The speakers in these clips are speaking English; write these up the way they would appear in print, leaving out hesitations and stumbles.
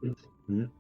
Mhm.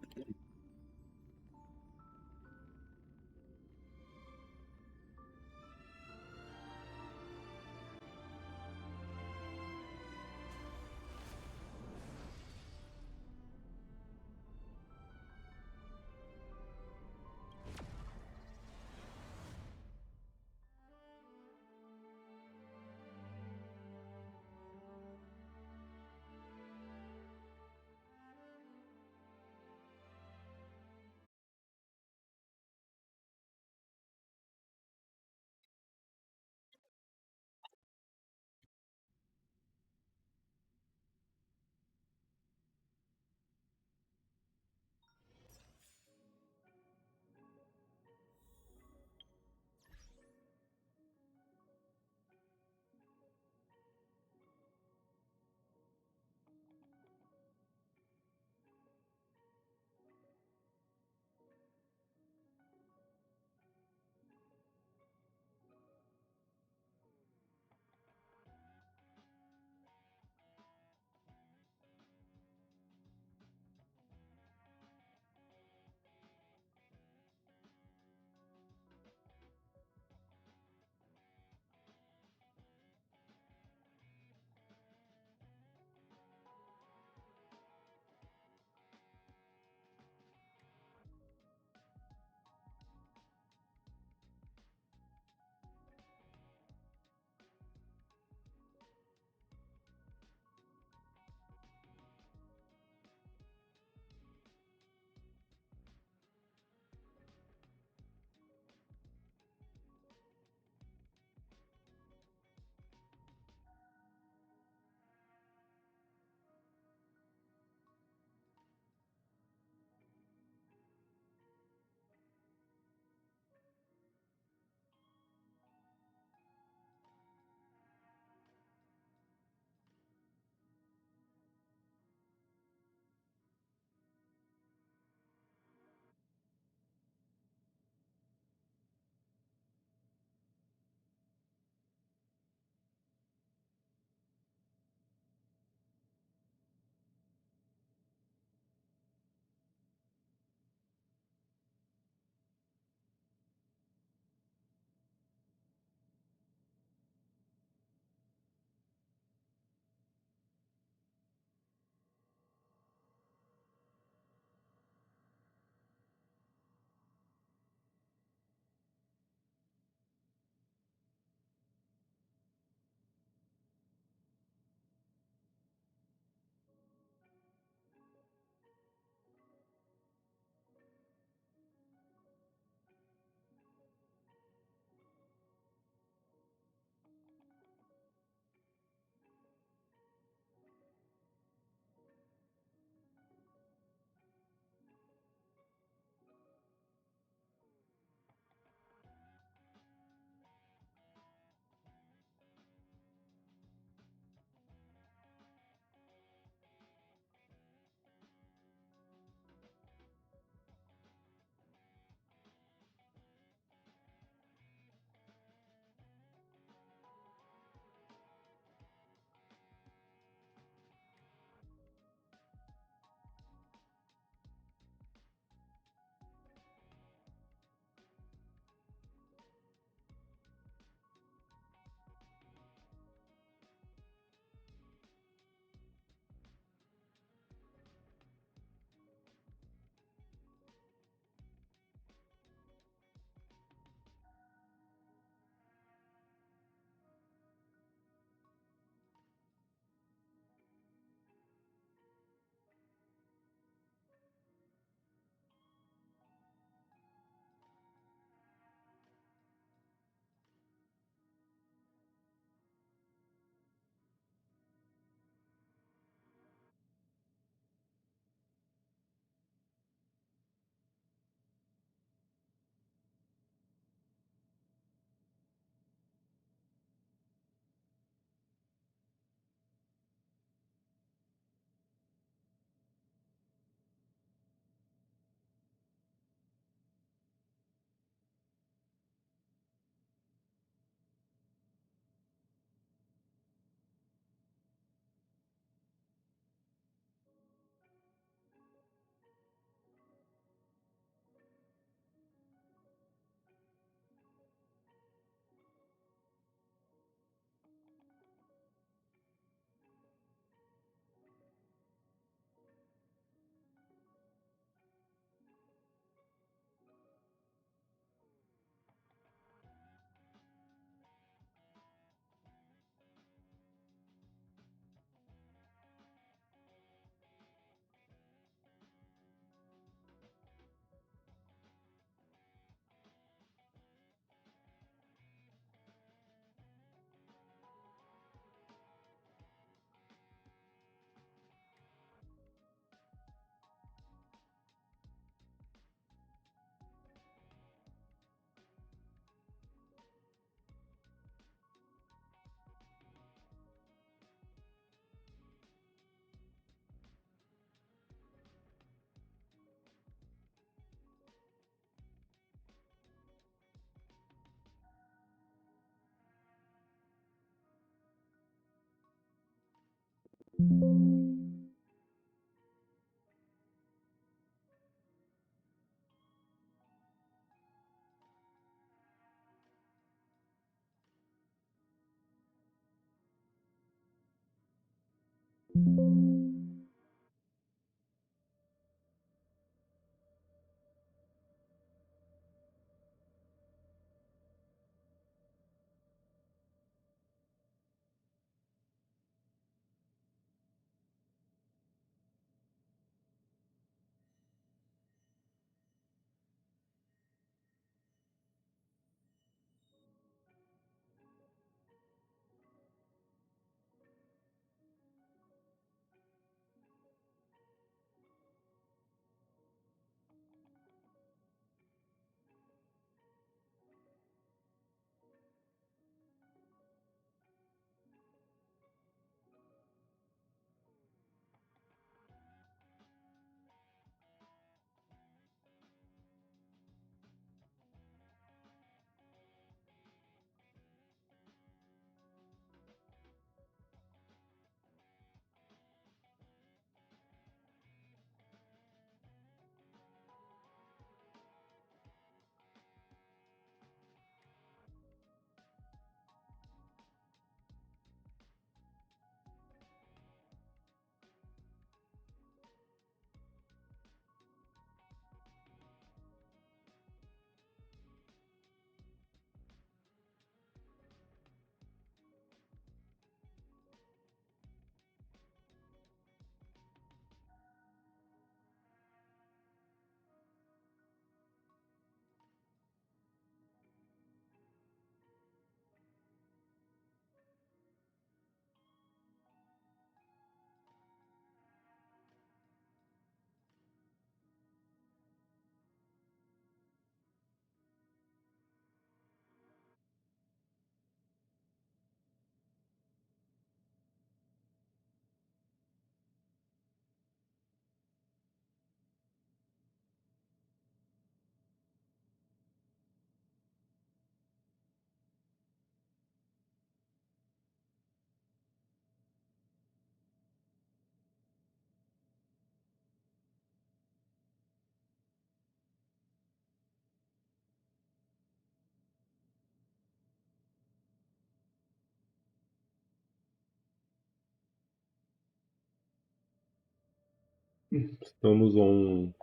Estamos on.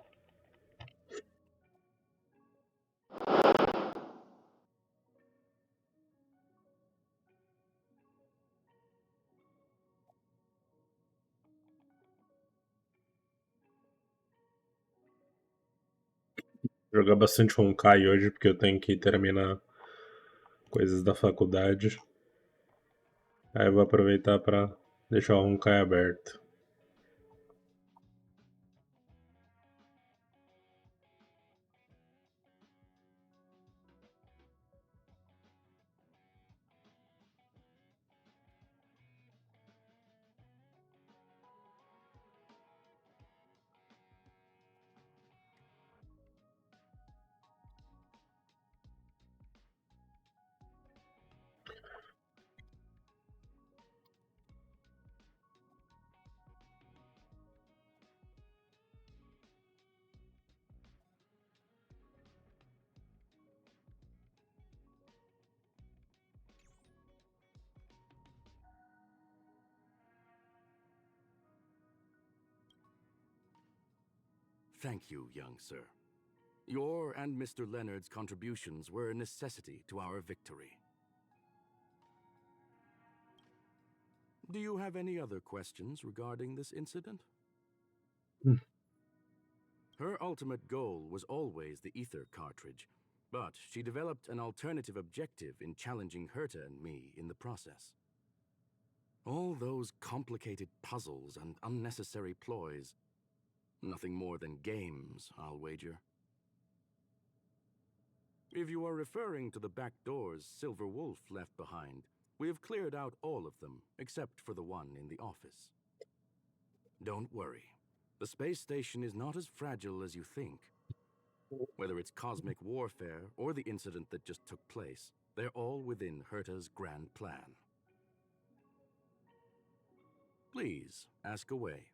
Jogar bastante Honkai hoje, porque eu tenho que terminar coisas da faculdade. Aí eu vou aproveitar pra deixar o Honkai aberto. Thank you, young sir. Your and Mr. Leonard's contributions were a necessity to our victory. Do you have any other questions regarding this incident? Her ultimate goal was always the ether cartridge, but she developed an alternative objective in challenging Herta and me in the process. All those complicated puzzles and unnecessary ploys, nothing more than games, I'll wager. If you are referring to the back doors Silver Wolf left behind, we have cleared out all of them, except for the one in the office. Don't worry. The space station is not as fragile as you think. Whether it's cosmic warfare or the incident that just took place, they're all within Herta's grand plan. Please, ask away.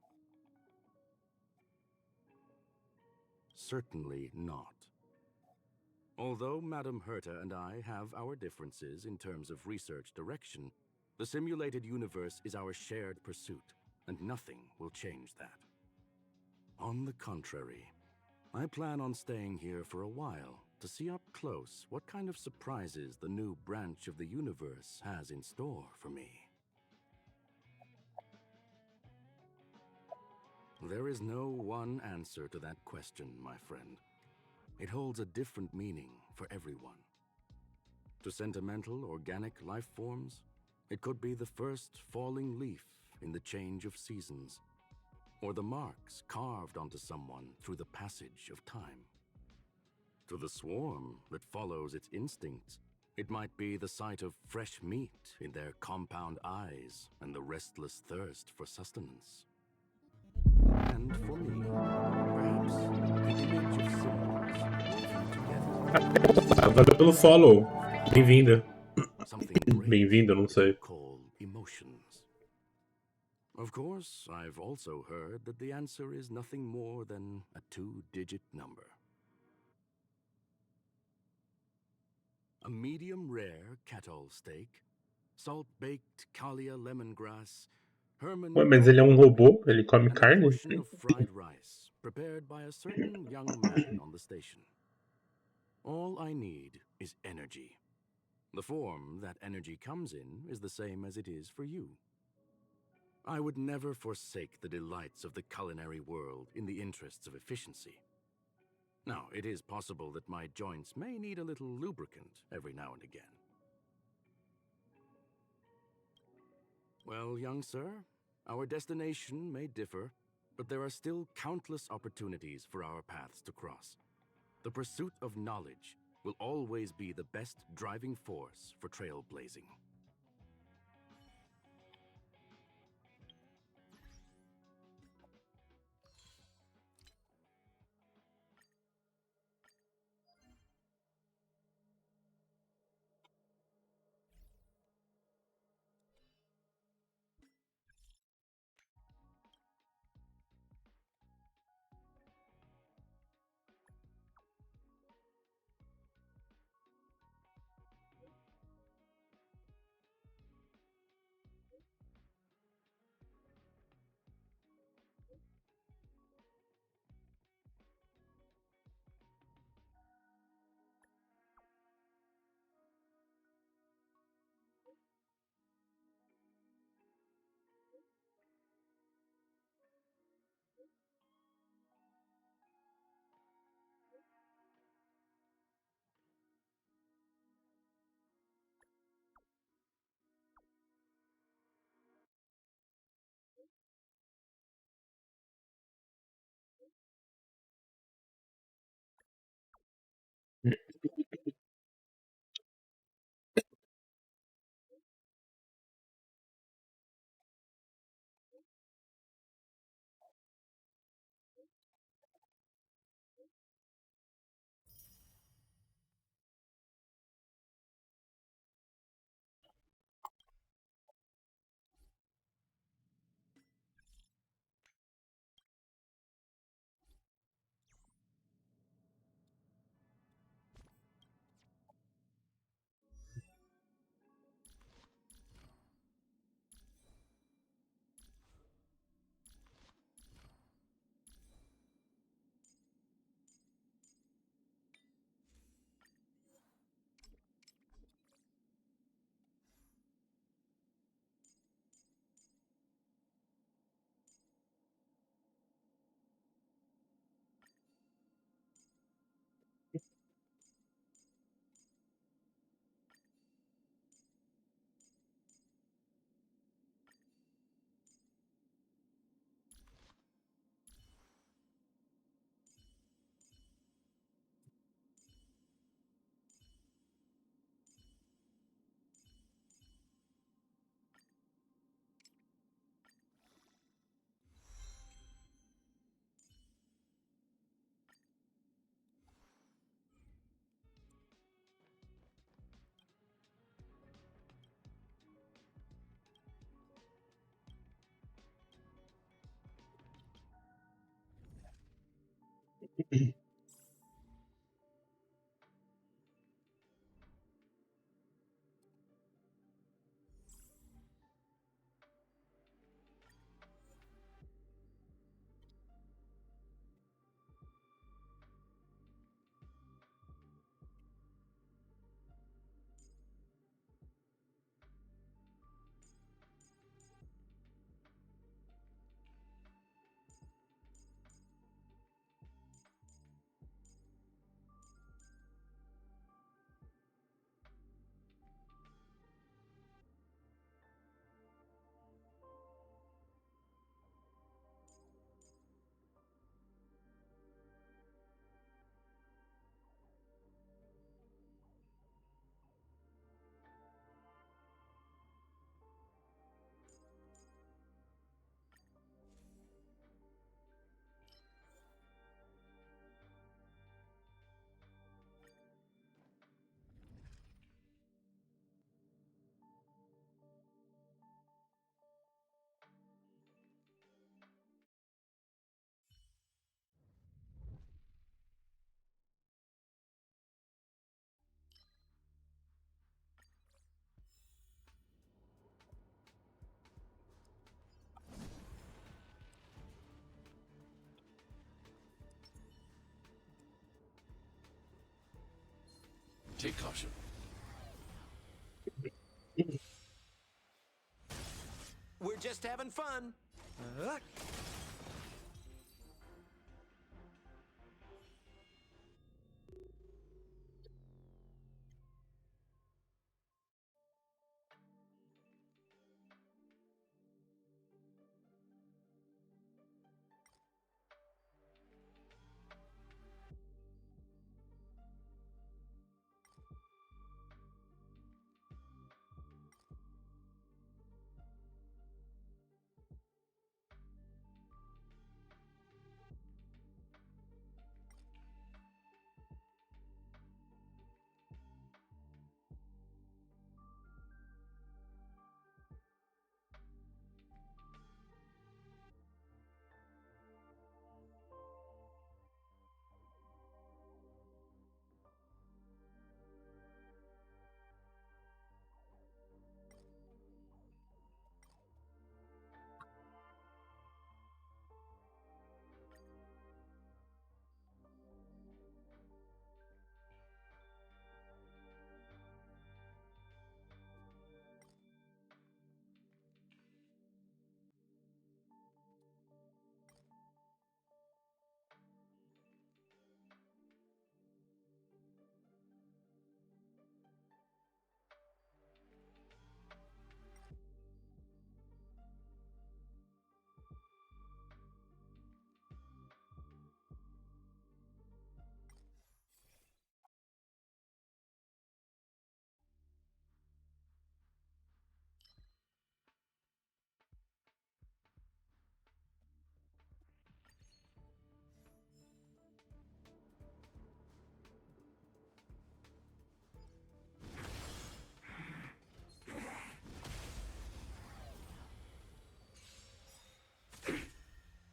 Certainly not. Although Madame Herta and I have our differences in terms of research direction, the simulated universe is our shared pursuit, and nothing will change that. On the contrary, I plan on staying here for a while to see up close what kind of surprises the new branch of the universe has in store for me. There is no one answer to that question, my friend. It holds a different meaning for everyone. To sentimental, organic life forms, it could be the first falling leaf in the change of seasons, or the marks carved onto someone through the passage of time. To the swarm that follows its instincts, it might be the sight of fresh meat in their compound eyes and the restless thirst for sustenance. And for me, perhaps the image of symbols woven together. Valeu pelo follow. Bem-vinda. Something great Bem-vindo, não sei. call emotions. Of course, I've also heard that the answer is nothing more than a 2-digit number. A medium rare cattle steak, salt-baked Kalia lemongrass, Herman Ué, mas ele é um robô? Ele come and a carne? portion of fried rice prepared by a certain young man on the station. All I need is energy. The form that energy comes in is the same as it is for you. I would never forsake the delights of the culinary world in the interests of efficiency. Now, it is possible that my joints may need a little lubricant every now and again. Well, young sir, our destination may differ, but there are still countless opportunities for our paths to cross. The pursuit of knowledge will always be the best driving force for trailblazing. Take caution. We're just having fun.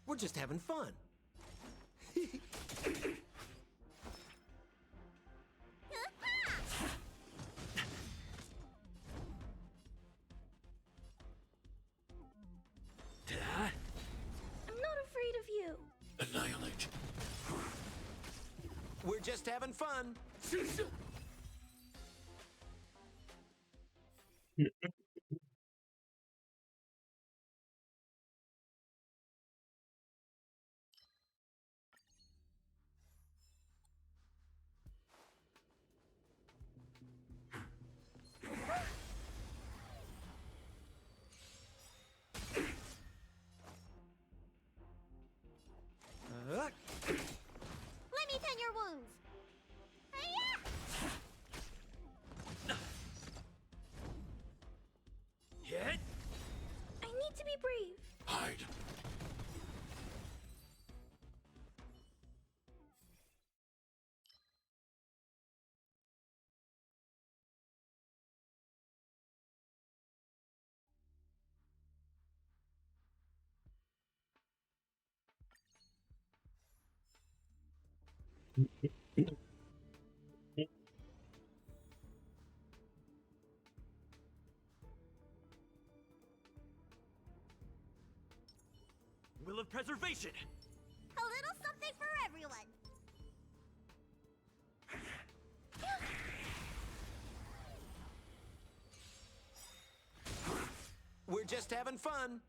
We're just having fun. I'm not afraid of you. Annihilate. We're just having fun. Let me tend your wounds. Hit. I need to be brave. Hide. Will of preservation! A little something for everyone. We're just having fun.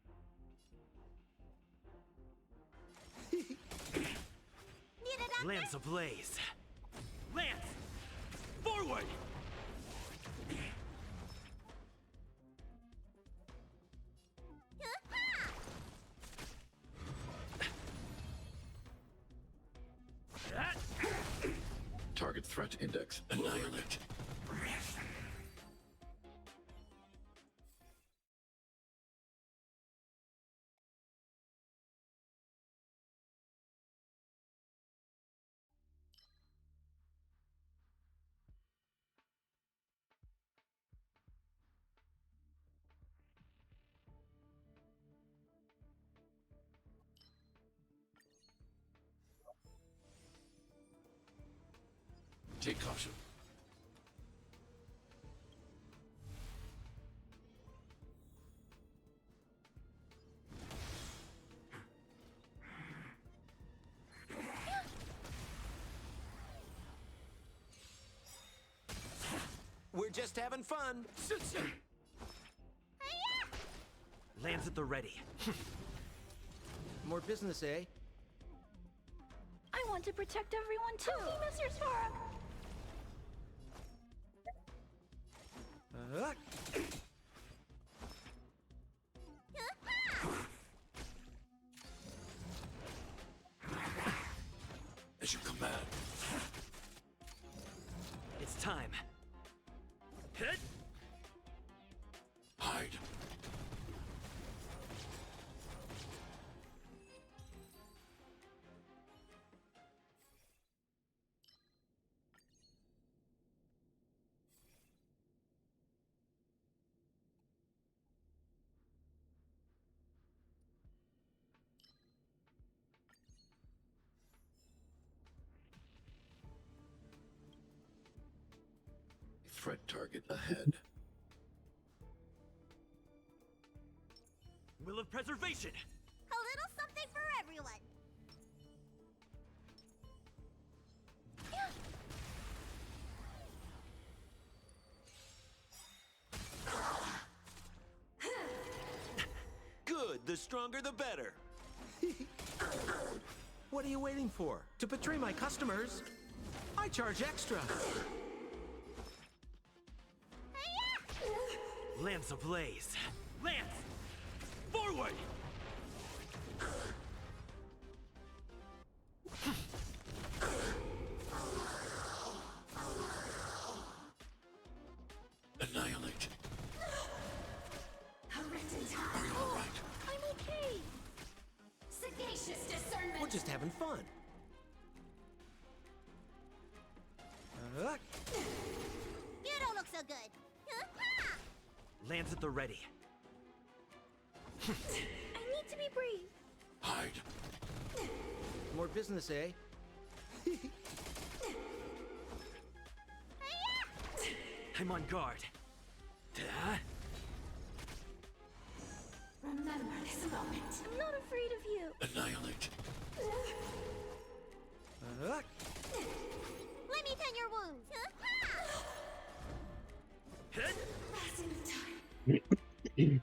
Need a doctor? Lance ablaze! Lance! Forward! Target threat index annihilate. Take caution. We're just having fun. Lance at the ready. More business, eh? I want to protect everyone too. Mr. Spark. As you command. It's time. Hit! Hide. Threat target ahead. Will of preservation! A little something for everyone. Good. The stronger, the better. What are you waiting for? To betray my customers? I charge extra. Lance ablaze! Lance! Forward! Annihilate. Are you all right? I'm okay. Sagacious discernment. We're just having fun. You don't look so good. Lance at the ready. I need to be brave. Hide. More business, eh? I'm on guard. Remember this moment. I'm not afraid of you. Annihilate. Let me tend your wounds. Hit! Last enough time.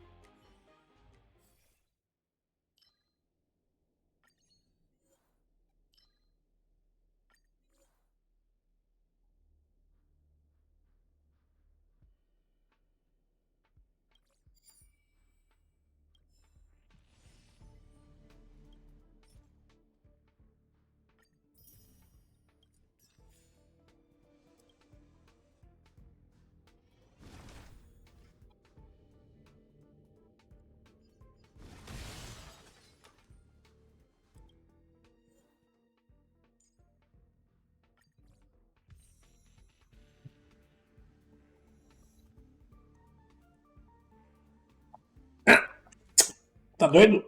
Tá doido?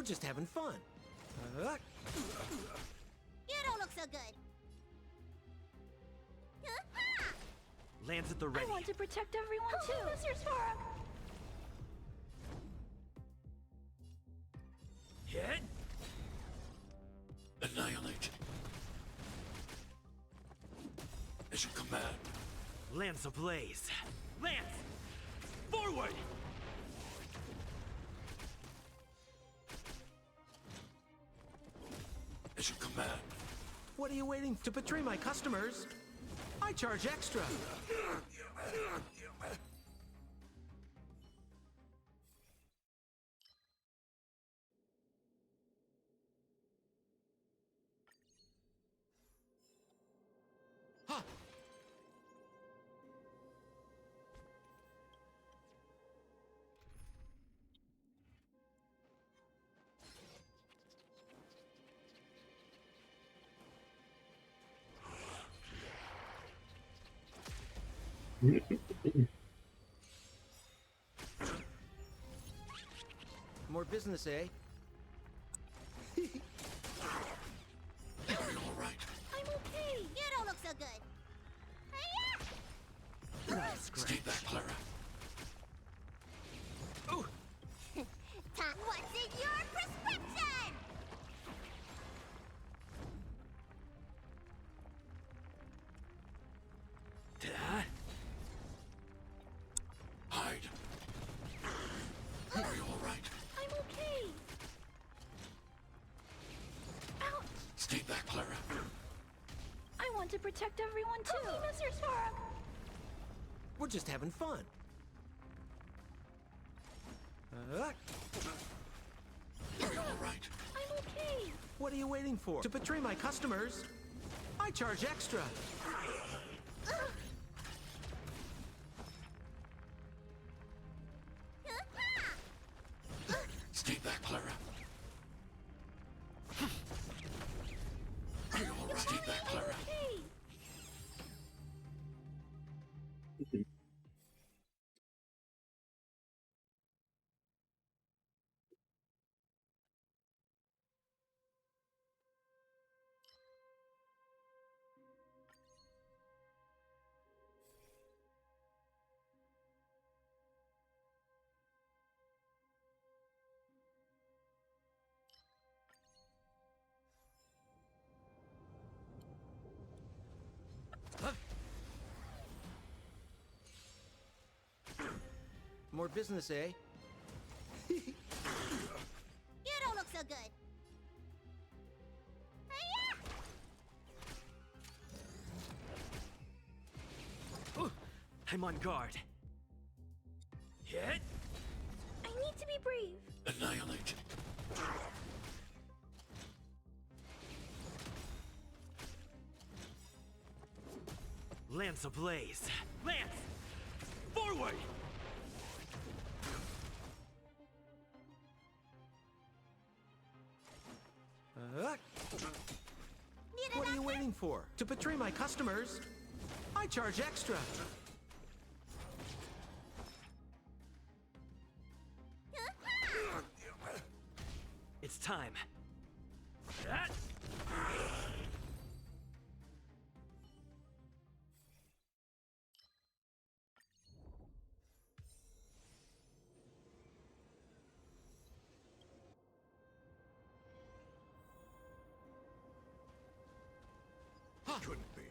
just having fun. You don't look so good. Ha! Lands at the I ready. want to protect everyone too, Mr. Sparrow. Hit. Annihilate. As you command. Lance ablaze. Lance! Forward! As you command. What are you waiting for? To betray my customers? I charge extra. Ha! More business, eh? Are you all right? I'm okay. You don't look so good. Stay back, Clara. Tom, what's in your prescription? Duh. Hide. Are you all right? I'm okay. Ouch. Stay back, Clara. I want to protect everyone too, Mr. Sparrow. We're just having fun. Are you all right? I'm okay. What are you waiting for? To betray my customers? I charge extra. Stay back, Clara. Are you all right? Stay back, Clara. Okay. More business, eh? You don't look so good. I'm on guard. Hit. I need to be brave. Annihilate. Lance ablaze. Lance! Forward! What are you waiting for? To betray my customers? I charge extra. It's time. That. Couldn't be.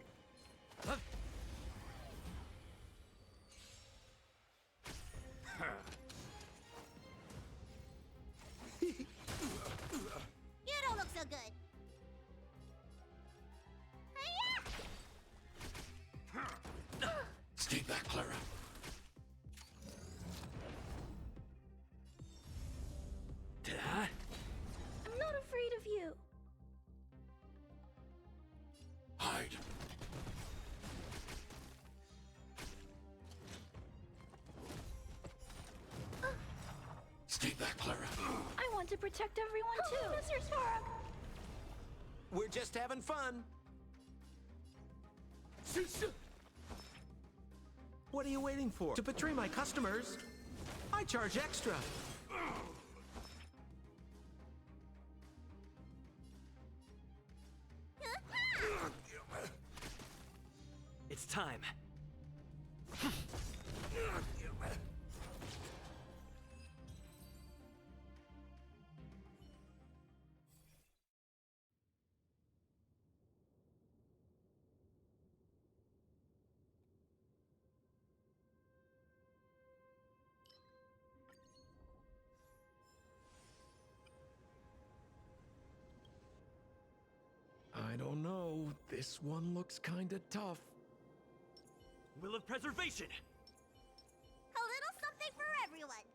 You don't look so good. Stay back, Clara. Duh. I'm not afraid of you. Hide. Stay back, Clara. I want to protect everyone too, Mr. Sparrow. We're just having fun. What are you waiting for? To betray my customers? I charge extra. This one looks kinda tough. Will of preservation! A little something for everyone.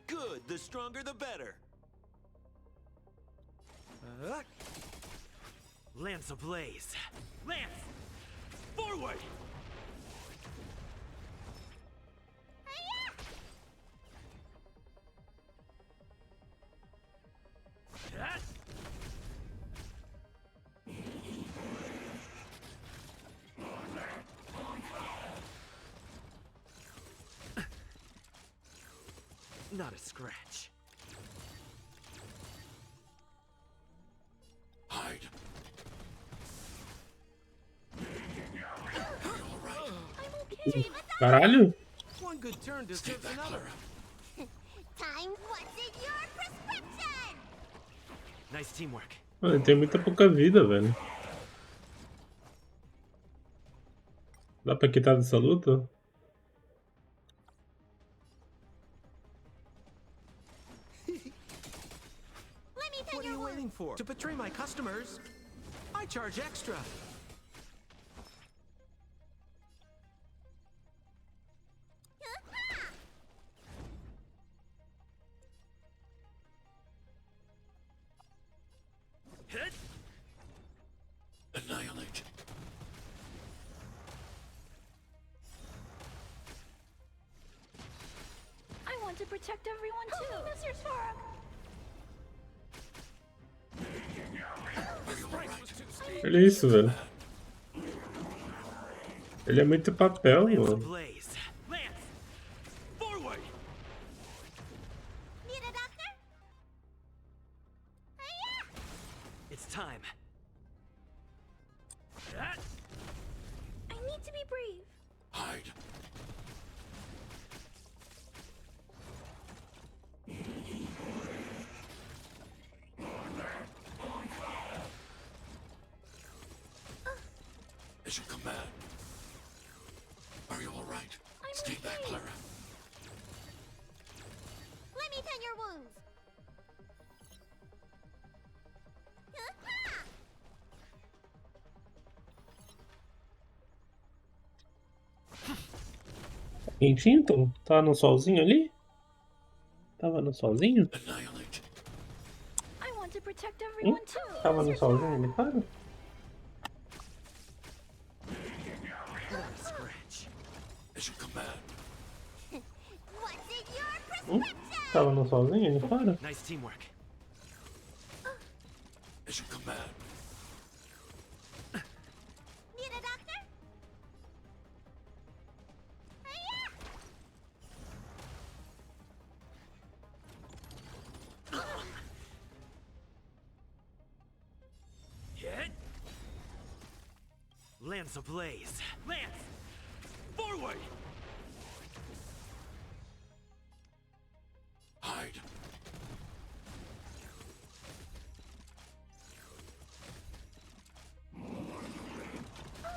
Good, the stronger the better. Lance ablaze! Lance! Forward! That! Not a scratch. Hide. Are you all right? I'm okay. Caralho! One good turn Stay deserves back, another. Clara. Time, what's in your prescription? Nice teamwork. Mano, ele tem muita pouca vida, velho. Dá pra quitar dessa luta? Let me tell What are your you wounds. waiting for? To betray my customers, I charge extra. Hit! Annihilate. I want to protect everyone too. Help me, Mr. Spark. Are you all right? Olha isso, velho. Ele é muito papel, Lance mano. ablaze! Lance! Forward! Need a doctor? It's time. That! I need to be brave. Hide. As you command. Are you all right? I'm Stay back, okay. Clara. Let me tend your wounds. Quentinho, então? Tá no solzinho ali? Tava no solzinho? Annihilate. I want to protect everyone too. Tava no Mr. solzinho Spark. ali, cara? Not a scratch. As you command. What's in your prescription? Tava no solzinho ali fora? Nice teamwork. As you command. Need a doctor? Hit! Lance ablaze! Lance! Forward! Hide.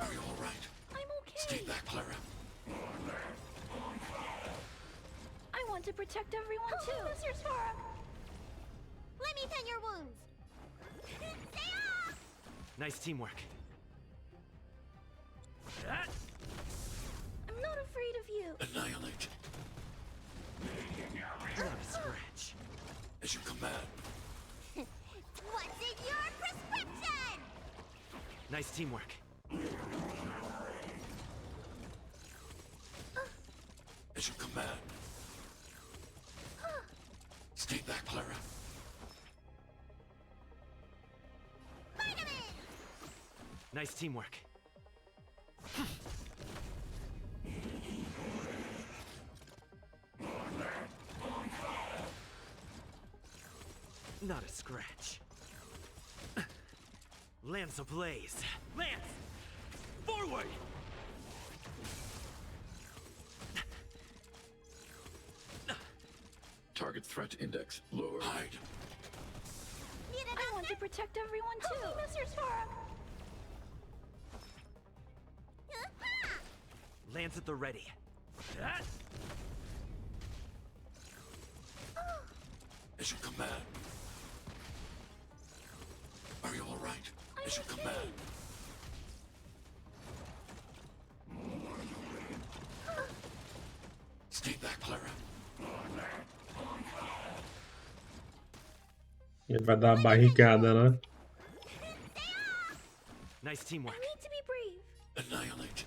Are you all right? I'm okay. Stay back, Clara. I want to protect everyone too. Mr. Spark. Let me tend your wounds. Stay off! Nice teamwork. That! I'm not afraid of you. Annihilate. Not a scratch. As you command. What's in your prescription? Nice teamwork. As you command. Stay back, Clara. Vitamin! Nice teamwork. Not a scratch. Lance ablaze! Lance! Forward! Target threat index lower. Hide. Need a I want to protect everyone too. Mr. Spark. doctor? Lance at the ready. As you command. Are you all right? As you command. Stay back, Clara. Ele vai dar uma barrigada, né? Nice teamwork. I need to be brave. Annihilate.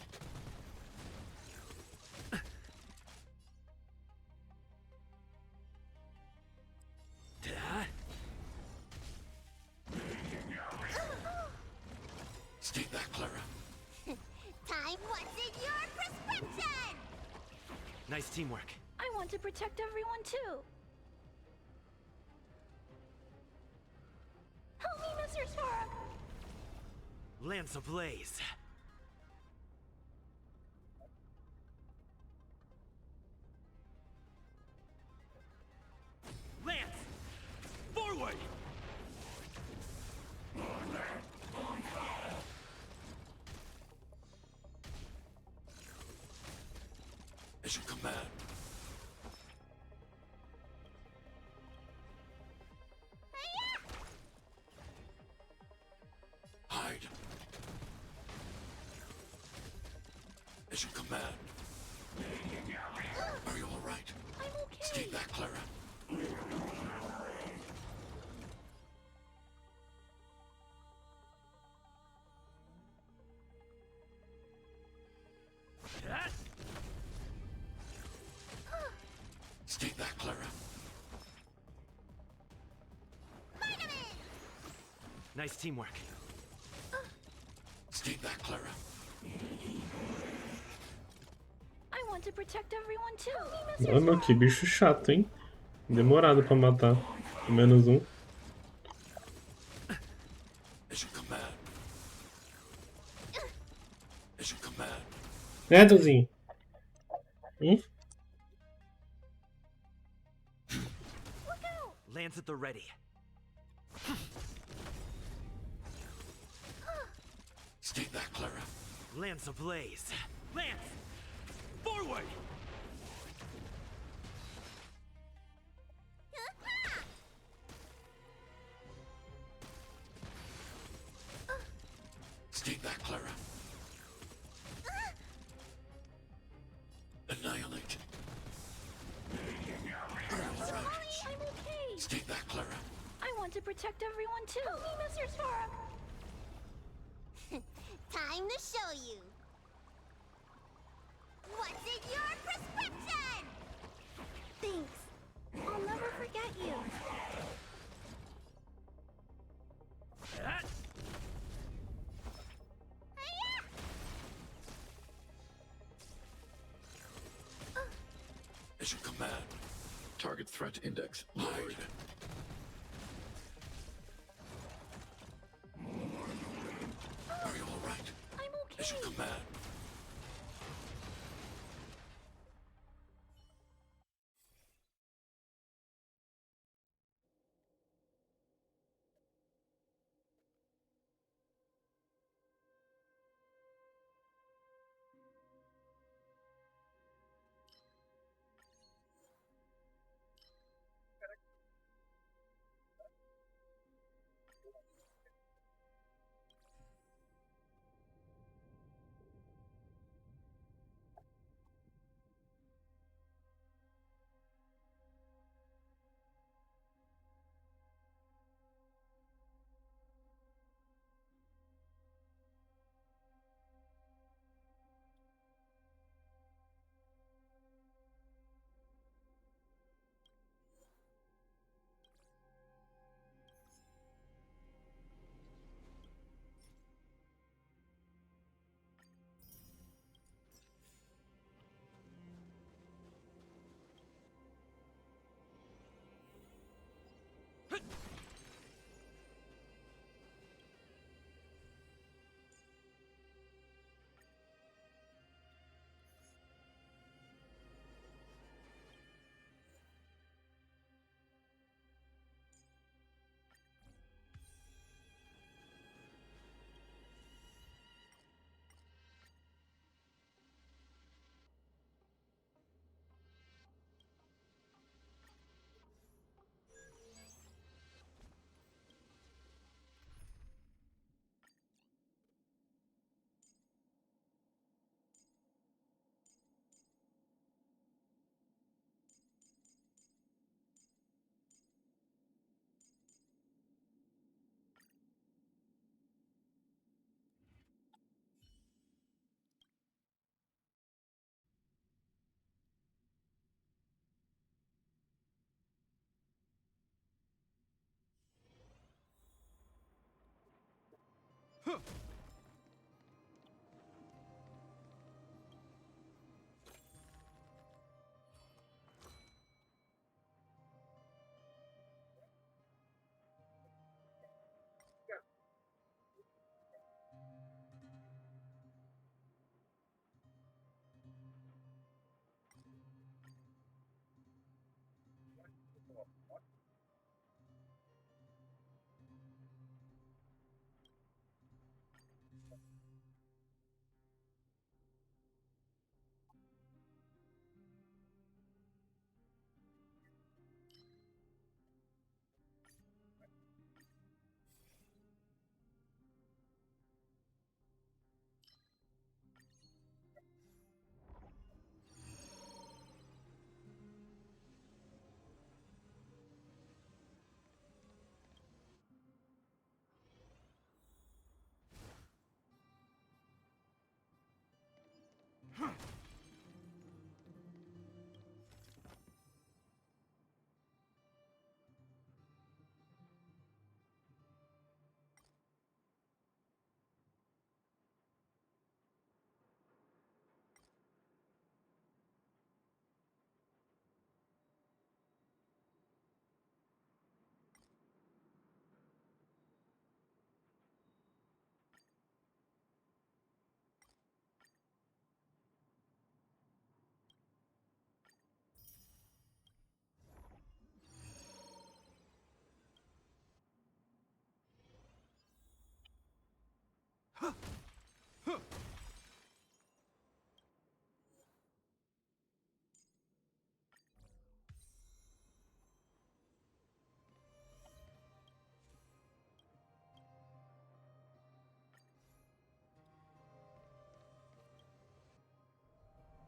Stay back, Clara. Time what's in your prescription! Nice teamwork. I want to protect everyone too. Help me, Mr. Spark! Lance ablaze. Lance! Forward! As you command. Hide. As you command. Are you all right? I'm okay. Stay back, Clara. Stay back, Clara. Nice teamwork. Stay back, Clara. I want to protect everyone too. Help me, Mr. Mano, que bicho chato, hein? Demorado pra matar. Menos um. As you command. As you command. É, Tuzinho. Look out! Lance at the ready. Stay back, Clara. Lance ablaze. Lance! Forward! Stay back, Clara. Annihilate. I'm okay. Stay back, Clara. I want to protect everyone too. Help me, Mr. Spark! Time to show you. What's in your prescription? Thanks. I'll never forget you. As you command. Target threat index lowered. Are you all right? I'm okay. As you command.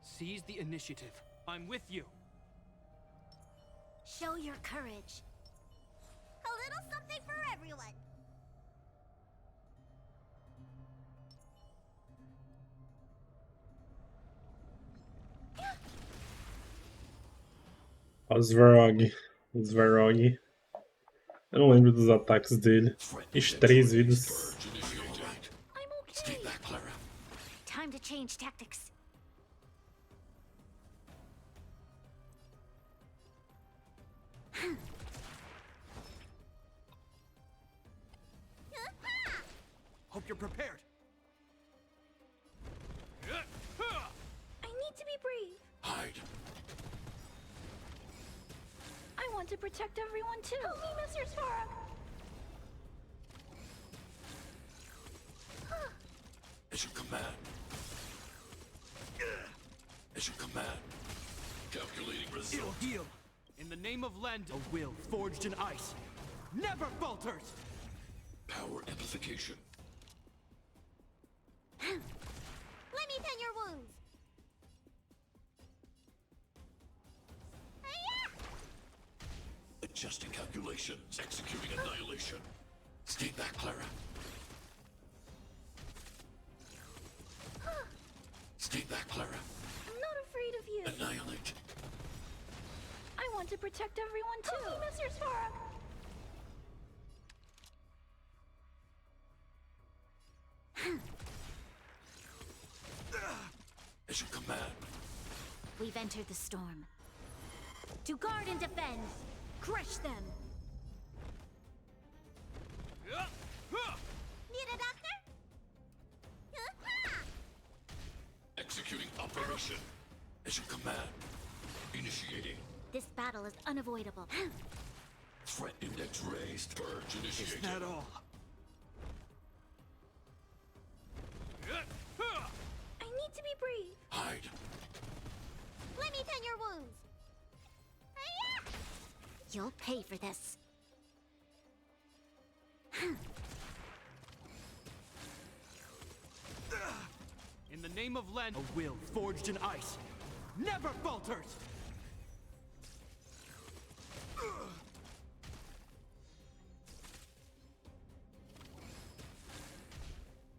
Seize the initiative. I'm with you. Show your courage. A little something for everyone. Ó, o Svarog. O Svarog. Eu não lembro dos ataques dele. Ixi, 3 vidas. I'm okay. Time to change tactics. Hope you're prepared. I need to be brave. Hide. I want to protect everyone too. Help me, Mr. Svarog. As you command. As you command. Calculating result. It'll heal. In the name of Lend, a will forged in ice never falters. Power amplification. Let me tend your wounds. Adjusting calculations. Executing annihilation. Stay back, Clara. Stay back, Clara. I'm not afraid of you. Annihilate. I want to protect everyone too. Help me, Mr. Svarog. As you command. We've entered the storm. To guard and defend. Crush them. Need a doctor? Executing operation. As you command. Initiating. This battle is unavoidable. Threat index raised. Purge initiated. Is that all? I need to be brave. Hide. Let me tend your wounds. You'll pay for this. In the name of Lend, a will forged in ice never falters.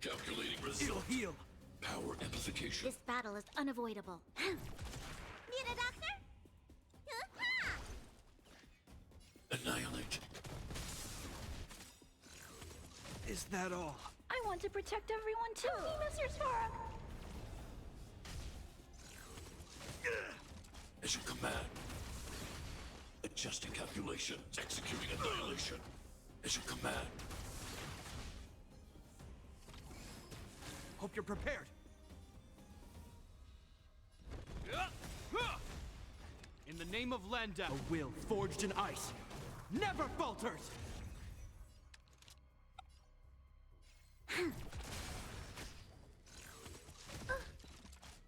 Calculating It'll result. heal. Power amplification. This battle is unavoidable. Need a doctor? Annihilate. Is that all? I I want to protect everyone too. Help me, Mr. Sparrow. As you command. Adjusting calculations. Executing annihilation. As you command. Hope you're prepared. In the name of Landa, a will forged in ice never falters!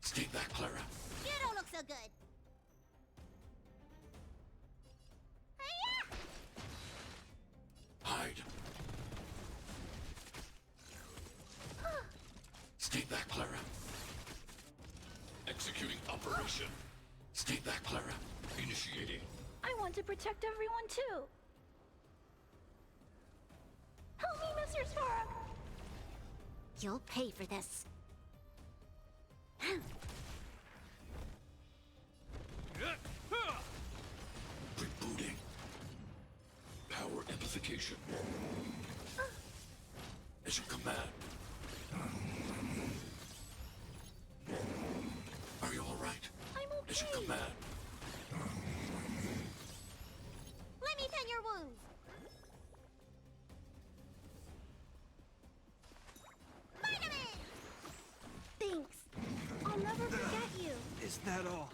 Stay back, Clara. You don't look so good. Hide. Stay back, Clara. Executing operation. Stay back, Clara. Initiating. I want to protect everyone too. Help me, Mr. Sparrow. You'll pay for this. Rebooting. Power amplification. As you command. Are you all right? I'm As you okay. command. Let me tend your wounds. Vitamin! Thanks. I'll never forget you. Is that all?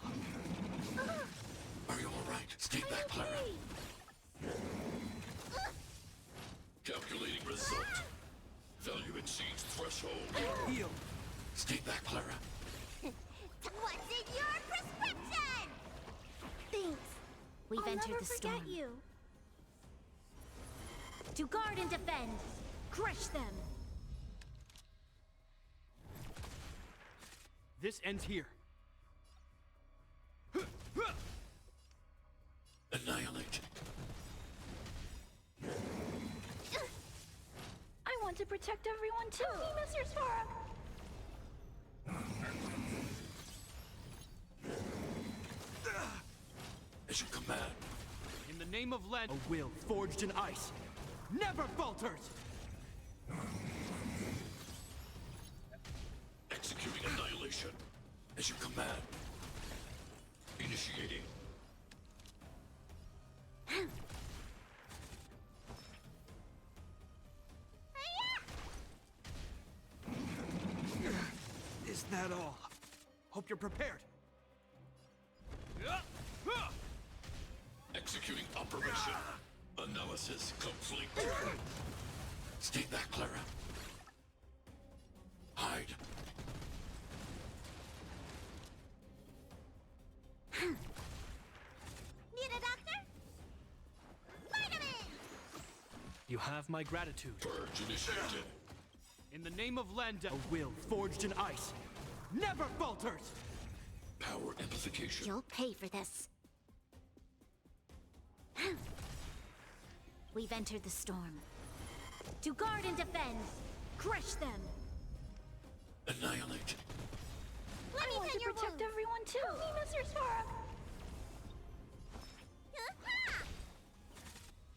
Are you all right? Stay back, Clara. Okay. Calculating result. Value exceeds threshold. Heal. Stay back, Clara. What's in your prescription? Thanks. We've I'll entered never the forget storm. you. To guard and defend. Crush them. This ends here. Annihilate. I want to protect everyone too. Help me, Mr. Sparrow. As you command. In the name of Landa, a will forged in ice never falters! Executing annihilation. As you command. Initiating. Is that all? Hope you're prepared. Executing operation. Analysis complete. Stay back, Clara. Hide. Need a doctor? Vitamin! You have my gratitude. Purge initiated. In the name of Landa, a will forged in ice never falters! Power amplification. You'll pay for this. We've entered the storm. To guard and defend. Crush them. Annihilate. Let I me want to tend your protect wounds. everyone too. Help me, Mr. Sparrow.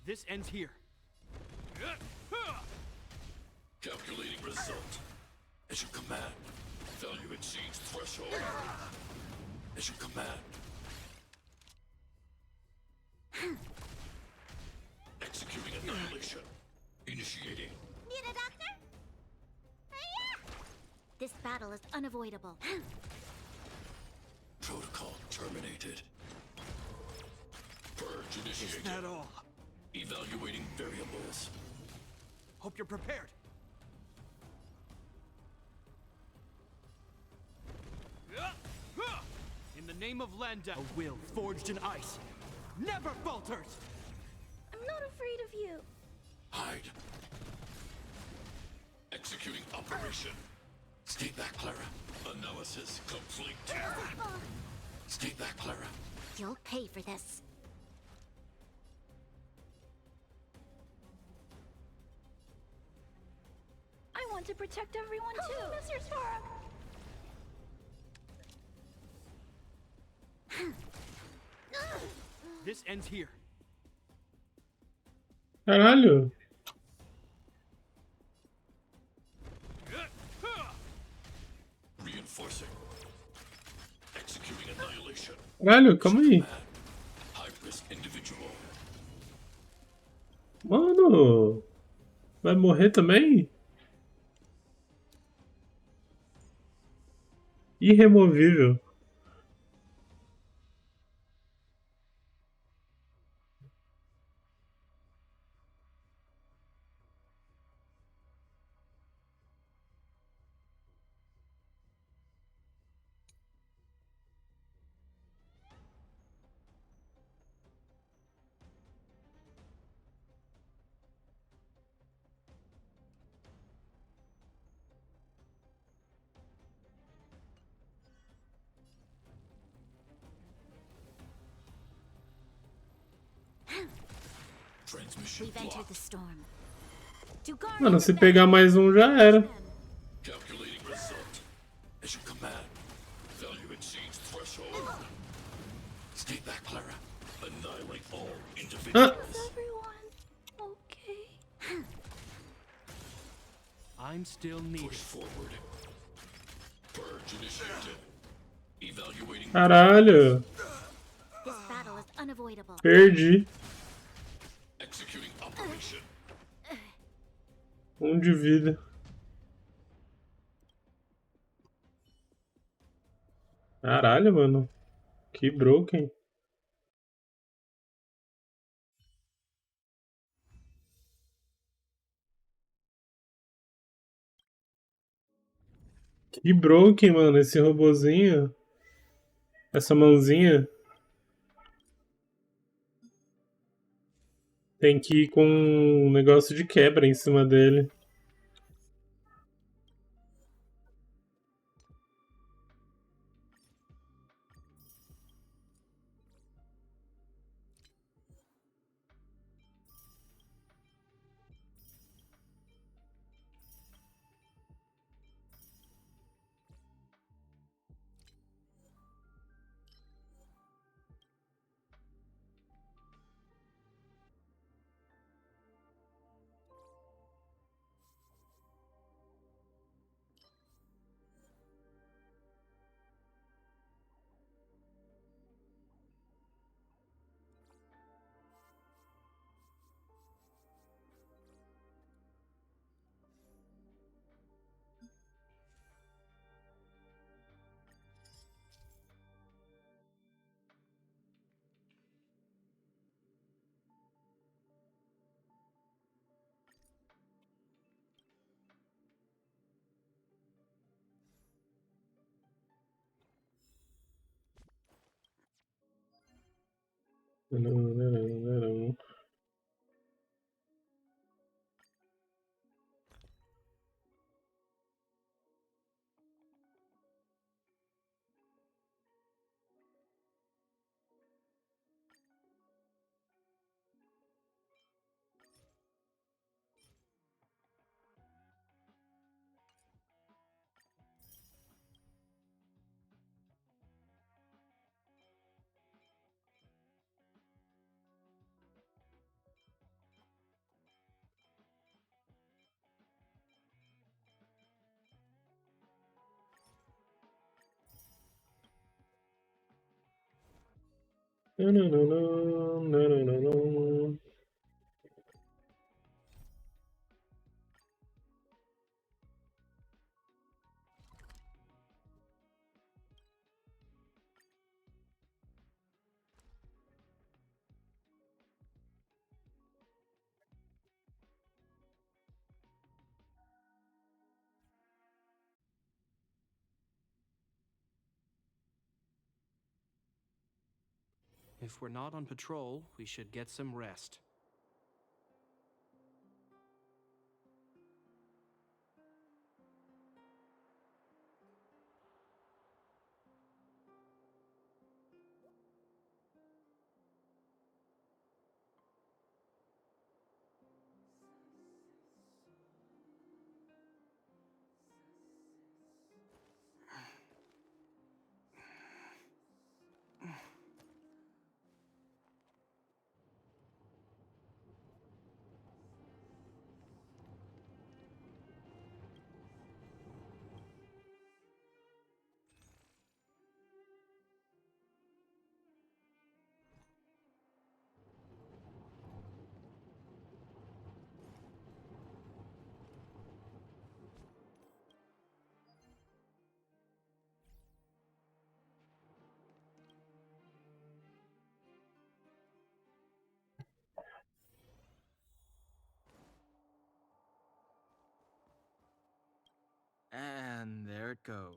This ends here. Calculating result. As you command. Value exceeds threshold. As you command. Executing annihilation. Initiating. Need a doctor? This battle is unavoidable. Protocol terminated. Purge Is initiated. that all? Evaluating variables. Hope you're prepared. In the name of Landa, a will forged in ice never falters! I'm not afraid of you. Hide. Executing operation. Stay back, Clara. Analysis complete. Stay back, Clara. You'll pay for this. I want to protect everyone too. Help me, Mr. Sparrow. This ends here. Reinforcing. Executing annihilation. Caralho, calma aí. High risk individual. Mano, vai morrer também? Irremovível. Transmission We've entered blocked. the storm. To guard Mano, and se defend. pegar mais um já era. Calculating result. As you command. Value exceeds threshold. Stay back, Clara. Annihilate all individuals. Is everyone okay? I'm still needed. Push forward. Purge initiated. Evaluating. Caralho, This battle is unavoidable. perdi. Executing operation. Um de vida. Caralho, mano. Que broken. Que broken, mano. Esse robozinho. Essa mãozinha. Tem que ir com um negócio de quebra em cima dele. If we're not on patrol, we should get some rest. And there it goes.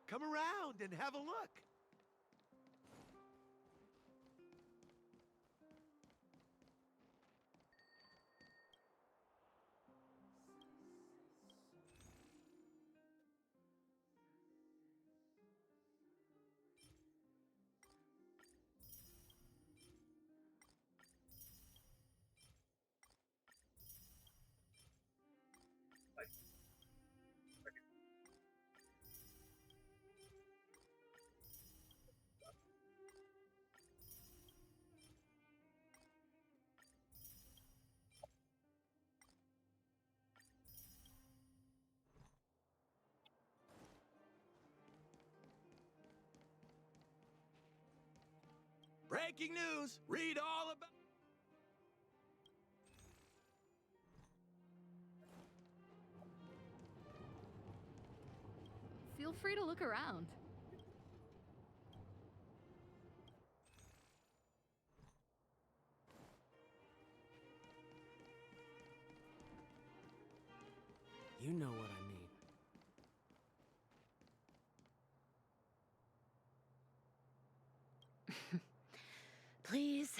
Come around and have a look. Breaking news! Read all about... Feel free to look around. You know what I mean. Please.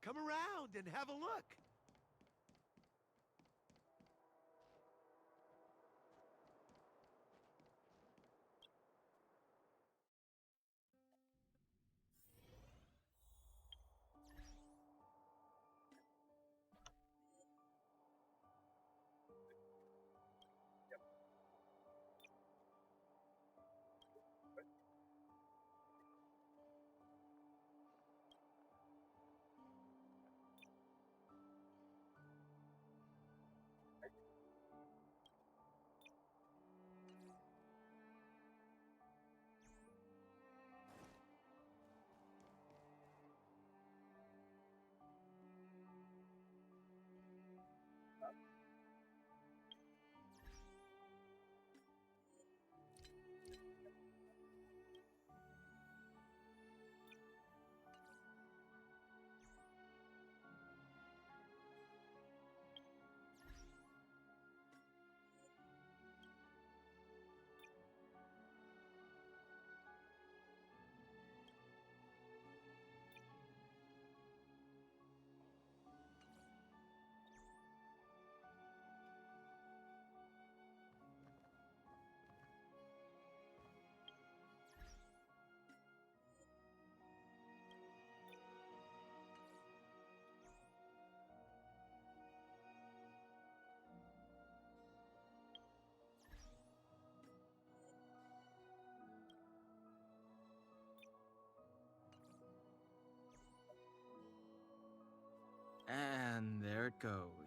Come around and have a look.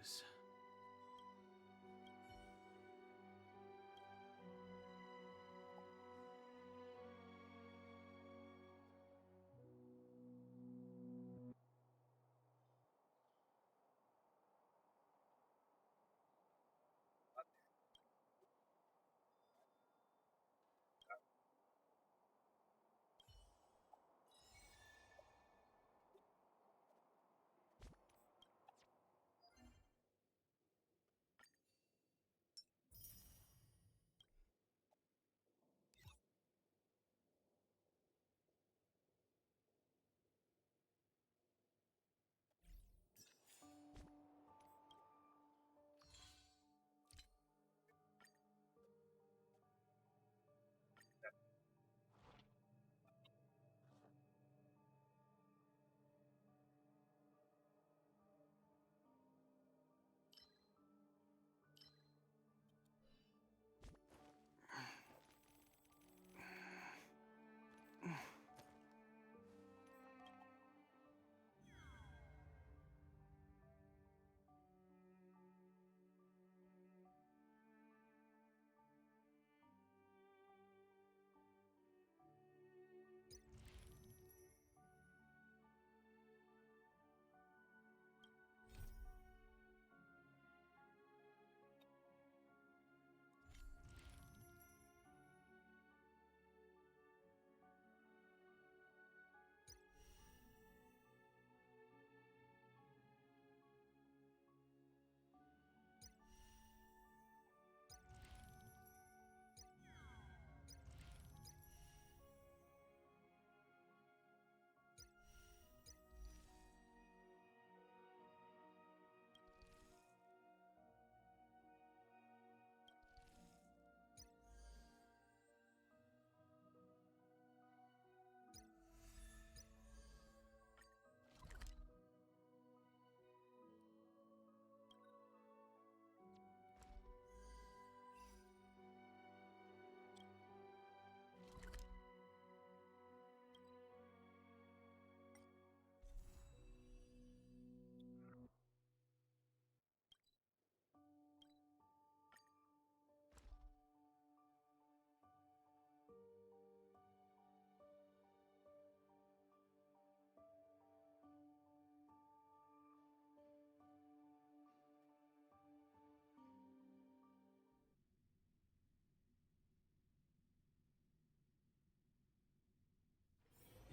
news.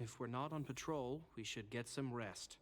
If we're not on patrol, we should get some rest.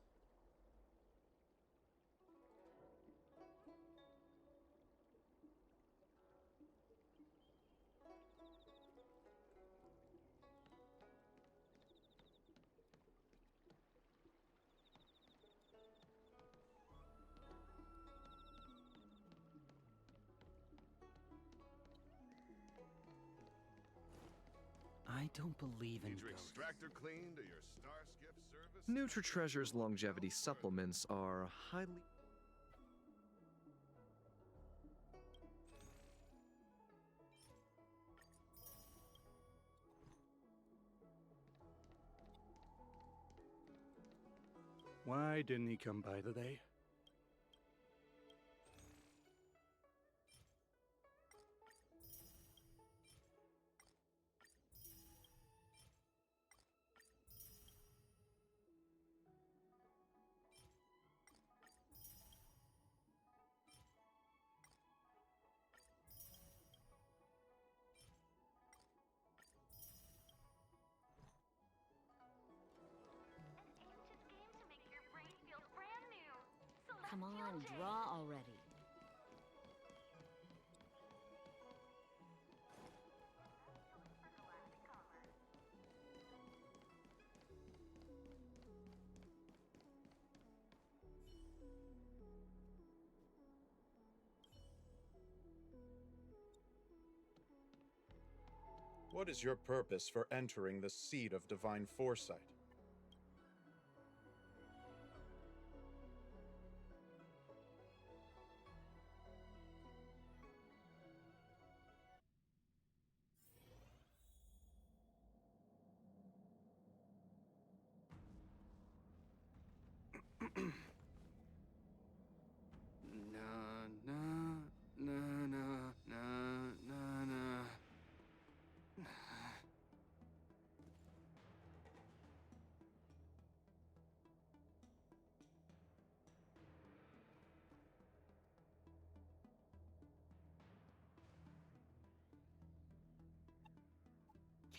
I don't believe in Need your ghosts. extractor cleaned or your star skip service? NutriTreasure's longevity supplements are highly... Why didn't he come by today? Come on, draw already. What is your purpose for entering the seat of divine foresight?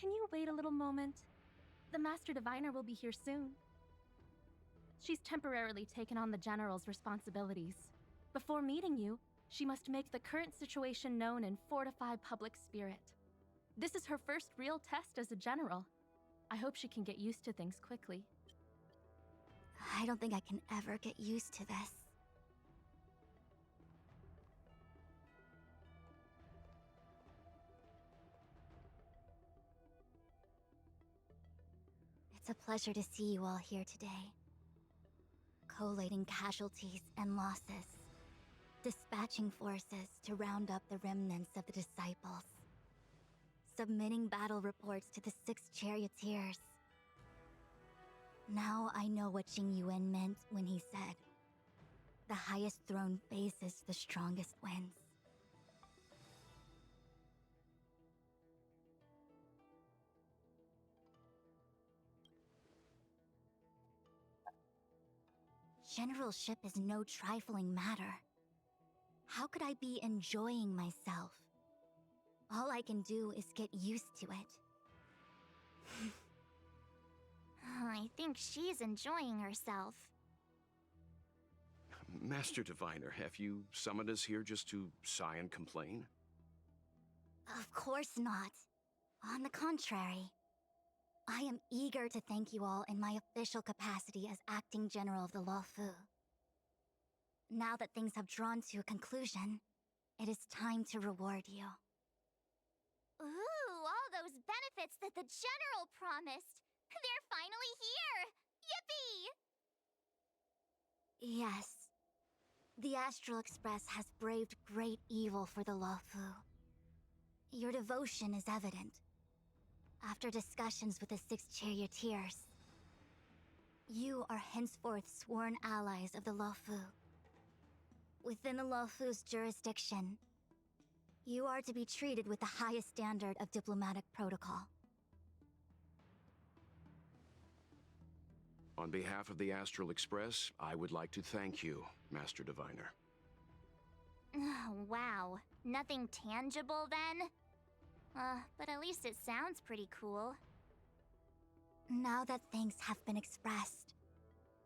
Can you wait a little moment? The Master Diviner will be here soon. She's temporarily taken on the General's responsibilities. Before meeting you, she must make the current situation known and fortify public spirit. This is her first real test as a General. I hope she can get used to things quickly. I don't think I can ever get used to this. It's a pleasure to see you all here today. Collating casualties and losses. Dispatching forces to round up the remnants of the disciples. Submitting battle reports to the 6 charioteers. Now I know what Jing Yuan meant when he said, "The highest throne faces the strongest wins." Generalship is no trifling matter. How could I be enjoying myself? All I can do is get used to it. I think she's enjoying herself. Master Diviner, have you summoned us here just to sigh and complain? Of course not. On the contrary. I am eager to thank you all in my official capacity as acting general of the Luofu. Now that things have drawn to a conclusion, it is time to reward you. Ooh, all those benefits that the General promised! They're finally here! Yippee! Yes. The Astral Express has braved great evil for the Luofu. Your devotion is evident. After discussions with the 6 charioteers, you are henceforth sworn allies of the Luofu. Within the Luofu's jurisdiction, you are to be treated with the highest standard of diplomatic protocol. On behalf of the Astral Express, I would like to thank you, Master Diviner. Wow, nothing tangible then? But at least it sounds pretty cool. Now that things have been expressed,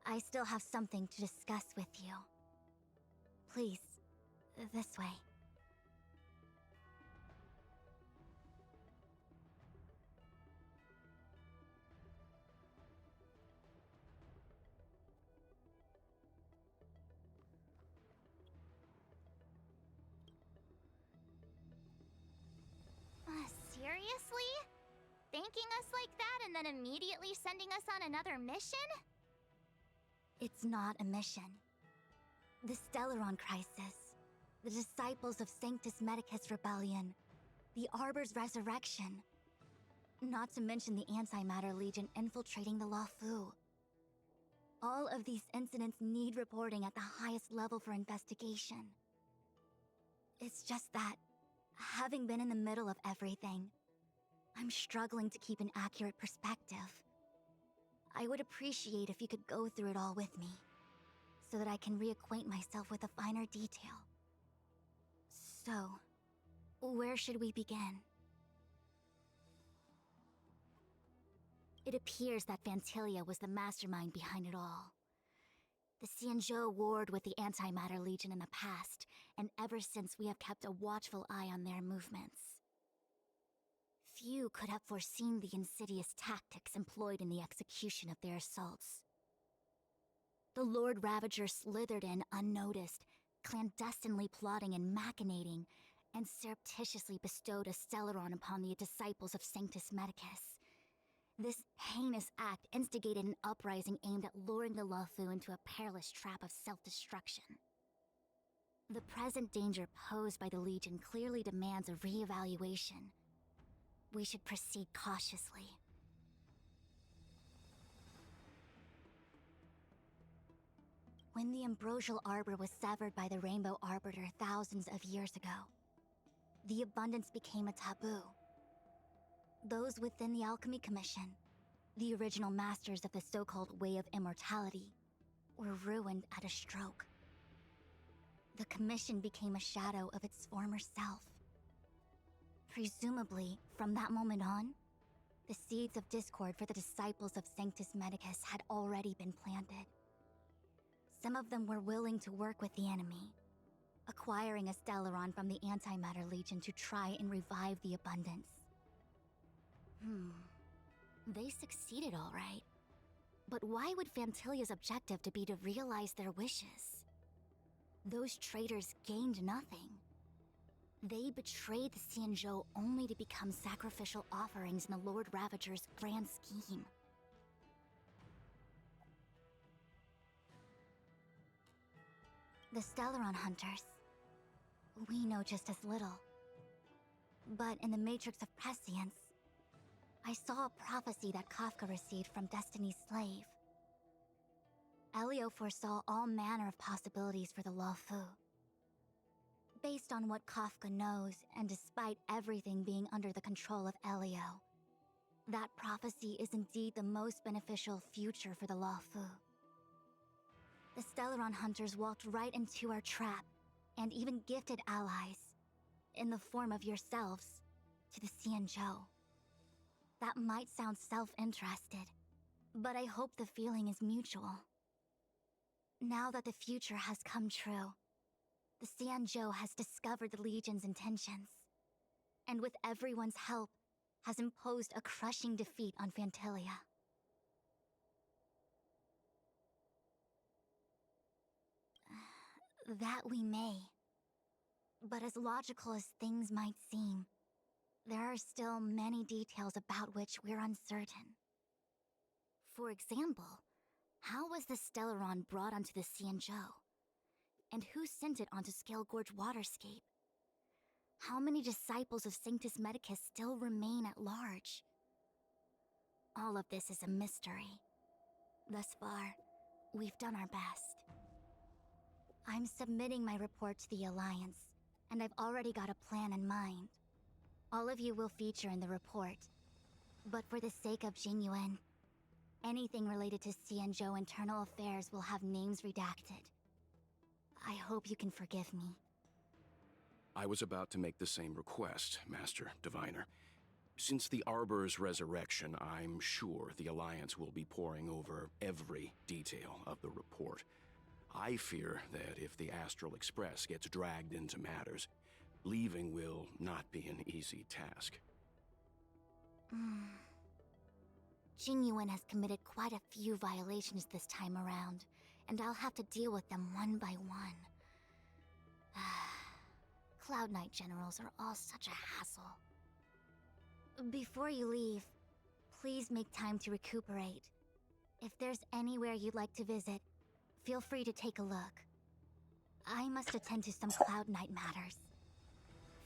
I still have something to discuss with you. Please, this way. Seriously? Thanking us like that and then immediately sending us on another mission? It's not a mission. The Stellaron Crisis, the Disciples of Sanctus Medicus Rebellion, the Arbor's resurrection. Not to mention the Antimatter Legion infiltrating the Luofu. All of these incidents need reporting at the highest level for investigation. It's just that, having been in the middle of everything, I'm struggling to keep an accurate perspective. I would appreciate if you could go through it all with me, so that I can reacquaint myself with a finer detail. So, where should we begin? It appears that Vantilia was the mastermind behind it all. The Xianzhou warred with the Antimatter Legion in the past, and ever since we have kept a watchful eye on their movements. Few could have foreseen the insidious tactics employed in the execution of their assaults. The Lord Ravager slithered in unnoticed, clandestinely plotting and machinating, and surreptitiously bestowed a Stellaron upon the disciples of Sanctus Medicus. This heinous act instigated an uprising aimed at luring the Luofu into a perilous trap of self-destruction. The present danger posed by the Legion clearly demands a re-evaluation. We should proceed cautiously. When the ambrosial arbor was severed by the Rainbow Arbiter thousands of years ago, the abundance became a taboo. Those within the Alchemy Commission, the original masters of the so-called Way of Immortality, were ruined at a stroke. The Commission became a shadow of its former self. Presumably, from that moment on, The seeds of discord for the disciples of Sanctus Medicus had already been planted. Some of them were willing to work with the enemy, acquiring a Stellaron from the Antimatter Legion to try and revive the Abundance. They succeeded all right. But why would Fantilia's objective to be to realize their wishes? Those traitors gained nothing. They betrayed the Xianzhou only to become sacrificial offerings in the Lord Ravager's grand scheme. The Stellaron Hunters. We know just as little. But in the Matrix of Prescience, I saw a prophecy that Kafka received from Destiny's slave. Elio foresaw all manner of possibilities for the Luofu. Based on what Kafka knows, and despite everything being under the control of Elio, that prophecy is indeed the most beneficial future for the Luofu. The Stellaron Hunters walked right into our trap, and even gifted allies, in the form of yourselves, to the Xianzhou. That might sound self-interested, but I hope the feeling is mutual. Now that the future has come true, the Xianzhou has discovered the Legion's intentions, and with everyone's help, has imposed a crushing defeat on Fantilia. That we may. But as logical as things might seem, there are still many details about which we're uncertain. For example, how was the Stellaron brought onto the Xianzhou? And who sent it onto Scale Gorge Waterscape? How many disciples of Sanctus Medicus still remain at large? All of this is a mystery. Thus far, we've done our best. I'm submitting my report to the Alliance, and I've already got a plan in mind. All of you will feature in the report. But for the sake of Jingyuan, anything related to Xianzhou internal affairs will have names redacted. I hope you can forgive me. I was about to make the same request, Master Diviner. Since the Arbor's resurrection, I'm sure the Alliance will be poring over every detail of the report. I fear that if the Astral Express gets dragged into matters, leaving will not be an easy task. Jingyuan has committed quite a few violations this time around, and I'll have to deal with them one by one. Cloud Knight generals are all such a hassle. Before you leave, please make time to recuperate. If there's anywhere you'd like to visit, feel free to take a look. I must attend to some Cloud Knight matters.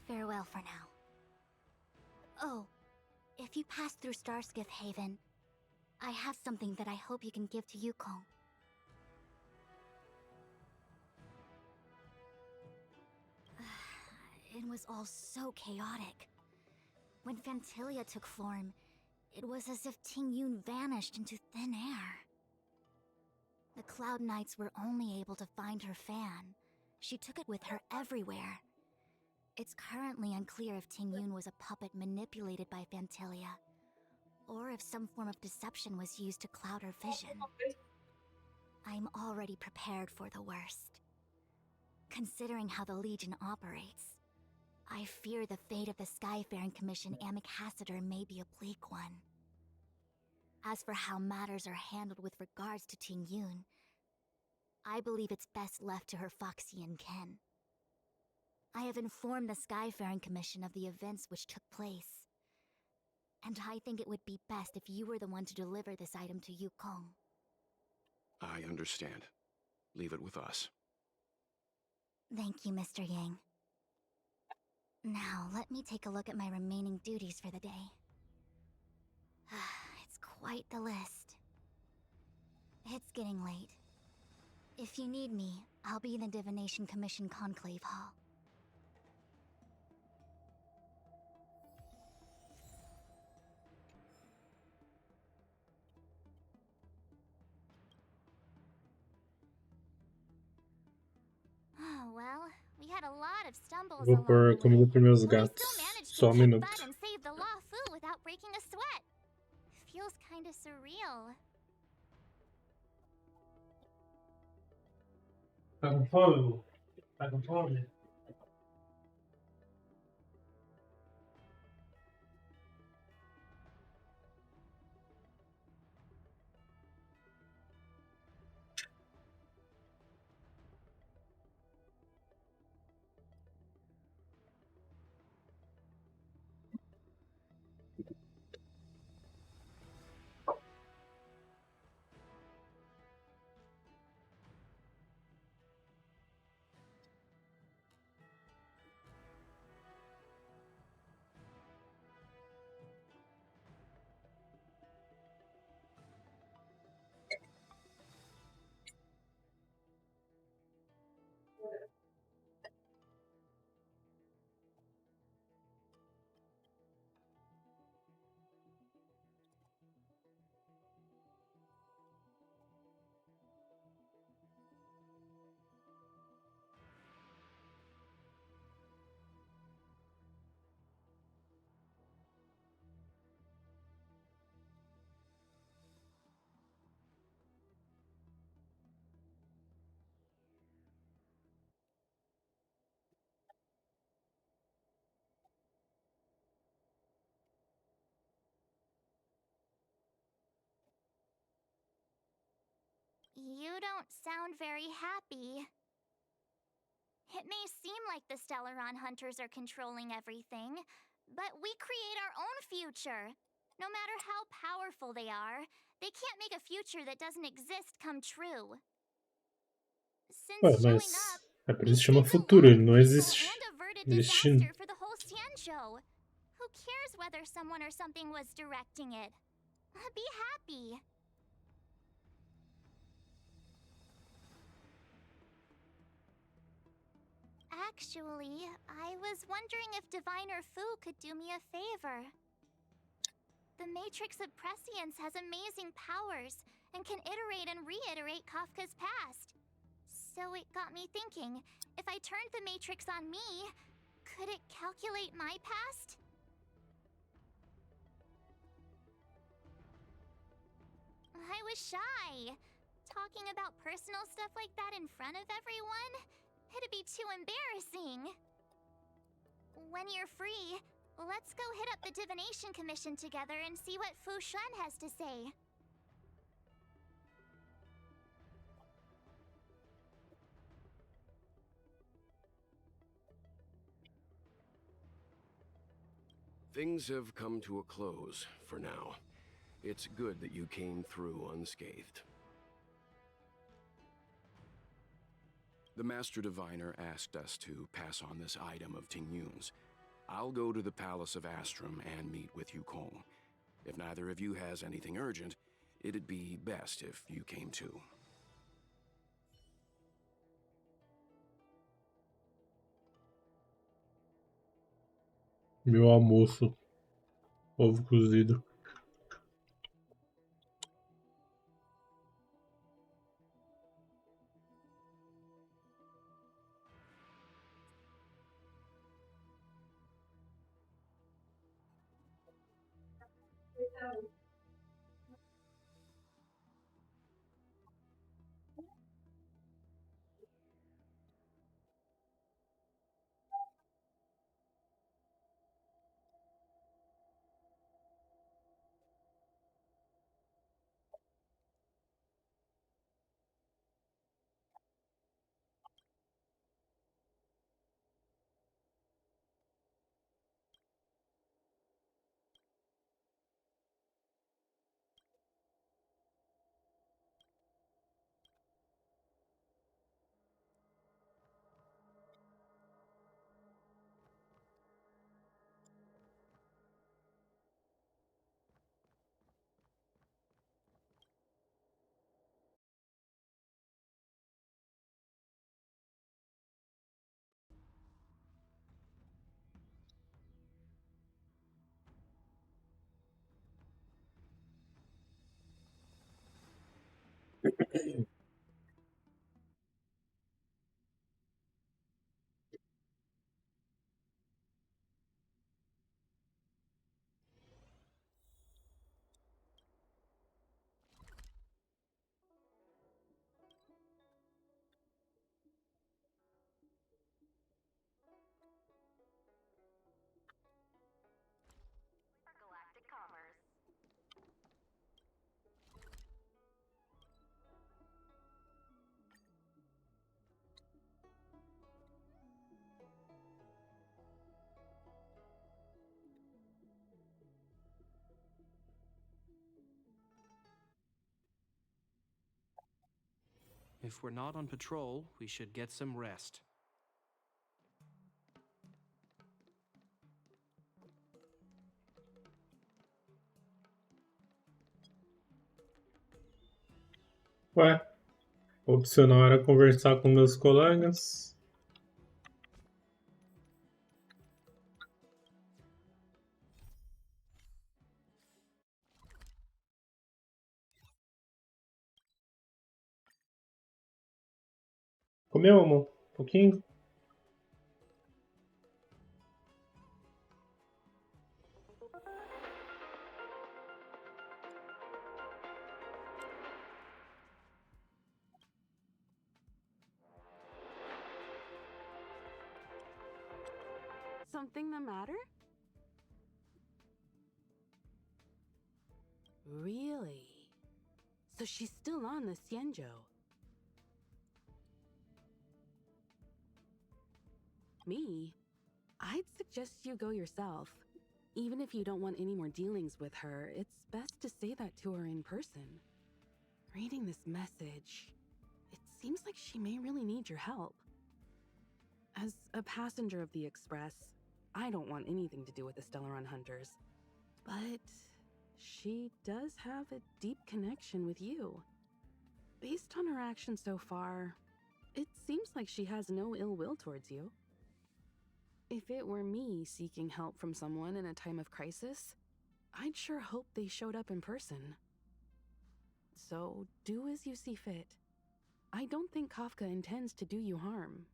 Farewell for now. Oh, if you pass through Starskiff Haven, I have something that I hope you can give to Yukong. It was all so chaotic. When Fantilia took form, it was as if Tingyun vanished into thin air. The Cloud Knights were only able to find her fan. She took it with her everywhere. It's currently unclear if Tingyun was a puppet manipulated by Fantilia, or if some form of deception was used to cloud her vision. I'm already prepared for the worst. Considering how the Legion operates, I fear the fate of the Skyfaring Commission Ambassador may be a bleak one. As for how matters are handled with regards to Tingyun, I believe it's best left to her Foxian ken. I have informed the Skyfaring Commission of the events which took place, and I think it would be best if you were the one to deliver this item to Yukong. I understand. Leave it with us. Thank you, Mr. Yang. Now, let me take a look at my remaining duties for the day. It's quite the list. It's getting late. If you need me, I'll be in the Divination Commission Conclave Hall. Oh, well, we had a lot of stumbles Vou along pôr the comida way, pros meus but we gatos. still managed Só to kick minuto. butt and save the Luofu without breaking a sweat. feels kinda surreal. Tá com fome? Tá com fome? You don't sound very happy. It may seem like the Stellaron hunters are controlling everything, but we create our own future. No matter how powerful they are, they can't make a future that doesn't exist come true. Ué, Since showing mas up, é por isso que chama futuro, ele não existe. and averted Existindo. disaster for the whole Stand show. Who cares whether someone or something was directing it? Be happy. Actually, I was wondering if Diviner Fu could do me a favor. The Matrix of Prescience has amazing powers and can iterate and reiterate Kafka's past. So it got me thinking, if I turned the Matrix on me, could it calculate my past? I was shy. Talking about personal stuff like that in front of everyone? It'd be too embarrassing. When you're free, let's go hit up the Divination Commission together and see what Fu Xuan has to say. Things have come to a close for now. It's good that you came through unscathed. The Master Diviner asked us to pass on this item of Ting Yun's. I'll go to the Palace of Astrum and meet with Yukong. If neither of you has anything urgent, it'd be best if you came too. Meu almoço. Ovo cozido. If we're not on patrol, we should get some rest. Ué, opcional era conversar com meus colegas. Comeu, amor? Um pouquinho? Something the matter? Really? So she's still on the Xianzhou. Me? I'd suggest you go yourself. Even if you don't want any more dealings with her, it's best to say that to her in person. Reading this message, it seems like she may really need your help. As a passenger of the Express, I don't want anything to do with the Stellaron Hunters. But she does have a deep connection with you. Based on her actions so far, it seems like she has no ill will towards you. If it were me seeking help from someone in a time of crisis, I'd sure hope they showed up in person. So do as you see fit. I don't think Kafka intends to do you harm.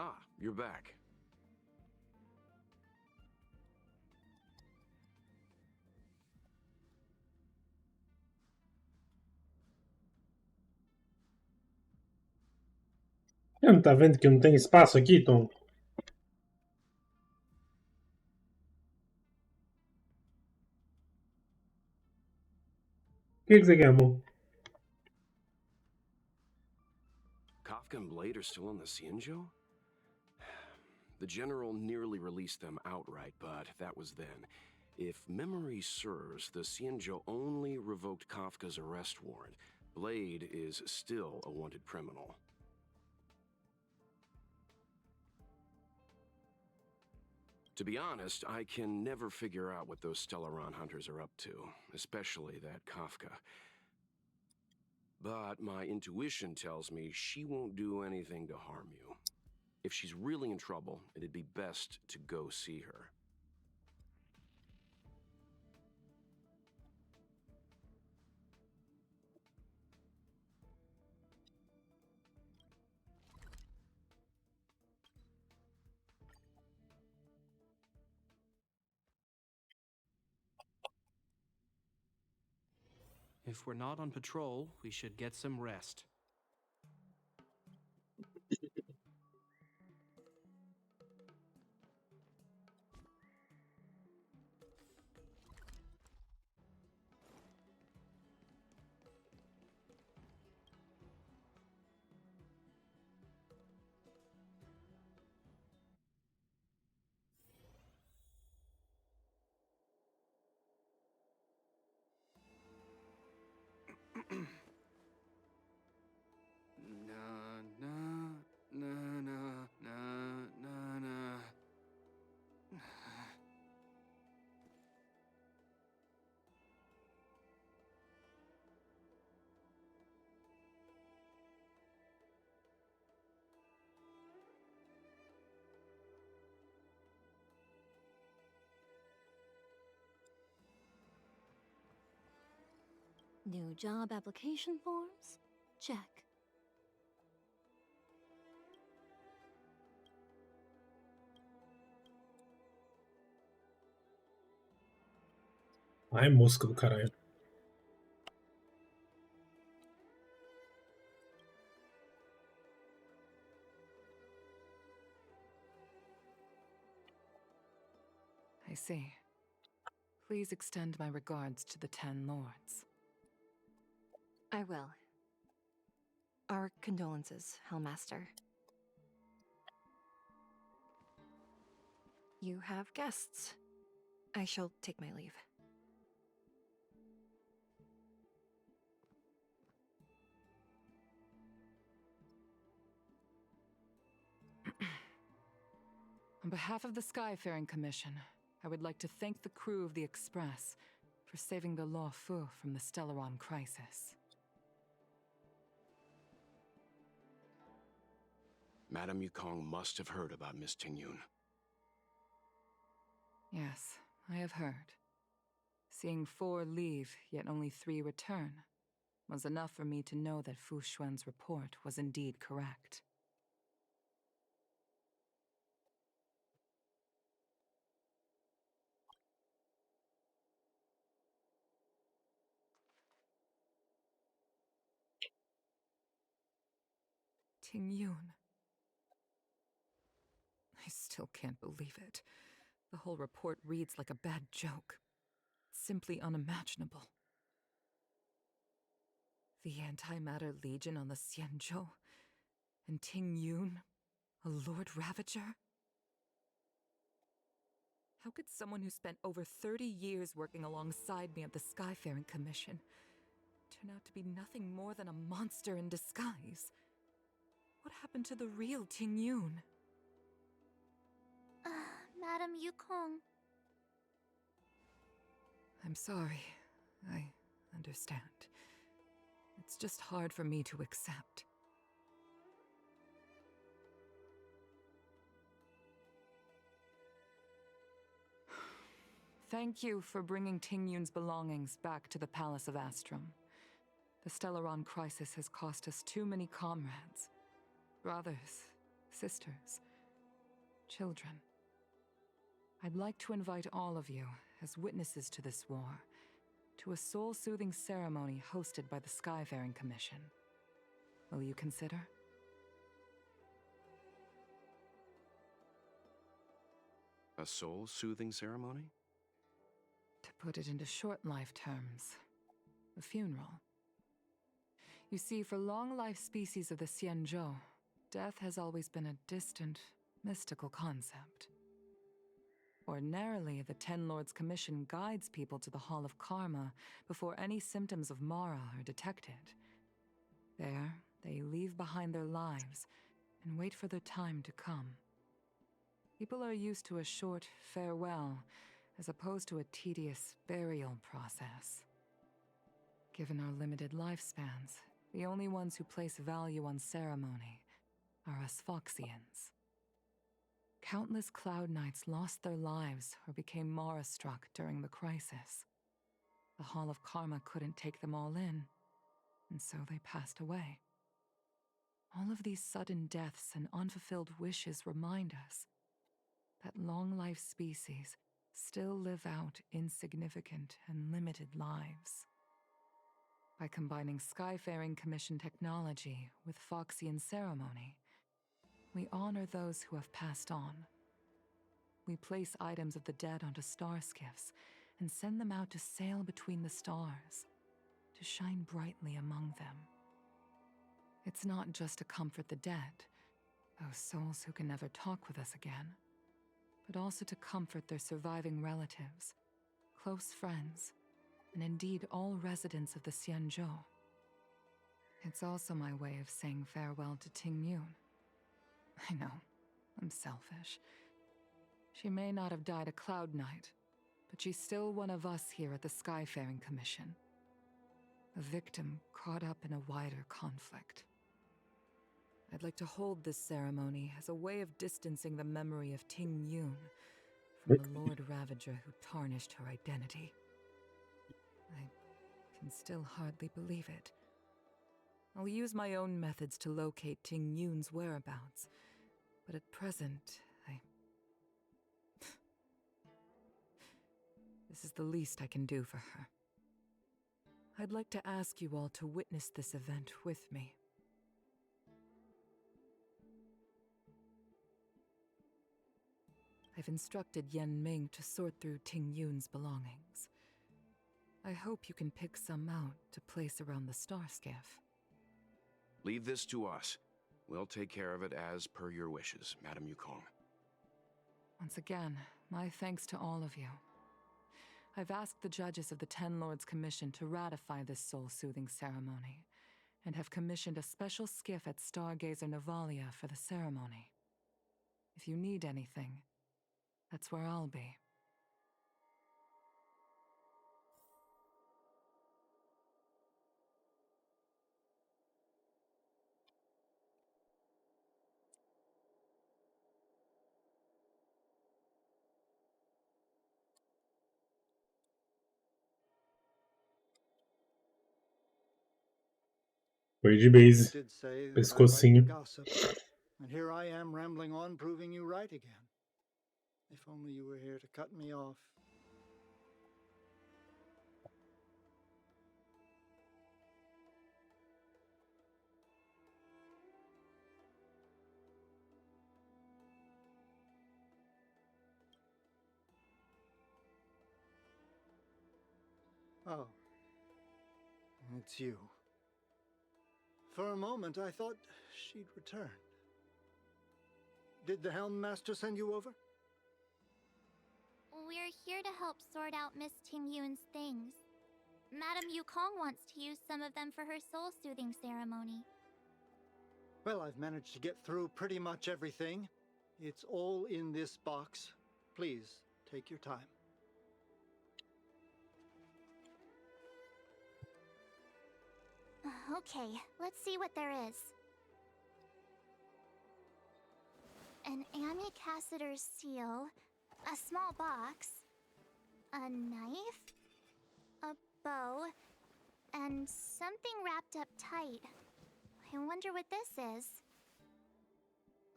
Ah, you're back. Não tá vendo que não tem espaço aqui, Tom? O que você quer, amor? Kafka and Blade are still on the Xianzhou? The General nearly released them outright, but that was then. If memory serves, the Xianzhou only revoked Kafka's arrest warrant. Blade is still a wanted criminal. To be honest, I can never figure out what those Stellaron hunters are up to, especially that Kafka. But my intuition tells me she won't do anything to harm you. If she's really in trouble, it'd be best to go see her. If we're not on patrol, we should get some rest. New job application forms? Check. Ai, mosca do caralho. I see. Please extend my regards to the 10 lords. I will. Our condolences, Hellmaster. You have guests. I shall take my leave. On behalf of the Skyfaring Commission, I would like to thank the crew of the Express for saving the Law Fu from the Stellaron crisis. Madame Yukong must have heard about Miss Tingyun. Yes, I have heard. Seeing 4 leave, yet only 3 return, was enough for me to know that Fu Xuan's report was indeed correct. Tingyun. I still can't believe it. The whole report reads like a bad joke. It's simply unimaginable. The Antimatter Legion on the Xianzhou, and Tingyun, a Lord Ravager? How could someone who spent over 30 years working alongside me at the Skyfaring Commission turn out to be nothing more than a monster in disguise? What happened to the real Tingyun? Madame Yukong. I'm sorry. I understand. It's just hard for me to accept. Thank you for bringing Tingyun's belongings back to the Palace of Astrum. The Stellaron crisis has cost us too many comrades. Brothers, sisters, children. I'd like to invite all of you, as witnesses to this war, to a soul-soothing ceremony hosted by the Skyfaring Commission. Will you consider? A soul-soothing ceremony? To put it into short life terms, a funeral. You see, for long-life species of the Xianzhou, death has always been a distant, mystical concept. Ordinarily, the Ten Lords Commission guides people to the Hall of Karma before any symptoms of Mara are detected. There, they leave behind their lives and wait for their time to come. People are used to a short farewell as opposed to a tedious burial process. Given our limited lifespans, the only ones who place value on ceremony are us Foxians. Countless Cloud Knights lost their lives or became Mara-struck during the crisis. The Hall of Karma couldn't take them all in, and so they passed away. All of these sudden deaths and unfulfilled wishes remind us that long-life species still live out insignificant and limited lives. By combining Skyfaring Commission technology with Foxian ceremony, we honor those who have passed on. We place items of the dead onto star skiffs and send them out to sail between the stars, to shine brightly among them. It's not just to comfort the dead, those souls who can never talk with us again, but also to comfort their surviving relatives, close friends, and indeed all residents of the Xianzhou. It's also my way of saying farewell to Tingyun. I know, I'm selfish. She may not have died a Cloud Knight, but she's still one of us here at the Skyfaring Commission. A victim caught up in a wider conflict. I'd like to hold this ceremony as a way of distancing the memory of Tingyun from the Lord Ravager who tarnished her identity. I can still hardly believe it. I'll use my own methods to locate Ting Yun's whereabouts, but at present, This is the least I can do for her. I'd like to ask you all to witness this event with me. I've instructed Yen Ming to sort through Ting Yun's belongings. I hope you can pick some out to place around the star skiff. Leave this to us. We'll take care of it as per your wishes, Madame Yukong. Once again, my thanks to all of you. I've asked the judges of the Ten Lords Commission to ratify this soul-soothing ceremony, and have commissioned a special skiff at Stargazer Navalia for the ceremony. If you need anything, that's where I'll be. Wage base, Did say that I like to pescocinho. gossip, and here I am rambling on, proving you right again. If only you were here to cut me off. Oh, it's you. For a moment, I thought she'd returned. Did the Helm Master send you over? We're here to help sort out Miss Ting Yun's things. Madame Yukong wants to use some of them for her soul-soothing ceremony. Well, I've managed to get through pretty much everything. It's all in this box. Please, take your time. Okay, let's see what there is. An Amicassator's seal, a small box, a knife, a bow, and something wrapped up tight. I wonder what this is.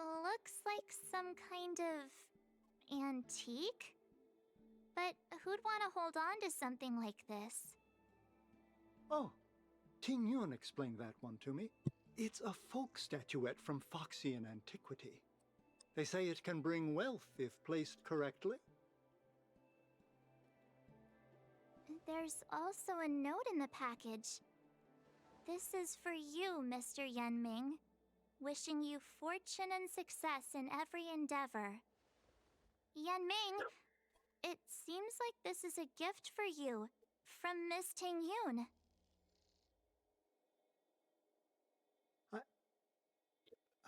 Looks like some kind of antique? But who'd want to hold on to something like this? Oh, Ting Yun explained that one to me. It's a folk statuette from Foxian antiquity. They say it can bring wealth if placed correctly. There's also a note in the package. This is for you, Mr. Yen Ming. Wishing you fortune and success in every endeavor. Yen Ming, it seems like this is a gift for you from Miss Ting Yun.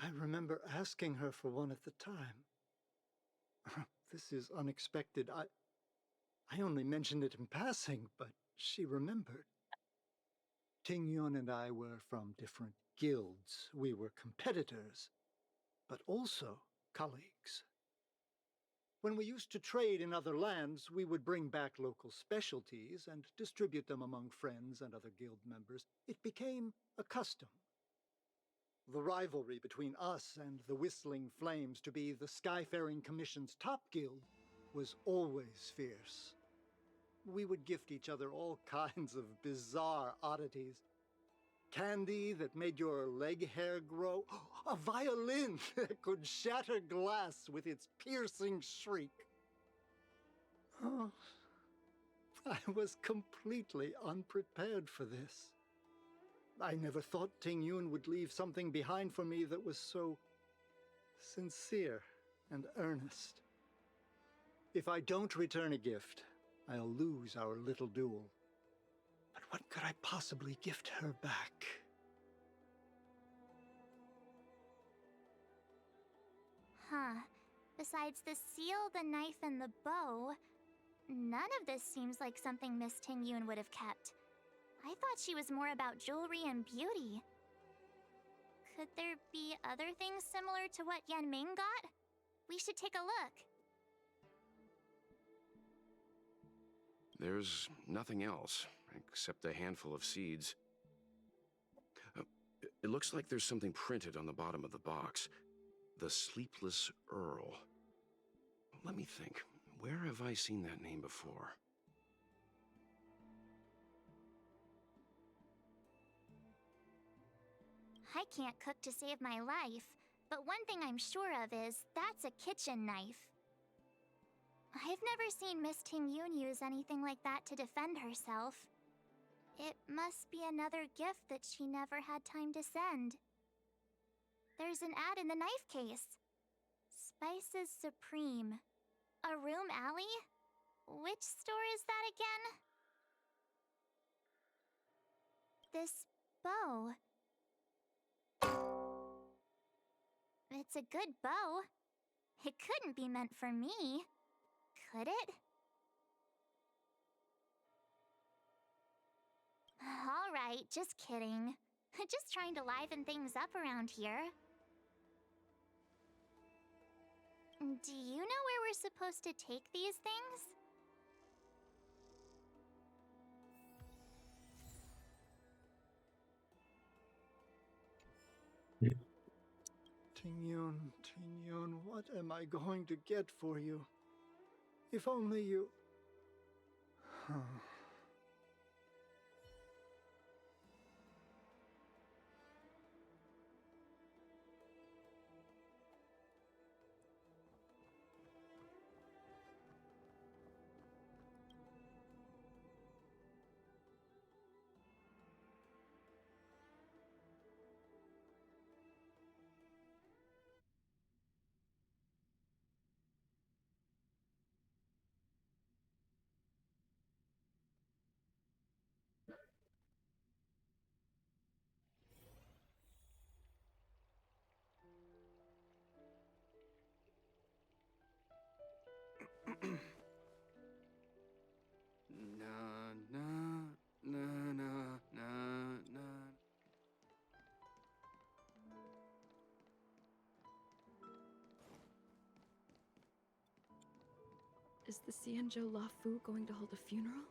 I remember asking her for one at the time. This is unexpected. I only mentioned it in passing, but she remembered. Ting Yun and I were from different guilds. We were competitors, but also colleagues. When we used to trade in other lands, we would bring back local specialties and distribute them among friends and other guild members. It became a custom. The rivalry between us and the Whistling Flames to be the Skyfaring Commission's top guild was always fierce. We would gift each other all kinds of bizarre oddities. Candy that made your leg hair grow. A violin that could shatter glass with its piercing shriek. Oh, I was completely unprepared for this. I never thought Ting Yun would leave something behind for me that was so sincere and earnest. If I don't return a gift, I'll lose our little duel. But what could I possibly gift her back? Huh. Besides the seal, the knife, and the bow, none of this seems like something Miss Ting Yun would have kept. I thought she was more about jewelry and beauty. Could there be other things similar to what Yen Ming got? We should take a look. There's nothing else, except a handful of seeds. It looks like there's something printed on the bottom of the box. The Sleepless Earl. Let me think. Where have I seen that name before? I can't cook to save my life, but one thing I'm sure of is that's a kitchen knife. I've never seen Miss Ting-Yun use anything like that to defend herself. It must be another gift that she never had time to send. There's an ad in the knife case. Spices Supreme. A room alley? Which store is that again? This bow. It's a good bow. It couldn't be meant for me, could it? Alright, just kidding. Just trying to liven things up around here. Do you know where we're supposed to take these things? Ting-Yun, what am I going to get for you? If only you... Is the Xianzhou La Fu going to hold a funeral?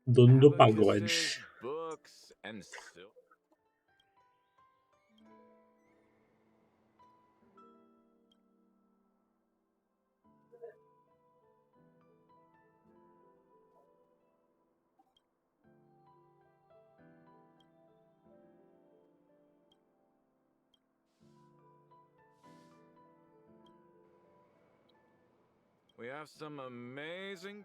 Dono do pagode. Books, and we have some amazing...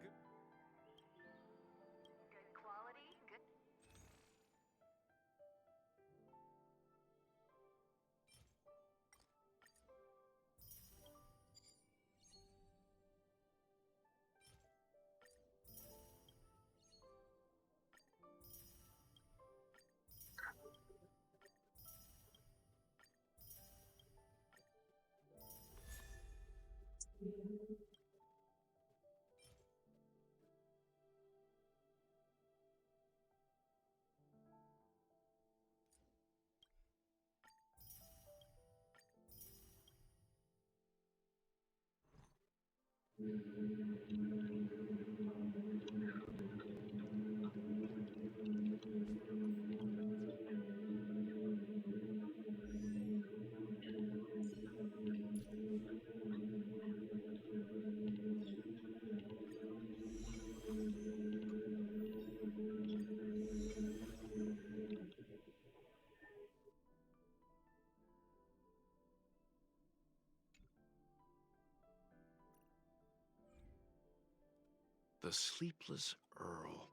The Sleepless Earl.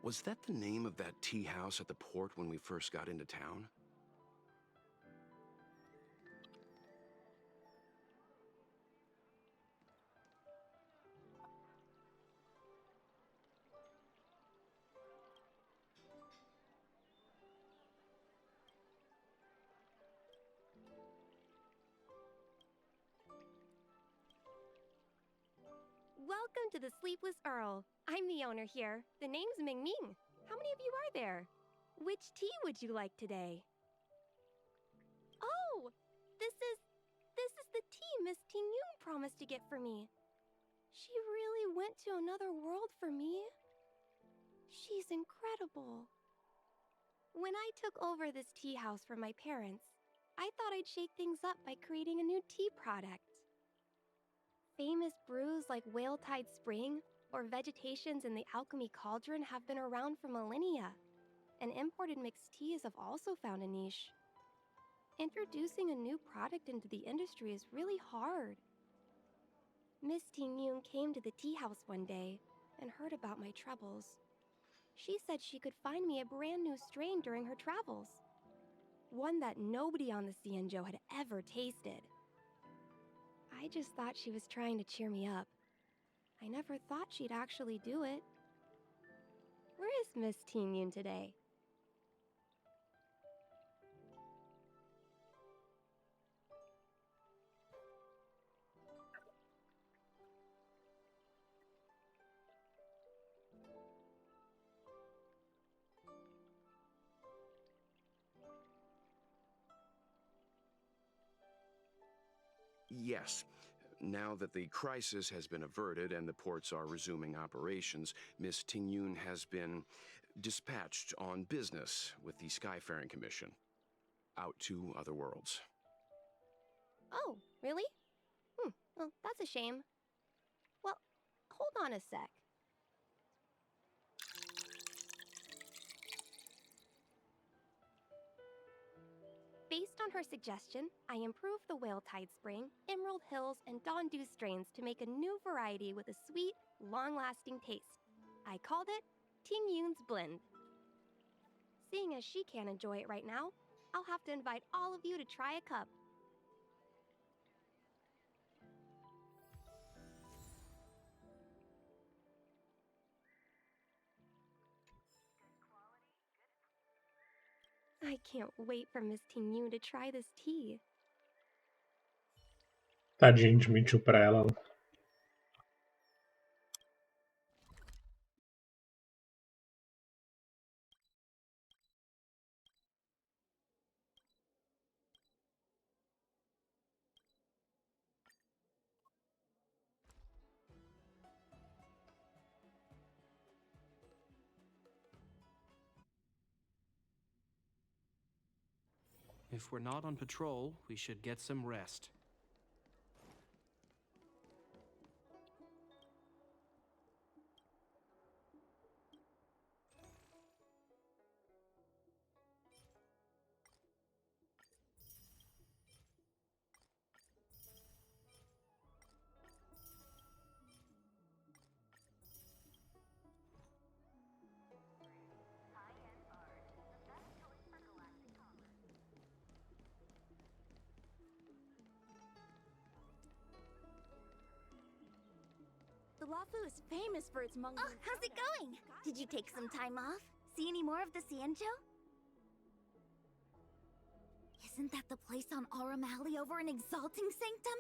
Was that the name of that tea house at the port when we first got into town? Welcome to the Sleepless Earl. I'm the owner here. The name's Ming Ming. How many of you are there? Which tea would you like today? Oh, this is the tea Miss Ting Yun promised to get for me. She really went to another world for me. She's incredible. When I took over this tea house from my parents, I thought I'd shake things up by creating a new tea product. Famous brews like Whale Tide Spring or Vegetations in the Alchemy Cauldron have been around for millennia, and imported mixed teas have also found a niche. Introducing a new product into the industry is really hard. Miss Ting Yun came to the tea house one day and heard about my troubles. She said she could find me a brand new strain during her travels, one that nobody on the Cianzhou had ever tasted. I just thought she was trying to cheer me up. I never thought she'd actually do it. Where is Miss Ting Yun today? Yes. Now that the crisis has been averted and the ports are resuming operations, Miss Ting Yun has been dispatched on business with the Skyfaring Commission out to other worlds. Oh, really? Well, that's a shame. Well, hold on a sec. Based on her suggestion, I improved the Whale Tide Spring, Emerald Hills, and Dawn Dew strains to make a new variety with a sweet, long-lasting taste. I called it Ting Yun's Blend. Seeing as she can't enjoy it right now, I'll have to invite all of you to try a cup. I can't wait for Miss Ting Yun to try this tea. Tadinho de mentiu pra ela. If we're not on patrol, we should get some rest. The Lafu is famous for its Mongol. Oh, how's it going? Did you take some time off? See any more of the Cianzhou? Isn't that the place on Aurum Alley over in Exalting Sanctum?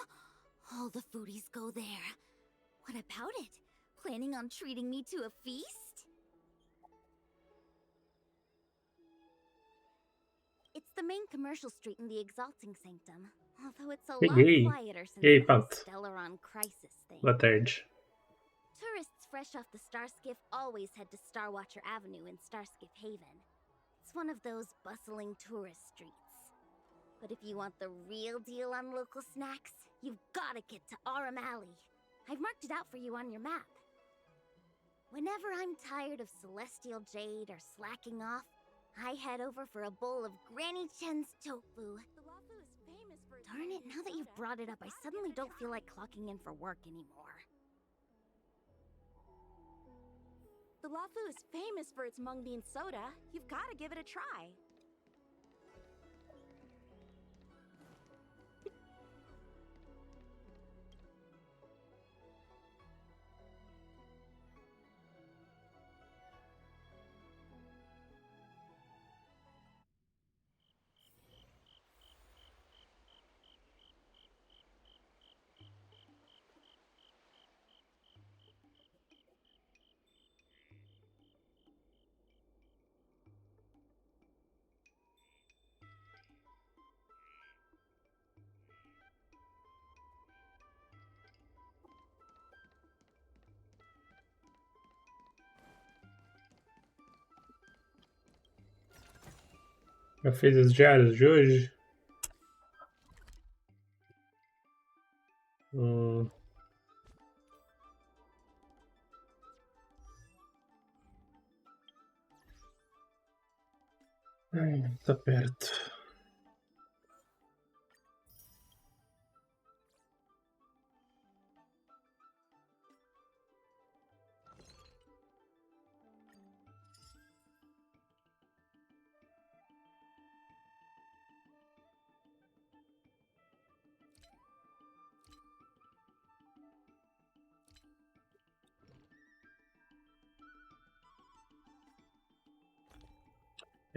All the foodies go there. What about it? Planning on treating me to a feast? It's the main commercial street in the Exalting Sanctum. Although it's a lot quieter since the whole Stellaron crisis thing. Boa tarde. Tourists fresh off the Starskiff always head to Starwatcher Avenue in Starskiff Haven. It's one of those bustling tourist streets. But if you want the real deal on local snacks, you've gotta get to Aurum Alley. I've marked it out for you on your map. Whenever I'm tired of Celestial Jade or slacking off, I head over for a bowl of Granny Chen's tofu. Darn it, now that you've brought it up, I suddenly don't feel like clocking in for work anymore. The Lafu is famous for its mung bean soda. You've got to give it a try. Já fez as diárias de hoje? Ai, tá perto.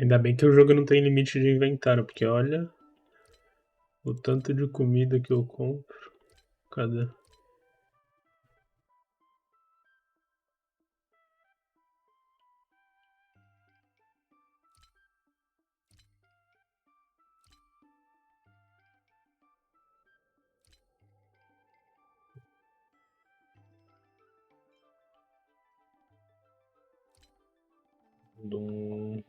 Ainda bem que o jogo não tem limite de inventário, porque olha o tanto de comida que eu compro. Cadê? Dum.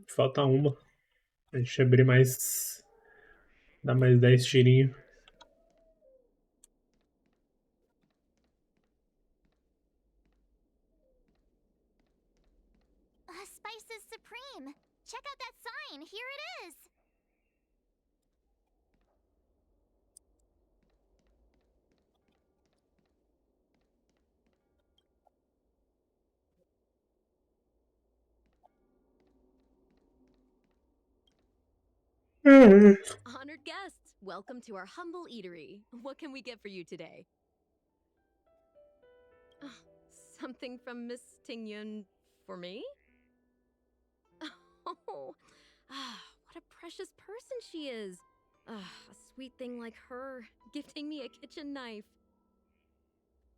Falta uma. Deixa eu abrir mais. Dá mais 10 tirinhos. Spices Supreme! Check out that sign! Here it is! Honored guests, welcome to our humble eatery. What can we get for you today? Something from Miss Tingyun for me? Oh, what a precious person she is. A sweet thing like her, gifting me a kitchen knife.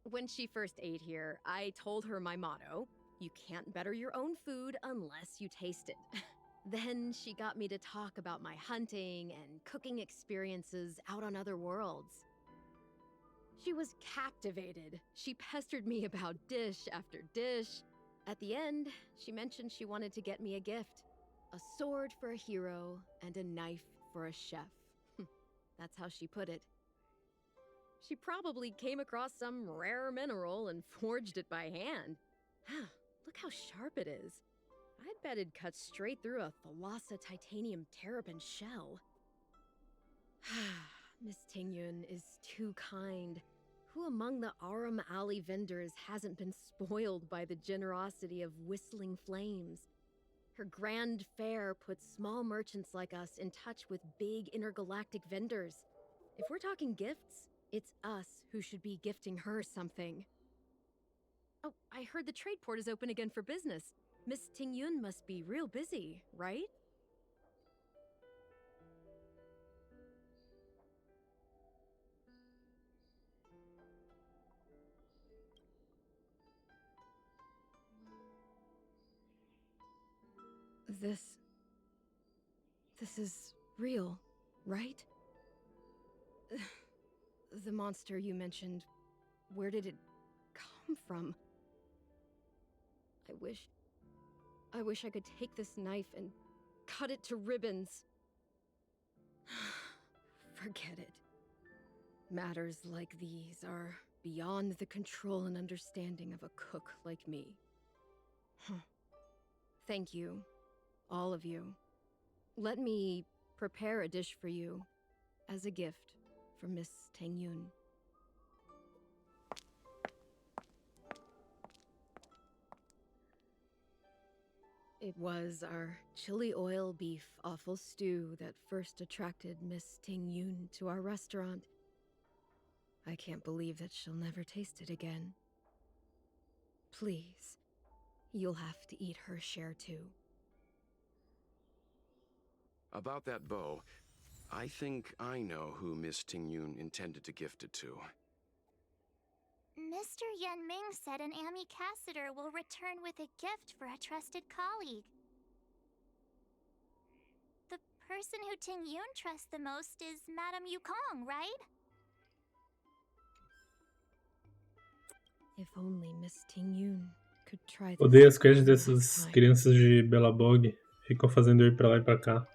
When she first ate here, I told her my motto, you can't better your own food unless you taste it. Then she got me to talk about my hunting and cooking experiences out on other worlds. She was captivated. She pestered me about dish after dish. At the end, she mentioned she wanted to get me a gift. A sword for a hero and a knife for a chef. That's how she put it. She probably came across some rare mineral and forged it by hand. Look how sharp it is. I'd bet it'd cut straight through a Thalassa titanium terrapin shell. Miss Tingyun is too kind. Who among the Aram Alley vendors hasn't been spoiled by the generosity of whistling flames? Her grand fare puts small merchants like us in touch with big intergalactic vendors. If we're talking gifts, it's us who should be gifting her something. Oh, I heard the trade port is open again for business. Miss Tingyun must be real busy, right? This is real, right? The monster you mentioned, where did it come from? I wish I could take this knife and cut it to ribbons. Forget it. Matters like these are beyond the control and understanding of a cook like me. Thank you, all of you. Let me prepare a dish for you as a gift for Miss Tengyun. It was our chili oil beef offal stew that first attracted Miss Tengyun to our restaurant. I can't believe that she'll never taste it again. Please, you'll have to eat her share too. About that bow, I think I know who Miss Tingyun intended to gift it to. Mr. Yan Ming said an ambassador will return with a gift for a trusted colleague. The person who Tingyun trusts the most is Madame Yukong, right? If only Miss Tingyun could try this. Odeio as coisas dessas crianças de Belabog. Ficam fazendo eu ir pra lá e pra cá.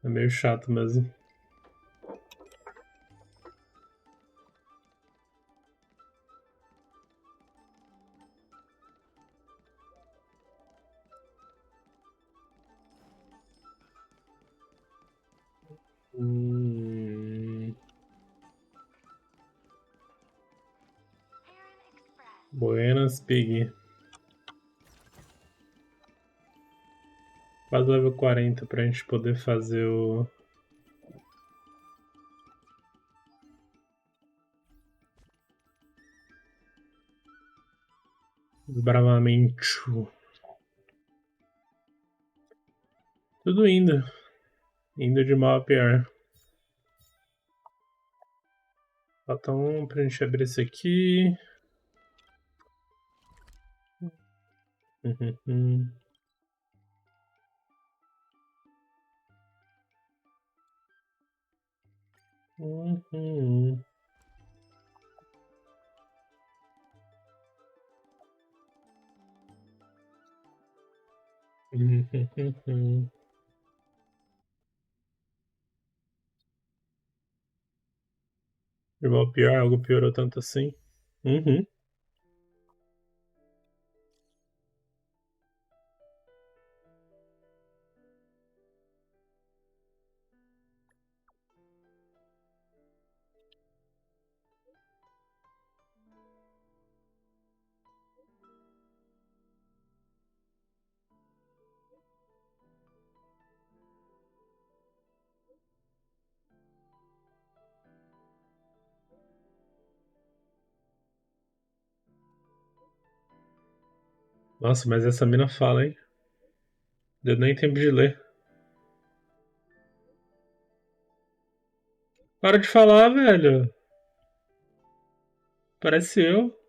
É meio chato mesmo. Buenas, Pig. Quase level 40 pra gente poder fazer o... Bravamente. Tudo indo. Indo de mal a pior. Falta um pra gente abrir esse aqui. De mal a pior, algo piorou tanto assim. Nossa, mas essa mina fala, hein? Deu nem tempo de ler. Para de falar, velho. Parece eu.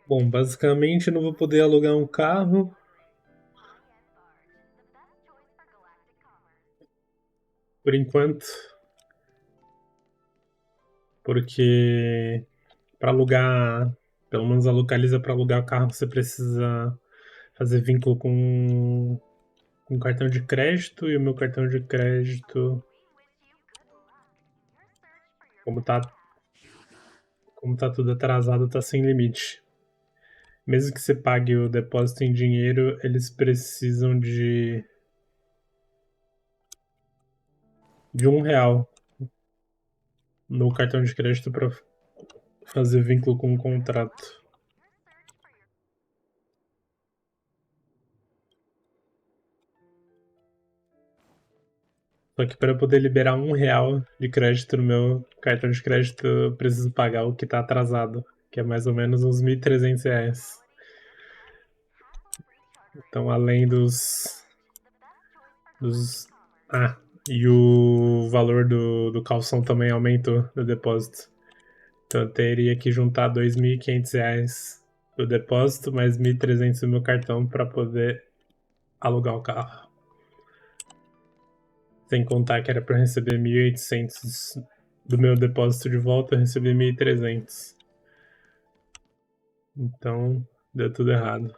Bom, basicamente não vou poder alugar um carro. Por enquanto. Porque para alugar, pelo menos a Localiza, para alugar o carro, você precisa fazer vínculo com um cartão de crédito e o meu cartão de crédito, como tá tudo atrasado, tá sem limite. Mesmo que você pague o depósito em dinheiro, eles precisam de R$ 1 no cartão de crédito para fazer vínculo com o contrato. Só que para poder liberar R$ 1 de crédito no meu cartão de crédito, eu preciso pagar o que tá atrasado, que é mais ou menos uns R$ 1.300. Então, além dos... Ah, e o valor do calção também aumentou do depósito. Então eu teria que juntar R$ 2.500 do depósito, mais 1.300 do meu cartão para poder alugar o carro. Sem contar que era para receber 1.800 do meu depósito de volta, eu recebi 1.300. Então, deu tudo errado.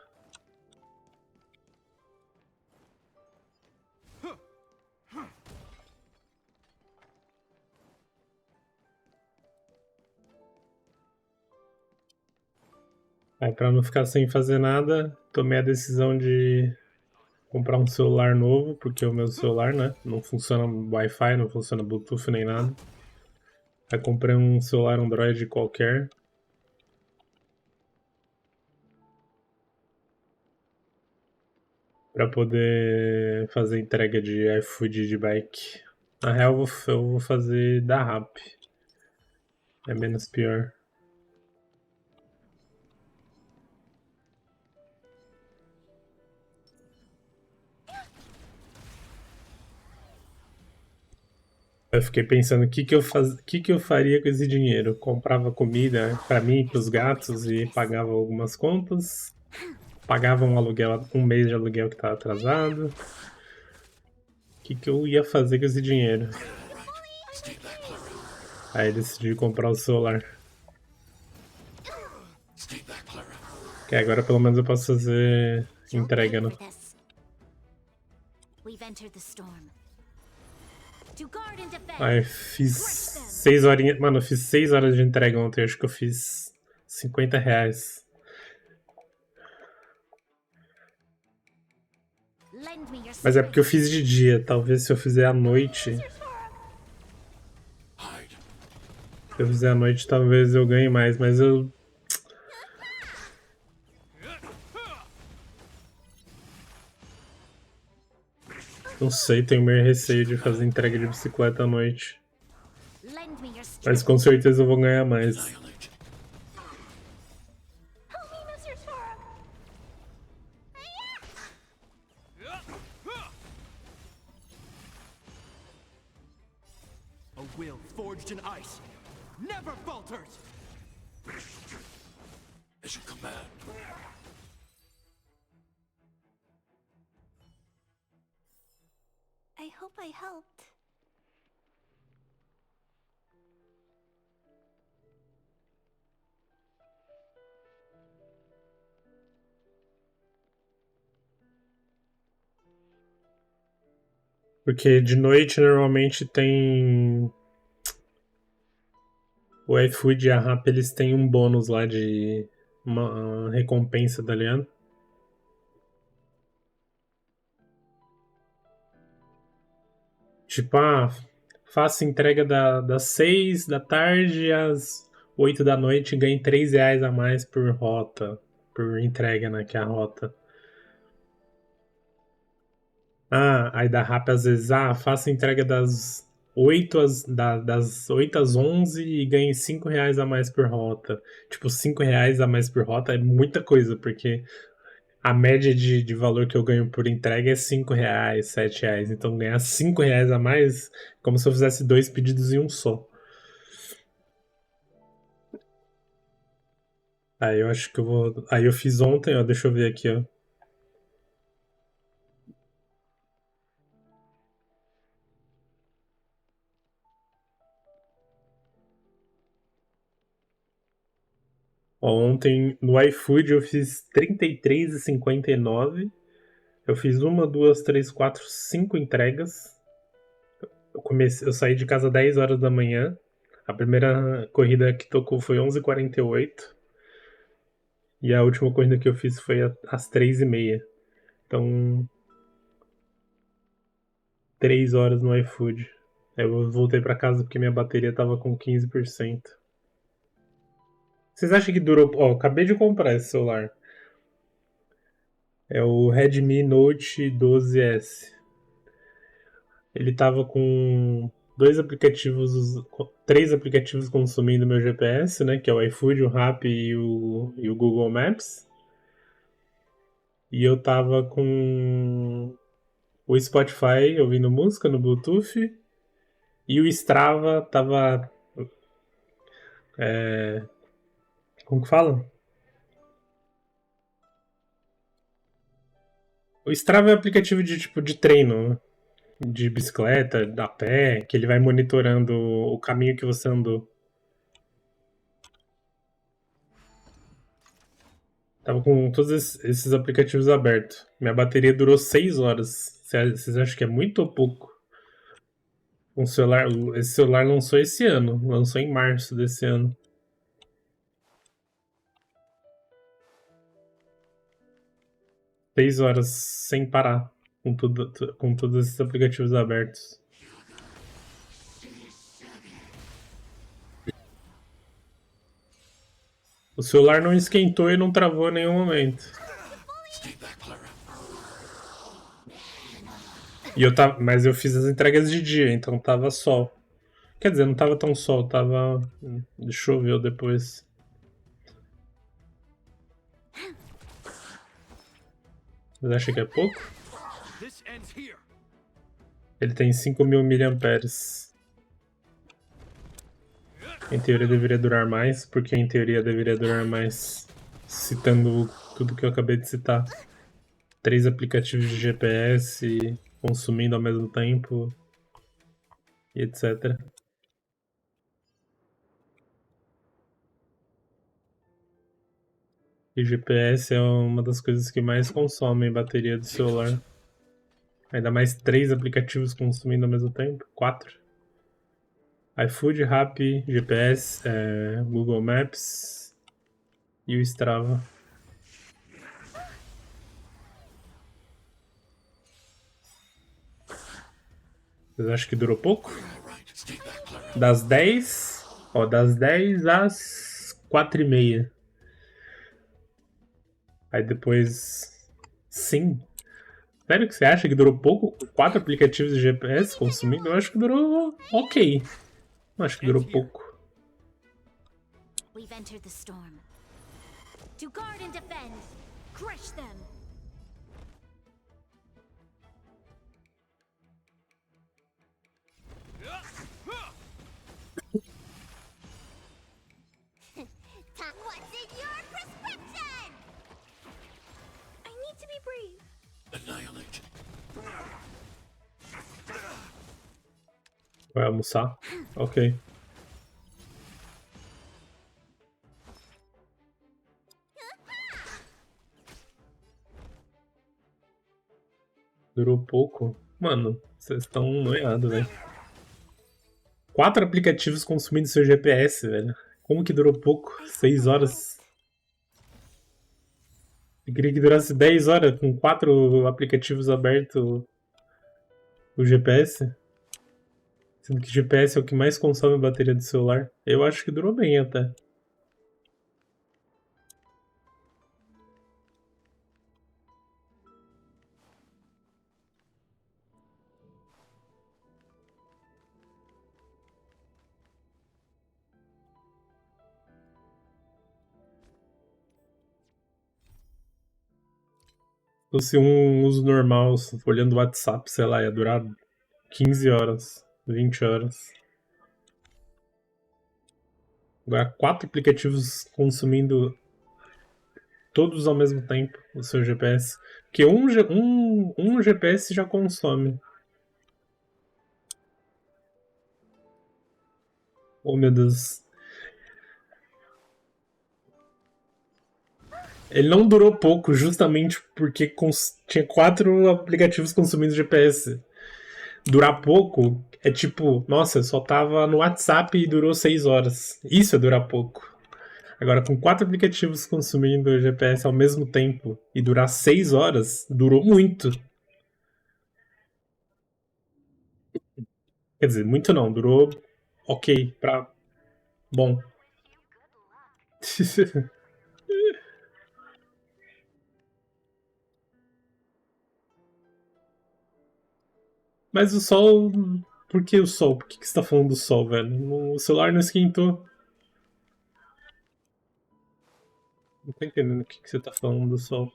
Aí, para não ficar sem fazer nada, tomei a decisão de comprar um celular novo, porque o meu celular, né, não funciona Wi-Fi, não funciona Bluetooth nem nada. Aí comprei um celular Android qualquer. Pra poder fazer entrega de iFood de bike. Na real, eu vou fazer da Rap. É menos pior. Eu fiquei pensando o que eu faria com esse dinheiro. Comprava comida pra mim e pros gatos e pagava algumas contas. Pagava um mês de aluguel que tava atrasado. O que eu ia fazer com esse dinheiro? Aí decidi comprar o celular. Que agora pelo menos eu posso fazer entrega, né? Aí fiz 6 horinhas. Mano, eu fiz 6 horas de entrega ontem. Acho que eu fiz R$ 50. Mas é porque eu fiz de dia. Talvez se eu fizer à noite. Se eu fizer à noite, talvez eu ganhe mais. Mas eu. Não sei, tenho meio receio de fazer entrega de bicicleta à noite. Mas com certeza eu vou ganhar mais. A will forged in ice never falters. As you command. I hope I helped. Porque de noite normalmente tem. O iFood e a Rappi, eles têm um bônus lá de. Uma recompensa, tá ligado? Tipo, faça entrega das 6 da tarde às 8 da noite e ganhe R$ 3 a mais por rota. Por entrega, né? Que é a rota. Aí da Rappi às vezes, faça entrega das 8 às 11 e ganhe R$ 5 a mais por rota. Tipo, R$ 5 a mais por rota é muita coisa, porque a média de valor que eu ganho por entrega é R$ 5, R$ 7. Então ganhar R$ 5 a mais, como se eu fizesse 2 pedidos em um só. Aí eu acho que eu vou. Aí eu fiz ontem, ó. Deixa eu ver aqui, ó. Ontem no iFood eu fiz R$ 33,59. Eu fiz 1, 2, 3, 4, 5 entregas. Eu saí de casa 10 horas da manhã. A primeira corrida que tocou foi 11h48. E a última corrida que eu fiz foi às 3h30. Então, 3 horas no iFood. Eu voltei pra casa porque minha bateria tava com 15%. Vocês acham que durou... Ó, acabei de comprar esse celular. É o Redmi Note 12S. Ele tava com três aplicativos consumindo meu GPS, né? Que é o iFood, o Rappi e o Google Maps. E eu tava com o Spotify ouvindo música no Bluetooth. E o Strava tava... como que fala? O Strava é um aplicativo de tipo de treino, de bicicleta, a pé, que ele vai monitorando o caminho que você andou. Tava com todos esses aplicativos abertos. Minha bateria durou 6 horas. Vocês acham que é muito ou pouco? Esse celular lançou esse ano. Lançou em março desse ano. 6 horas sem parar. Com todos esses aplicativos abertos. O celular não esquentou e não travou em nenhum momento. Mas eu fiz as entregas de dia, então tava sol. Quer dizer, não tava tão sol, tava... Choveu depois. Vocês acham que é pouco? Ele tem 5.000 miliamperes. Em teoria deveria durar mais, porque em teoria deveria durar mais, citando tudo que eu acabei de citar. 3 aplicativos de GPS, consumindo ao mesmo tempo, e etc. E GPS é uma das coisas que mais consomem bateria do celular. Ainda mais 3 aplicativos consumindo ao mesmo tempo. 4. iFood, Rappi, GPS, Google Maps e o Strava. Vocês acham que durou pouco? Das 10 às 4h30. Aí depois... Sim. Sério que você acha que durou pouco? 4 aplicativos de GPS consumindo? Eu acho que durou ok. Não acho que durou pouco. We've entered the storm. To guard and defend. Crush them. What's in your prescription? I need to be brave. Annihilate. Vai almoçar? Ok. Durou pouco? Mano, vocês estão noiados, velho. 4 aplicativos consumindo seu GPS, velho. Como que durou pouco? 6 horas. Eu queria que durasse 10 horas com 4 aplicativos abertos o GPS. Sendo que GPS é o que mais consome a bateria do celular. Eu acho que durou bem até. Se fosse um uso normal, olhando o WhatsApp, sei lá, ia durar 15 horas, 20 horas. Agora, 4 aplicativos consumindo todos ao mesmo tempo o seu GPS. Porque um GPS já consome. Oh, meu Deus. Ele não durou pouco justamente porque tinha 4 aplicativos consumindo GPS. Durar pouco é tipo, nossa, eu só tava no WhatsApp e durou 6 horas. Isso é durar pouco. Agora, com 4 aplicativos consumindo GPS ao mesmo tempo e durar 6 horas, durou muito. Quer dizer, muito não, durou ok, pra bom. Mas o sol. Por que o sol? Por que você tá falando do sol, velho? O celular não esquentou. Não tô entendendo o que você tá falando do sol.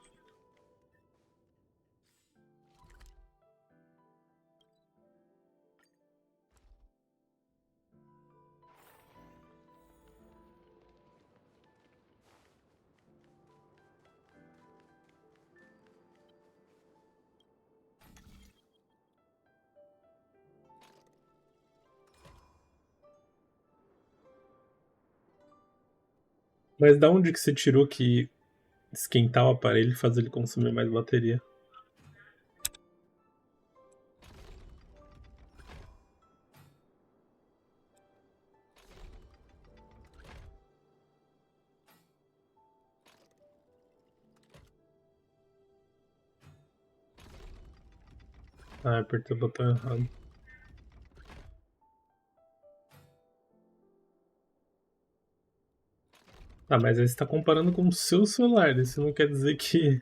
Mas da onde que você tirou que esquentar o aparelho e fazer ele consumir mais bateria? Ah, apertei o botão errado. Ah, mas aí você tá comparando com o seu celular. Isso não quer dizer que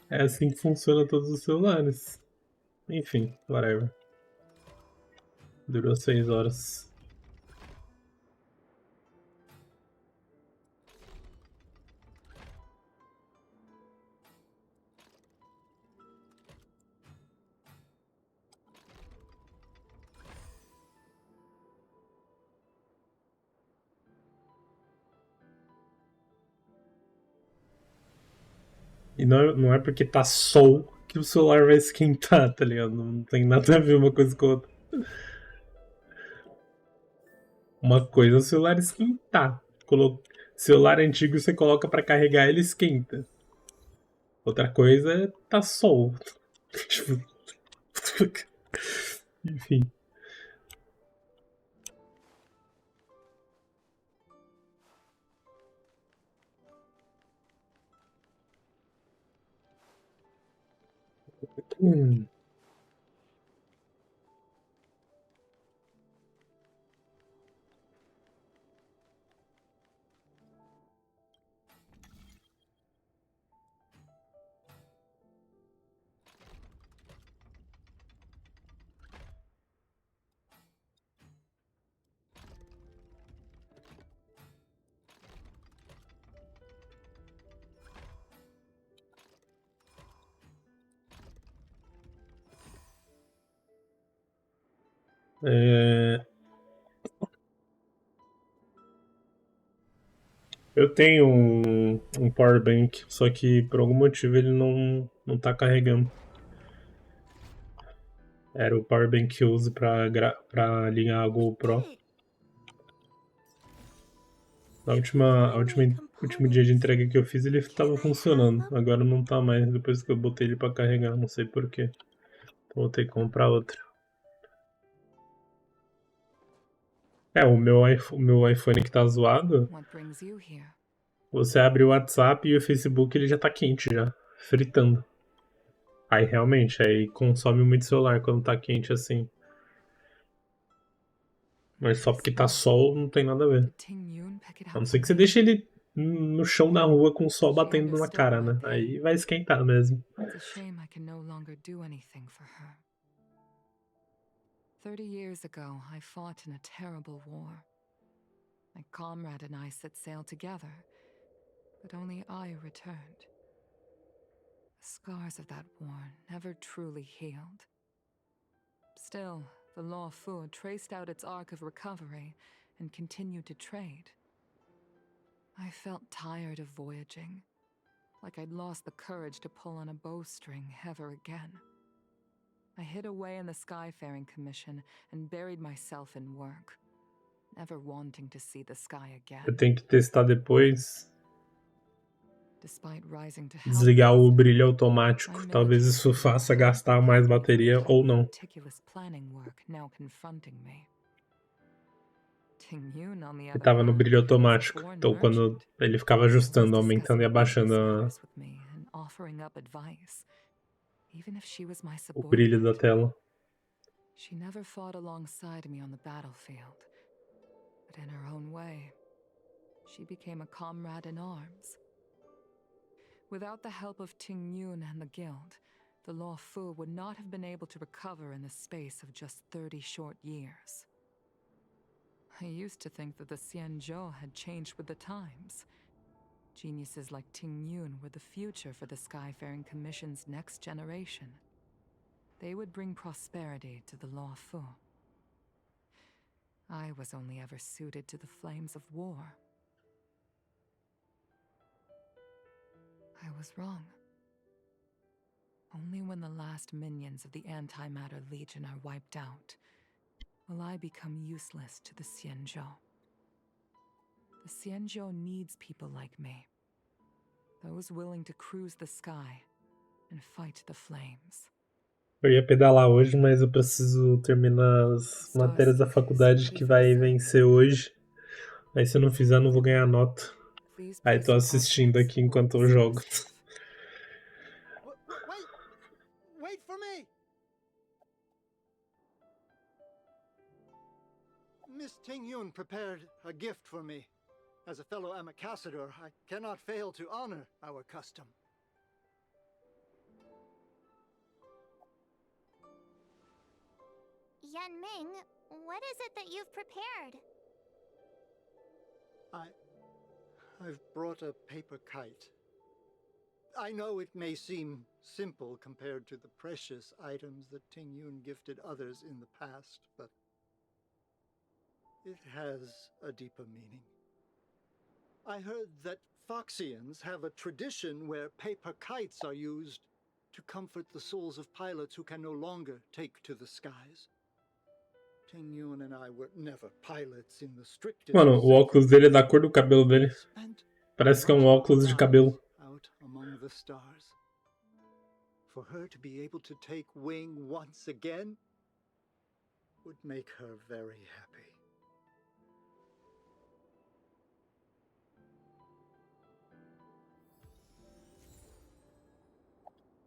é assim que funciona todos os celulares. Enfim, whatever. Durou 6 horas. E não é porque tá sol que o celular vai esquentar, tá ligado? Não tem nada a ver uma coisa com a outra. Uma coisa é o celular esquentar. Celular antigo você coloca pra carregar, ele esquenta. Outra coisa é tá sol. Tipo, enfim. Hum. É... Eu tenho um power bank, só que por algum motivo ele não tá carregando. Era o power bank que eu uso pra alinhar a GoPro. Último dia de entrega que eu fiz, ele tava funcionando. Agora não tá mais, depois que eu botei ele pra carregar, não sei porquê. Então vou ter que comprar outro. O meu iPhone que tá zoado. Você abre o WhatsApp e o Facebook ele já tá quente já, fritando. Aí realmente, aí consome muito celular quando tá quente assim. Mas só porque tá sol não tem nada a ver. A não ser que você deixe ele no chão da rua com o sol batendo na cara, né? Aí vai esquentar mesmo. It's a shame I can no longer do anything for her. 30 years ago, I fought in a terrible war. My comrade and I set sail together, but only I returned. The scars of that war never truly healed. Still, the Law Fu traced out its arc of recovery and continued to trade. I felt tired of voyaging, like I'd lost the courage to pull on a bowstring ever again. I hid away in the Skyfaring Commission and buried myself in work, never wanting to see the sky again. Eu tenho que testar depois. Despite rising to help Desligar o brilho my automático. Talvez military isso would faça have gastar mais bateria ou não. meticulous planning work now confronting me. Tingyun, on the Ele other tava no hand, brilho was a automático. born Então quando merchant. ele ficava ajustando, aumentando e abaixando Matters with me and offering up advice, even if she was my o brilho da subordinate. tela. She never fought alongside me on the battlefield, but in her own way, she became a comrade in arms. Without the help of Tingyun and the guild, the Law Fu would not have been able to recover in the space of just 30 short years. I used to think that the Xianzhou had changed with the times. Geniuses like Tingyun were the future for the Skyfaring Commission's next generation. They would bring prosperity to the Law Fu. I was only ever suited to the flames of war. I was wrong. Only when the last minions of the Antimatter Legion are wiped out will I become useless to the Xianzhou. The Xianzhou needs people like me. Those willing to cruise the sky and fight the flames. Eu ia pedalar hoje, mas eu preciso terminar as matérias da faculdade que vai vencer hoje. Aí se eu não fizer, eu não vou ganhar nota. Aí tô assistindo aqui enquanto eu jogo. Wait for me! Miss Tingyun prepared a gift for me. As a fellow ambassador, I cannot fail to honor our custom. Yanming, what is it that you've prepared? I've brought a paper kite. I know it may seem simple compared to the precious items that Tingyun gifted others in the past, but it has a deeper meaning. I heard that Foxians have a tradition where paper kites are used to comfort the souls of pilots who can no longer take to the skies. Tingyun and I were never pilots in the strictest Mano, o óculos dele é da cor do cabelo dele. Parece que é um óculos de cabelo. Out among the stars. For her to be able to take wing once again would make her very happy.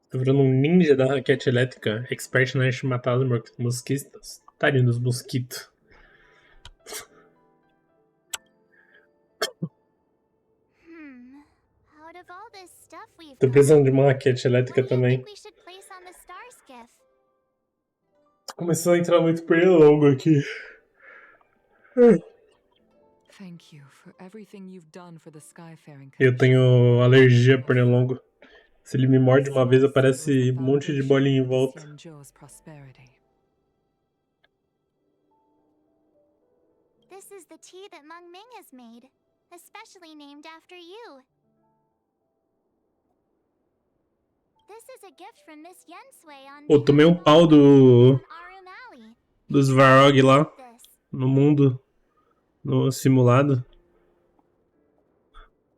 Tô virando um ninja da raquete elétrica, expert na arte de matar os mosquitos. Tadinho dos mosquitos. Out of all this stuff we've Tô got, precisando de uma raquete elétrica what do you também. think we should place on the star skiff? Começou a entrar muito pernilongo aqui. Thank you for everything you've done for the Skyfaring Eu Commission. tenho alergia a pernilongo. Se ele me morde uma vez, aparece um monte de bolinha em volta. Xianzhou's prosperity. This is the tea that Meng Ming has made, especially named after you. This is a gift from Miss Yensui on Pô, tomei um pau dos Varog lá no mundo, no simulado.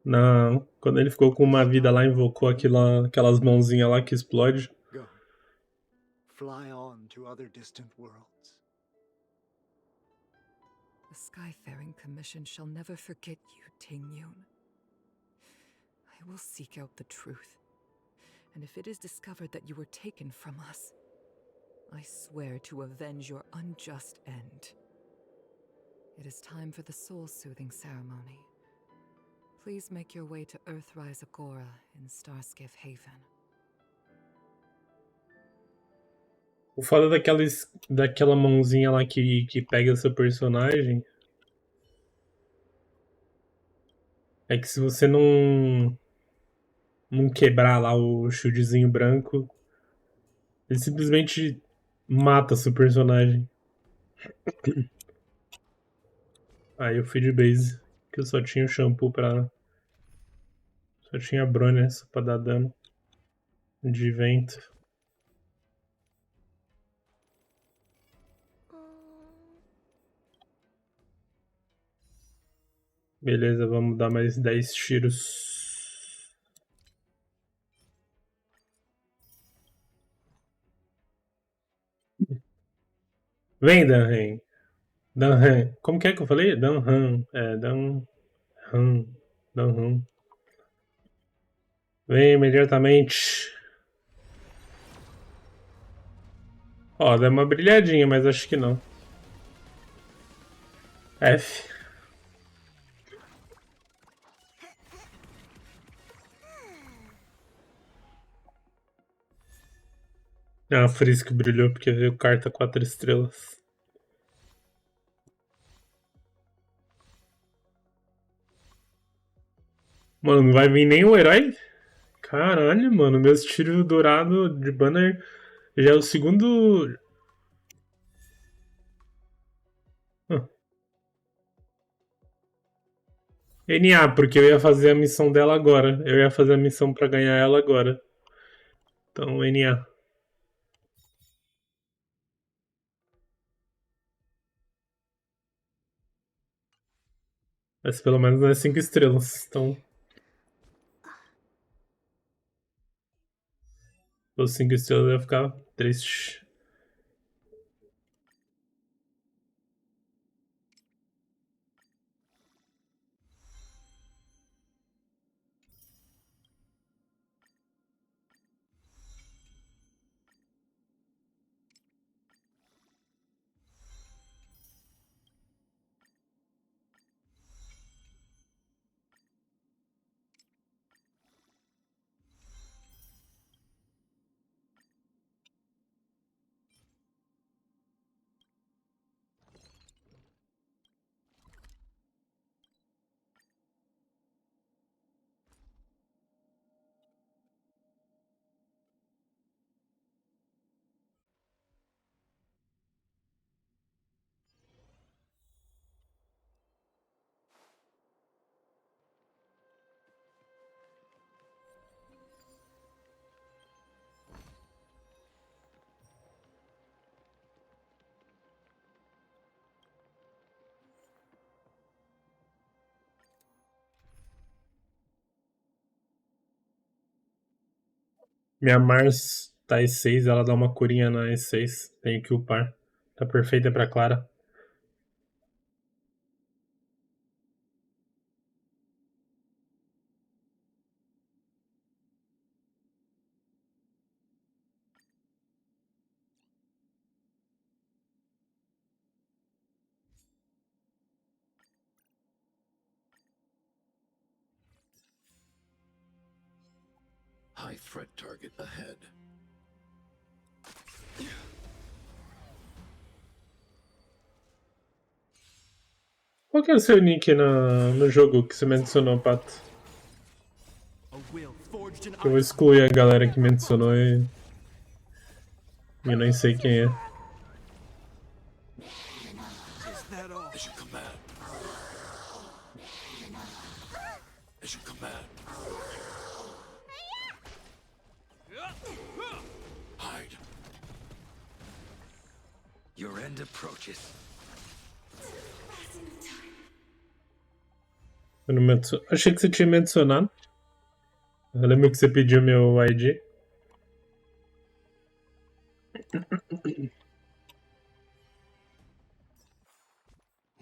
Não, quando ele ficou com uma vida lá, invocou aquelas mãozinhas lá que explode. Go. Fly on to other distant worlds. The Skyfaring Commission shall never forget you, Tingyun. I will seek out the truth. And if it is discovered that you were taken from us, I swear to avenge your unjust end. It is time for the soul-soothing ceremony. Please make your way to Earthrise Agora in Starskiff Haven. O foda daquela mãozinha lá que pega seu personagem é que se você não quebrar lá o shieldzinho branco, ele simplesmente mata seu personagem. Aí eu fui de base, que eu só tinha o shampoo pra... Só tinha a Bronha só pra dar dano de vento. Beleza, vamos dar mais 10 tiros. Vem, Danhan. Danhan. Como que é que eu falei? Danhan. É, Danhan. Danhan. Vem imediatamente. Ó, dá uma brilhadinha, mas acho que não. F. Ah, por isso que brilhou, porque veio carta 4 estrelas. Mano, não vai vir nem o herói? Caralho, mano, meus tiros dourados de banner já é o segundo. NA, porque eu ia fazer a missão dela agora. Eu ia fazer a missão pra ganhar ela agora. Então, NA. Mas pelo menos não é 5 estrelas. Então. Os 5 estrelas eu ia ficar triste. Minha Mars tá E6, ela dá uma curinha na E6. Tenho que upar. Tá perfeita pra Clara. High threat target ahead. Qual que é o seu nick no jogo que você mencionou, Pato? Eu vou excluir a galera que mencionou e. Eu nem sei quem é. As you command. As you command. Hide. Your end approaches. Eu não Achei que você tinha mencionado. Eu lembro que você pediu meu ID.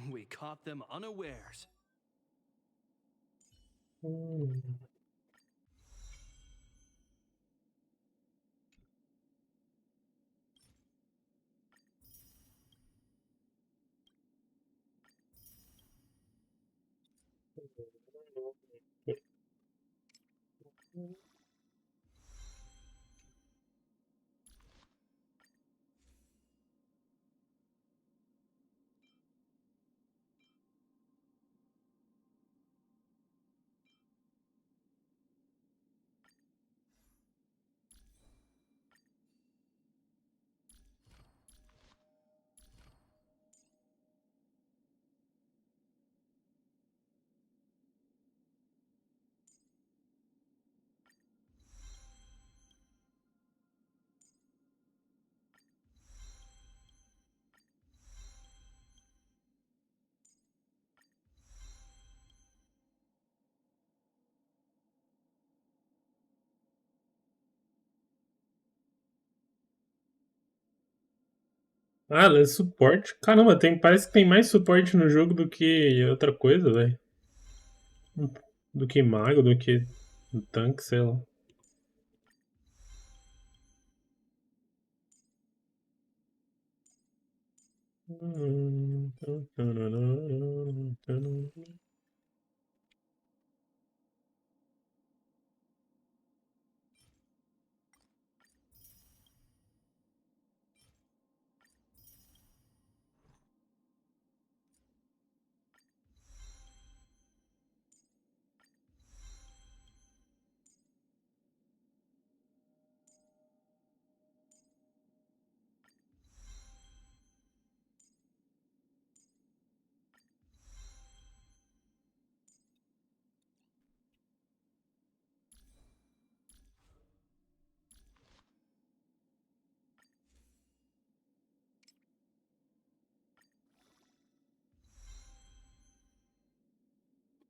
We caught them unawares. Ah, ela é suporte? Caramba, parece que tem mais suporte no jogo do que outra coisa, velho. Do que mago, do que tanque, sei lá.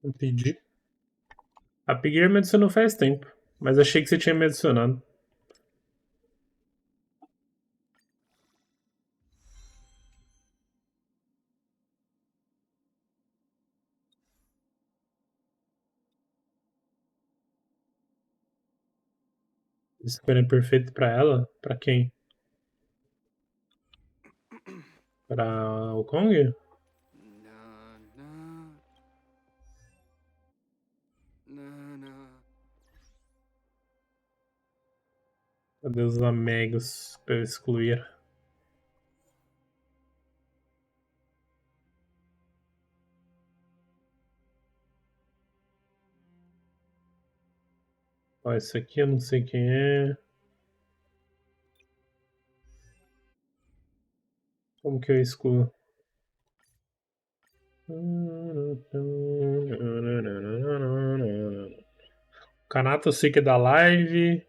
Eu pedi. A Pigueira me adicionou faz tempo, mas achei que você tinha me adicionado. Escolha perfeito pra ela? Pra quem? Pra o Kong? Cadê os amigos pra eu excluir? Ó, esse aqui eu não sei quem é. Como que eu excluo? Kanato eu sei que é da live.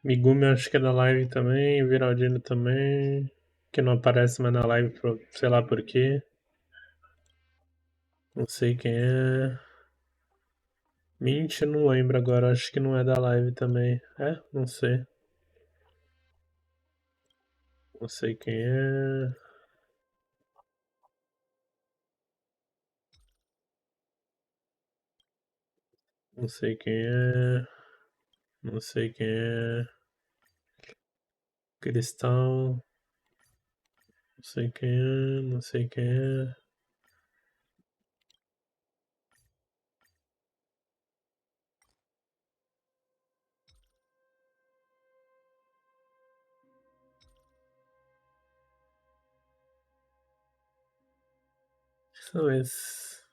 Migumi acho que é da live também. Viraldino também. Que não aparece mais na live, sei lá por quê. Não sei quem é. Mint, não lembro agora. Acho que não é da live também. É? Não sei. Não sei quem é. Não sei quem é. Não sei quem é. Cristal. Não sei quem é. Não sei quem é. São esses.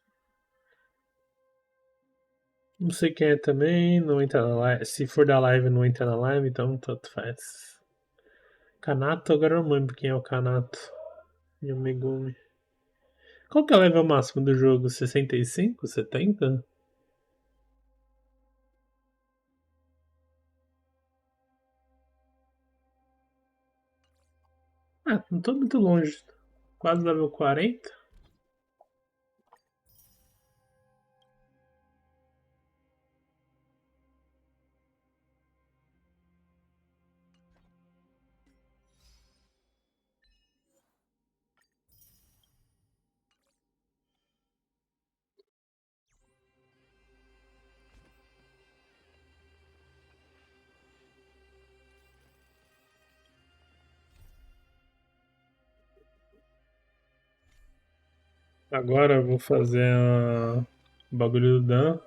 Não sei quem é também. Não entra na live. Se for da live, não entra na live, então tanto faz. Kanato, agora eu não lembro quem é o Kanato. E o Megumi. Qual que é o level máximo do jogo? 65? 70? Ah, não tô muito longe. Quase level 40. Agora eu vou fazer o bagulho do Dan.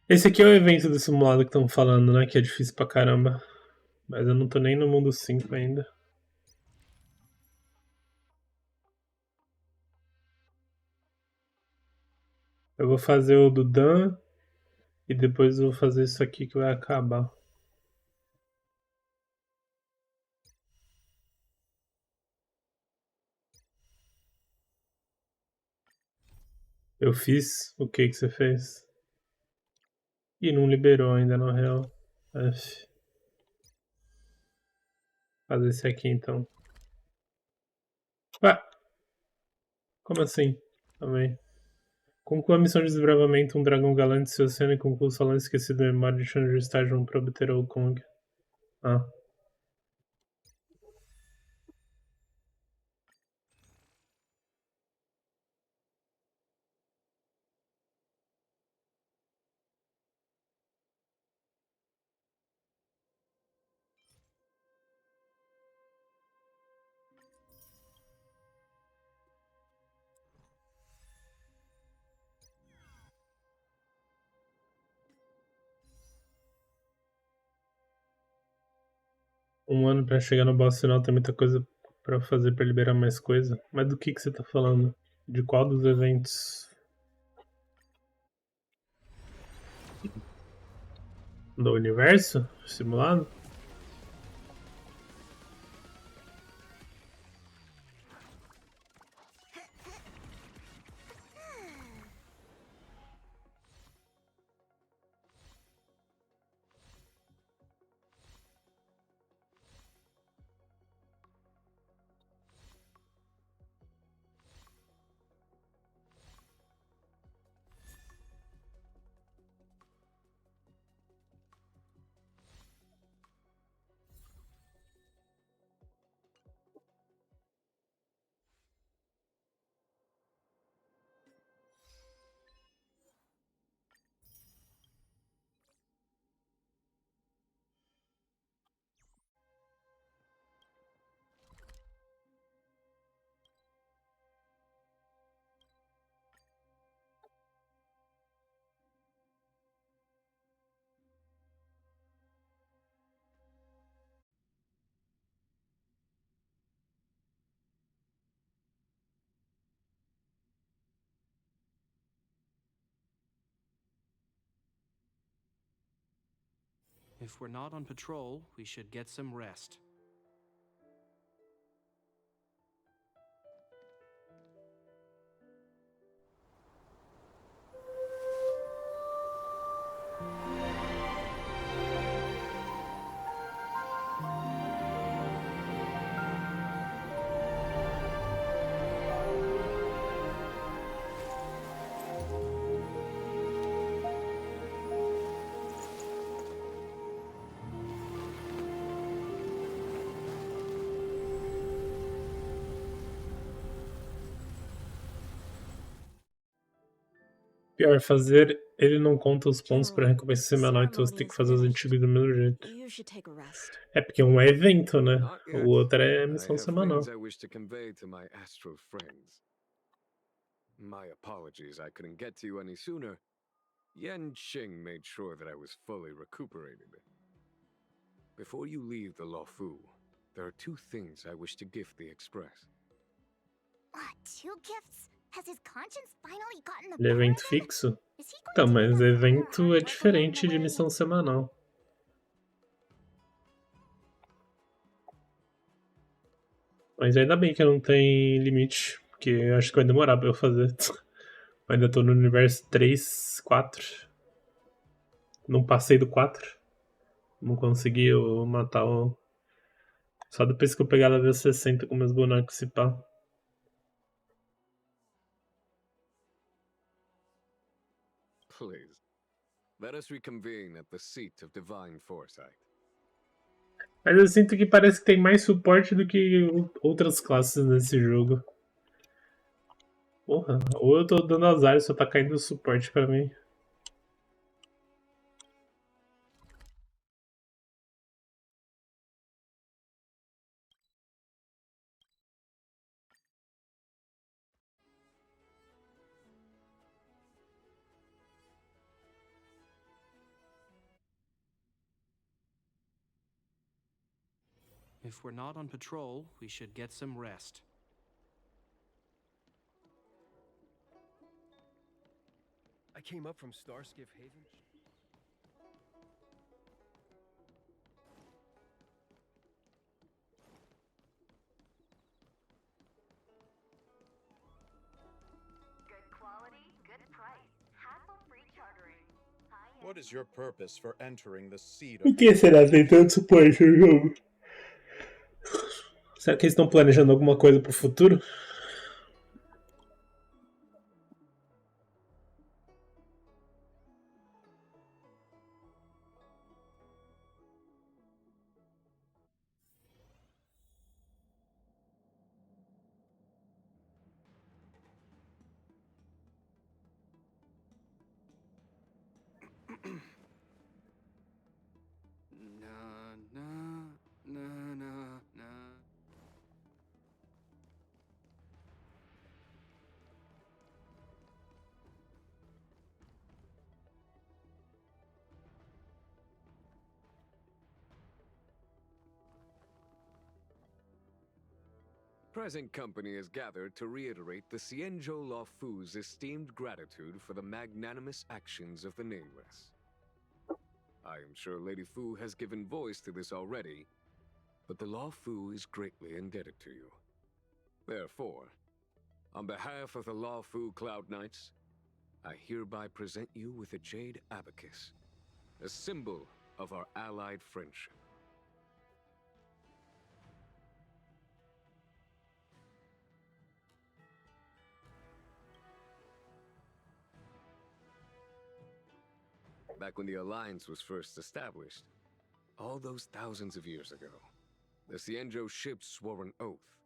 Esse aqui é o evento do simulado que estão falando, né? Que é difícil pra caramba. Mas eu não tô nem no mundo 5 ainda. Eu vou fazer o do Dan e depois eu vou fazer isso aqui que vai acabar. Eu fiz. O que você fez? E não liberou ainda, na real. F. Fazer esse aqui então. Ué, como assim? Também. Conclua a missão de desbravamento. Um dragão galante se oceana e conclua o salão esquecido da memória de Chandra Estágio para obter o Kong. Ah. Um ano pra chegar no boss final, tem muita coisa pra fazer pra liberar mais coisa. Mas do que você tá falando? De qual dos eventos? Do universo simulado? If we're not on patrol, we should get some rest. Pior, fazer ele não conta os pontos pra recompensa semanal, então você tem que fazer os antigos do mesmo jeito. É porque um é evento, né? O outro é missão semanal. I wish to convey to my astral friends. My apologies, I couldn't get to you any sooner. Yan Qing made sure that I was fully recuperated. Before you leave the Luofu, there are two things I wish to gift the Express. Two gifts? Has his conscience finally gotten the Ele é evento fixo? Então, mas evento é diferente de missão semanal. Mas ainda bem que não tem limite, porque eu acho que vai demorar pra eu fazer. Eu ainda tô no universo 3, 4. Não passei do 4. Não consegui matar o... Só depois que eu pegar level 60 com meus bonecos se pá. Please, let us reconvene at the seat of divine foresight. Mas eu sinto que parece que tem mais suporte do que outras classes nesse jogo. Porra, ou eu tô dando azar e só tá caindo suporte pra mim. If we're not on patrol, we should get some rest. I came up from Starskiff Haven. Good quality, good price. Hassle-free chartering. What is your purpose for entering the seat Por of que será que tem tanto suporte no jogo? Será que eles estão planejando alguma coisa pro futuro? present company is gathered to reiterate the Xianzhou Luofu's esteemed gratitude for the magnanimous actions of the Nameless. I am sure Lady Fu has given voice to this already, but the Luofu is greatly indebted to you. Therefore, on behalf of the Luofu Cloud Knights, I hereby present you with a jade abacus, a symbol of our allied friendship. Back when the Alliance was first established, all those thousands of years ago, the Xianzhou ships swore an oath,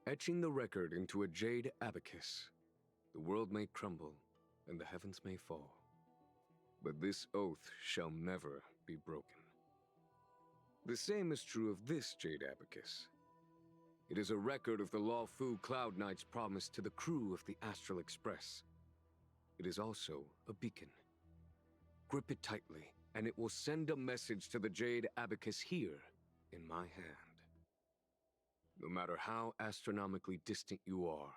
etching the record into a jade abacus. The world may crumble, and the heavens may fall, but this oath shall never be broken. The same is true of this jade abacus. It is a record of the Luofu Cloud Knight's promise to the crew of the Astral Express. It is also a beacon. Grip it tightly, and it will send a message to the jade abacus here in my hand. No matter how astronomically distant you are,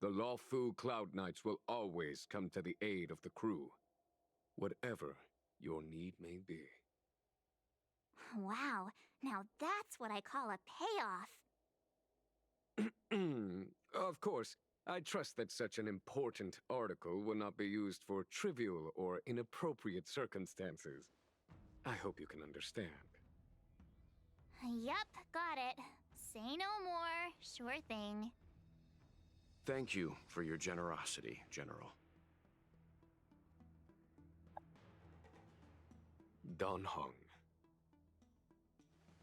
the Luofu Cloud Knights will always come to the aid of the crew, whatever your need may be. Wow, now that's what I call a payoff. Of course, I trust that such an important article will not be used for trivial or inappropriate circumstances. I hope you can understand. Yup, got it. Say no more. Sure thing. Thank you for your generosity, General. Don Hong.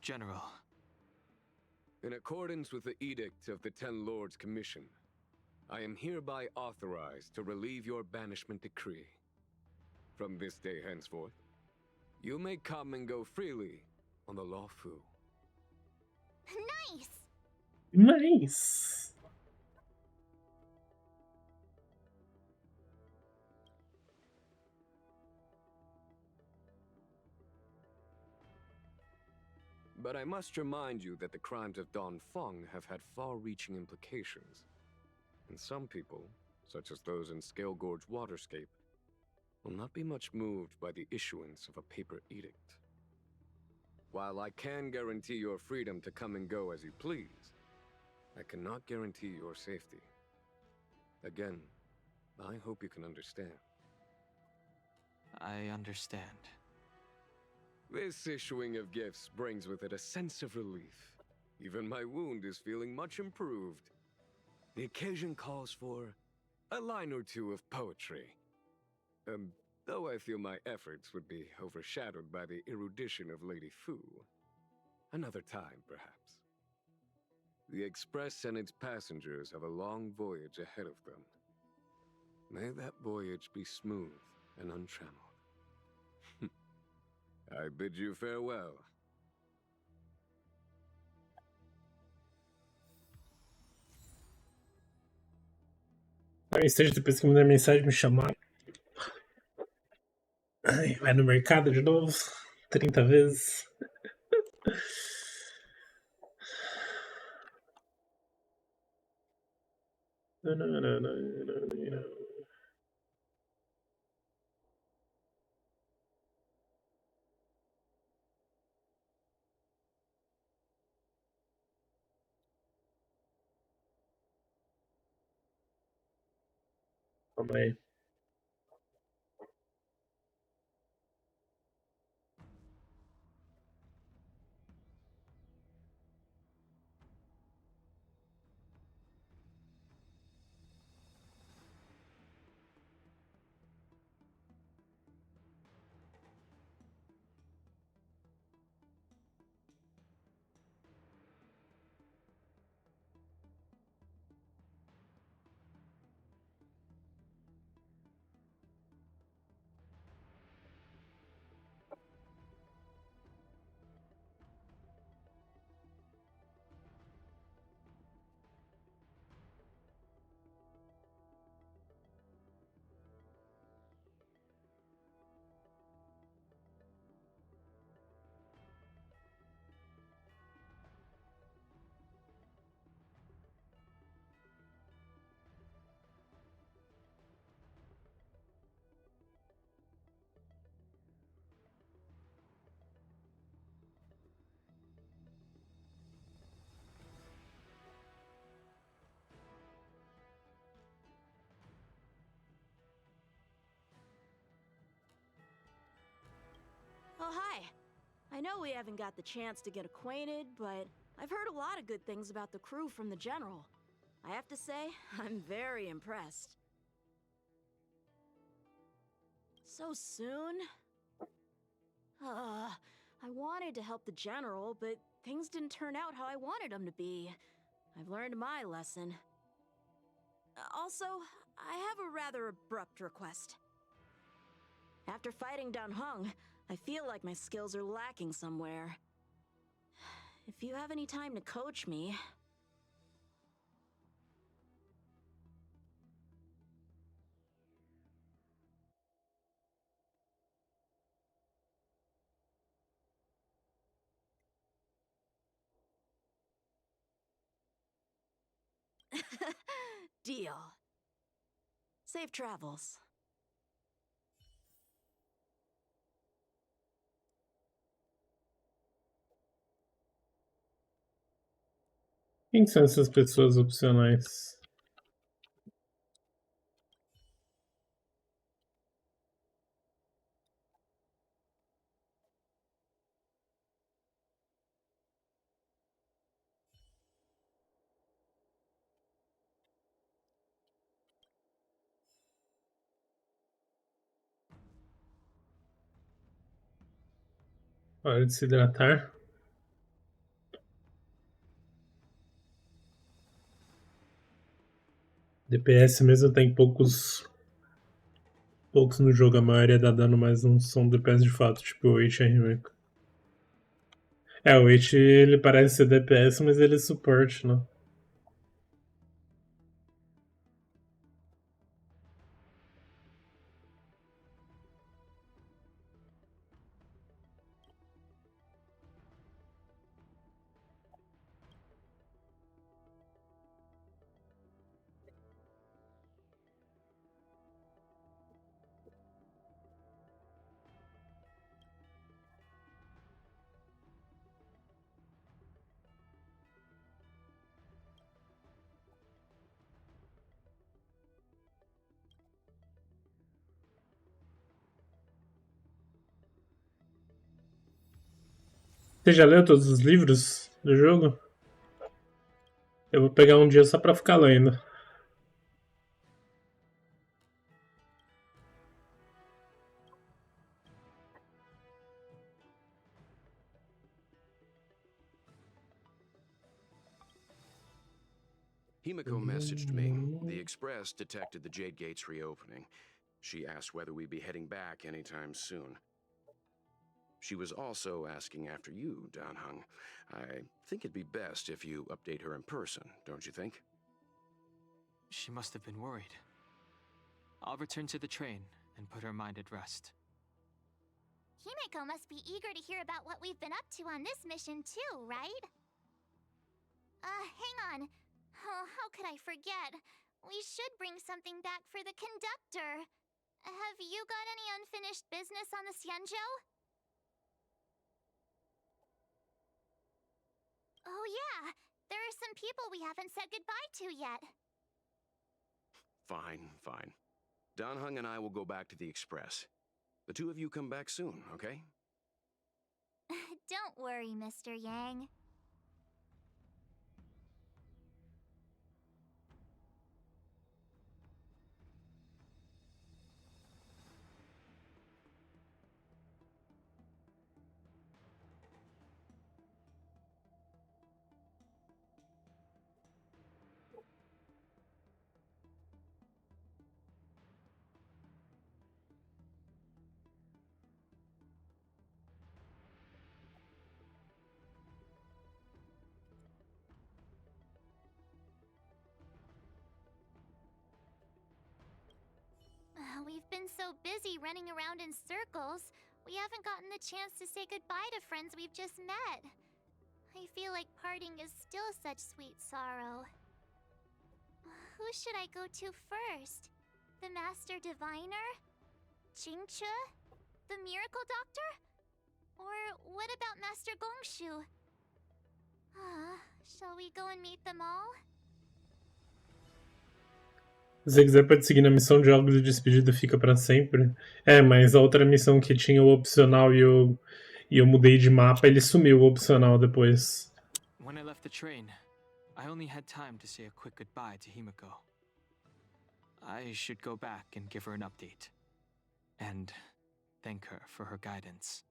General. In accordance with the Edict of the Ten Lords Commission, I am hereby authorized to relieve your banishment decree. From this day henceforth, you may come and go freely on the Luofu. Nice! Nice! But I must remind you that the crimes of Don Feng have had far-reaching implications. And some people, such as those in Scale Gorge Waterscape, will not be much moved by the issuance of a paper edict. While I can guarantee your freedom to come and go as you please, I cannot guarantee your safety. Again, I hope you can understand. I understand. This issuing of gifts brings with it a sense of relief. Even my wound is feeling much improved. The occasion calls for a line or two of poetry. Though I feel my efforts would be overshadowed by the erudition of Lady Fu. Another time, perhaps. The Express and its passengers have a long voyage ahead of them. May that voyage be smooth and untrammeled. I bid you farewell. Talvez seja depois que mandar mensagem me chamar. Ai, vai no mercado de novo, 30 vezes. Calma aí. I know we haven't got the chance to get acquainted, but I've heard a lot of good things about the crew from the General. I have to say, I'm very impressed. So soon? I wanted to help the General, but things didn't turn out how I wanted them to be. I've learned my lesson. Also, I have a rather abrupt request. After fighting Dan Heng, I feel like my skills are lacking somewhere. If you have any time to coach me... Deal. Safe travels. Quem são essas pessoas opcionais? Hora de se hidratar. DPS mesmo tem poucos no jogo, a maioria dá dano, mas não são DPS de fato, tipo o H é Remake. O H ele parece ser DPS, mas ele é suporte, né? Você já leu todos os livros do jogo? Eu vou pegar um dia só pra ficar lendo. Himiko messaged me. The Express detected the Jade Gates reopening. She asked whether we'd be heading back anytime soon. She was also asking after you, Dan Heng. I think it'd be best if you update her in person, don't you think? She must have been worried. I'll return to the train and put her mind at rest. Himiko must be eager to hear about what we've been up to on this mission too, right? Hang on. Oh, how could I forget? We should bring something back for the conductor. Have you got any unfinished business on the Xianzhou? Oh yeah, there are some people we haven't said goodbye to yet. Fine. Dan Heng and I will go back to the Express. The two of you come back soon, okay? Don't worry, Mr. Yang. We've been so busy running around in circles, we haven't gotten the chance to say goodbye to friends we've just met. I feel like parting is still such sweet sorrow. Who should I go to first? The Master Diviner? Jingche? The Miracle Doctor? Or what about Master Gongshu? Shall we go and meet them all? Se você quiser pode seguir na missão Diálogo de Despedida Fica Pra Sempre. Mas a outra missão que tinha o opcional e e eu mudei de mapa, ele sumiu o opcional depois. When I left the train, I only had time to say a quick goodbye to Himiko. I should go back and give her an update. And thank her for her guidance.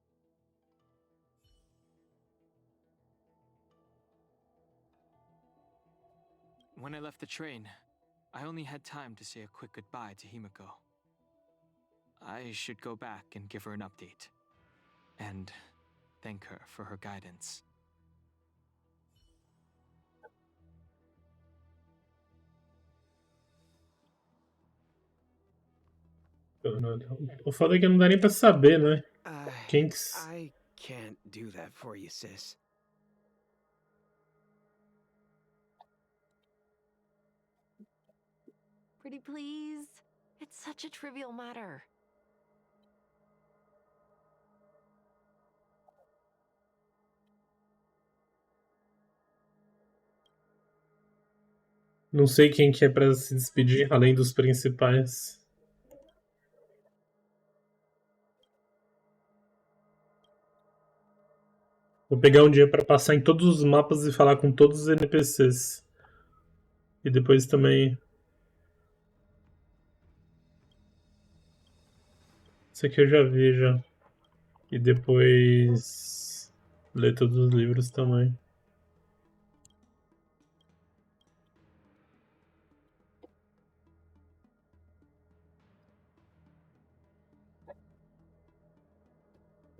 When I left the train, I only had time to say a quick goodbye to Himiko. I should go back and give her an update. And thank her for her guidance. O foda é que não dá nem pra saber, né? Quem que... I can't do that for you, sis. Pretty please. It's such a trivial matter. Não sei quem que é pra se despedir, além dos principais. Vou pegar um dia pra passar em todos os mapas e falar com todos os NPCs. E depois também... Isso aqui eu já vi, já. E depois... ler todos os livros também.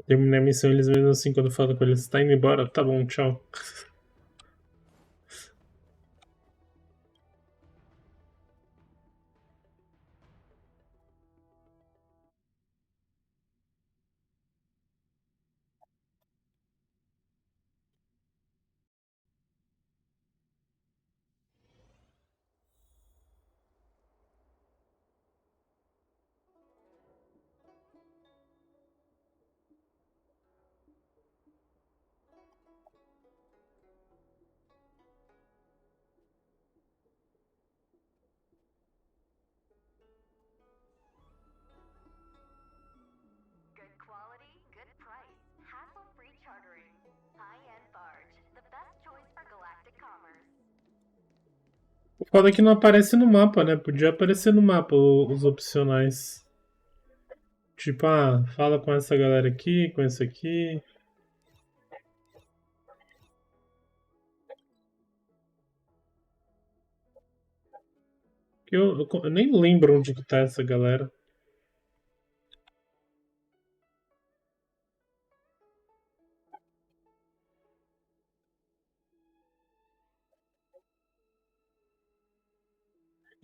Terminei a missão, eles mesmo assim, quando eu falo com eles, tá indo embora? Tá bom, tchau. Good quality, good price. Hassle-free chartering. High-end barge. The best choice for galactic commerce. O foda é que não aparece no mapa, né? Podia aparecer no mapa os opcionais. Tipo, fala com essa galera aqui, com esse aqui. Eu nem lembro onde que tá essa galera.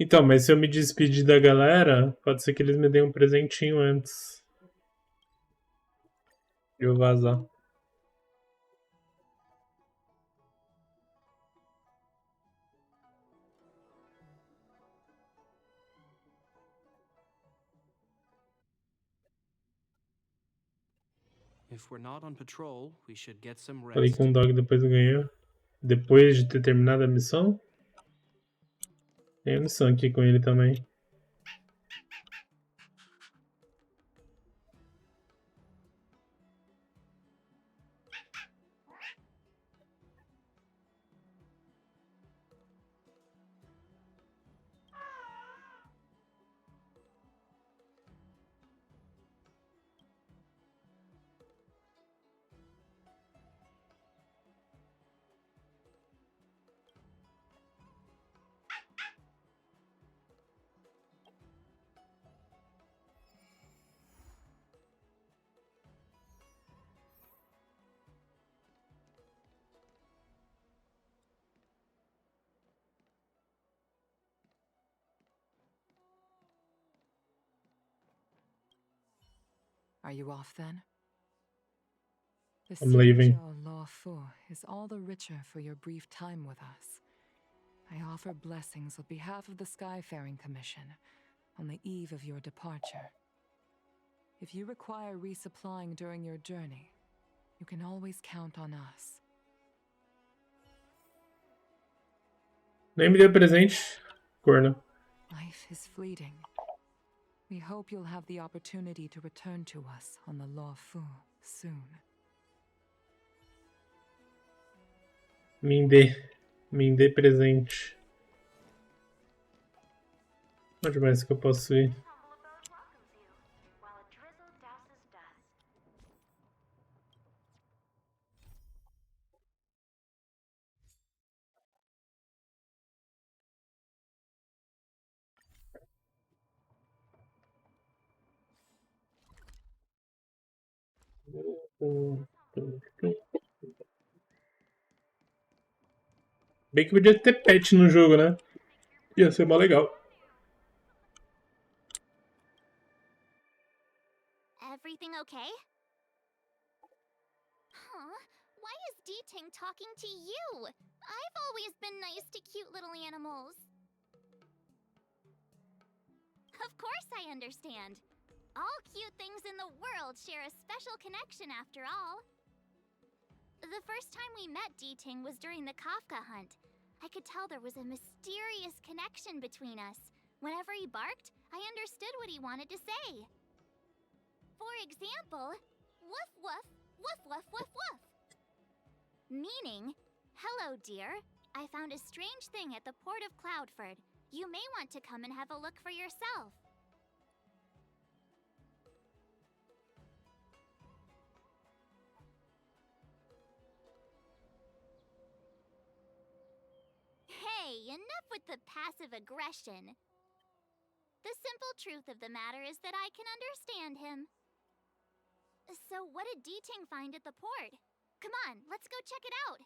Então, mas se eu me despedir da galera, pode ser que eles me deem um presentinho antes de eu vazar. If we're not on patrol, we should get some Falei rest. com o Dog depois de ganhar. Depois de ter terminado a missão. Tem a missão aqui com ele também. Are you off then? The I'm leaving. Law Fu is all the richer for your brief time with us. I offer blessings on behalf of the Skyfaring Commission on the eve of your departure. If you require resupplying during your journey, you can always count on us. Nem me deu presente, corno. Life is fleeting. We hope you'll have the opportunity to return to us on the Law Fu soon. Me dê presente. Onde mais que eu posso ir? Bem que podia ter pet no jogo, né? Ia ser mó legal. Everything okay? Huh? Why is D-Ting talking to you? I've always been nice to cute little animals. Of course I understand. All cute things in the world share a special connection after all. The first time we met D-Ting was during the Kafka hunt. I could tell there was a mysterious connection between us. Whenever he barked, I understood what he wanted to say. For example, woof woof, woof woof woof woof. Meaning, hello dear, I found a strange thing at the port of Cloudford. You may want to come and have a look for yourself. Hey, enough with the passive aggression. The simple truth of the matter is that I can understand him. So what did D-Ting find at the port? Come on, let's go check it out.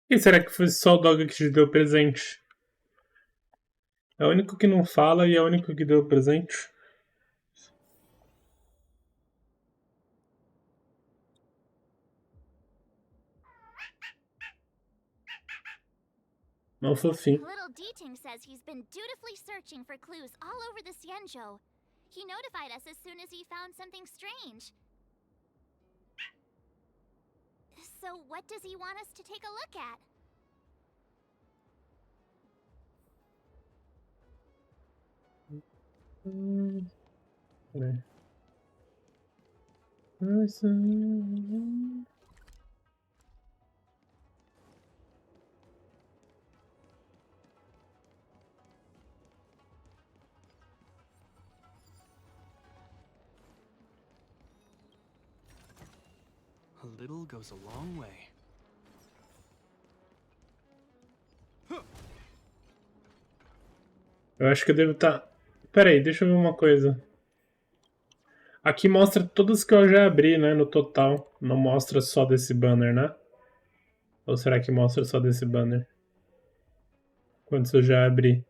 E será que foi só o Dog que te deu presente? É o único que não fala e é o único que deu presente? Não, fofinho. Little D-Ting says he's been dutifully searching for clues all over the Xianzhou. He notified us as soon as he found something strange. So what does he want us to take a look at? Peraí. A little goes a long way. Eu acho que eu devo estar... Peraí, deixa eu ver uma coisa. Aqui mostra todas que eu já abri, né, no total. Não mostra só desse banner, né? Ou será que mostra só desse banner? Quantos eu já abri?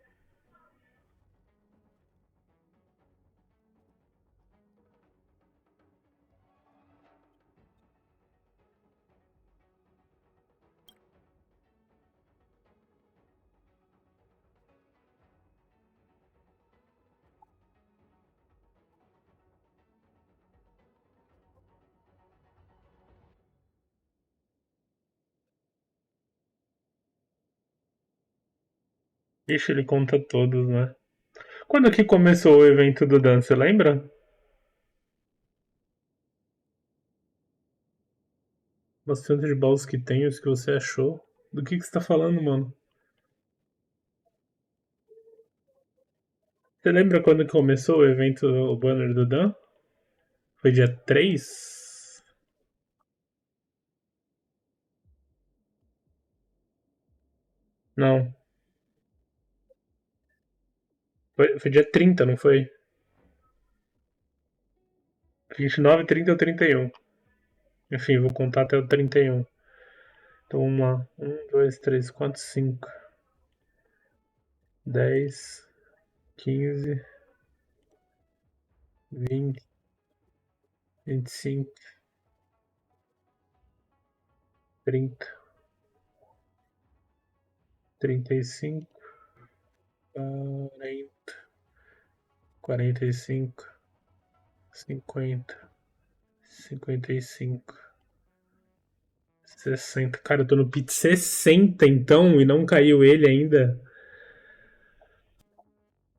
Ixi, ele conta todos, né? Quando que começou o evento do Dan, você lembra? Bastante de baús que tem, os que você achou. Do que você tá falando, mano? Você lembra quando que começou o evento, o banner do Dan? Foi dia 3? Não. Foi dia 30, não foi? 29, 30 ou 31. Enfim, vou contar até o 31. Então vamos lá. 1, 2, 3, 4, 5. 10, 15, 20, 25, 30, 35, 40, 45, 50, 55, 60. Cara, eu tô no pit 60 então e não caiu ele ainda.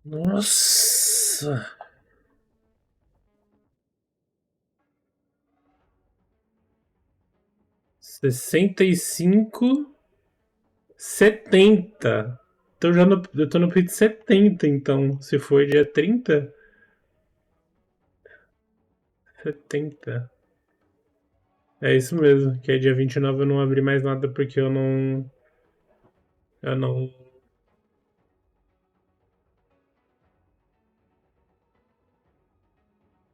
Nossa! Sessenta e cinco, 70. Então eu tô no pit 70, então. Se for dia 30, 70. É isso mesmo, que é dia 29 eu não abri mais nada porque eu não. Eu não.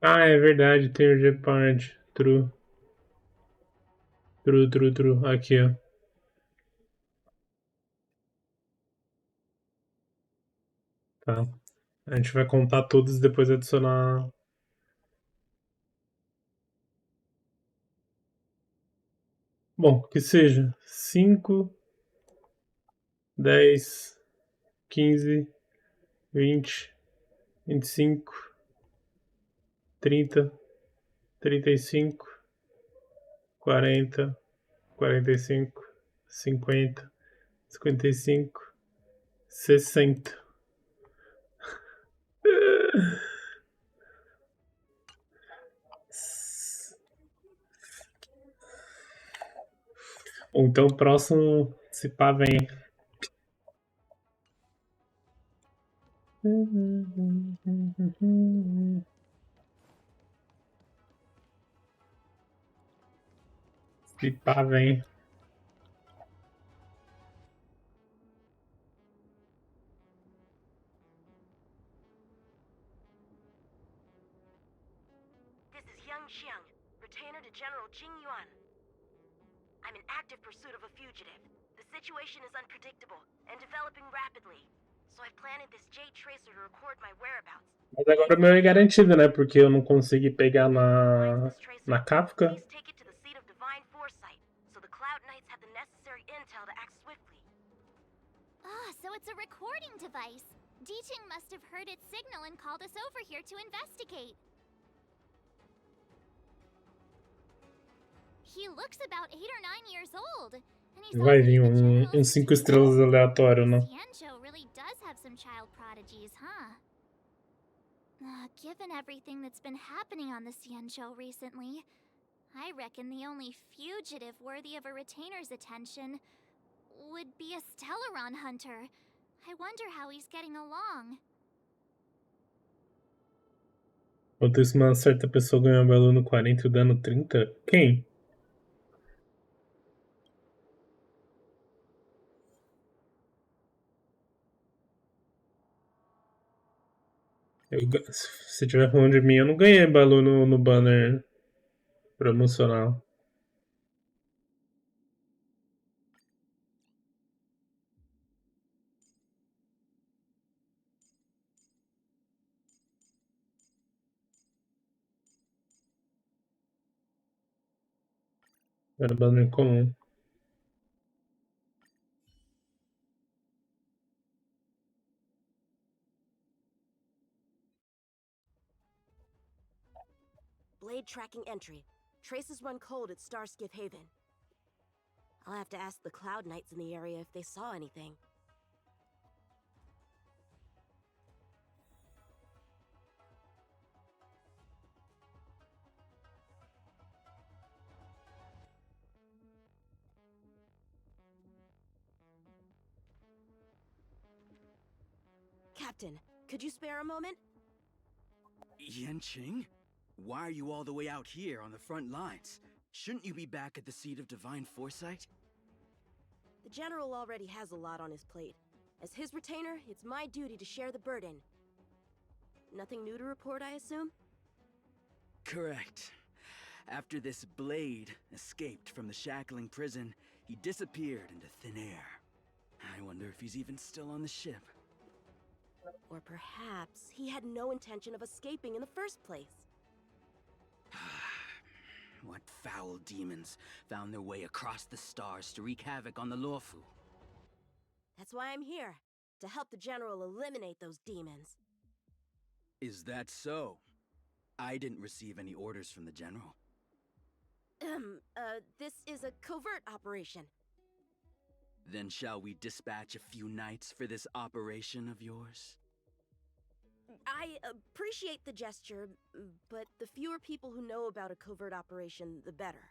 Ah, é verdade, tem o Gepard. True. True, true, true. Aqui, ó. Tá. A gente vai contar todos e depois adicionar. Bom, que seja 5, 10, 15, 20, 25, 30, 35, 40, 45, 50, 55, 60. Ou então o próximo, se pá, vem. Se pá, vem. This is Yang Xiang, retainer to General Jing Yuan. I'm in active pursuit of a fugitive. The situation is unpredictable and developing rapidly. So I've planted this Jade Tracer to record my whereabouts. Mas agora o meu é garantido, né? Porque eu não consegui pegar na Kafka. Please take it to the seat of divine foresight, so the Cloud Knights have the necessary intel to act swiftly. Ah, so it's a recording device. D-Ching must have heard its signal and called us over here to investigate. He looks about 8 or 9 years old. And he's Vai vir um 5 estrelas aleatório, né? Xianzhou really does have some child prodigies, huh? Given everything that's been happening on the Xianzhou recently, I reckon the only fugitive worthy of a retainer's attention would be a Stellaron hunter. I wonder how he's getting along. Enquanto isso, uma certa pessoa ganhou um aluno 40 e o dano 30? Quem? Se tiver falando de mim, eu não ganhei balu no banner promocional. Era banner comum. Blade tracking entry. Traces run cold at Starskiff Haven. I'll have to ask the Cloud Knights in the area if they saw anything. Captain, could you spare a moment? Yanqing? Why are you all the way out here on the front lines? Shouldn't you be back at the seat of divine foresight? The General already has a lot on his plate. As his retainer, it's my duty to share the burden. Nothing new to report, I assume? Correct. After this blade escaped from the shackling prison, he disappeared into thin air. I wonder if he's even still on the ship. Or perhaps he had no intention of escaping in the first place. What foul demons found their way across the stars to wreak havoc on the Lawfu? That's why I'm here, to help the General eliminate those demons. Is that so? I didn't receive any orders from the General. This is a covert operation. Then shall we dispatch a few knights for this operation of yours? I appreciate the gesture, but the fewer people who know about a covert operation, the better.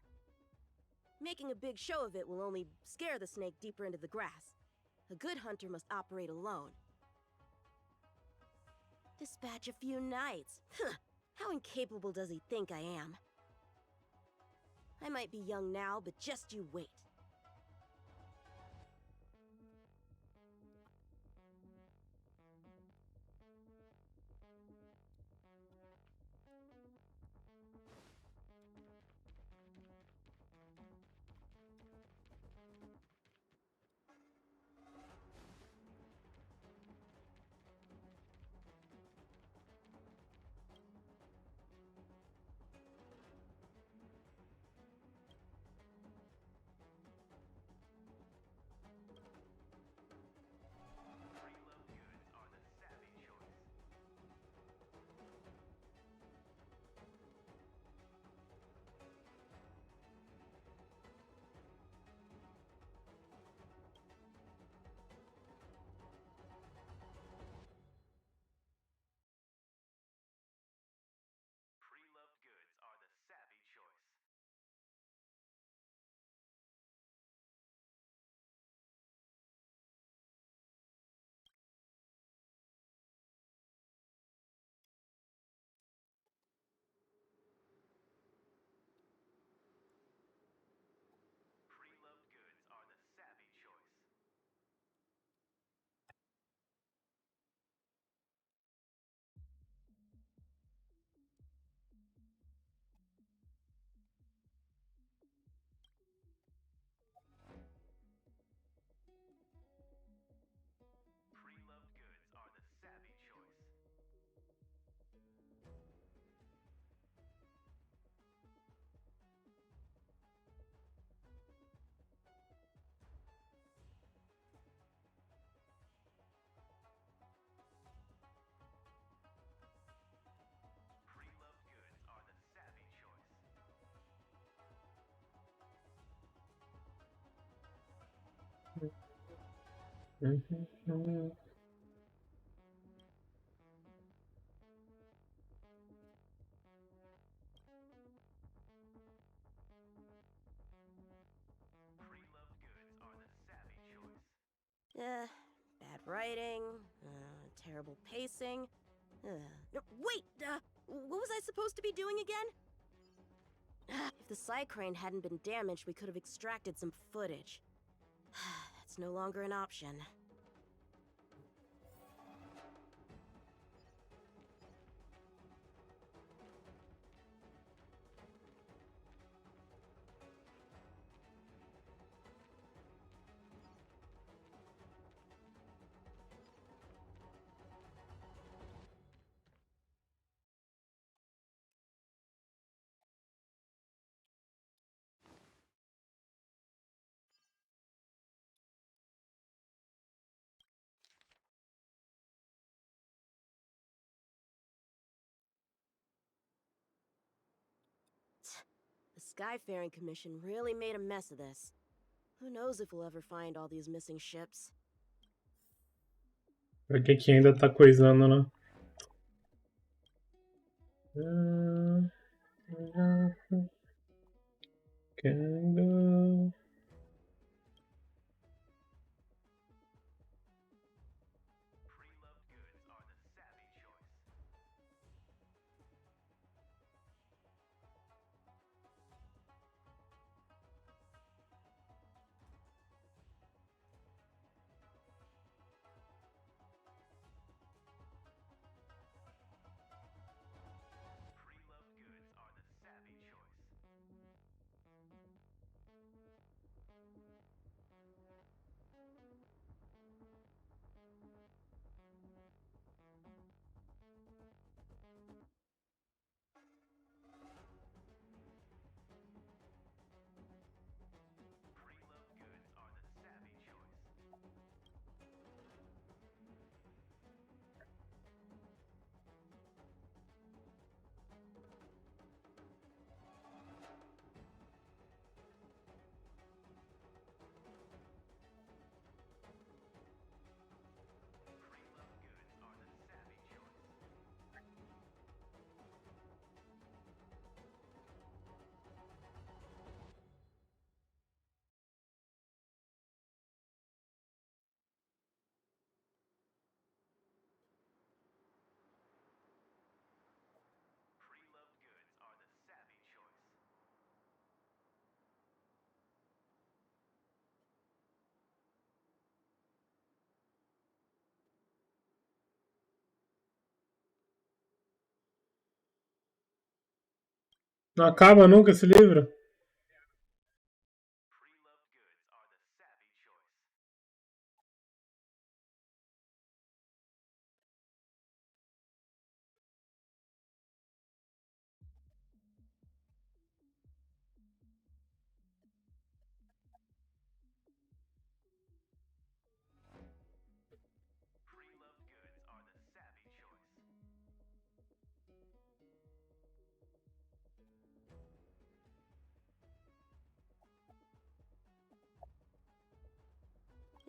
Making a big show of it will only scare the snake deeper into the grass. A good hunter must operate alone. Dispatch a few knights. Huh. How incapable does he think I am? I might be young now, but just you wait. Bad writing, terrible pacing. No, wait! What was I supposed to be doing again? If the Psy Crane hadn't been damaged, we could have extracted some footage. That's no longer an option. The Skyfaring Commission really made a mess of this. Who knows if we'll ever find all these missing ships? Pra que ainda tá coisando, né? Quando... Não acaba nunca esse livro?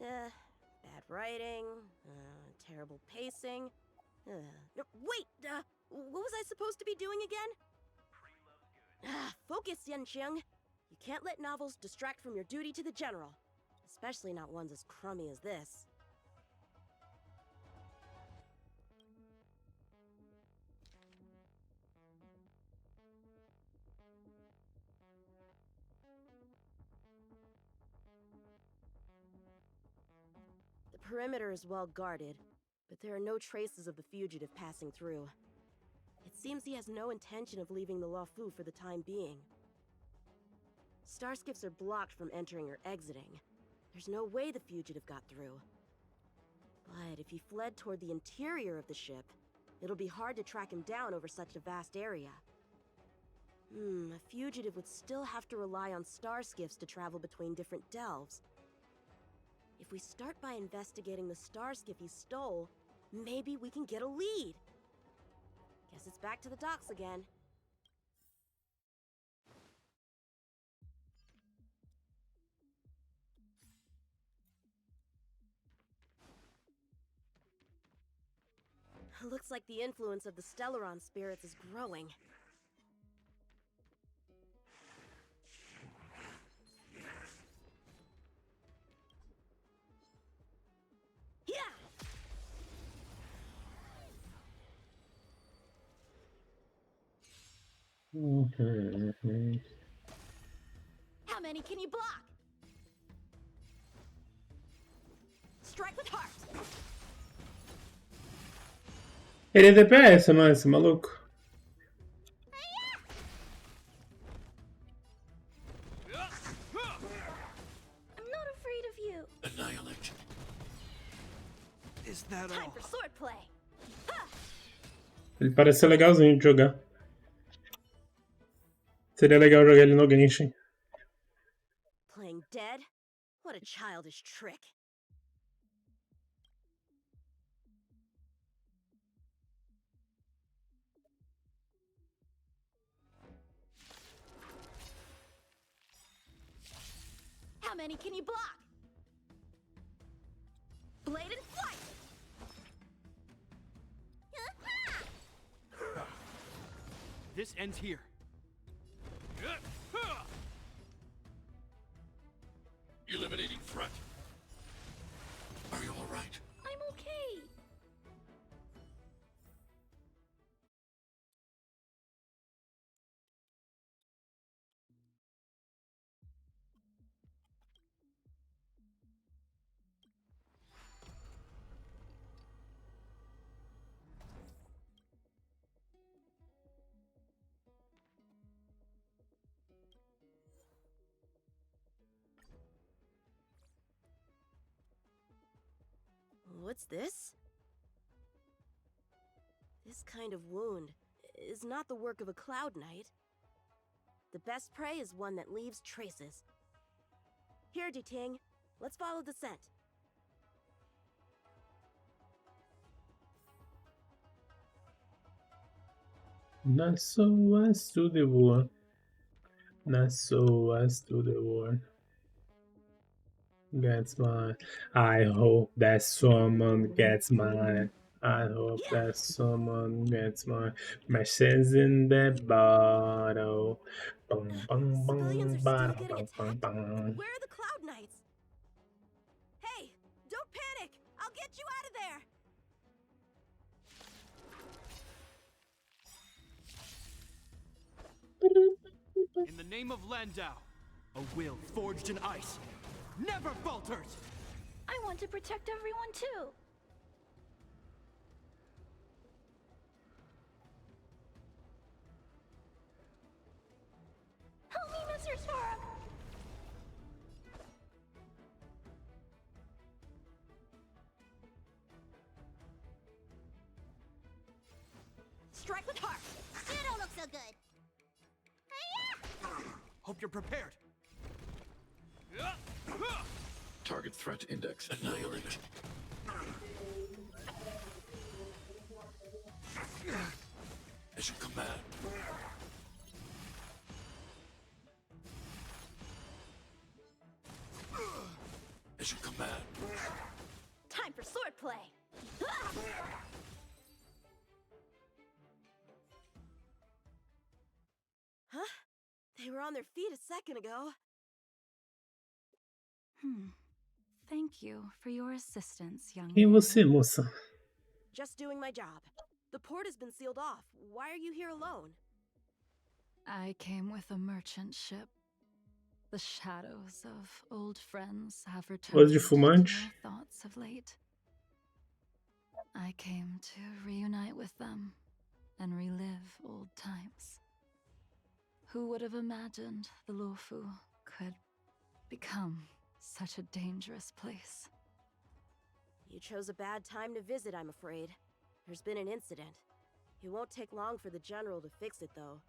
Bad writing, terrible pacing. No, wait, what was I supposed to be doing again? Focus, Yanxiang. You can't let novels distract from your duty to the general, especially not ones as crummy as this. The perimeter is well guarded, but there are no traces of the fugitive passing through. It seems he has no intention of leaving the Luofu for the time being. Starskiffs are blocked from entering or exiting. There's no way the fugitive got through. But if he fled toward the interior of the ship, it'll be hard to track him down over such a vast area. A fugitive would still have to rely on starskiffs to travel between different delves. If we start by investigating the starskiff he stole, maybe we can get a lead. Guess it's back to the docks again. Looks like the influence of the Stellaron spirits is growing. How many can you block? Strike with heart. Ele é DPS, não é esse maluco? I'm not afraid of you. Annihilate. Is that Time all? for swordplay. Ele parece ser legalzinho de jogar. Seria legal jogar ele no Genshin. Playing dead? What a childish trick. How many can you block? Blade and flight. This ends here. Eliminating threat. Are you all right? I'm okay. What's this? This kind of wound is not the work of a Cloud Knight. The best prey is one that leaves traces. Here, Ting, let's follow the scent. Not so as to the war. Not so as to the war. Gets mine. I hope that someone gets mine. I hope that someone gets mine. Machines in the bottle. Bum, bum, Civilians bum, are ba, still getting bum, attacked? bum. Where are the Cloud Knights? Hey, don't panic! I'll get you out of there! In the name of Landau, a will forged in ice never falters! I want to protect everyone too. answers for him! Strike with heart! You don't look so good. Hope you're prepared. Target threat index annihilated. As you command. As you command. Time for swordplay! Huh? They were on their feet a second ago. Thank you for your assistance, young Quem é man. você, moça? Just doing my job. The port has been sealed off. Why are you here alone? I came with a merchant ship. The shadows of old friends have returned de to fumante. my thoughts of late. I came to reunite with them and relive old times. Who would have imagined the Luofu could become such a dangerous place? You chose a bad time to visit, I'm afraid. There's been an incident. It won't take long for the General to fix it, though.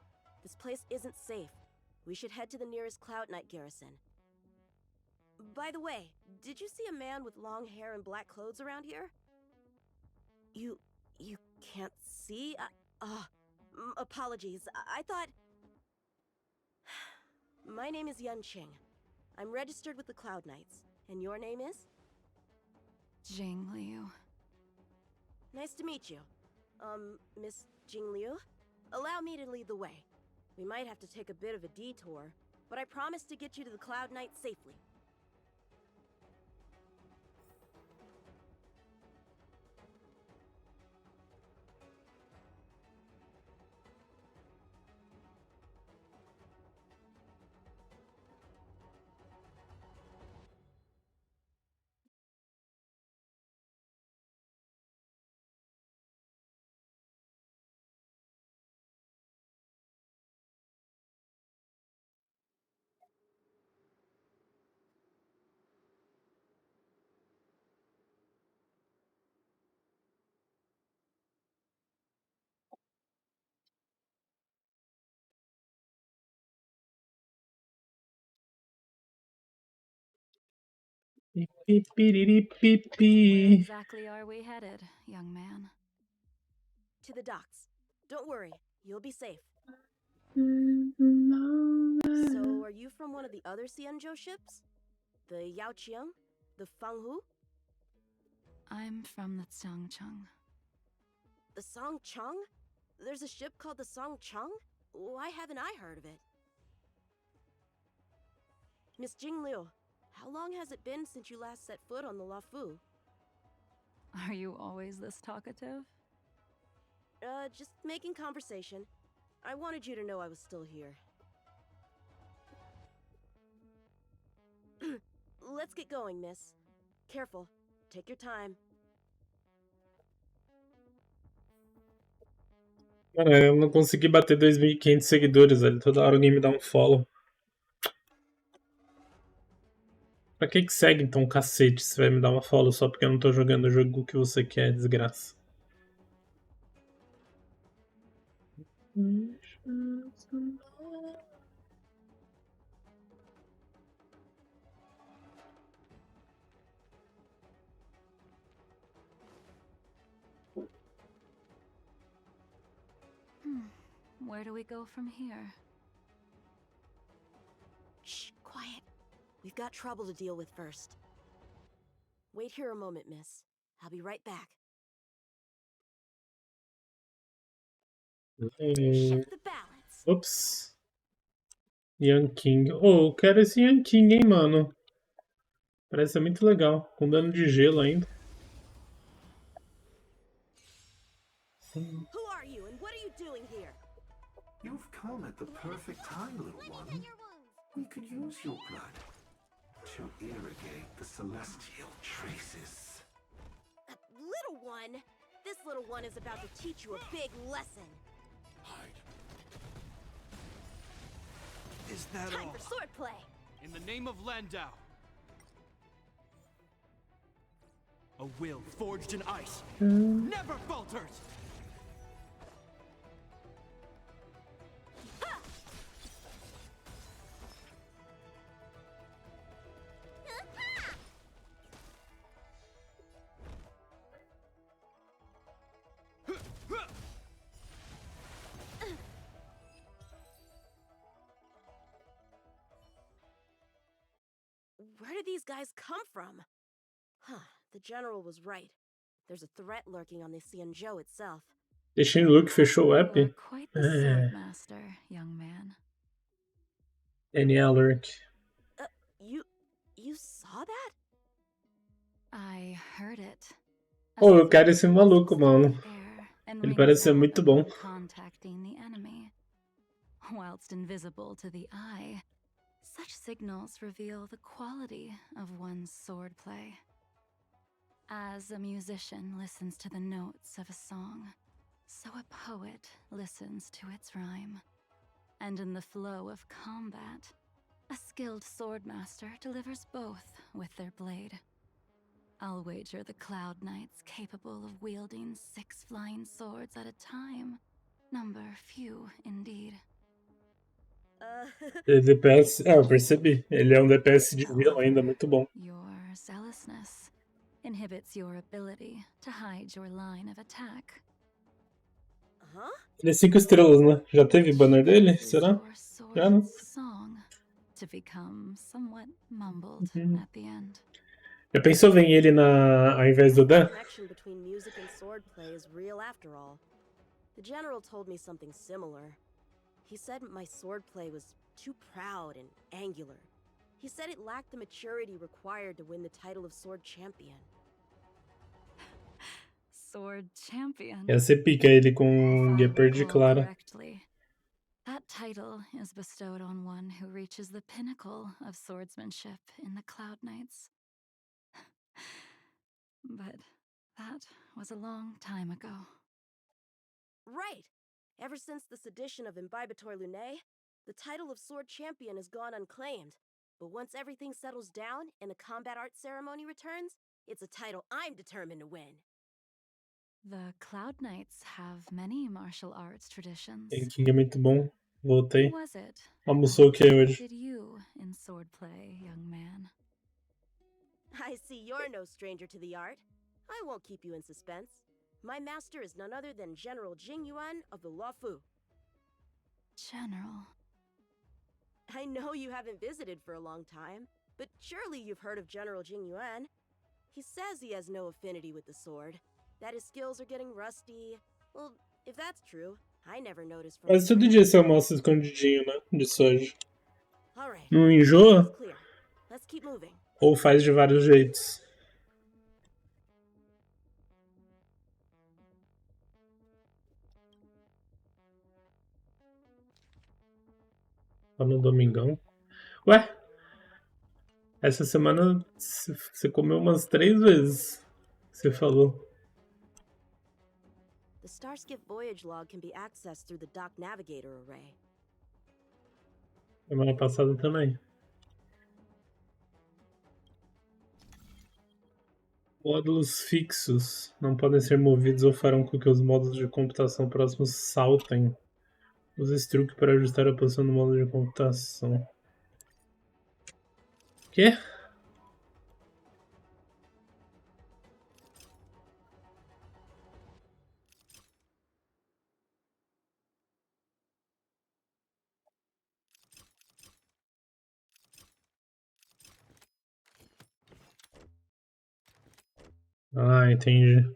This place isn't safe. We should head to the nearest Cloud Knight garrison. By the way, did you see a man with long hair and black clothes around here? You can't see? Apologies. I thought... My name is Yun Qing. I'm registered with the Cloud Knights. And your name is? Jing Liu. Nice to meet you. Miss Jing Liu? Allow me to lead the way. We might have to take a bit of a detour, but I promise to get you to the Cloud Knight safely. Where exactly are we headed, young man? To the docks. Don't worry, you'll be safe. So, are you from one of the other Xianzhou ships? The Yaoqiang? The Fanghu? I'm from the Xiangcheng. The Songcheng? There's a ship called the Songcheng? Why haven't I heard of it? Miss Jing Liu, how long has it been since you last set foot on the Luofu? Are you always this talkative? Just making conversation. I wanted you to know I was still here. Let's get going, miss. Careful. Take your time. Cara, eu não consegui bater 2.500 seguidores, velho. Toda hora alguém me dá um follow. Pra que segue então, cacete? Você vai me dar uma follow só porque eu não tô jogando o jogo que você quer, desgraça. Where do we go from here? Shh, quiet. We've got trouble to deal with first. Wait here a moment, miss. I'll be right back. Shift the balance. Ops. Young King. Oh, eu quero esse Young King, hein, mano. Parece ser muito legal. Com dano de gelo ainda. Who are you and what are you doing here? You've come at the perfect time, little one. We could use your blood to irrigate the celestial traces. Little one? This little one is about to teach you a big lesson. Hide. Is that Time all? for swordplay. In the name of Landau. A will forged in ice never falters! Where did these guys come from? Huh, the general was right. There's a threat lurking on the Xianzhou itself. Deixei o Luke, fechou o app. You're quite the swordmaster, young man. NL Lurk. You saw that? I heard it. Oh, eu quero esse maluco, mano. Ele parece ser muito bom. Contacting the enemy. Whilst invisible to the eye, such signals reveal the quality of one's swordplay. As a musician listens to the notes of a song, so a poet listens to its rhyme. And in the flow of combat, a skilled swordmaster delivers both with their blade. I'll wager the Cloud Knights capable of wielding 6 flying swords at a time number few indeed. DPS, eu percebi. Ele é um DPS de vilão ainda muito bom. Your zealousness inhibits your ability to hide your line of attack. Ele é 5 estrelas, né? Já teve banner dele? Será? Já não? Song to become somewhat mumbled at the end. Já pensou ver ele ao invés do Dan? The connection between music and swordplay is real after all. The general told me something similar. He said my swordplay was too proud and angular. He said it lacked the maturity required to win the title of sword champion. Sword champion. Ia ser pica ele com Gepard de Clara. Correctly. That title is bestowed on one who reaches the pinnacle of swordsmanship in the Cloud Knights. But that was a long time ago. Right! Ever since the sedition of Imbibitor Lunae, the title of Sword Champion has gone unclaimed. But once everything settles down and the combat art ceremony returns, it's a title I'm determined to win. The Cloud Knights have many martial arts traditions. King é muito bom. Voltei. Who was it? Almoçou o que hoje? Did you in swordplay, young man? I see you're no stranger to the art. I won't keep you in suspense. My master is none other than General Jingyuan of the Luofu. General. I know you haven't visited for a long time, but surely you've heard of General Jingyuan. He says he has no affinity with the sword, that his skills are getting rusty. Well, if that's true, I never noticed from... Quase todo dia você almoça escondidinho, né? De soja. All right. Não enjoa? Clear. Let's keep moving. Ou faz de vários jeitos? Só no domingão. Ué? Essa semana você comeu umas 3 vezes. Você falou. The Starskip voyage log can be accessed through the Dock Navigator array. Semana passada também. Módulos fixos não podem ser movidos ou farão com que os módulos de computação próximos saltem. Use esse truque para ajustar a posição do módulo de computação. Quê? Ah, entendi.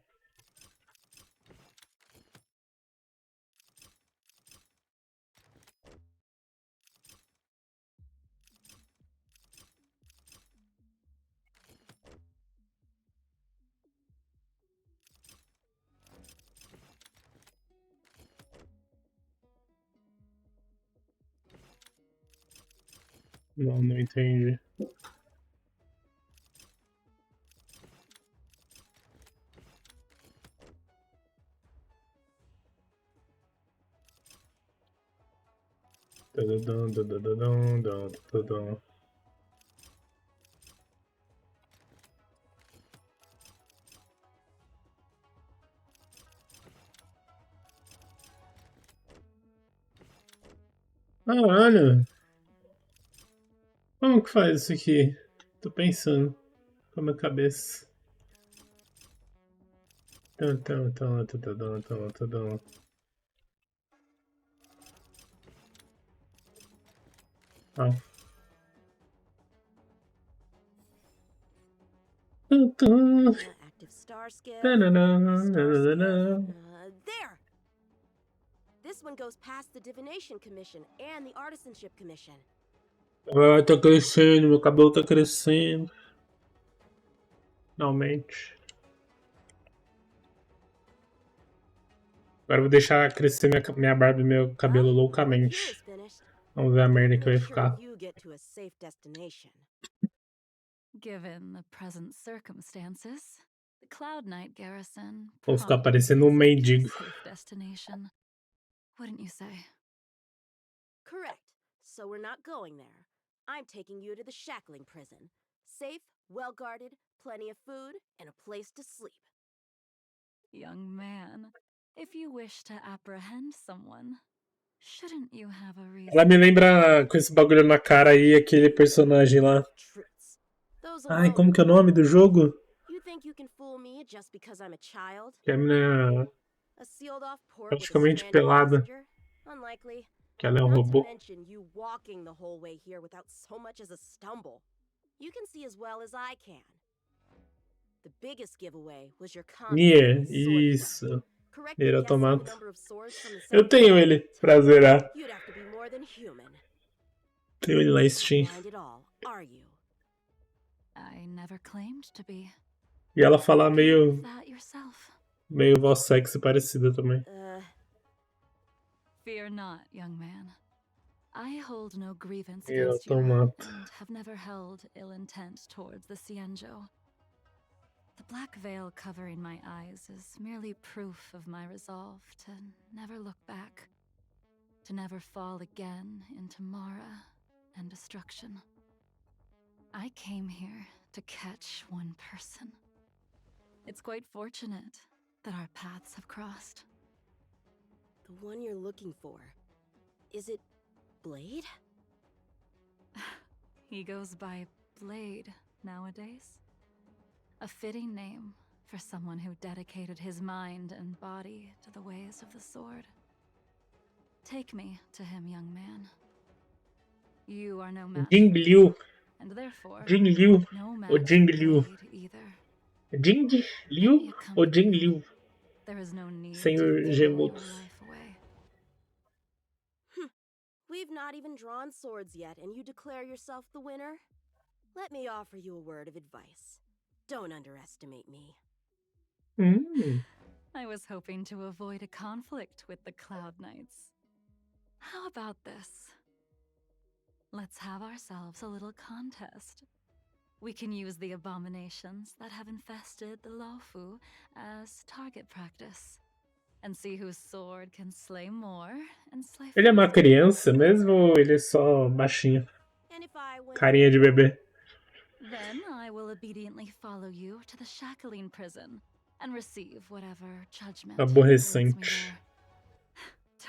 Não, não entendi. Olha. Como que faz isso aqui? Tô pensando com a minha cabeça. Ah. Active star skiff. There! This one goes past the Divination Commission and the Artisanship Commission. Ai, tá crescendo, meu cabelo tá crescendo. Finalmente. Agora eu vou deixar crescer minha barba e meu cabelo loucamente. Vamos ver a merda que vai ficar. Given the present circumstances, the Cloud Knight garrison Vou ficar parecendo um mendigo. destination. Wouldn't you say? Correct. So we're not going there. I'm taking you to the shackling prison. Safe, well guarded, plenty of food, and a place to sleep. Young man, if you wish to apprehend someone, shouldn't you have a reason? Ela me lembra com esse bagulho na cara aí aquele personagem lá. Ai, como que é o nome do jogo? You think you can fool me just because I'm a child? Que a menina A sealed off port praticamente with a pelada. passenger? Unlikely. Que ela é um Not robô. to mention you walking the whole way here without so much as a stumble. You can see as well as I can. The biggest giveaway was your Nier, isso. Nier Automata. Eu tenho ele pra zerar. You'd have to be more than human. Tenho ele na Steam. Blind at all, are you? I never claimed to be. E ela fala meio That yourself. voz sexy parecida também. Fear not, young man. I hold no grievance Nier against you Automata. and have never held ill intent towards the Cienjo. The black veil covering my eyes is merely proof of my resolve to never look back, to never fall again into Mara and destruction. I came here to catch one person. It's quite fortunate that our paths have crossed. The one you're looking for. Is it Blade? He goes by Blade nowadays. A fitting name for someone who dedicated his mind and body to the ways of the sword. Take me to him, young man. You are no match Jing for Liu. me, and therefore Jing Liu no match ou Jing for Liu? Blade either. Jing Liu ou Jing Liu? There is no need to Senhor throw your Gemudos. life away. We've not even drawn swords yet, and you declare yourself the winner? Let me offer you a word of advice. Don't underestimate me. I was hoping to avoid a conflict with the Cloud Knights. How about this? Let's have ourselves a little contest. We can use the abominations that have infested the Lofu as target practice, and see whose sword can slay more and slay Ele é uma faster. criança mesmo ou ele é só baixinho? And if I win, Carinha de bebê. Then I will obediently follow you to the shackling prison and receive whatever judgment awaits me Aborrecente. there.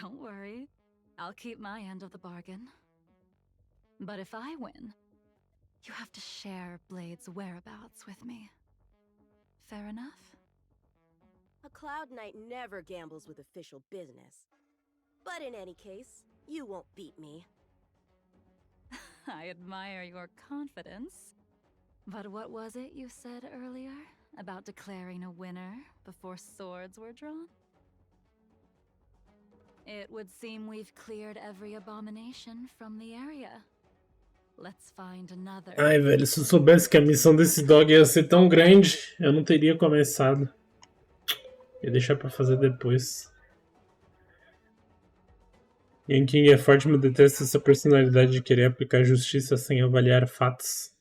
Don't worry, I'll keep my end of the bargain. But if I win, you have to share Blade's whereabouts with me. Fair enough? a Cloud Knight never gambles with official business. But in any case, you won't beat me. I admire your confidence. But what was it you said earlier about declaring a winner before swords were drawn? It would seem we've cleared every abomination from the area. Let's find another. Ai, velho, se eu soubesse que a missão desse dog ia ser tão grande, eu não teria começado. Ia deixar pra fazer depois. Ian King é forte, mas detesta essa personalidade de querer aplicar justiça sem avaliar fatos.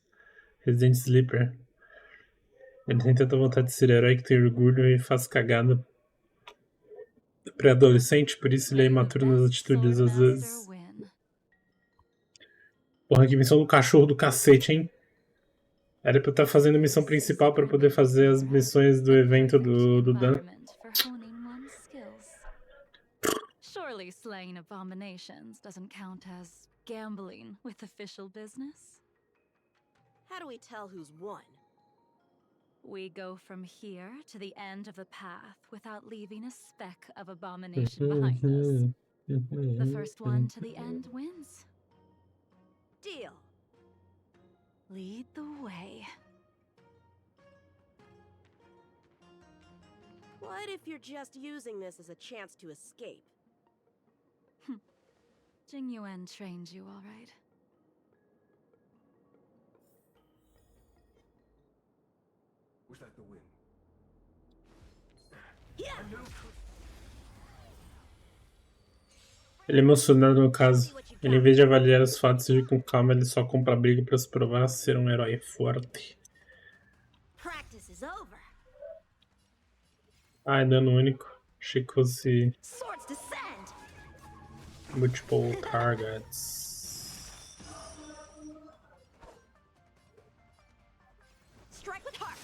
Resident Sleeper. Ele tem tanta vontade de ser herói que tem orgulho e faz cagada. Pré-adolescente, por isso ele é imaturo nas atitudes às vezes. Porra, que missão do cachorro do cacete, hein? Era pra eu estar fazendo a missão principal pra poder fazer as missões do evento do Dan. For honing one's skills. Surely slaying abominations doesn't count as gambling with official business? How do we tell who's won? We go from here to the end of the path without leaving a speck of abomination behind us. The first one to the end wins. Deal. Lead the way. What if you're just using this as a chance to escape? Jing Yuan trained you all right. Was that the win? Ele é emocionado no caso. Ele, em vez de avaliar os fatos e ir com calma, ele só compra briga pra se provar ser um herói forte. Practice is over. Ah, é dano único. Achei que fosse Swords descend. multiple targets. Strike with heart.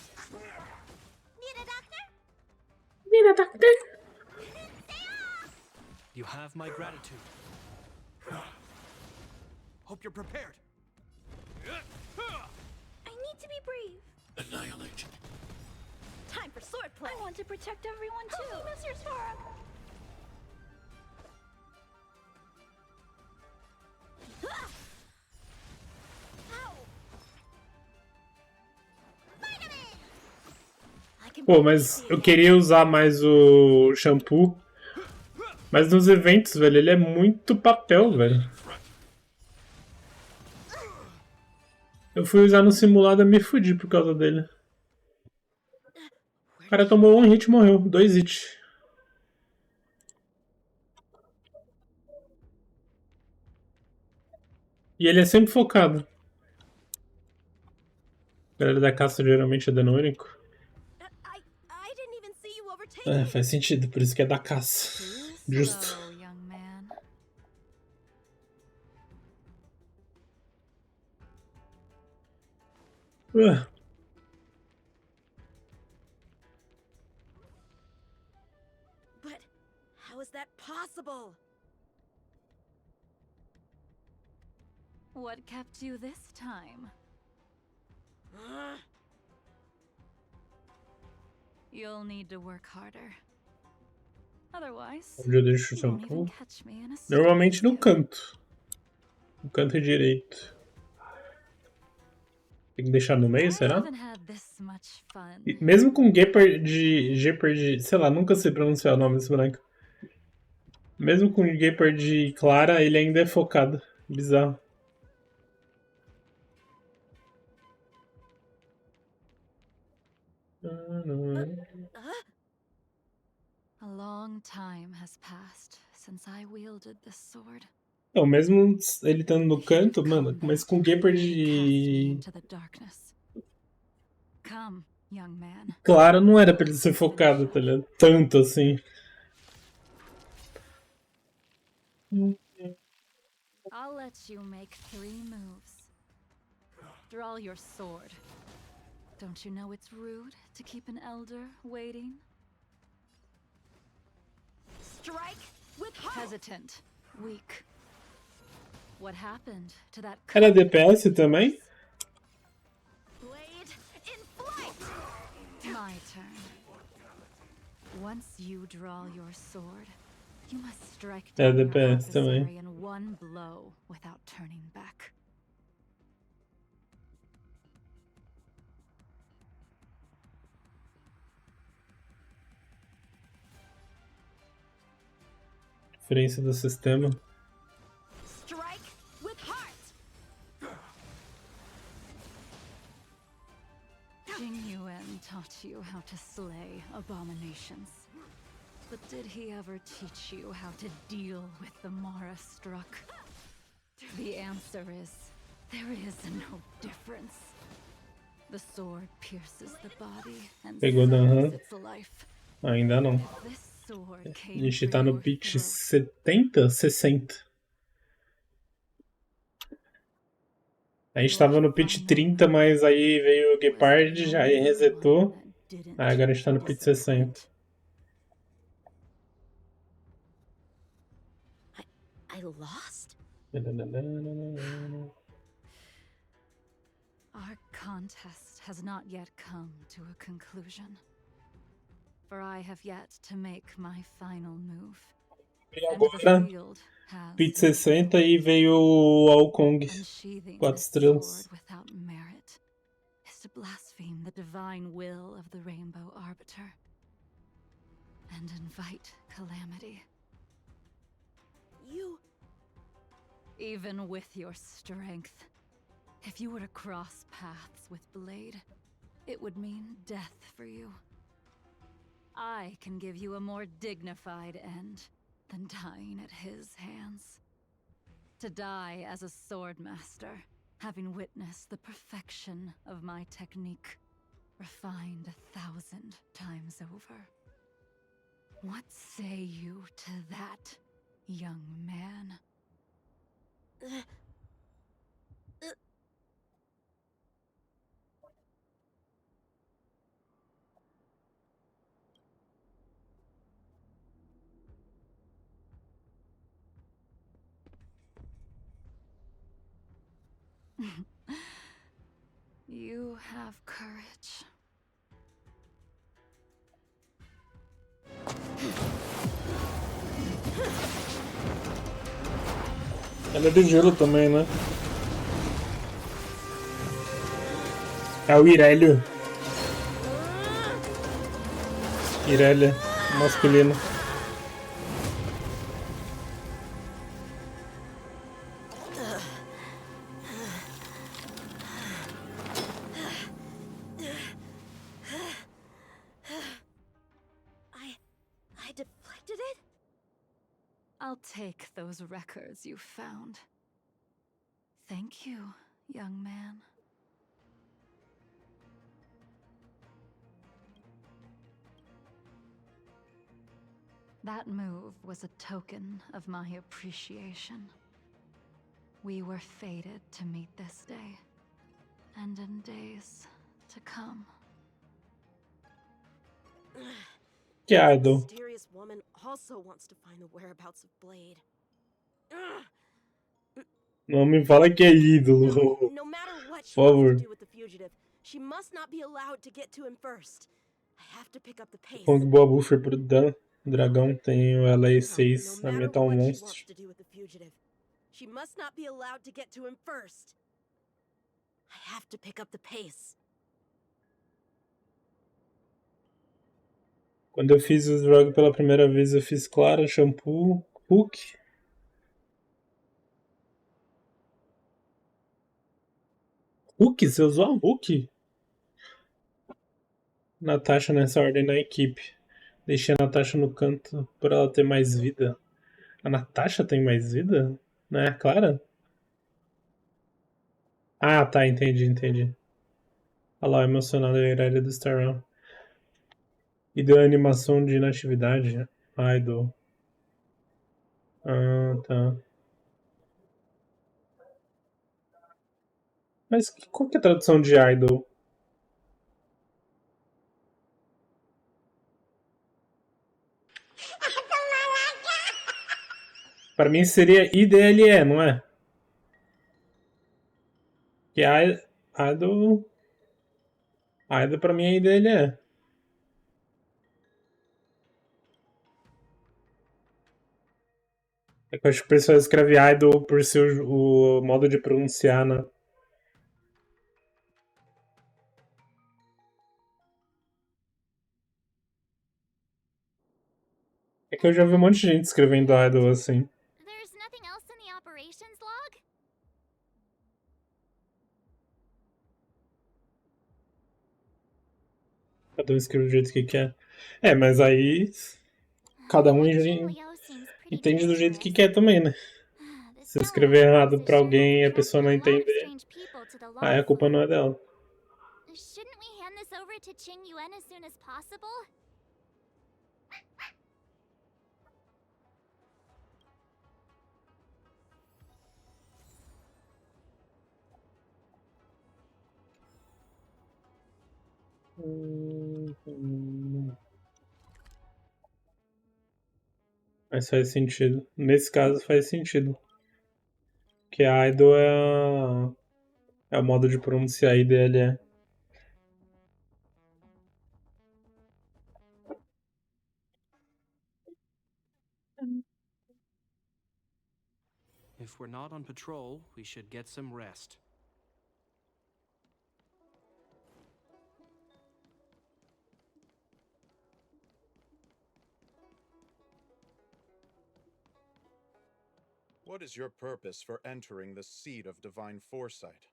Need a doctor? Need a doctor? You have my gratitude. Hope you're prepared. I need to be brave. Annihilate. Time for swordplay. I want to protect everyone too. Mr. Sora. Pô, mas eu queria usar mais o shampoo. Mas nos eventos, velho, ele é muito papel, velho. Eu fui usar no simulado e me fudi por causa dele. O cara tomou um hit e morreu. 2 hits. E ele é sempre focado. A galera da caça geralmente é dano único. É, faz sentido, por isso que é da caça. Justo. But how is that possible? What kept you this time? You'll need to work harder. Otherwise, Onde eu deixo o you won't shampoo? even catch me in a Normalmente no canto. No canto direito. Tem que deixar no meio, será? haven't had this much fun. E mesmo com Gepard, sei lá, nunca sei pronunciar o nome desse boneco. Mesmo com Gepard clara, ele ainda é focado. Bizarro. A long time has passed since I wielded this sword. Não, mesmo ele estando no canto, mano, mas com Gepard Into the darkness. Come, young man. clara não era pra ele ser focado, tá ligado? Tanto assim. I'll let you make 3 moves. Draw your sword. Don't you know it's rude to keep an elder waiting? Strike with heart. Hesitant. Weak. What happened to that? Era DPS também? Blade in flight. My turn. Once you draw your sword, you must strike É down your DPS adversary também. in one blow without turning back. Diferença do sistema. Strike with heart. Jing Yuan taught you how to slay abominations. But did he ever teach you how to deal with the Mara struck? The answer is, there is no difference. The sword pierces the body and Pegou da saves its life. Ainda não. If this sword A came gente for tá no your pitch throat, 70, 60. A gente tava no pit 30, mas aí veio o Gepard, já aí resetou. Aí agora a gente tá no pit 60. I lost? Our contest has not yet come to a conclusion. For I have yet to make my final move. E agora, pit 60 e veio o Alkong. 4 estrelas. Without merit is to blaspheme the divine will of the Rainbow Arbiter and invite calamity. You... Even with your strength, if you were to cross paths with Blade, it would mean death for you. I can give you a more dignified end than dying at his hands. To die as a swordmaster, having witnessed the perfection of my technique, refined 1,000 times over. What say you to that, young man? You have courage. Ela é de gelo também, né? É o Irelia. Irelia, masculino. I deflected it? I'll take those records you found. Thank you, young man. That move was a token of my appreciation. We were fated to meet this day, and in days to come. Que idol. This mysterious woman also wants to find the whereabouts of Blade. Não me fala que é ídolo. No matter what she Por wants favor. to do with the fugitive, she must not be allowed to get to him first. I have to pick up the pace. Kong Boa Buffer pro dragão, tem o LA6, a Metal Monstro. To do with the fugitive. She must not be allowed to get to him first. I have to pick up the pace. Quando eu fiz o jogo pela primeira vez, eu fiz Clara, Shampoo, Hook. Hook? Você usou a Hook? Natasha nessa ordem na equipe. Deixei a Natasha no canto por ela ter mais vida. A Natasha tem mais vida? Não é a Clara? Ah, tá, entendi. Olha lá, emocionado a Irelia do Star Realm. E deu animação de inatividade. Idol. Ah, tá. Mas qual que é a tradução de idol? Pra mim seria IDLE, não é? Que idol... Idol pra mim é IDLE. É que eu acho que o pessoal escreve idol por ser o modo de pronunciar, né? É que eu já vi um monte de gente escrevendo idol assim. There's nothing else in the operations log? Cada um escreve do jeito que quer. É, mas aí cada um entende do jeito que quer também, né? Se escrever errado pra alguém e a pessoa não entender, aí a culpa não é dela. Shouldn't we hand this over to Qing Yuan as soon as possible? Mas faz sentido. Nesse caso faz sentido. Que a idol é o modo de pronunciar IDLE. If we're not on patrol, we should get some rest. What is your purpose for entering the seat of divine foresight?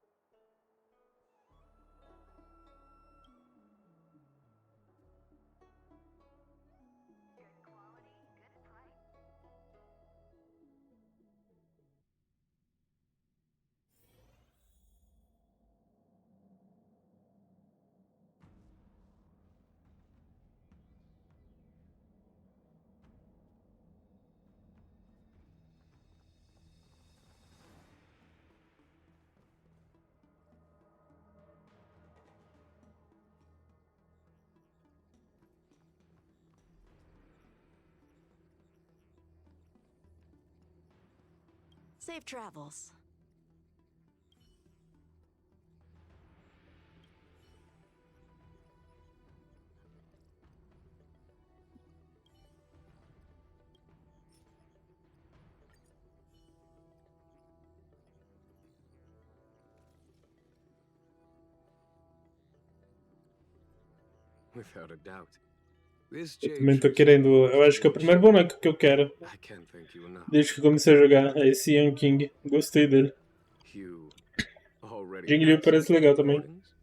Safe travels. Without a doubt. This Eu jade também tô chip querendo. belongs Eu to acho que é o the primeiro machine. boneco que eu quero. I can't thank you enough. Desde que eu comecei a jogar. É esse Young King. Gostei dele. You already Jing had Liu some parece legal também. recordings?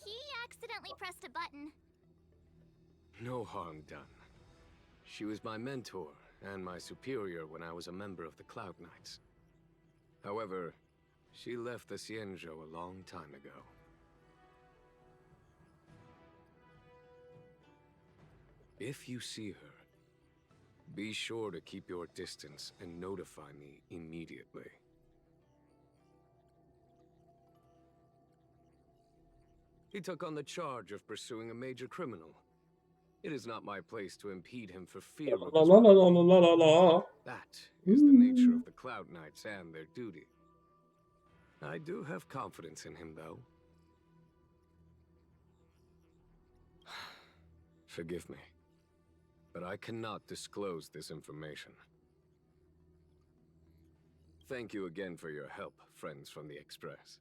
He accidentally pressed a button. No harm done. She was my mentor and my superior when I was a member of the Cloud Knights. However, she left the Xianzhou a long time ago. If you see her, be sure to keep your distance and notify me immediately. He took on the charge of pursuing a major criminal. It is not my place to impede him for fear of his well-being. That is the nature of the Cloud Knights and their duty. I do have confidence in him, though. Forgive me, but I cannot disclose this information. Thank you again for your help, friends from the Express.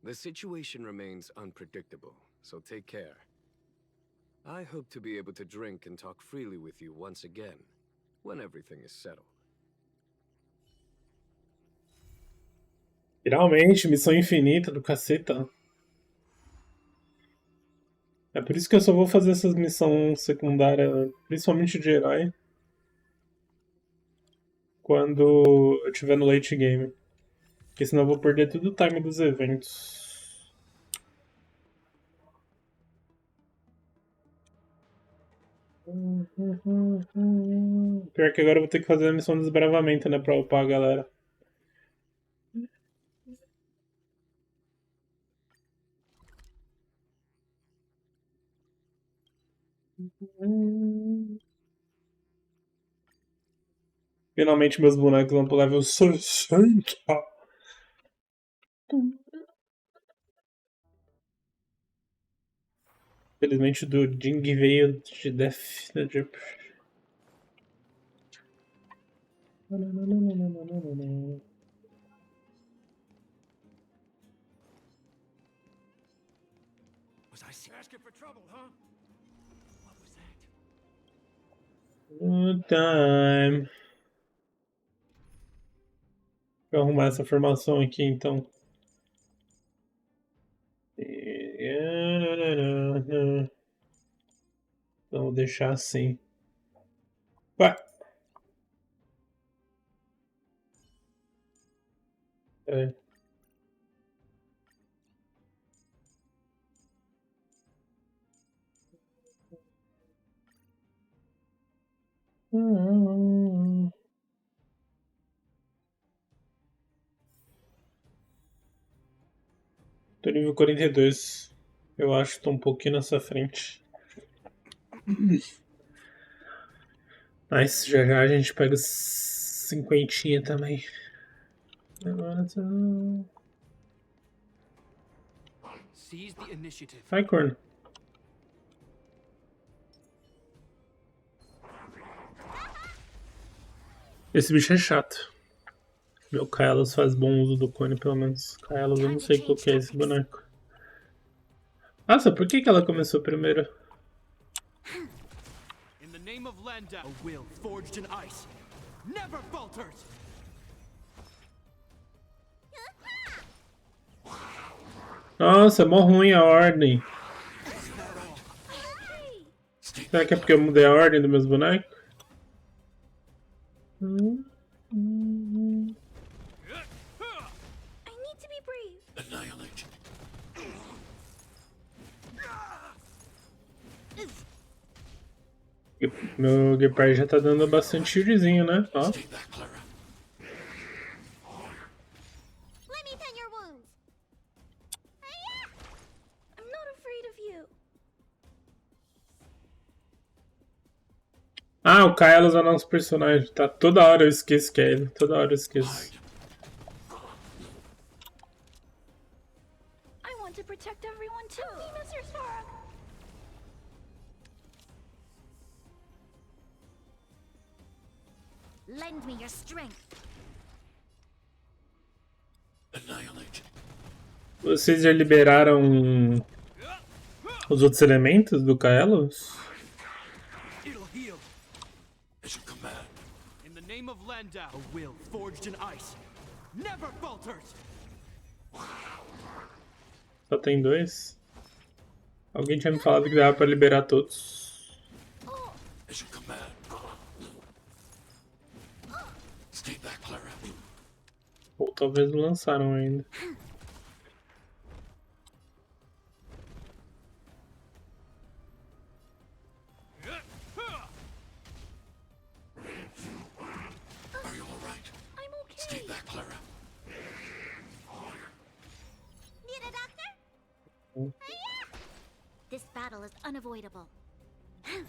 The situation remains unpredictable, so take care. I hope to be able to drink and talk freely with you once again, when everything is settled. Finalmente, missão infinita do caceta. É por isso que eu só vou fazer essas missões secundárias, principalmente de herói, quando eu tiver no late game. Porque senão eu vou perder todo o time dos eventos. Pior que agora eu vou ter que fazer a missão de desbravamento, né? Pra upar a galera. Finalmente meus bonecos vão pro level 60. Felizmente do Jing veio de Death. Was I asking for trouble, huh? What was that? Good time. Vou arrumar essa formação aqui então. Então vou deixar assim. Ué. É. Tô nível 42. Eu acho que tô um pouquinho na sua frente. Mas já já a gente pega os 50 também. Agora tá... Seize the initiative. Vai, corno. Esse bicho é chato. Meu Kaelos faz bom uso do cone, pelo menos. Kaelos, eu não sei qual que é esse boneco. Nossa, por que ela começou primeiro? In the name of Landau, a will forged in ice never falters. Nossa, é mó ruim a ordem. Será que é porque eu mudei a ordem dos meus bonecos? I need to be brave. Annihilate. Meu Gepard já tá dando bastante tirozinho, né? Ó. Stay back, Clara. Let me tend your wounds. I'm not afraid of you. Ah, o Kaelos é o nosso personagem. Tá, toda hora eu esqueço que é ele. Toda hora eu esqueço. I want to protect everyone too. Help me, Mr. Spark. Lend me your strength. Annihilate. Vocês já liberaram os outros elementos do Kaelos? It'll heal. As you command. In the name of Landau, a will forged in ice never falters. Só tem dois? Alguém tinha me falado que dava pra liberar todos. As you command. Stay back, Clara. Ou talvez não lançaram ainda. Are you alright? I'm okay. Stay back, Clara. Need a doctor? This battle is unavoidable. I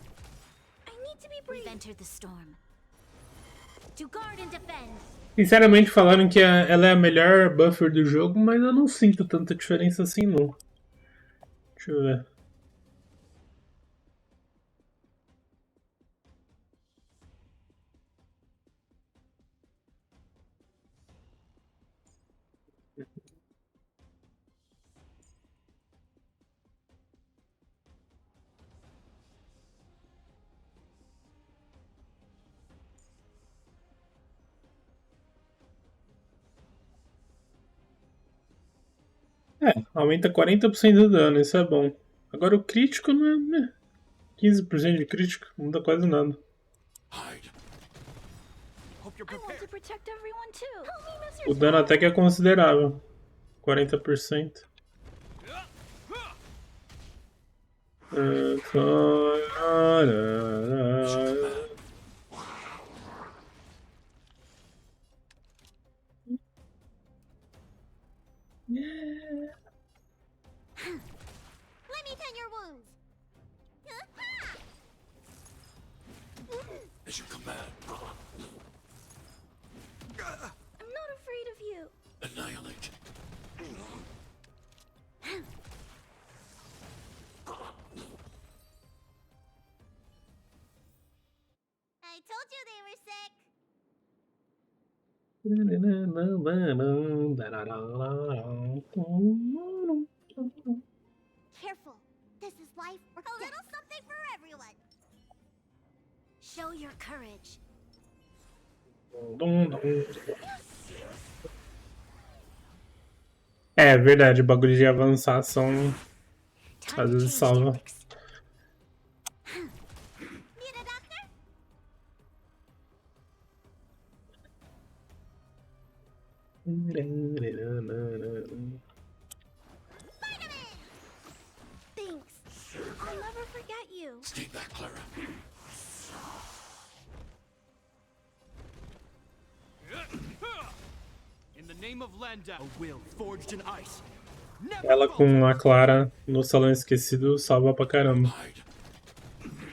need to be brave. We've entered the storm. To guard and defend. Sinceramente falaram que ela é a melhor buffer do jogo, mas eu não sinto tanta diferença assim não. Deixa eu ver. É, aumenta 40% do dano, isso é bom. Agora o crítico não é, né? 15% de crítico, não muda quase nada. Hope you're I want to prepared. protect everyone too. Help me, Mr. O dano até que é considerável. 40%. Let me tend your wounds. As you command. I'm not afraid of you. Annihilate. I told you they were sick. Careful. This is life or A death. little something for everyone. Show your courage. É verdade, o bagulho de avançar são. Às vezes salva. Need a doctor? Thanks. I'll never forget you. Stay back, Clara. In the name of Landau, a will forged in ice Ela com a Clara no salão esquecido salva pra caramba.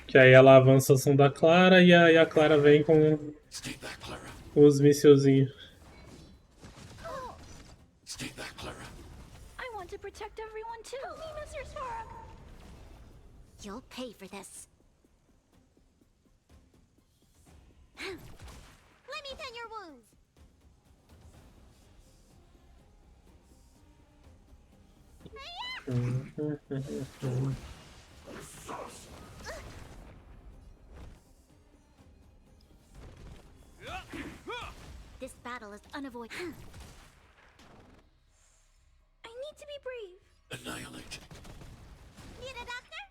Que aí ela avança a ação da Clara e aí a Clara vem com os missilzinhos. Stay back, Clara. I want to protect everyone too. Help me, Mr. Sora. You'll pay for this. Let me tend your wounds. This battle is unavoidable. I need to be brave. Annihilate. Need a doctor?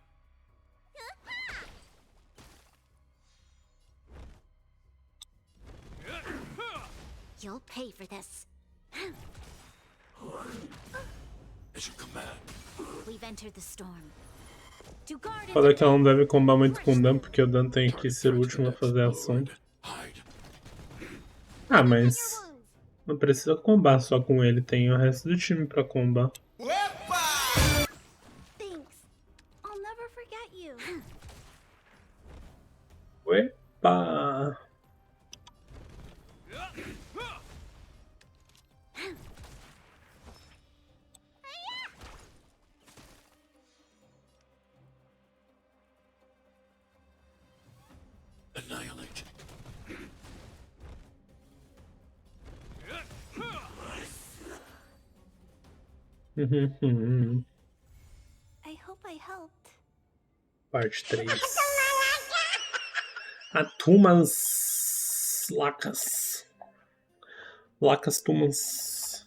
You'll pay for this. As you command. We've entered the storm. To guard Foda que ela não deve combar muito com o Dan, porque o Dan tem que ser o último a fazer a ação. Ah, mas não precisa combar só com ele, tem o resto do time pra combar. Thanks. I'll never forget you. Uepa! Annihilate. I hope I helped. Parte 3. Atumas lacas. Lacas tumas.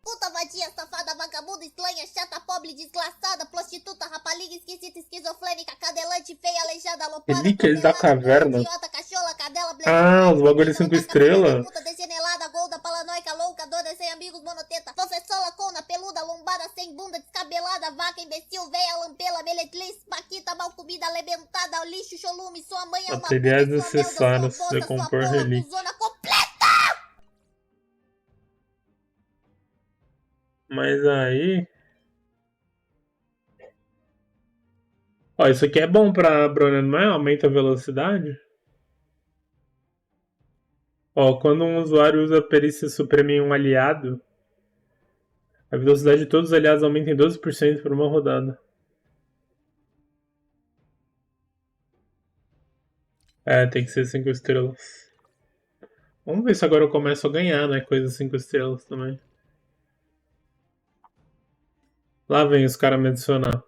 Puta vadia, safada, vagabunda, estranha, chata, pobre, desgraçada, prostituta, rapaliga, esquisita, esquizofrênica, cadelante, feia, aleijada, aloprada, Relíquias da caverna. idiota, cachorra, cadela, Ah, os bagulhos 5 estrelas. puta, degenelada, golda, paranoica, louca, doida, sem amigos, monoteta, professora, lacona, peluda, lombada, sem bunda, descabelada, vaca, imbecil, veia, lampela, meletriz, paquita, mal comida, alebentada, lixo, cholume, sua mãe é uma Materiais puta, sua merda, necessários. sua bosta, sua Decompor porra, relíquia. cuzona completa! Mas aí... Ó, isso aqui é bom pra Brona, não é? Aumenta a velocidade. Ó, quando um usuário usa a perícia suprema em um aliado, a velocidade de todos os aliados aumenta em 12% por uma rodada. É, tem que ser 5 estrelas. Vamos ver se agora eu começo a ganhar, né? Coisas 5 estrelas também. Lá vem os caras me adicionar.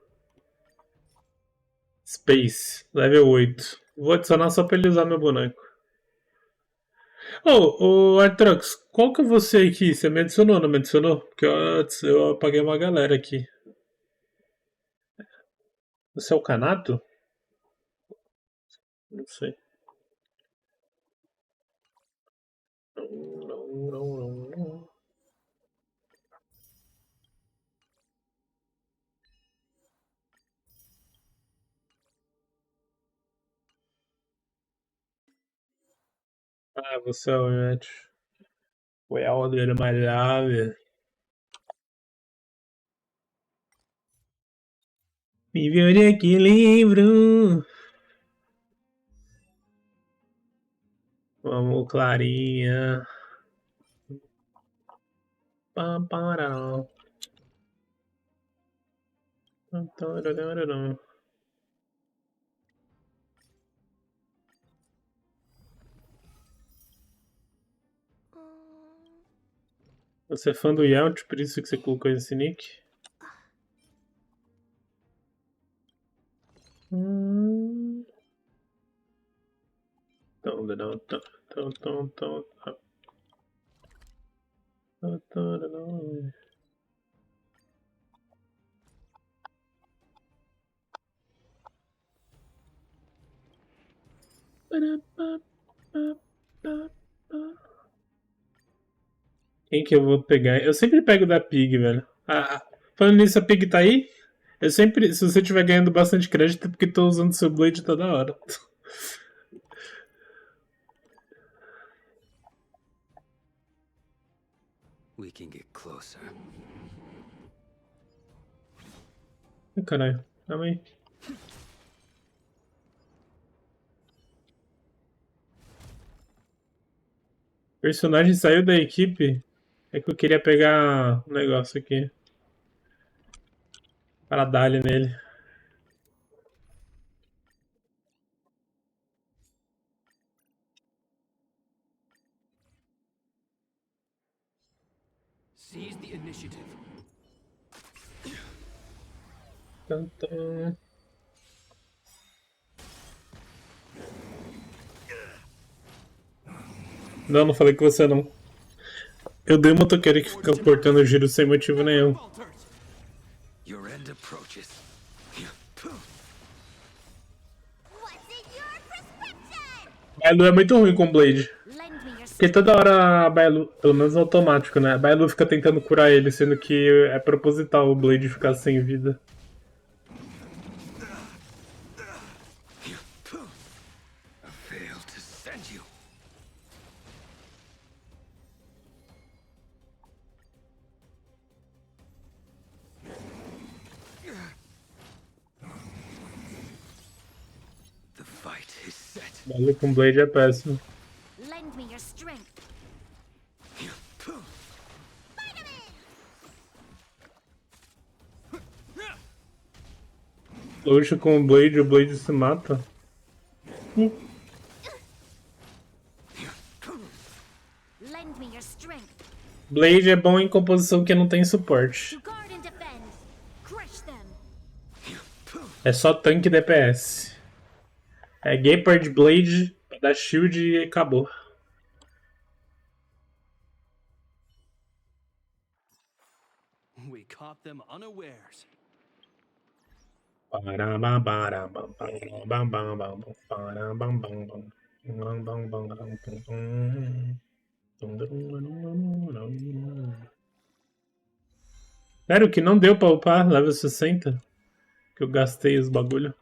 Space, level 8. Vou adicionar só pra ele usar meu boneco. Ô, Artrox, qual que é você aqui? Você me adicionou, não me adicionou? Porque eu apaguei uma galera aqui. Você é o Canato? Não sei. Não. Ah, você é o Matt. Well, dele malhava. Vive de equilíbrio. Vamos, Clarinha. Pam, pararão. Você é fã do Yelt, por isso que você colocou esse nick? Quem que eu vou pegar? Eu sempre pego da Pig, velho. Falando nisso, a Pig tá aí? Eu sempre, se você estiver ganhando bastante crédito, é porque tô usando seu Blade toda hora. We can get closer. Caralho, calma aí. O personagem saiu da equipe. É que eu queria pegar um negócio aqui. Para dar-lhe nele. Seize the initiative. Tantã. Não, não falei com você não. Eu dei uma motoqueira que fica cortando o giro sem motivo nenhum. Your end approaches. Bailu é muito ruim com Blade. Porque toda hora a Bailu, pelo menos no automático, né? A Bailu fica tentando curar ele, sendo que é proposital o Blade ficar sem vida. Bailu com Blade é péssimo. Lend me your strength. Luxa com o Blade se mata. Lend me your strength. Blade é bom em composição que não tem suporte. To guard and defend. Crush them. É só tanque e DPS. É Gepard Blade, dá shield e acabou. We caught them unawares. Sério que não deu pra upar level 60? Que eu gastei os bagulho.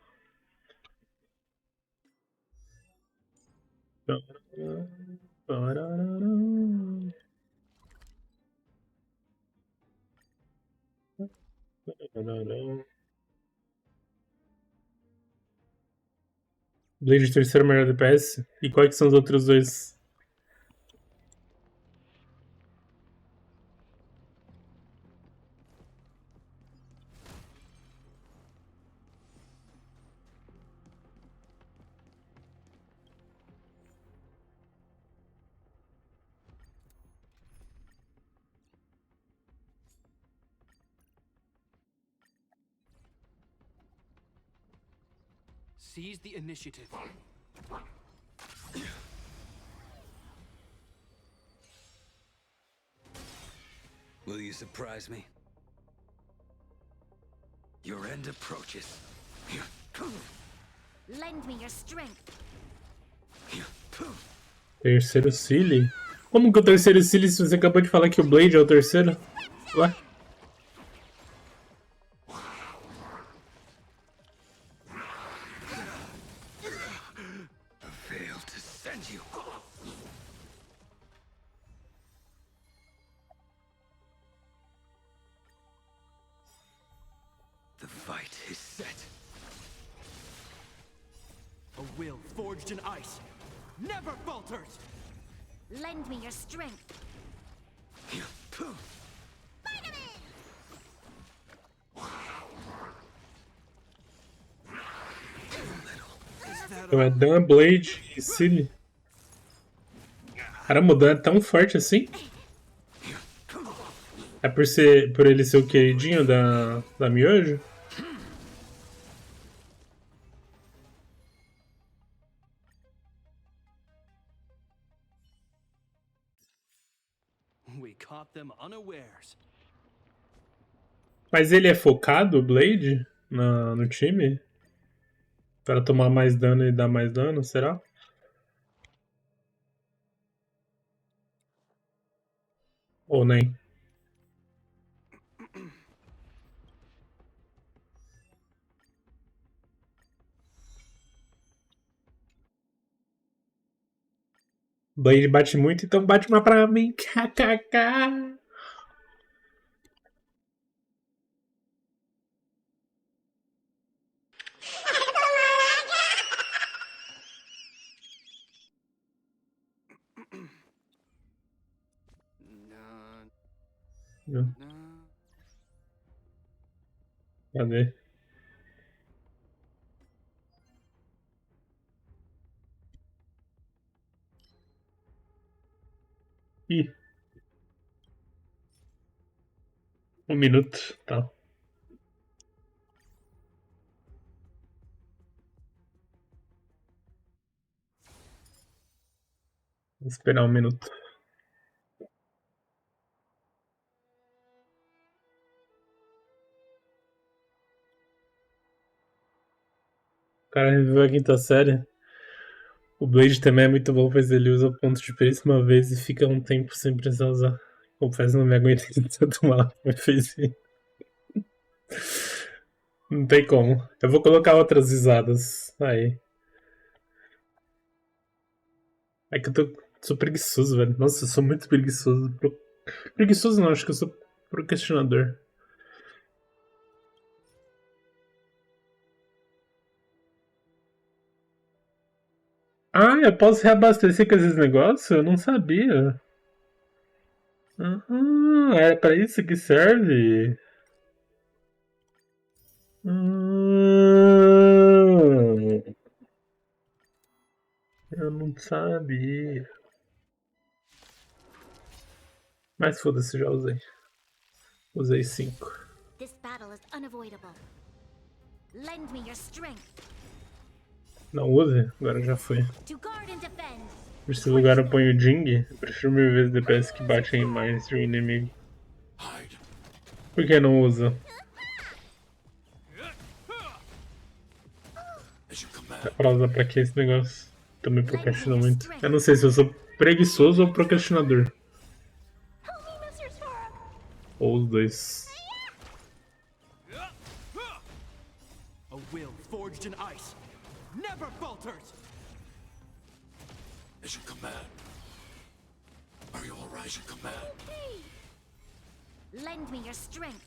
Blade de terceiro melhor DPS? E quais que são os outros dois? Seize the initiative. Will you surprise me? Your end approaches. Lend me your strength. Terceiro Silly? Como que o terceiro Silly se você acabou de falar que o Blade é o terceiro? Ué? The fight is set. A will forged in ice never falters. Lend me your strength. Então é Dan, Blade e Silly. Caramba, o Dan é tão forte assim? É por ele ser o queridinho da Miojo? We caught them unawares. Mas ele é focado, o Blade, no time? Para tomar mais dano e dar mais dano, será? Ou nem? Blade bate muito, então bate uma pra mim. KKK. possível. Cadê? Ih. 1 minuto, tá. Vou esperar 1 minuto. O cara reviveu a 5ª série. O Blade também é muito bom, pois ele usa o ponto de perícia uma vez e fica um tempo sem precisar usar. Confesso, não me aguentei de tanto mal que me fez isso. Não tem como. Eu vou colocar outras risadas. Aí. É que eu sou preguiçoso, velho. Nossa, eu sou muito preguiçoso. Preguiçoso não, acho que eu sou procrastinador. Ah, eu posso reabastecer com esses negócios? Eu não sabia. É pra isso que serve? Eu não sabia. Mas foda-se, já usei. Usei 5. This battle is unavoidable. Lend me your strength. Não use? Agora já foi. To guard and defend. Nesse lugar eu ponho o Jing. Eu prefiro 1000 vezes DPS que batem mais de um inimigo. Por que não usa? Dá pra usar pra que esse negócio? Tô me procrastinando muito. Eu não sei se eu sou preguiçoso ou procrastinador. Ou os dois. A will forged in ice never falters. As you command. Are you all right? As you command. Lend me your strength.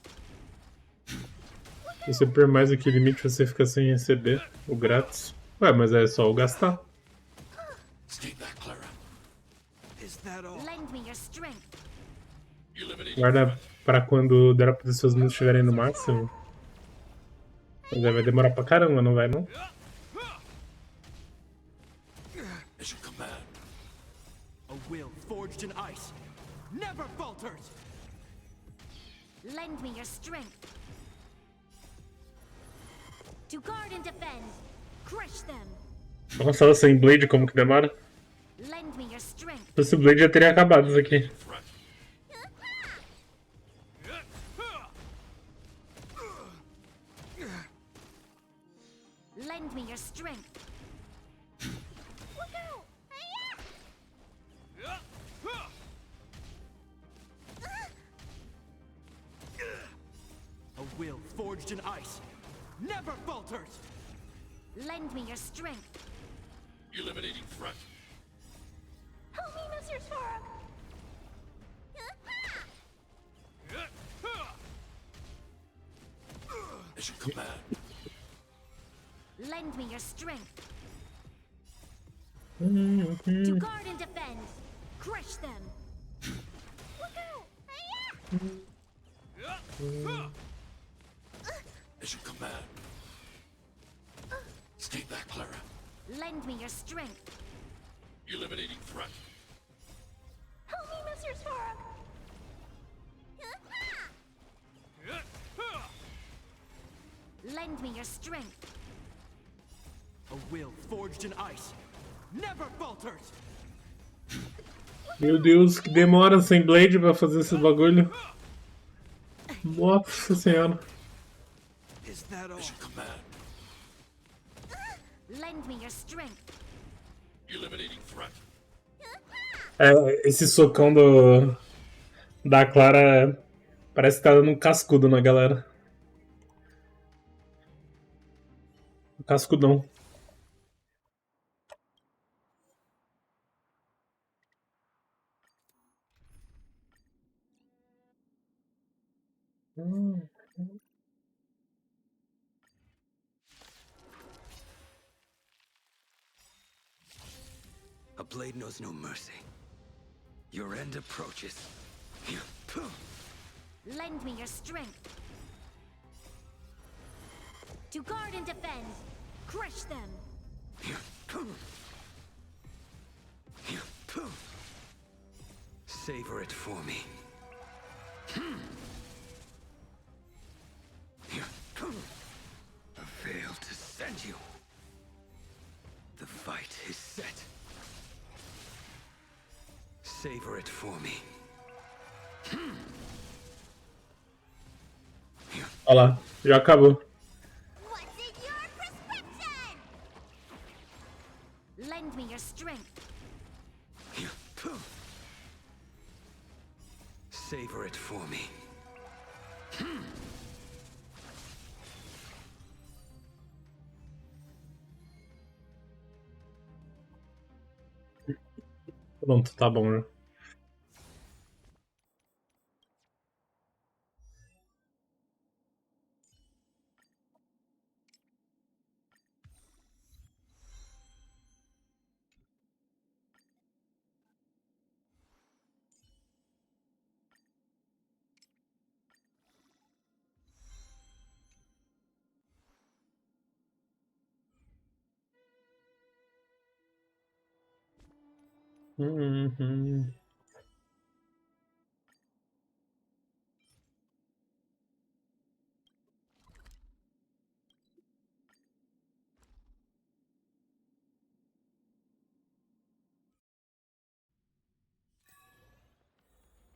Se você per mais do que o limite, você fica sem receber o grátis. Ué, mas é só o gastar. Lend me your strength. Guarda pra quando der pra seus mundos estiverem no máximo. Mas aí vai demorar pra caramba, não vai não? As you command. A will forged in ice never falters. Lend me your strength. To guard and defend. Crush them. Nossa, ela sem Blade, como que demora? Lend me your strength. Se fosse o Blade já teria acabado isso aqui. Lend me your strength. A will forged in ice never falters. Lend me your strength. Eliminating threat. Help me, Mr. Spark. As you command. Lend me your strength. To Uhum. guard and defend. Crush them. As you command. Stay back, Clara. Lend me your strength. Eliminating threat. Help me, Mr. Spark. Lend me your strength. A will forged in ice never falters. Meu Deus, que demora sem Blade pra fazer esse bagulho. Nossa senhora. Is that all? As you command. Lend me your strength. Eliminating threat. É, esse socão da Clara parece que tá dando um cascudo na galera. Um cascudão. A blade knows no mercy. Your end approaches. Lend me your strength. To guard and defend. Crush them. Savor it for me. A veil to send you. The fight is set. Savor it for me. Olha lá, já acabou. Lend me your strength. Savor it for me. Pronto, tá bom, né? Uhum.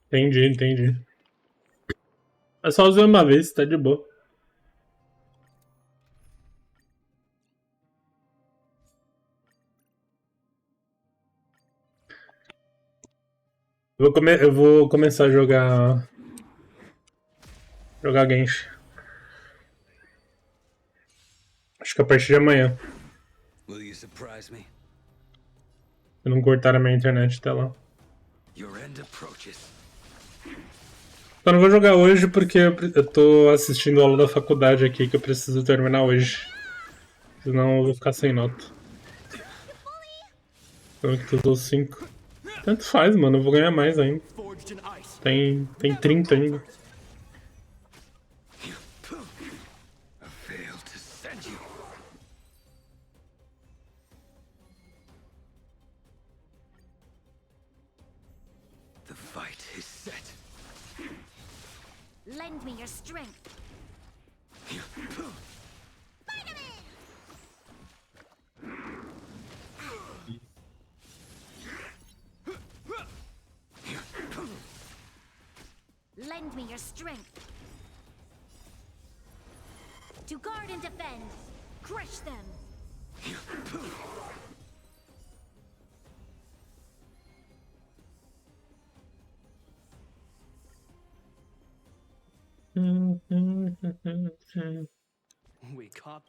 Entendi, entendi. É só usar uma vez, tá de boa. Eu vou começar a jogar Genshin. Acho que a partir de amanhã. Will you surprise me? Se não cortar a minha internet até lá. Your end approaches. Só não vou jogar hoje porque eu tô assistindo a aula da faculdade aqui que eu preciso terminar hoje. Senão eu vou ficar sem nota. Então que tu usou 5. Tanto faz, mano. Eu vou ganhar mais ainda. Tem 30 ainda. A veil to send you. The fight is set. Lend me your strength. Lend me your strength. To guard and defend. Crush them.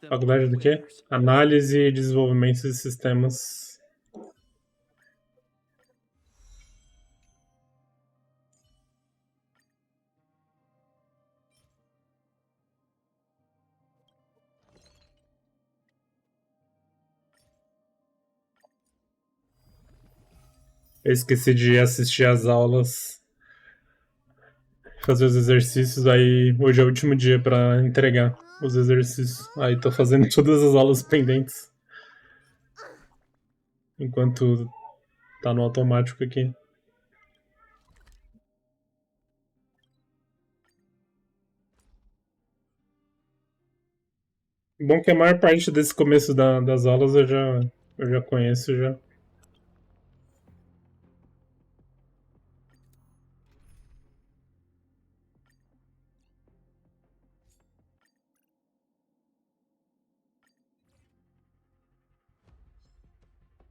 Faculdade do quê? Análise e desenvolvimento de sistemas. Eu esqueci de assistir às aulas, fazer os exercícios, aí hoje é o último dia pra entregar os exercícios. Aí tô fazendo todas as aulas pendentes. Enquanto tá no automático aqui. Bom que a maior parte desse começo das aulas eu já conheço já.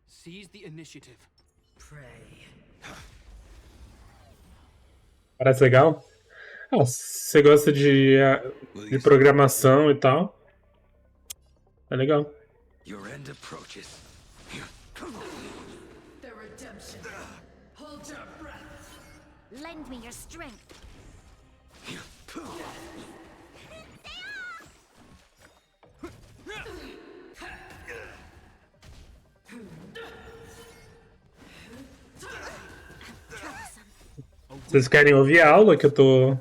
Seize the initiative. Pray. Parece legal? Ah, você gosta de programação e tal? É legal. Your end approaches. The redemption. Hold your breath. Lend me your strength. Vocês querem ouvir a aula que eu tô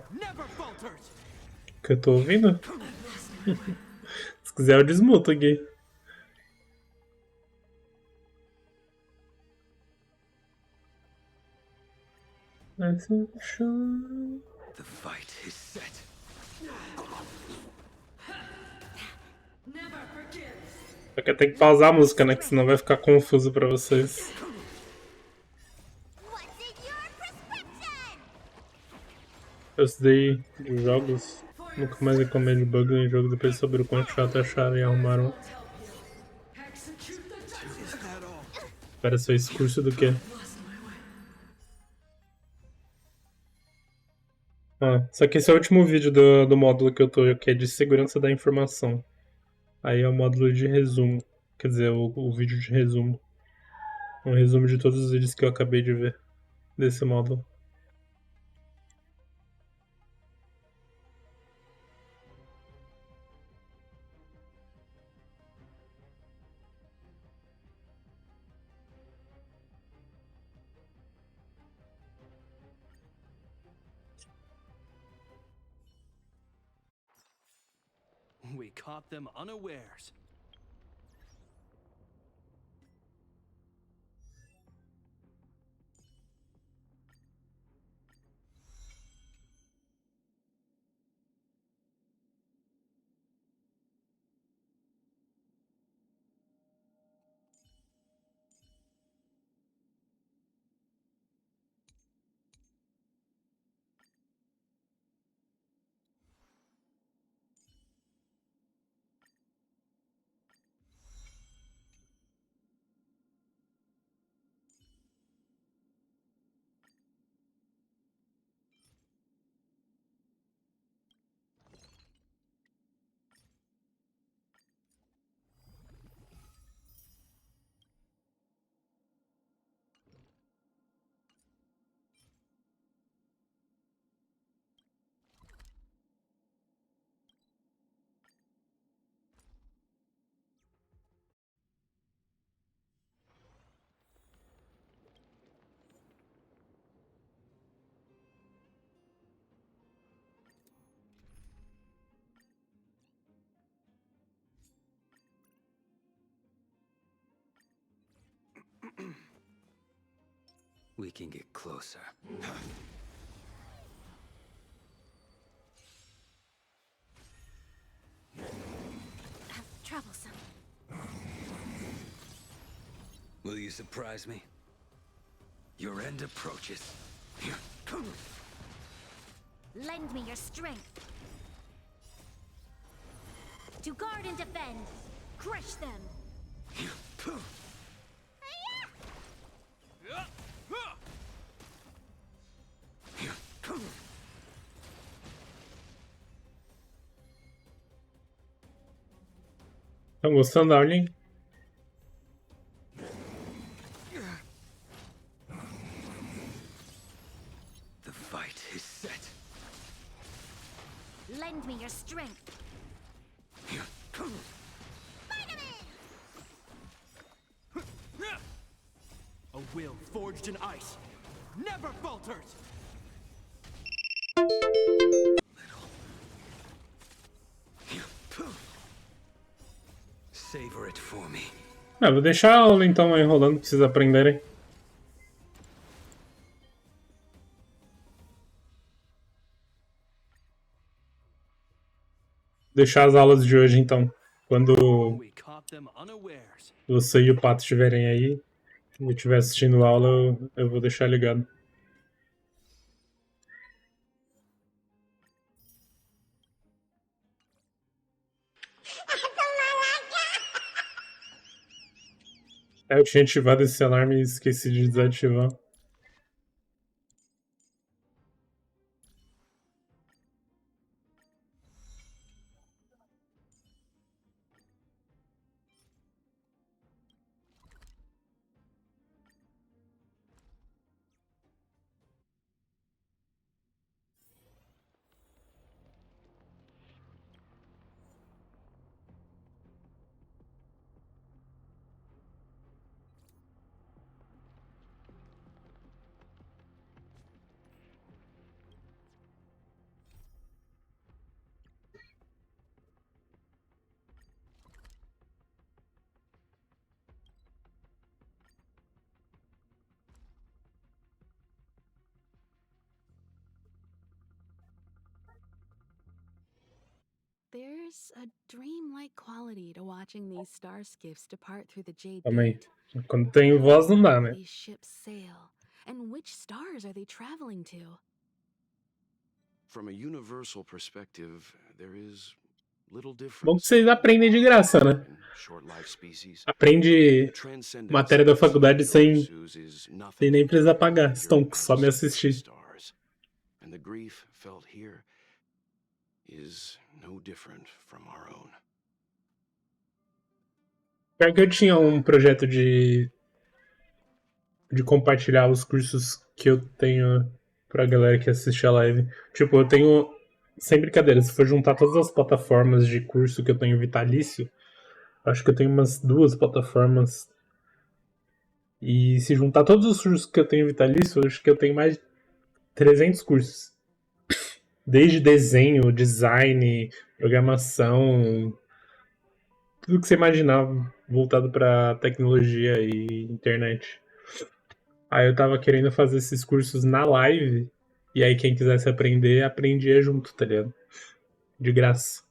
Que eu tô ouvindo? Se quiser eu desmuto aqui. The fight is set. Só que eu tenho que pausar a música, né? Que senão vai ficar confuso pra vocês. Eu estudei jogos. Nunca mais recomendo bugs em jogo depois sobre o quanto chato acharam e arrumaram. Parece o discurso do quê? Ah, só que esse é o último vídeo do módulo que eu tô, que é de segurança da informação. Aí é o módulo de resumo. Quer dizer, o vídeo de resumo. Um resumo de todos os vídeos que eu acabei de ver desse módulo. We caught them unawares. We can get closer. Troublesome. Will you surprise me? Your end approaches. Lend me your strength. To guard and defend. Crush them. Estão gostando da aula, hein? The fight is set. Lend me your strength. A will forged in ice never falters. Savor it for me. Ah, vou deixar a aula então aí rolando pra vocês aprenderem. Deixar as aulas de hoje então. Quando você e o Pato estiverem aí e eu estiver assistindo a aula, eu vou deixar ligado. Eu tinha ativado esse alarme e esqueci de desativar. There's a dreamlike quality to watching these star skiffs depart through the Jade Calma aí. Gate. Quando tem voz não dá, né? These ships sail, and which stars are they traveling to? From a universal perspective, there is little Bom que difference. vocês aprendem de graça, né? Short-lived species. Aprende matéria da faculdade sem nem precisar pagar. Estão só me assistir. And the grief felt here is no different from our own. Pior que eu tinha um projeto de compartilhar os cursos que eu tenho pra galera que assiste a live. Tipo, eu tenho, sem brincadeira, se for juntar todas as plataformas de curso que eu tenho vitalício, acho que eu tenho umas 2 plataformas. E se juntar todos os cursos que eu tenho vitalício, acho que eu tenho mais de 300 cursos. Desde desenho, design, programação, tudo que você imaginar voltado pra tecnologia e internet. Aí eu tava querendo fazer esses cursos na live, e aí quem quisesse aprender, aprendia junto, tá ligado? De graça.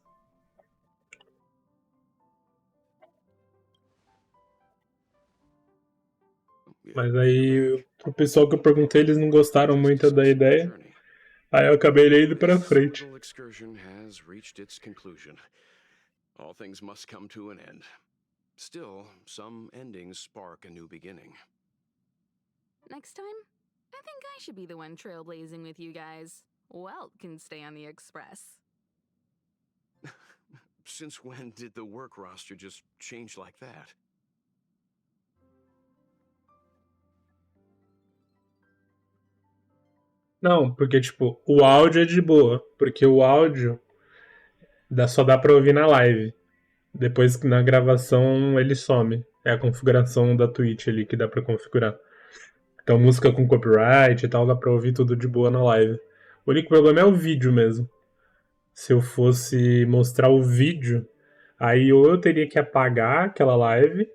Mas aí, pro pessoal que eu perguntei, eles não gostaram muito da ideia. Aí eu acabei indo pra frente. The excursion has reached its conclusion. All things must come to an end. Still, some endings spark a new beginning. Next time, I think I should be the one trailblazing with you guys. Welt can stay on the Express. Since when did the work roster just change like that? Não, porque, tipo, o áudio é de boa. Porque o áudio só dá pra ouvir na live. Depois, na gravação, ele some. É a configuração da Twitch ali que dá pra configurar. Então, música com copyright e tal, dá pra ouvir tudo de boa na live. O único problema é o vídeo mesmo. Se eu fosse mostrar o vídeo, aí ou eu teria que apagar aquela live.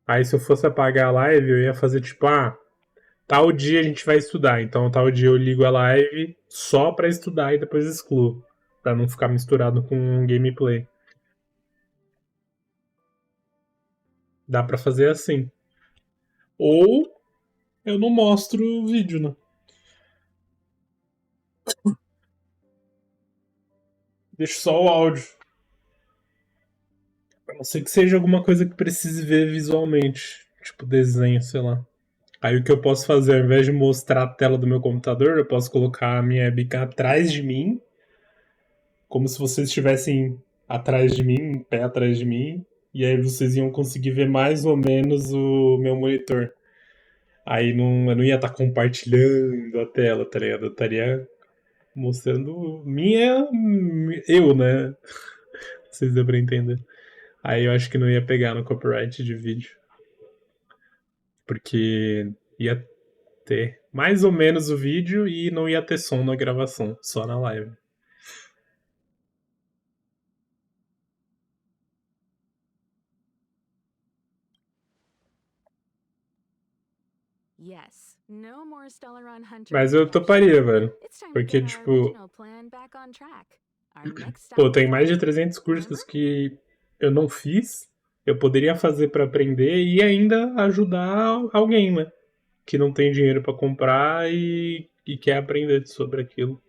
Aí, se eu fosse apagar a live, eu ia fazer tipo, tal dia a gente vai estudar. Então, tal dia eu ligo a live só pra estudar e depois excluo. Pra não ficar misturado com gameplay. Dá pra fazer assim. Ou eu não mostro o vídeo, né? Deixo só o áudio. A não ser que seja alguma coisa que precise ver visualmente. Tipo desenho, sei lá. Aí o que eu posso fazer, ao invés de mostrar a tela do meu computador, eu posso colocar a minha webcam atrás de mim. Como se vocês estivessem atrás de mim, em pé atrás de mim. E aí vocês iam conseguir ver mais ou menos o meu monitor. Aí eu não ia estar compartilhando a tela, tá ligado? Eu estaria mostrando eu, né? Vocês deu pra entender. Aí eu acho que não ia pegar no copyright de vídeo. Porque ia ter mais ou menos o vídeo e não ia ter som na gravação, só na live. Yes, no more Stellaron hunter. Mas eu toparia, velho. Porque, tipo, pô, tem mais de 300 cursos que eu não fiz. Eu poderia fazer pra aprender e ainda ajudar alguém, né? Que não tem dinheiro pra comprar e quer aprender sobre aquilo.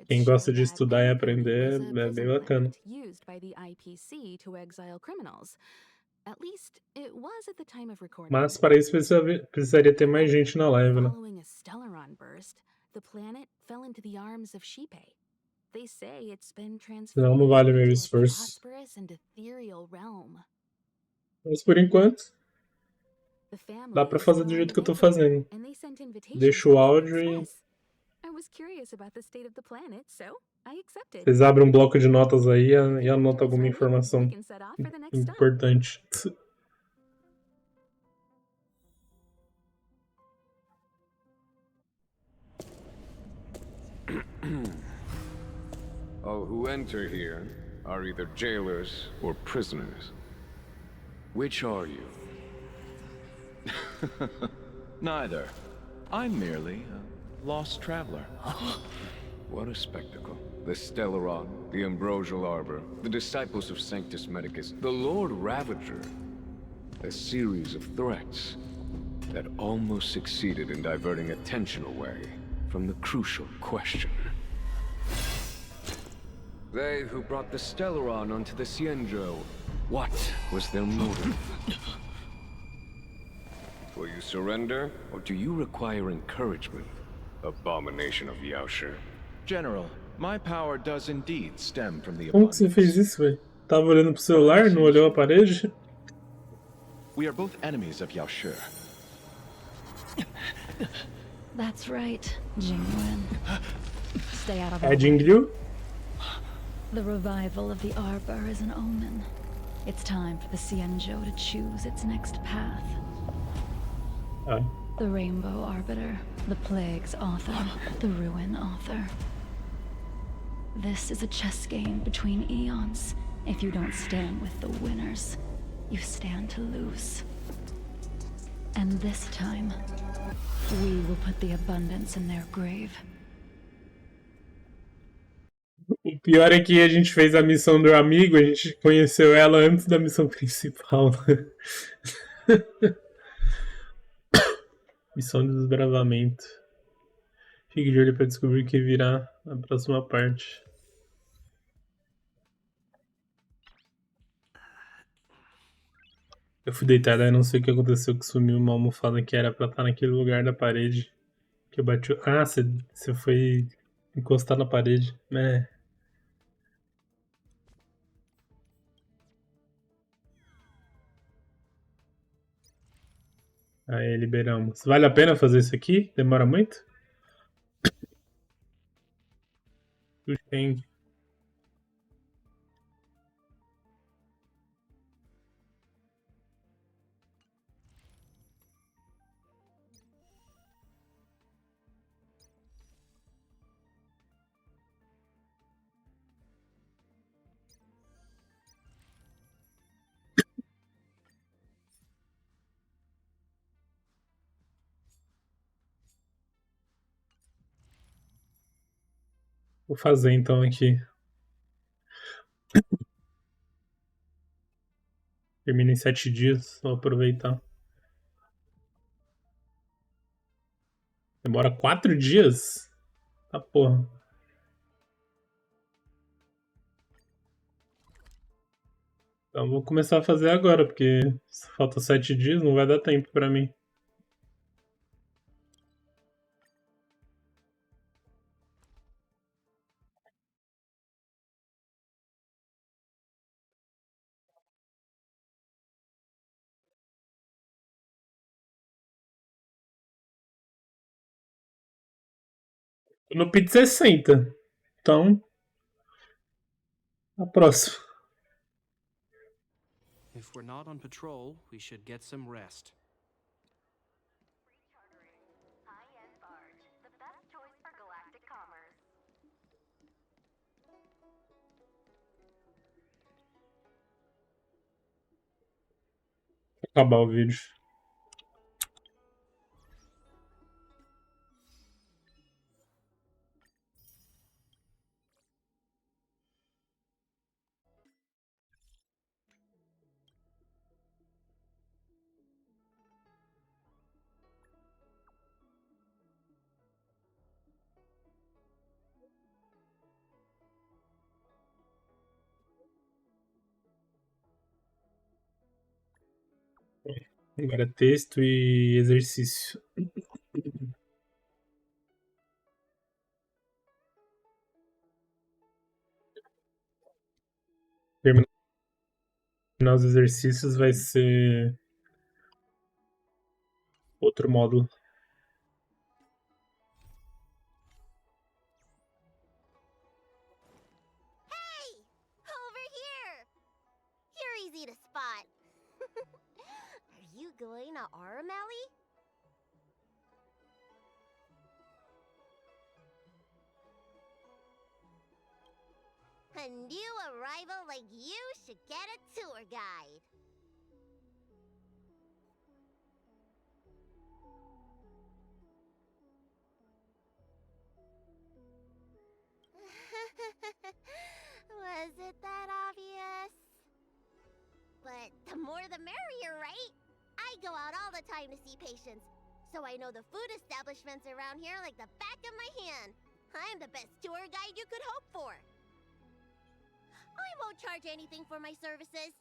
Quem gosta de estudar e aprender é bem bacana. Used by the IPC to exile criminals. At least it was at the time of recording. Mas para isso precisaria ter mais gente na live, né? Following a Stellaron burst, the planet fell into the arms of Shipe. They say it's been Senão não vale meu esforço. Mas por enquanto, dá pra fazer do jeito que eu tô fazendo. Deixo o áudio e vocês abrem um bloco de notas aí e anotam alguma informação importante. All who enter here are either jailers or prisoners. Which are you? Neither. I'm merely a lost traveler. What a spectacle. The Stellaron, the Ambrosial Arbor, the disciples of Sanctus Medicus, the Lord Ravager. A series of threats that almost succeeded in diverting attention away from the crucial question. They who brought the Stellaron onto the Cienjo, what was their motive? Will you surrender, or do you require encouragement? Abomination of Yaoshi. General, my power does indeed stem from the Como que você fez isso, velho? Tava olhando pro celular, não olhou a parede? We are both enemies of Yaoshi. That's right, Jingyuan. Stay out of É our way. Jingryu? The revival of the Arbor is an omen. It's time for the Cienjo to choose its next path. The Rainbow Arbiter, the Plague's author, the Ruin author. This is a chess game between eons. If you don't stand with the winners, you stand to lose. And this time, we will put the abundance in their grave. O pior é que a gente fez a missão do amigo, a gente conheceu ela antes da missão principal. Missão de desbravamento. Fique de olho pra descobrir o que virá na próxima parte. Eu fui deitado, aí não sei o que aconteceu, que sumiu uma almofada que era pra estar naquele lugar da parede. Que eu bati. Ah, você foi encostar na parede. É. Aí, liberamos. Vale a pena fazer isso aqui? Demora muito? Tem. Vou fazer então aqui. Termina em 7 dias, vou aproveitar. Demora 4 dias? Tá porra. Então vou começar a fazer agora, porque falta 7 dias, não vai dar tempo pra mim. No PIT 60. Então, a próxima. If we're not on patrol, we should get some rest. High-end barge, the best choice for galactic commerce. Vou acabar o vídeo. Agora texto e exercício. Terminar os exercícios vai ser outro módulo. Hey! Over here! You're easy to spot. Are you going to Aramelli? A new arrival like you should get a tour guide. The more the merrier, right? I go out all the time to see patients, so I know the food establishments around here like the back of my hand. I'm the best tour guide you could hope for. I won't charge anything for my services.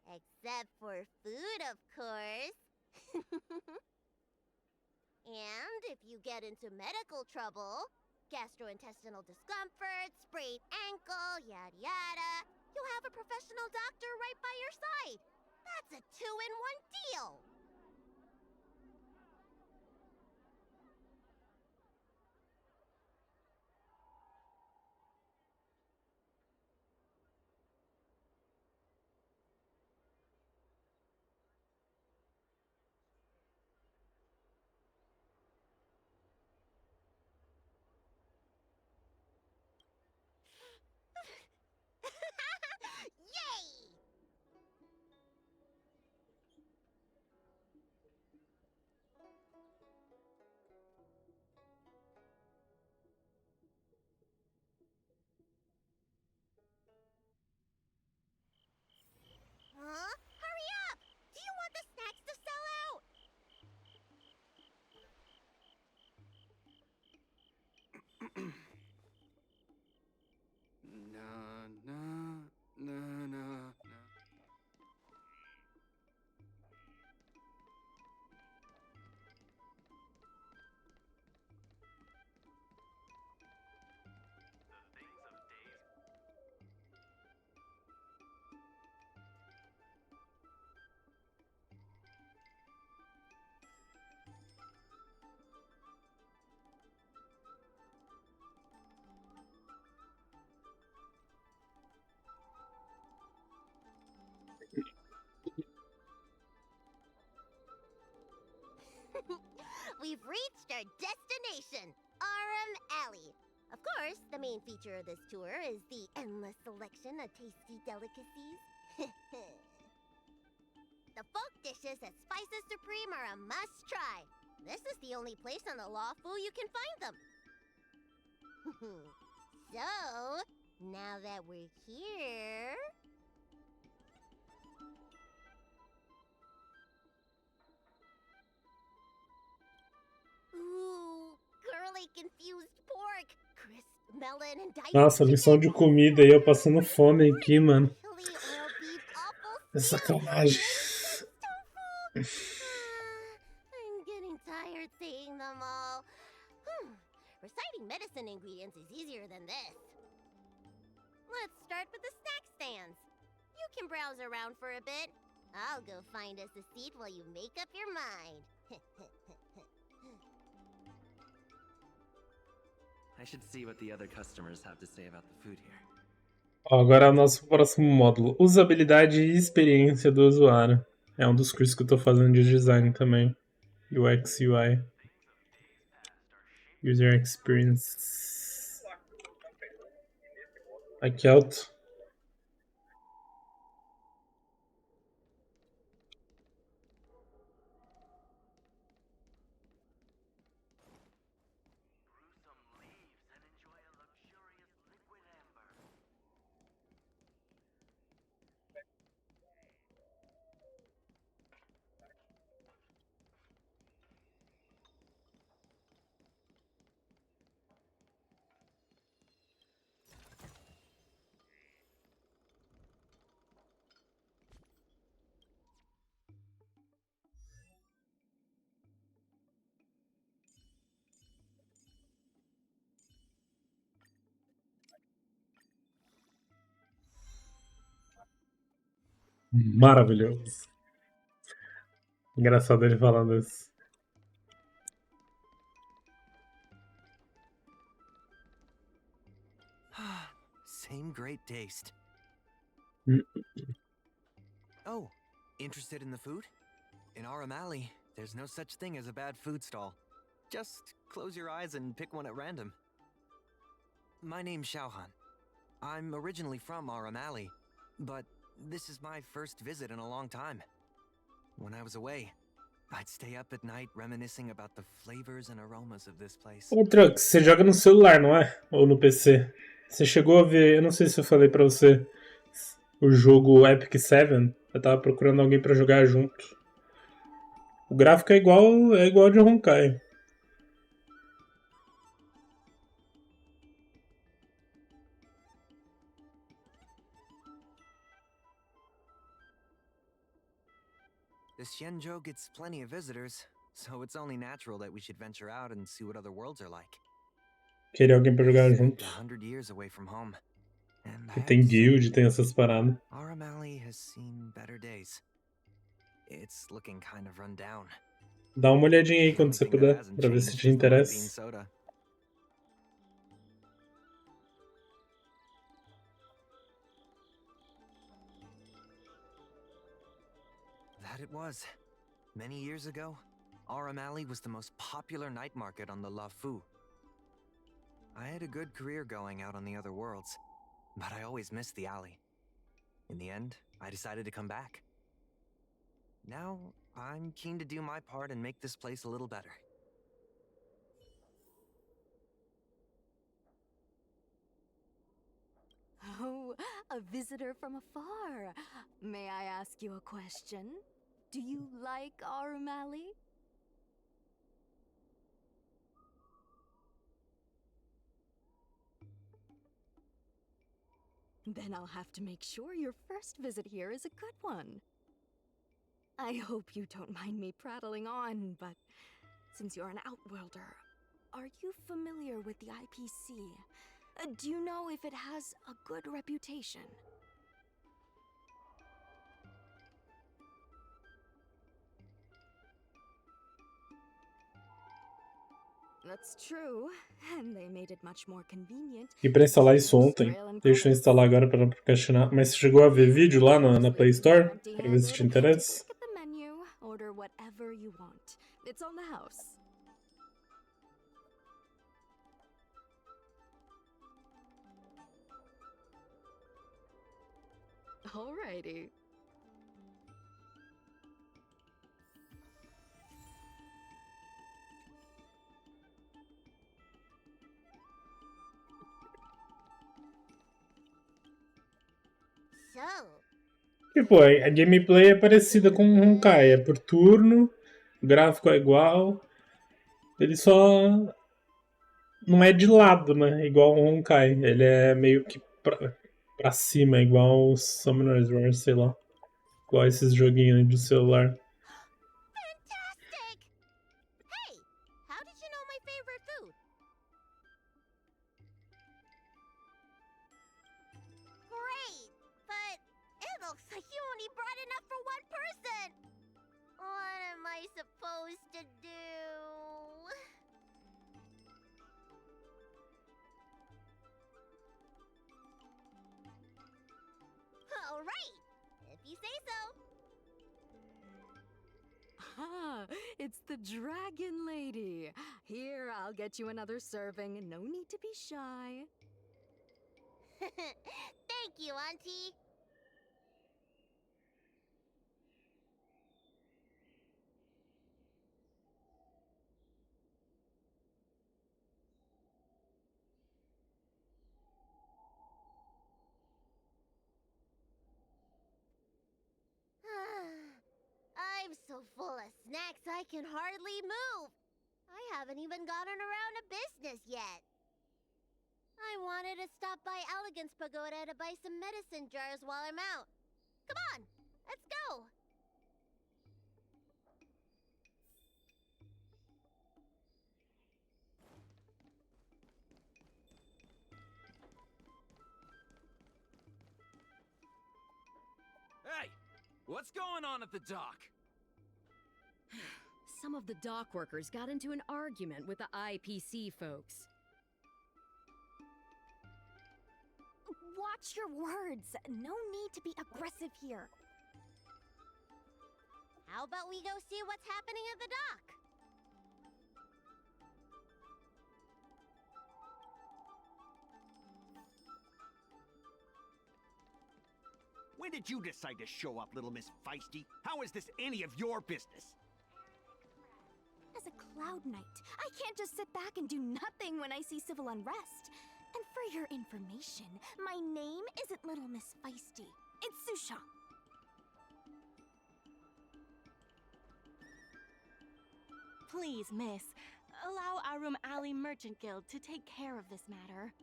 Except for food, of course. And if you get into medical trouble, gastrointestinal discomfort, sprained ankle, yada yada, you'll have a professional doctor right by your side. That's a 2-in-1 deal. Yay! Huh? Hurry up! Do you want the snacks to sell out? Na. We've reached our destination, Aram Alley. Of course, the main feature of this tour is the endless selection of tasty delicacies. The folk dishes at Spices Supreme are a must-try. This is the only place on the Lawfu you can find them. So, now that we're here... Ooh, girly confused pork, crisp melon and diced Nossa, lição de comida aí, eu passando fome aqui, mano. É sacanagem. I'm getting tired saying them all. Reciting medicine ingredients is easier than this. Let's start with the snack stands. You can browse around for a bit. I'll go find us a seat while you make up your mind. I should see what the other customers have to say about the food here. Ó, agora é o nosso próximo módulo. Usabilidade e experiência do usuário. É um dos cursos que eu tô fazendo de design também. UX, UI. User Experience. Aqui alto. Maravilhoso. Engraçado ele falando isso. Same great taste. Oh, interested in the food? In Aram Alley, there's no such thing as a bad food stall. Just close your eyes and pick one at random. My name's Xiaohan. I'm originally from Aram Alley, but this is my first visit in a long time. When I was away, I'd stay up at night reminiscing about the flavors and aromas of this place. Ô, Trunks, você joga no celular, não é? Ou no PC? Você chegou a ver, eu não sei se eu falei pra você, o jogo Epic 7? Eu tava procurando alguém pra jogar junto. O gráfico é igual de Honkai. The Xianzhou gets plenty of visitors, so it's only natural that we should venture out and see what other worlds are like. Queria alguém pra jogar junto. 100 years away from home. And E tem guild, tem essas paradas. Our O'Malley has seen better days. It's looking kind of run down. Dá uma olhadinha aí quando você puder, pra ver se te interessa. That it was. Many years ago, our O'Malley was the most popular night market on the La Fu. I had a good career going out on the other worlds, but I always missed the alley. In the end, I decided to come back. Now, I'm keen to do my part and make this place a little better. Oh, a visitor from afar. May I ask you a question? Do you like our O'Malley? Then I'll have to make sure your first visit here is a good one. I hope you don't mind me prattling on, but since you're an Outworlder, are you familiar with the IPC? Do you know if it has a good reputation? That's true, and they made it much more convenient. E pra instalar isso ontem. Deixa eu instalar agora pra não procrastinar. Mas você chegou a ver vídeo lá na Play Store? Pra ver se te interessa? Click at the menu, order whatever you want. It's on the house. Alrighty. Tipo, a gameplay é parecida com o Honkai. É por turno, o gráfico é igual. Ele só não é de lado, né? Igual o Honkai. Ele é meio que pra cima, igual o Summoner's War, sei lá. Igual esses joguinhos de celular. Fantastic! Hey, how did you know my favorite food? Great, but it looks like you only brought enough for one person. What am I supposed to do? All right, if you say so. Ah, it's the Dragon Lady. Here, I'll get you another serving. No need to be shy. Thank you, Auntie. I'm so full of snacks I can hardly move. I haven't even gotten around to business yet. I wanted to stop by Elegance Pagoda to buy some medicine jars while I'm out. Come on, let's go. Hey, what's going on at the dock? Some of the dock workers got into an argument with the IPC folks. Watch your words. No need to be aggressive here. How about we go see what's happening at the dock? When did you decide to show up, little Miss Feisty? How is this any of your business? As a Cloud Knight, I can't just sit back and do nothing when I see civil unrest. And for your information, my name isn't Little Miss Feisty. It's Susha. Please, miss, allow our room alley merchant guild to take care of this matter.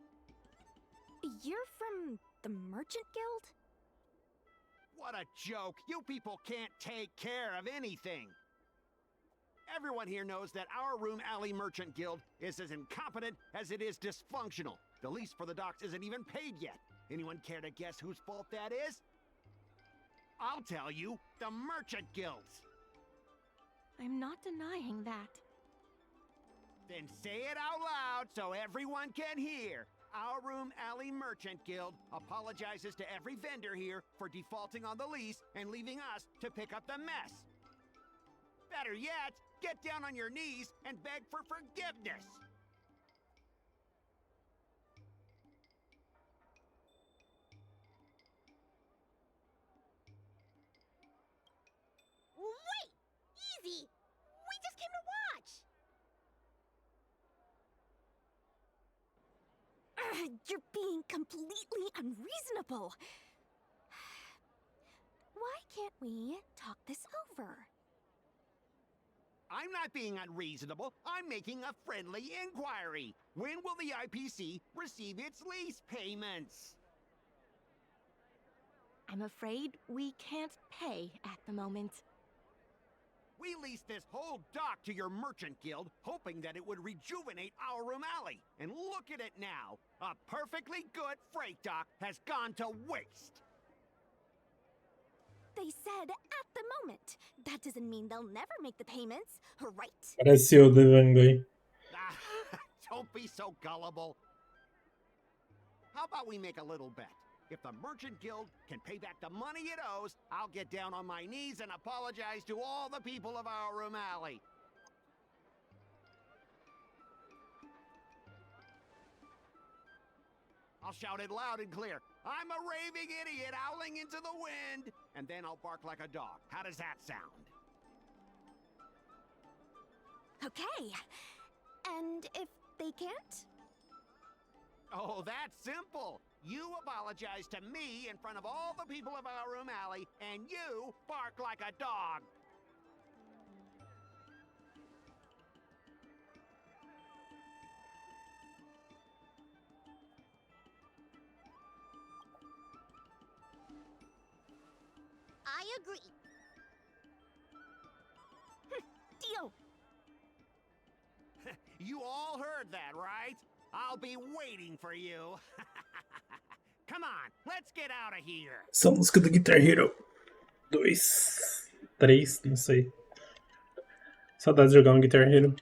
You're from the Merchant Guild? What a joke! You people can't take care of anything! Everyone here knows that our Room Alley Merchant Guild is as incompetent as it is dysfunctional. The lease for the docks isn't even paid yet. Anyone care to guess whose fault that is? I'll tell you, the Merchant Guild's. I'm not denying that. Then say it out loud so everyone can hear. Our Room Alley Merchant Guild apologizes to every vendor here for defaulting on the lease and leaving us to pick up the mess. Better yet, get down on your knees and beg for forgiveness. Wait! Easy! We just came to watch! You're being completely unreasonable. Why can't we talk this over? I'm not being unreasonable. I'm making a friendly inquiry. When will the IPC receive its lease payments? I'm afraid we can't pay at the moment. We leased this whole dock to your merchant guild, hoping that it would rejuvenate our room alley. And look at it now. A perfectly good freight dock has gone to waste. They said at the moment. That doesn't mean they'll never make the payments, right? Parece eu devendo aí. Don't be so gullible. How about we make a little bet? If the Merchant Guild can pay back the money it owes, I'll get down on my knees and apologize to all the people of our room alley. I'll shout it loud and clear. I'm a raving idiot howling into the wind. And then I'll bark like a dog. How does that sound? Okay. And if they can't? Oh, that's simple. You apologize to me in front of all the people of our room alley, and you bark like a dog. I agree. Deal. You all heard that, right? I'll be waiting for you. Come on, let's get out of here. Essa música do Guitar Hero 2, 3, não sei. Saudades de jogar um Guitar Hero.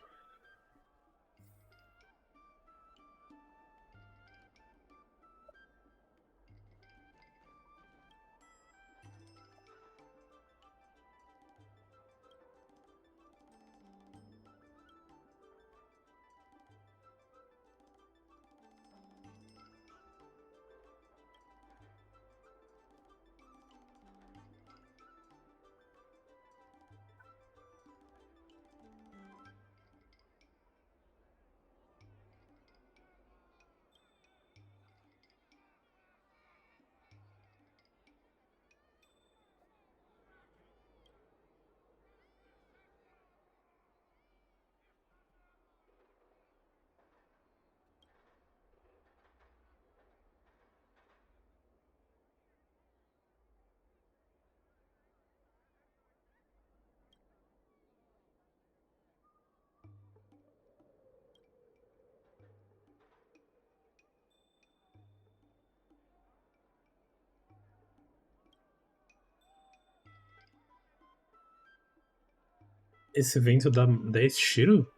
Esse evento dá esse tiro?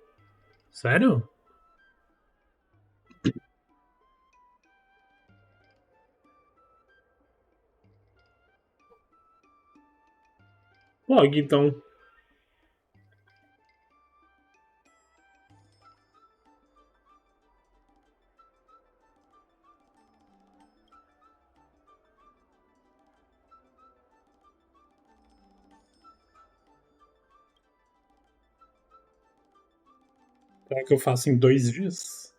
Sério? Log, então. Será que eu faço em 2 dias?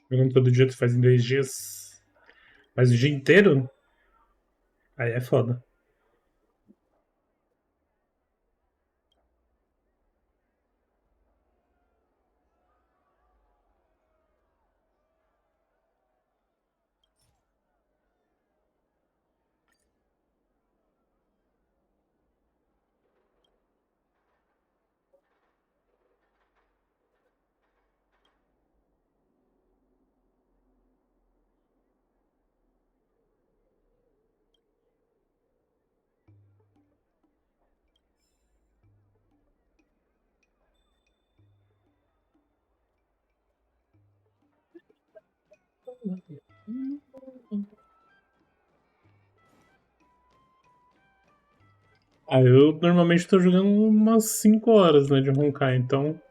Jogando todo dia, tu faz em 2 dias. Mas o dia inteiro? Aí é foda. Ah, eu normalmente tô jogando umas 5 horas, né, de Honkai, então...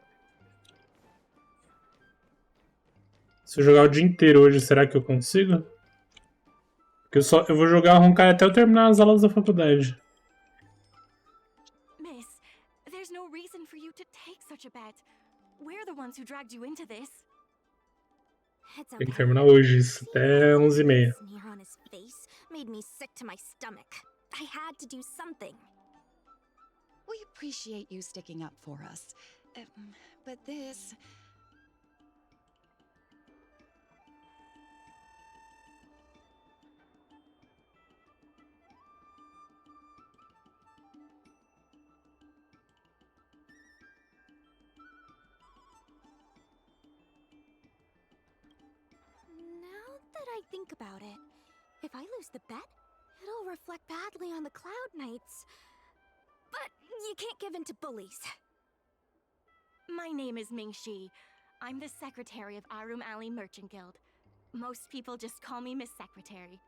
Se eu jogar o dia inteiro hoje, será que eu consigo? Porque eu vou jogar Honkai até eu terminar as aulas da faculdade. Miss, there's no reason for you to take such a bet. We're the ones who dragged you into this. It's Tem que okay. terminar hoje, isso até 11h30. Sneer on his face made me sick to my stomach. I had to do something. We appreciate you sticking up for us. But this... Now that I think about it, if I lose the bet, it'll reflect badly on the Cloud Knights. But you can't give in to bullies. My name is Ming-Shi. I'm the secretary of Arum Alley Merchant Guild. Most people just call me Miss Secretary.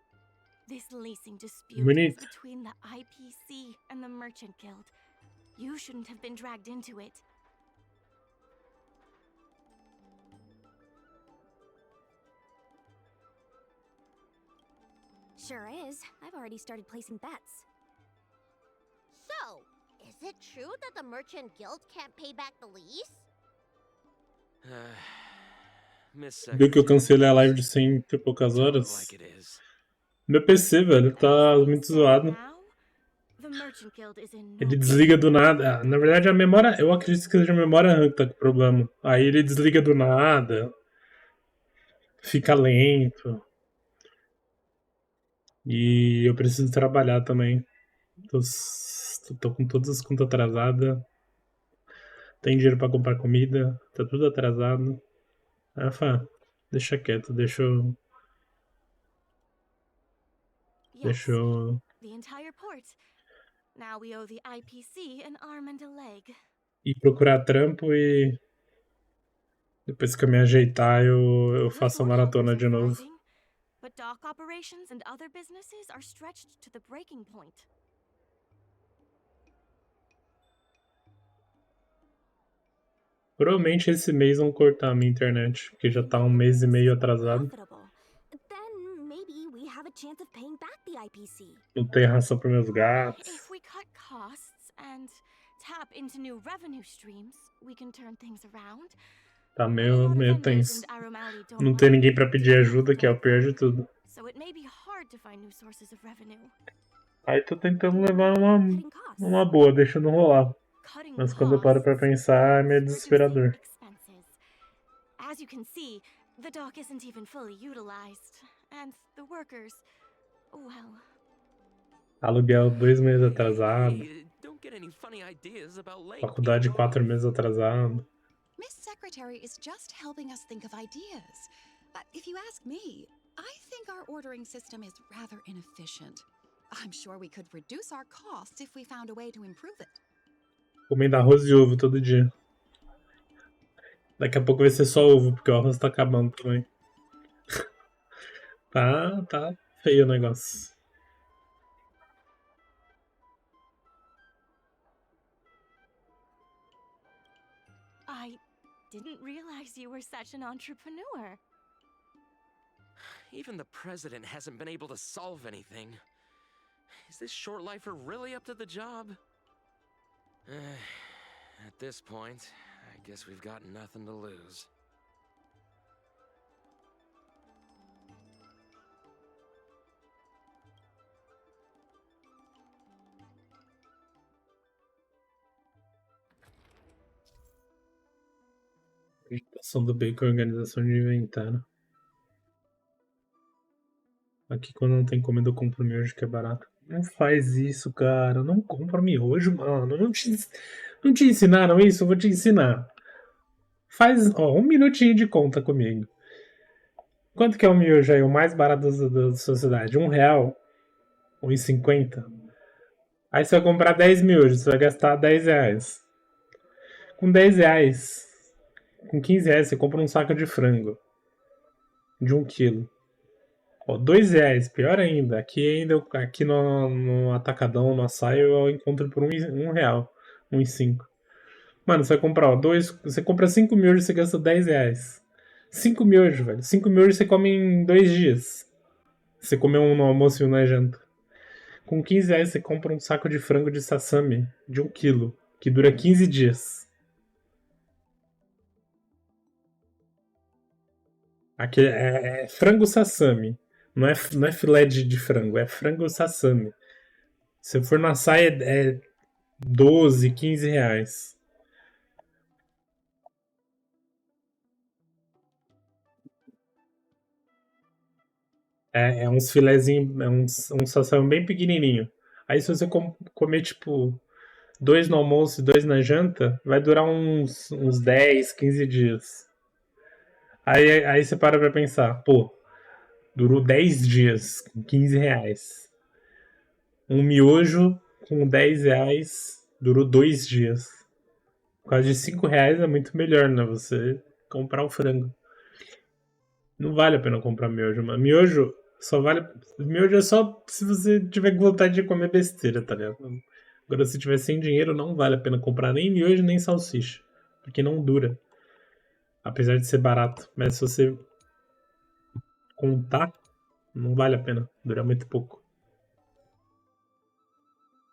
This leasing dispute is between the IPC and the Merchant Guild. You shouldn't have been dragged into it. Sure is. I've already started placing bets. So, is it true that the Merchant Guild can't pay back the lease? Miss Viu que eu cancelei a live de 100 e poucas horas? Meu PC, velho, tá muito zoado. Ele desliga do nada. Ah, na verdade, a memória... Eu acredito que seja a memória RAM que tá com problema. Aí ele desliga do nada. Fica lento. E eu preciso trabalhar também. Tô com todas as contas atrasadas. Tem dinheiro pra comprar comida. Tá tudo atrasado. Ah, deixa quieto, deixa eu... Deixa eu... The entire port. Now we owe the IPC an arm and a leg. Ir procurar trampo e... Depois que eu me ajeitar, eu faço a maratona de novo. But dock operations and other businesses are stretched to the breaking point. Provavelmente esse mês vão cortar a minha internet, porque já tá 1 mês e meio atrasado. Then maybe we have a chance of paying back the IPC. Não tem ração para meus gatos. If we cut costs and tap into new revenue streams, we can turn things around. Tá meio tenso. Não tem ninguém pra pedir ajuda, que é o pior de tudo. Aí tô tentando levar uma boa, deixando rolar. Mas quando eu paro pra pensar, é meio desesperador. As you can see, the dock isn't even fully utilized, and the workers, well... Aluguel 2 meses atrasado. Faculdade 4 meses atrasado. Miss Secretary is just helping us think of ideas. But if you ask me, I think our ordering system is rather inefficient. I'm sure we could reduce our costs if we found a way to improve it. Comendo arroz e ovo todo dia. Daqui a pouco vai ser só ovo, porque o arroz tá acabando também. Tá feio o negócio. I didn't realize you were such an entrepreneur. Even the president hasn't been able to solve anything. Is this short lifer really up to the job? At this point, I guess we've got nothing to lose. Ação do bacon, organização de inventário. Aqui quando não tem comida eu compro miojo que é barato. Não faz isso, cara. Não compra miojo, mano. Não te ensinaram isso? Eu vou te ensinar. Faz, ó, 1 minutinho de conta comigo. Quanto que é o miojo aí? O mais barato da sociedade? R$ 1? 1,50? Aí você vai comprar 10 miojos, você vai gastar R$ 10. Com R$ 10, com R$ 15 você compra um saco de frango. De 1 quilo. Ó, R$ 2, pior ainda. Aqui no Atacadão, no açaí, eu encontro por R$ 1. 1,05. Mano, você vai comprar, ó, você compra 5 miojos e você gasta R$ 10. 5 miojos, velho. 5 miojos você come em 2 dias. Você comeu um no almoço e um na janta. Com R$ 15 você compra um saco de frango de sassami de 1 quilo, que dura 15 dias. Aqui é frango sassami. Não é filé de frango, é frango sassami. Se for na saia é 12, R$ 15. É uns filezinhos, um sassami bem pequenininho. Aí se você comer tipo 2 no almoço e 2 na janta, vai durar uns 10, 15 dias. Aí você para pra pensar, pô, durou 10 dias com R$ 15. Um miojo com R$ 10 durou 2 dias. Por causa de R$ 5 é muito melhor, né? Você comprar o frango. Não vale a pena comprar miojo, mano. Miojo só vale. Miojo é só se você tiver vontade de comer besteira, tá ligado? Agora, se tiver sem dinheiro, não vale a pena comprar nem miojo nem salsicha. Porque não dura. Apesar de ser barato. Mas se você contar, não vale a pena. Dura muito pouco.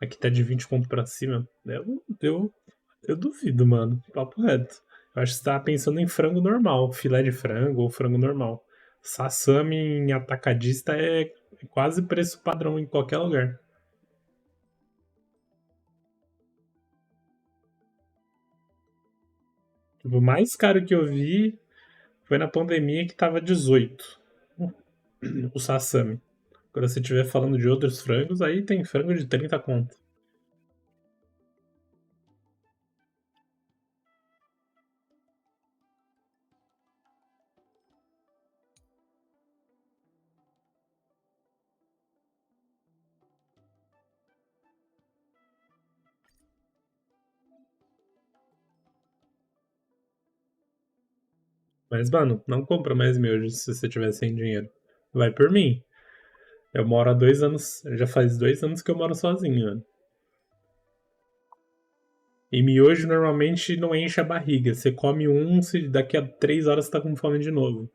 Aqui tá de 20 conto pra cima. Eu duvido, mano. Papo reto. Eu acho que você tava pensando em frango normal. Filé de frango ou frango normal. Sassami em atacadista é quase preço padrão em qualquer lugar. Tipo, o mais caro que eu vi foi na pandemia que tava 18. O sassami. Agora, se estiver falando de outros frangos, aí tem frango de 30 conto. Mas, mano, não compra mais miojo se você tiver sem dinheiro. Vai por mim. Eu moro há 2 anos. Já faz 2 anos que eu moro sozinho, mano. E miojo normalmente não enche a barriga. Você come um, daqui a 3 horas você tá com fome de novo.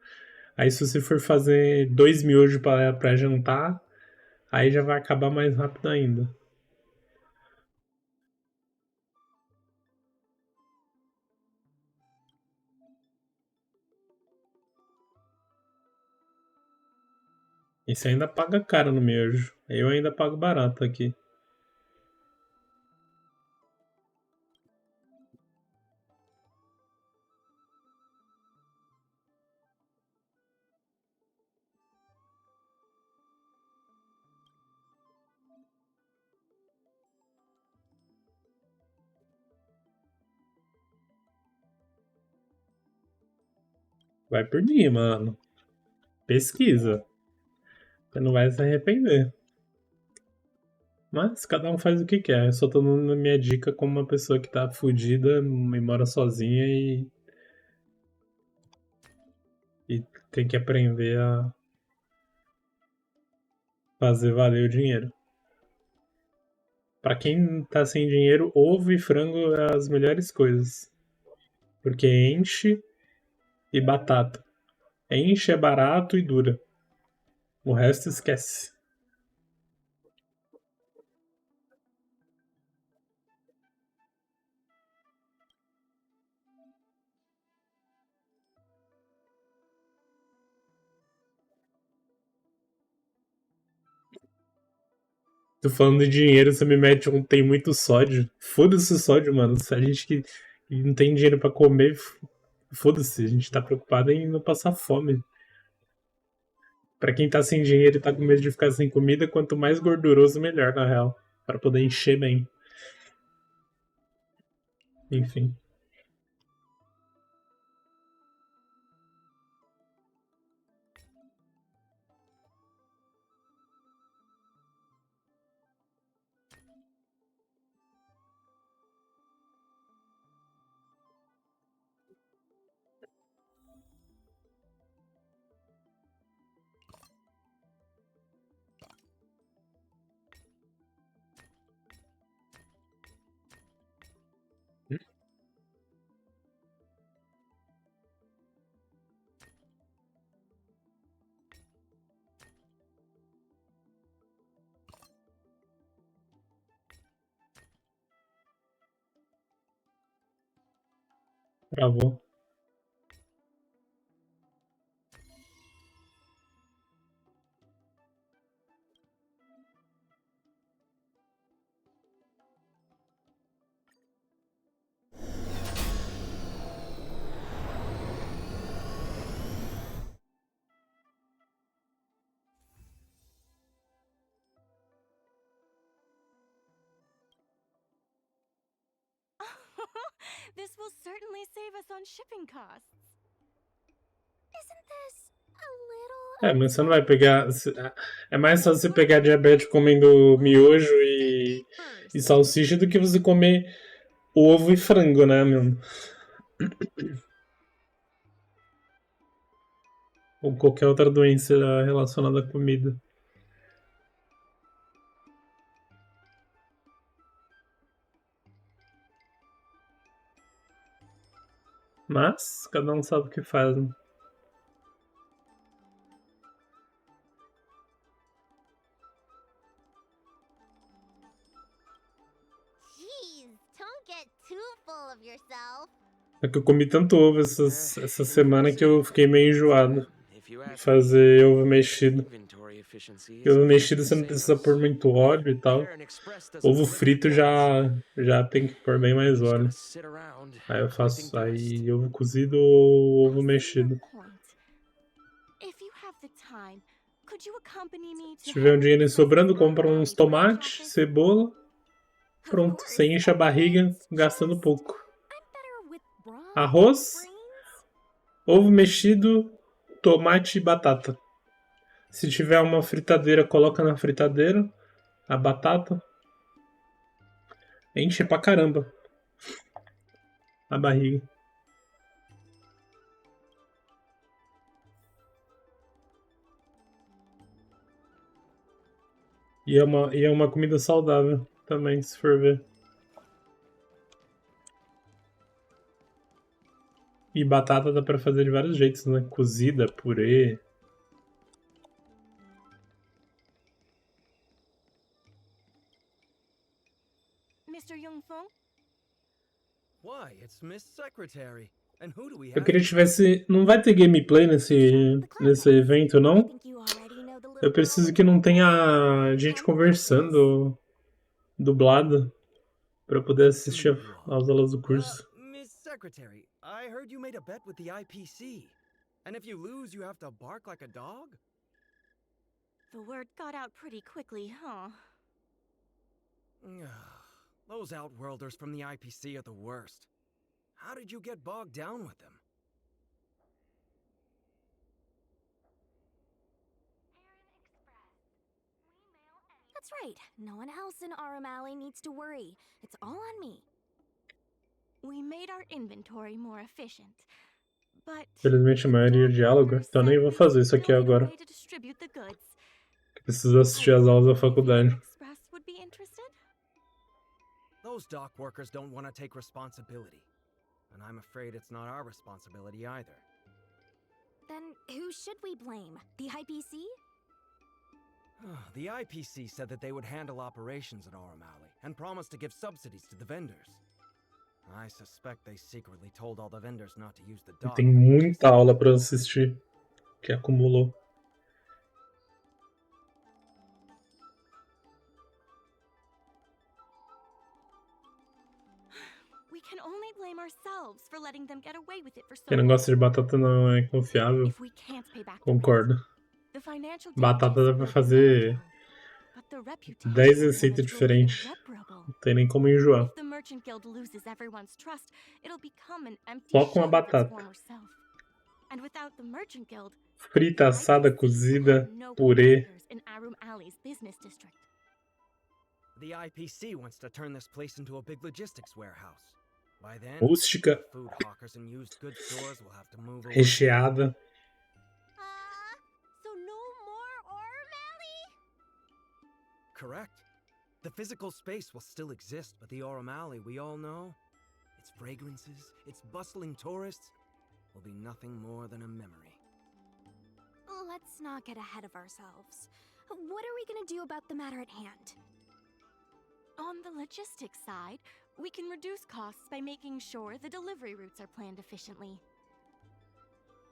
Aí se você for fazer 2 miojos pra jantar, aí já vai acabar mais rápido ainda. E você ainda paga caro no miojo. Eu ainda pago barato aqui. Vai por mim, mano. Pesquisa. Você não vai se arrepender. Mas cada um faz o que quer. Eu só tô dando minha dica como uma pessoa que tá fudida e mora sozinha e tem que aprender a fazer valer o dinheiro. Pra quem tá sem dinheiro, ovo e frango é as melhores coisas. Porque enche e batata. Enche, é barato e dura. O resto esquece. Tô falando de dinheiro, você me mete um tem muito sódio. Foda-se o sódio, mano. Se a gente que não tem dinheiro pra comer, Foda-se, a gente tá preocupado em não passar fome. Pra quem tá sem dinheiro e tá com medo de ficar sem comida, quanto mais gorduroso, melhor, na real. Pra poder encher bem. Enfim. Travou. This will certainly save us on shipping costs. Isn't this a little... É, mas você não vai pegar... É mais fácil você pegar diabetes comendo miojo e salsicha do que você comer ovo e frango, né, meu? Ou qualquer outra doença relacionada à comida. Mas, cada um sabe o que faz, né? Jeez, don't get too full of yourself. É que eu comi tanto ovo essa semana que eu fiquei meio enjoado de fazer ovo mexido. Porque ovo mexido você não precisa pôr muito óleo e tal. Ovo frito já tem que pôr bem mais óleo. Aí eu faço ovo cozido ou ovo mexido. If you have the time, could you accompany me Se to tiver um dinheiro sobrando, compra uns tomates, cebola. Pronto, você enche a barriga gastando pouco. Arroz, ovo mexido, tomate e batata. Se tiver uma fritadeira, coloca na fritadeira a batata. Enche pra caramba a barriga. E é uma comida saudável também, se for ver. E batata dá pra fazer de vários jeitos, né? Cozida, purê. Mr. Yongfeng? Why, it's Miss Secretary. And who do we Eu have? queria que tivesse... Não vai ter gameplay nesse evento, não? Eu preciso que não tenha gente conversando dublado pra eu poder assistir às aulas do curso. Miss Secretary, I heard you made a bet with the IPC. And if you lose, you have to bark like a dog? The word got out pretty quickly, huh? Those Outworlders from the IPC are the worst. How did you get bogged down with them? That's right. No one else in Aram Alley needs to worry. It's all on me. We made our inventory more efficient, but Infelizmente a maioria é diálogo, então nem vou fazer isso aqui agora. to distribute the goods. Preciso assistir às aulas da faculdade. Express would be interested? Those dock workers don't want to take responsibility. And I'm afraid it's not our responsibility either. Then who should we blame? The IPC? The IPC said that they would handle operations at Aram Alley and promised to give subsidies to the vendors. I suspect they secretly told all the vendors not to use the dock. Tem muita aula pra assistir que acumulou. We can only blame ourselves for letting them get away with it for so Quem não long. gosta de batata não é confiável. If we can't pay back the Concordo. rent, the financial Batata damages dá pra will be fazer manageable, but the 10 reputation receitas damage will be diferentes. irreparable. Não tem nem como enjoar. If the Merchant Guild loses everyone's trust, it'll become an empty Só com a shell of its batata. former self. And without the Merchant Guild, Frita, assada, cozida, purê. in Arum Alley's business district. The IPC wants to turn this place into a big logistics warehouse. By then, Rústica. food hawkers and used goods stores will have to move away. Recheada. So no more Arum Alley? Correct. The physical space will still exist, but the Arum Alley we all know, its fragrances, its bustling tourists, will be nothing more than a memory. Let's not get ahead of ourselves. What are we gonna do about the matter at hand? On the logistics side, we can reduce costs by making sure the delivery routes are planned efficiently.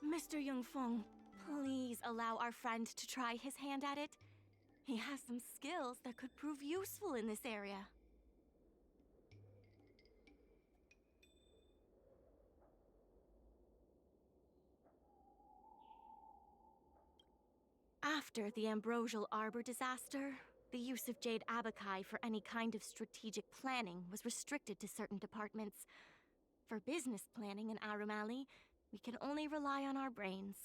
Mr. Yongfeng, please allow our friend to try his hand at it. He has some skills that could prove useful in this area. After the Ambrosial Arbor disaster, the use of Jade Abakai for any kind of strategic planning was restricted to certain departments. For business planning in Arum Alley, we can only rely on our brains.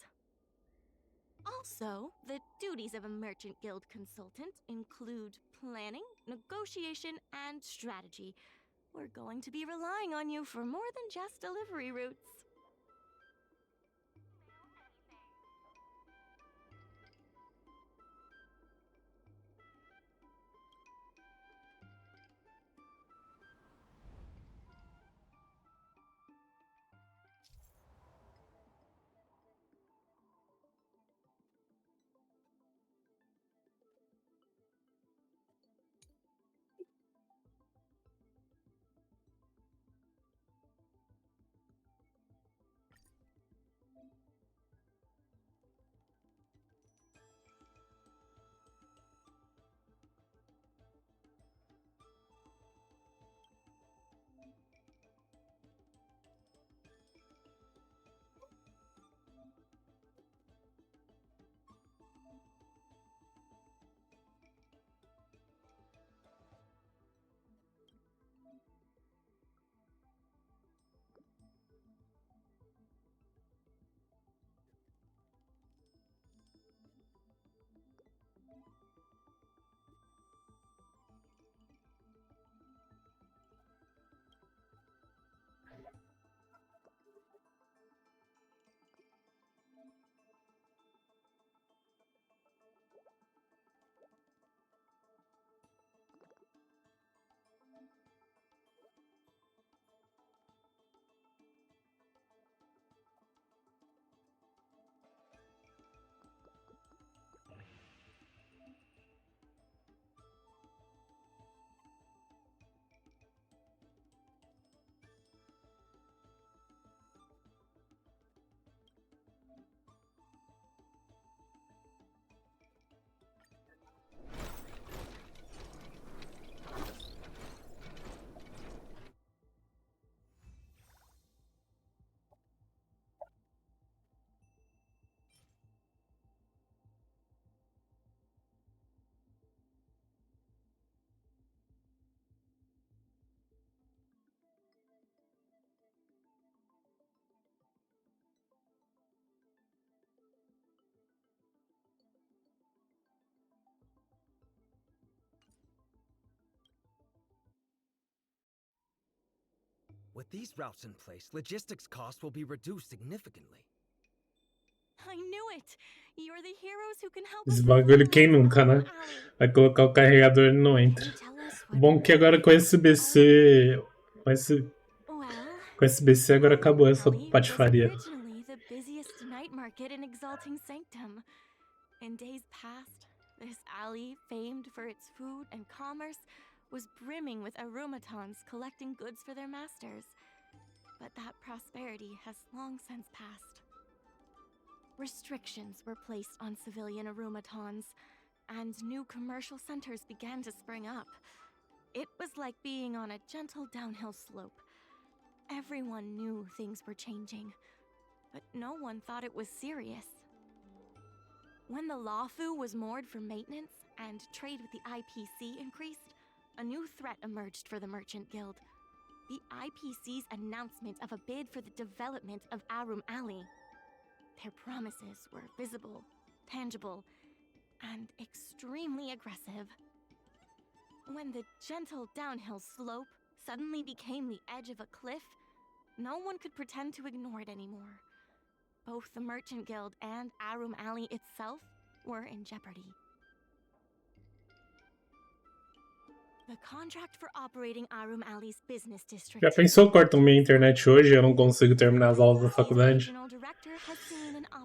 Also, the duties of a Merchant Guild consultant include planning, negotiation, and strategy. We're going to be relying on you for more than just delivery routes. With these routes in place, logistics costs will be reduced significantly. I knew it! You're the heroes who can help Esse us bagulho quem nunca, né? Vai colocar o carregador e ele não entra. Bom que agora com esse BC... Com esse BC agora acabou essa patifaria. Originally the busiest night market in Exalting Sanctum. In days past, this alley, famed for its food and commerce, was brimming with aromatons collecting goods for their masters. But that prosperity has long since passed. Restrictions were placed on civilian aromatons, and new commercial centers began to spring up. It was like being on a gentle downhill slope. Everyone knew things were changing, but no one thought it was serious. When the Lawfu was moored for maintenance and trade with the IPC increased, a new threat emerged for the Merchant Guild. The IPC's announcement of a bid for the development of Arum Alley. Their promises were visible, tangible, and extremely aggressive. When the gentle downhill slope suddenly became the edge of a cliff, no one could pretend to ignore it anymore. Both the Merchant Guild and Arum Alley itself were in jeopardy. The contract for operating Arum Alley's business district. Já pensou, cortam minha internet hoje e eu não consigo terminar as aulas da faculdade?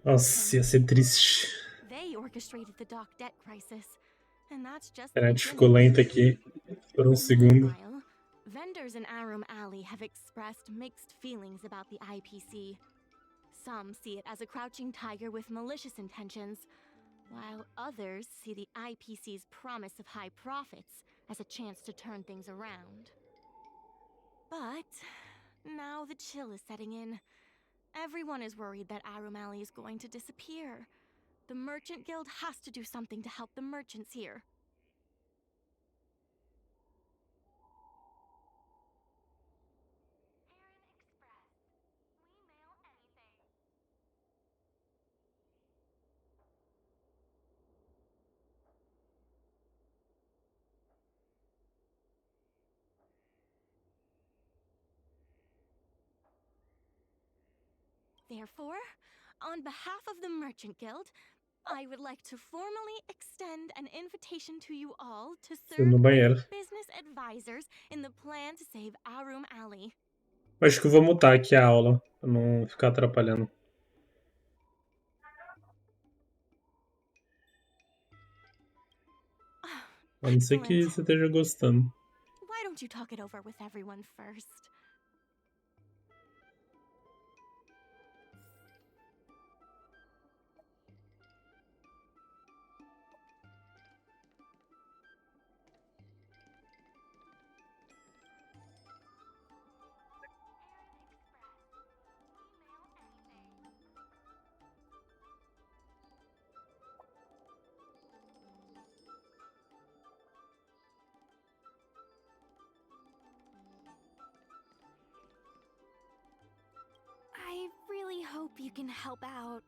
Nossa, ia ser triste. They orchestrated the dock debt crisis, and that's just A internet ficou lenta aqui por um segundo. Vendors in Arum Alley have expressed mixed feelings about the IPC. Some see it as a crouching tiger with malicious intentions, while others see the IPC's promise of high profits as a chance to turn things around. But now the chill is setting in. Everyone is worried that Arum Alley is going to disappear. The Merchant Guild has to do something to help the merchants here. Therefore, on behalf of the Merchant Guild, I would like to formally extend an invitation to you all to serve as business advisors in the plan to save Arum Alley. Acho que eu vou mutar aqui a aula, pra não ficar atrapalhando. A não ser que você esteja gostando. Why don't you talk it over with everyone first? I really hope you can help out.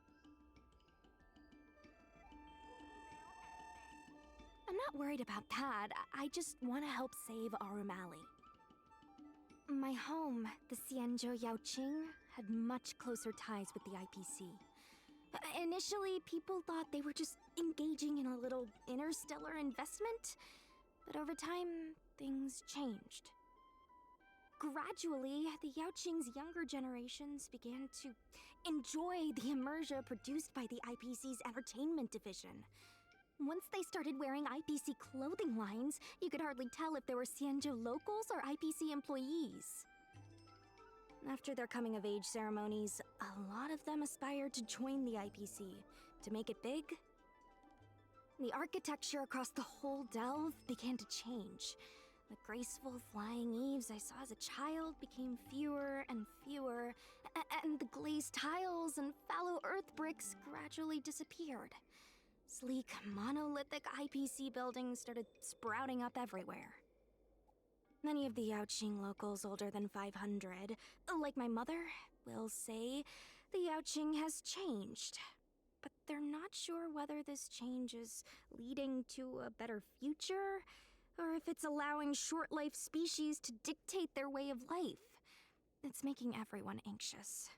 I'm not worried about that. I just want to help save Arum Alley. My home, the Xianzhou Yaoqing, had much closer ties with the IPC. Initially, people thought they were just engaging in a little interstellar investment, but over time, things changed. Gradually, the Yaoqing's younger generations began to enjoy the immersion produced by the IPC's entertainment division. Once they started wearing IPC clothing lines, you could hardly tell if they were Xianzhou locals or IPC employees. After their coming-of-age ceremonies, a lot of them aspired to join the IPC. To make it big, the architecture across the whole delve began to change. The graceful flying eaves I saw as a child became fewer and fewer, and the glazed tiles and fallow earth bricks gradually disappeared. Sleek, monolithic IPC buildings started sprouting up everywhere. Many of the Yaoqing locals older than 500, like my mother, will say the Yaoqing has changed. But they're not sure whether this change is leading to a better future, or if it's allowing short-life species to dictate their way of life. It's making everyone anxious.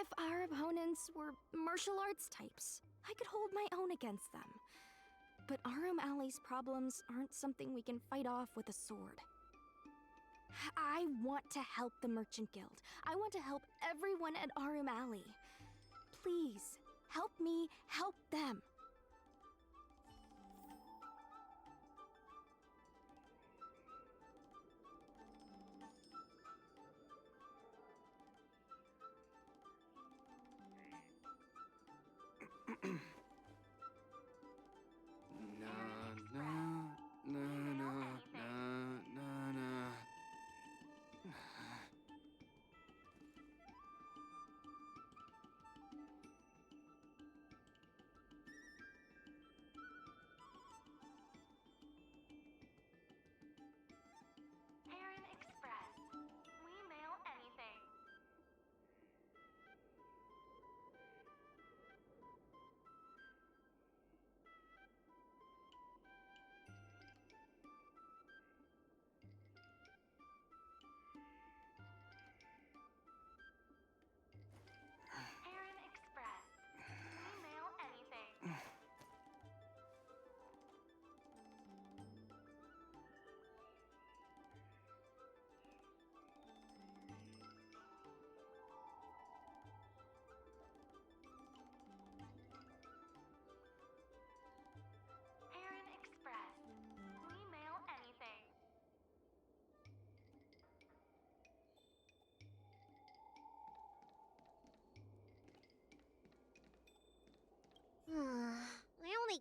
If our opponents were martial arts types, I could hold my own against them. But Arum Alley's problems aren't something we can fight off with a sword. I want to help the Merchant Guild. I want to help everyone at Arum Alley. Please, help me help them.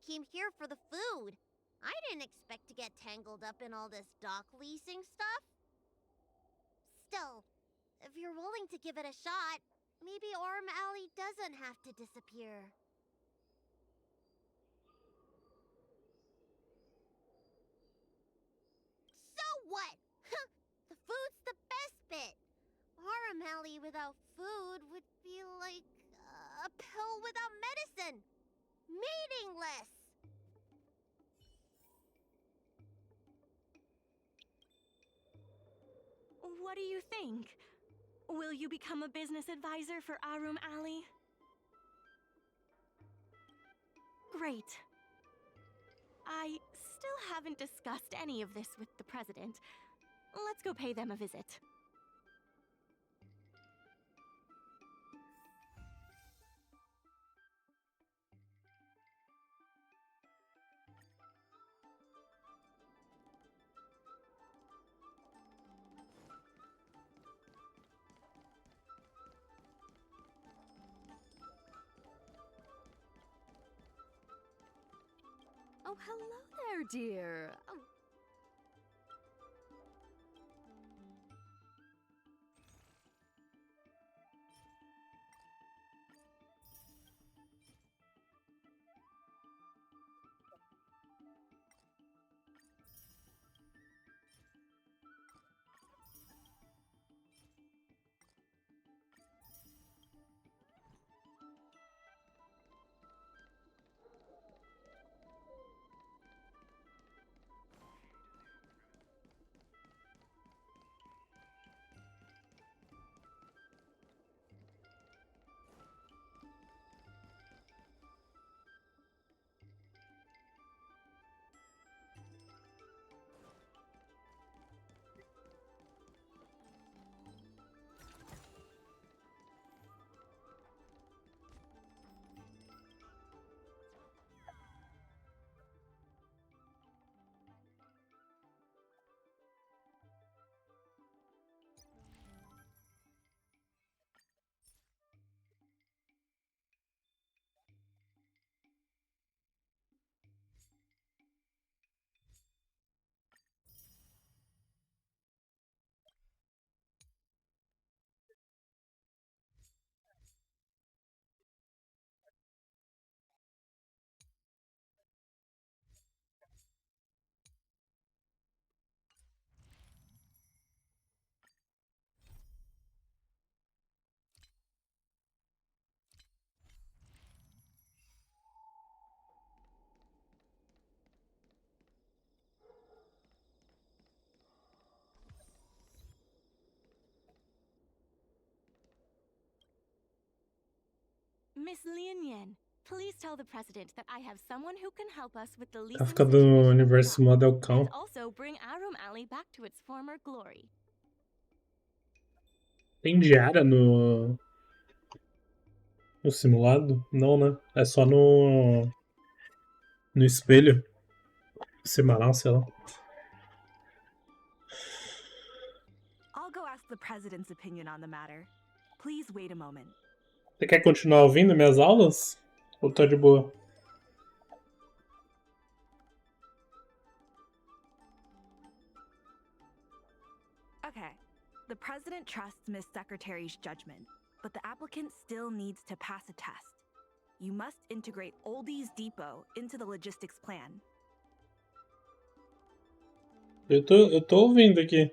came here for the food. I didn't expect to get tangled up in all this dock leasing stuff. Still, if you're willing to give it a shot, maybe Orm Alley doesn't have to disappear. So what? The food's the best bit. Orm Alley without food would be like a pill without medicine. Meaningless. What do you think? Will you become a business advisor for Arum Alley? Great. I still haven't discussed any of this with the president. Let's go pay them a visit. Oh, hello there, dear. Oh. Miss Lianyan, please tell the president that I have someone who can help us with the leasing Gráfica do situation in the universo dock, Model and Cão. also bring Arum Alley back to its former glory. Tem diária no simulado? Não, né? É só no espelho. Semanal, sei lá. I'll go ask the president's opinion on the matter. Please wait a moment. Você quer continuar ouvindo minhas aulas? Ou tá de boa? Okay. The president trusts Miss Secretary's judgment, but the applicant still needs to pass a test. You must integrate Oldie's Depot into the logistics plan. Eu tô ouvindo aqui.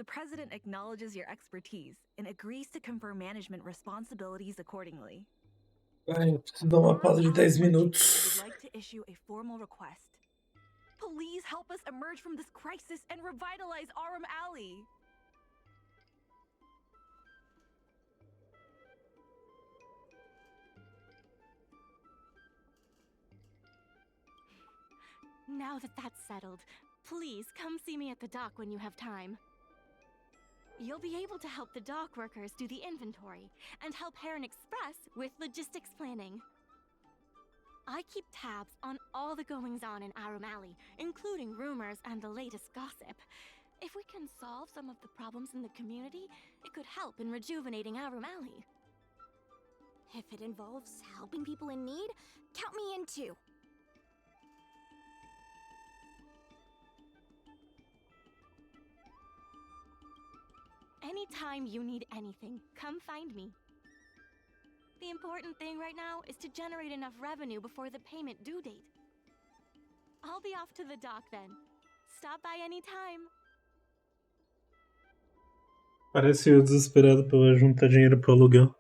The President acknowledges your expertise and agrees to confer management responsibilities accordingly. Ai, eu preciso dar uma pausa de 10 would minutos. like to issue a formal request. Please help us emerge from this crisis and revitalize Arum Alley. Now that that's settled, please come see me at the dock when you have time. You'll be able to help the dock workers do the inventory and help Heron Express with logistics planning. I keep tabs on all the goings-on in Arum Alley, including rumors and the latest gossip. If we can solve some of the problems in the community, it could help in rejuvenating Arum Alley. If it involves helping people in need, count me in too. Anytime you need anything, come find me. The important thing right now is to generate enough revenue before the payment due date. I'll be off to the dock then. Stop by anytime. Parece eu desesperado pela juntar dinheiro pro aluguel.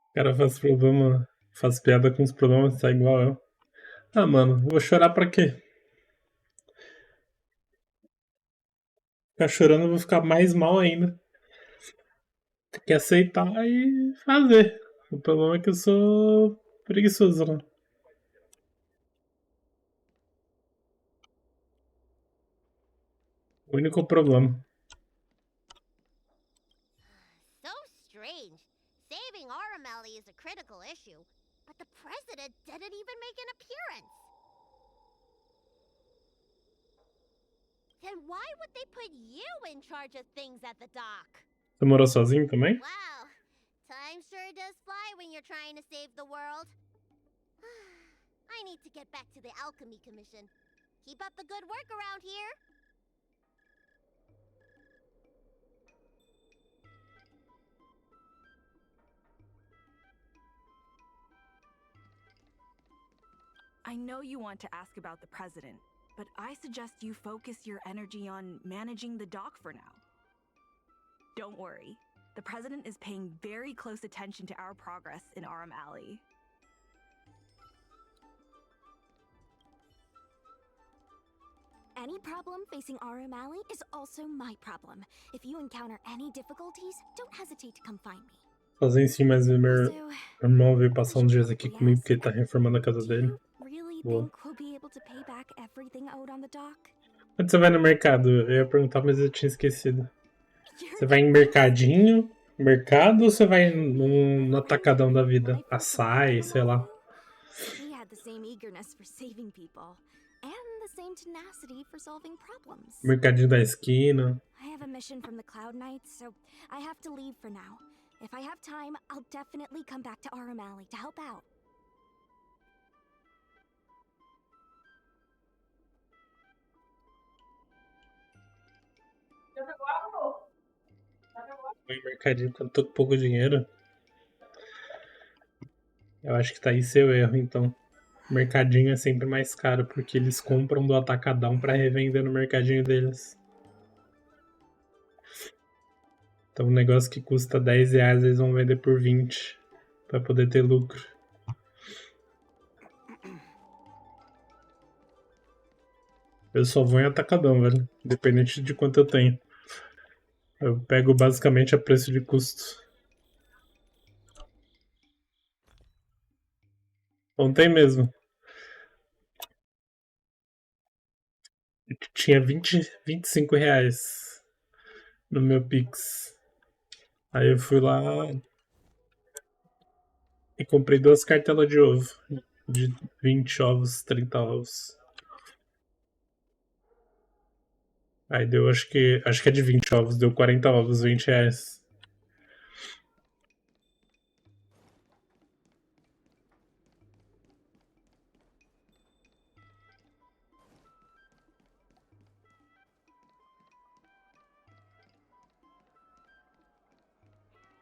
O cara faz piada com os problemas, tá igual eu. Ah, mano, vou chorar pra quê? Ficar chorando eu vou ficar mais mal ainda. Tem que aceitar e fazer. O problema é que eu sou preguiçoso, né? O único problema. So strange. Saving Arum Alley is a critical issue, but the president didn't even make an appearance. Then why would they put you in charge of things at the dock? Você morou sozinho também? Wow, time sure does fly when you're trying to save the world. I need to get back to the Alchemy Commission. Keep up the good work around here. I know you want to ask about the President, but I suggest you focus your energy on managing the dock for now. Don't worry. The President is paying very close attention to our progress in Arum Alley. Any problem facing Arum Alley is also my problem. If you encounter any difficulties, don't hesitate to come find me. Sozinho sim, mas meu irmão veio passar uns dias aqui comigo porque ele tá reformando a casa dele. Boa. Think we'll be able to pay back everything owed on the dock? Quando você vai no mercado? Eu ia perguntar, mas eu tinha esquecido. Você vai em mercado ou você vai no atacadão da vida? Açaí, sei lá. We had the same eagerness for saving people and the same tenacity for solving problems. Mercadinho da esquina. I have a mission from the Cloud Knights, so I have to leave for now. If I have time, I'll definitely come back to Arum Alley to help out. Vou em mercadinho quando tô com pouco dinheiro. Eu acho que tá aí seu erro, então. Mercadinho é sempre mais caro, porque eles compram do atacadão pra revender no mercadinho deles. Então um negócio que custa 10 reais, eles vão vender por 20 pra poder ter lucro. Eu só vou em atacadão, velho. Independente de quanto eu tenho. Eu pego basicamente a preço de custo. Ontem mesmo. Eu tinha 25 reais no meu Pix. Aí eu fui lá e comprei 2 cartelas de ovo. De 20 ovos, 30 ovos. Aí deu, acho que é de 20 ovos, deu 40 ovos, R$20.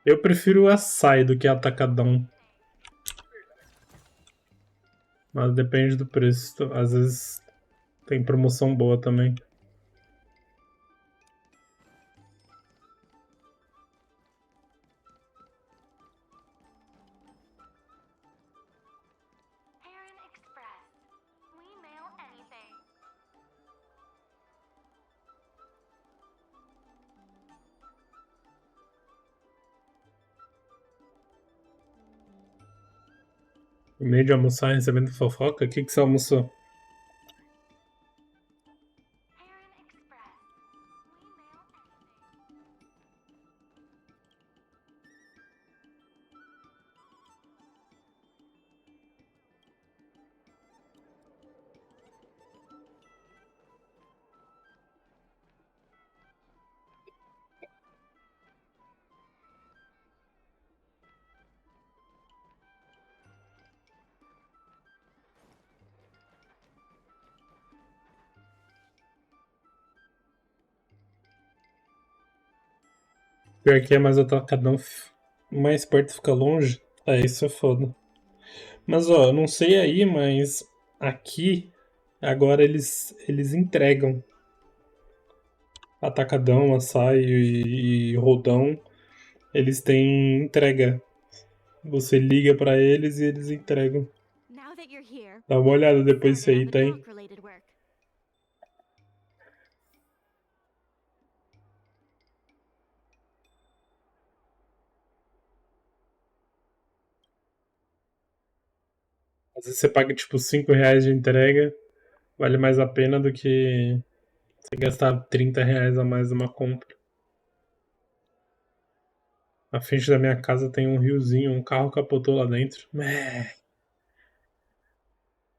Eu prefiro o açaí do que atacadão. Mas depende do preço. Às vezes tem promoção boa também. Em meio de almoçar recebendo fofoca, o que você almoçou? Pior que é, mas o atacadão mais perto fica longe. É, isso é foda. Mas ó, eu não sei aí, mas aqui agora eles entregam atacadão, açaí e roldão. Eles têm entrega. Você liga pra eles e eles entregam. Dá uma olhada depois se aí tem. Às vezes você paga tipo R$5 de entrega, vale mais a pena do que você gastar R$30 a mais numa compra. Na frente da minha casa tem um riozinho, um carro capotou lá dentro.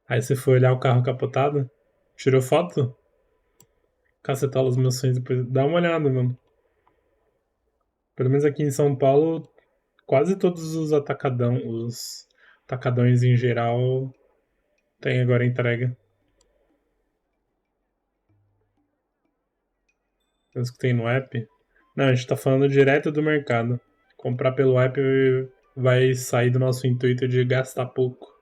Aí você foi olhar o carro capotado? Tirou foto? Cacetar os meus sonhos depois. Dá uma olhada, mano. Pelo menos aqui em São Paulo, quase todos os atacadões em geral, tem agora entrega. Os que tem no app. Não, a gente tá falando direto do mercado. Comprar pelo app vai sair do nosso intuito de gastar pouco.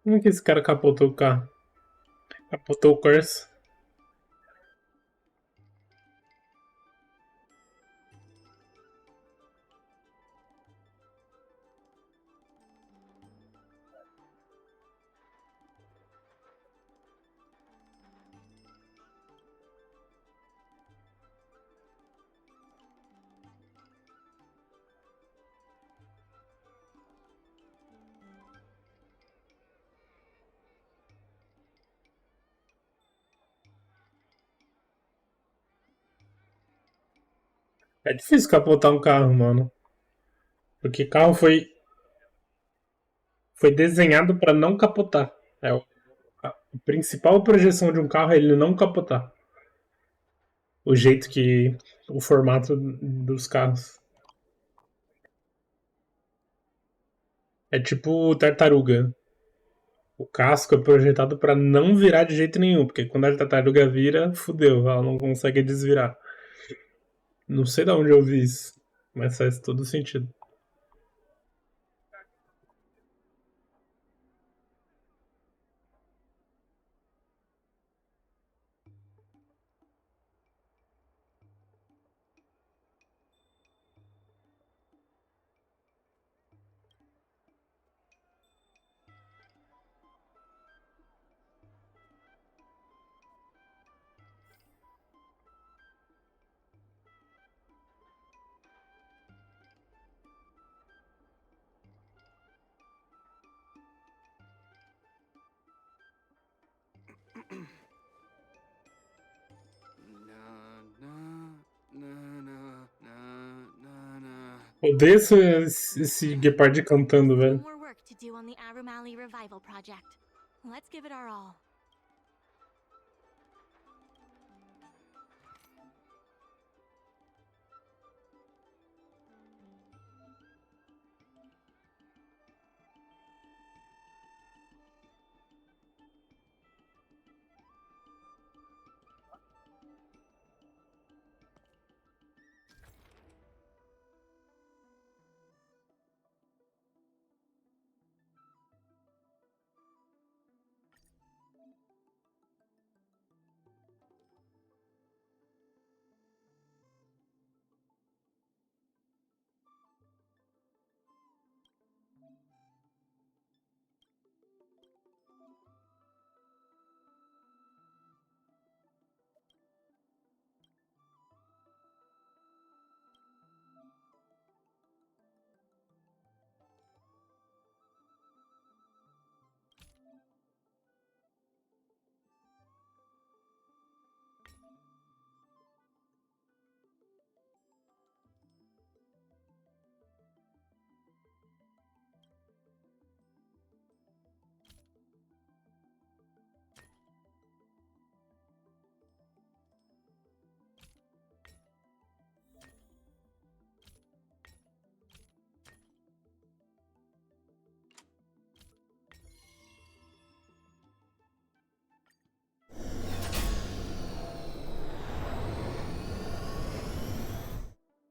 Como é que esse cara capotou o carro? Capotou o Corsa? É difícil capotar um carro, mano. Porque carro foi desenhado pra não capotar. A principal projeção de um carro é ele não capotar. O jeito que. O formato dos carros. É tipo tartaruga. O casco é projetado pra não virar de jeito nenhum, porque quando a tartaruga vira, fudeu, ela não consegue desvirar. Não sei de onde eu vi isso, mas faz todo sentido. Odeio esse Guepardi cantando, velho. More work to do on the Arumali revival project. Let's give it our all.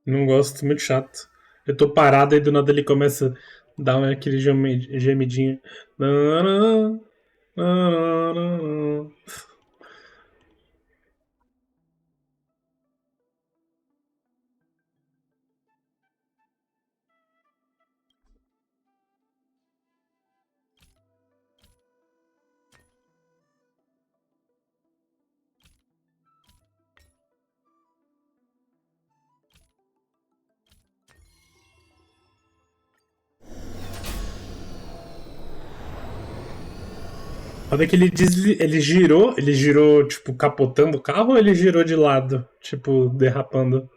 Não gosto, muito chato. Eu tô parado e do nada ele começa a dar aquele gemidinho. Olha que ele girou, tipo, capotando o carro ou ele girou de lado, tipo, derrapando?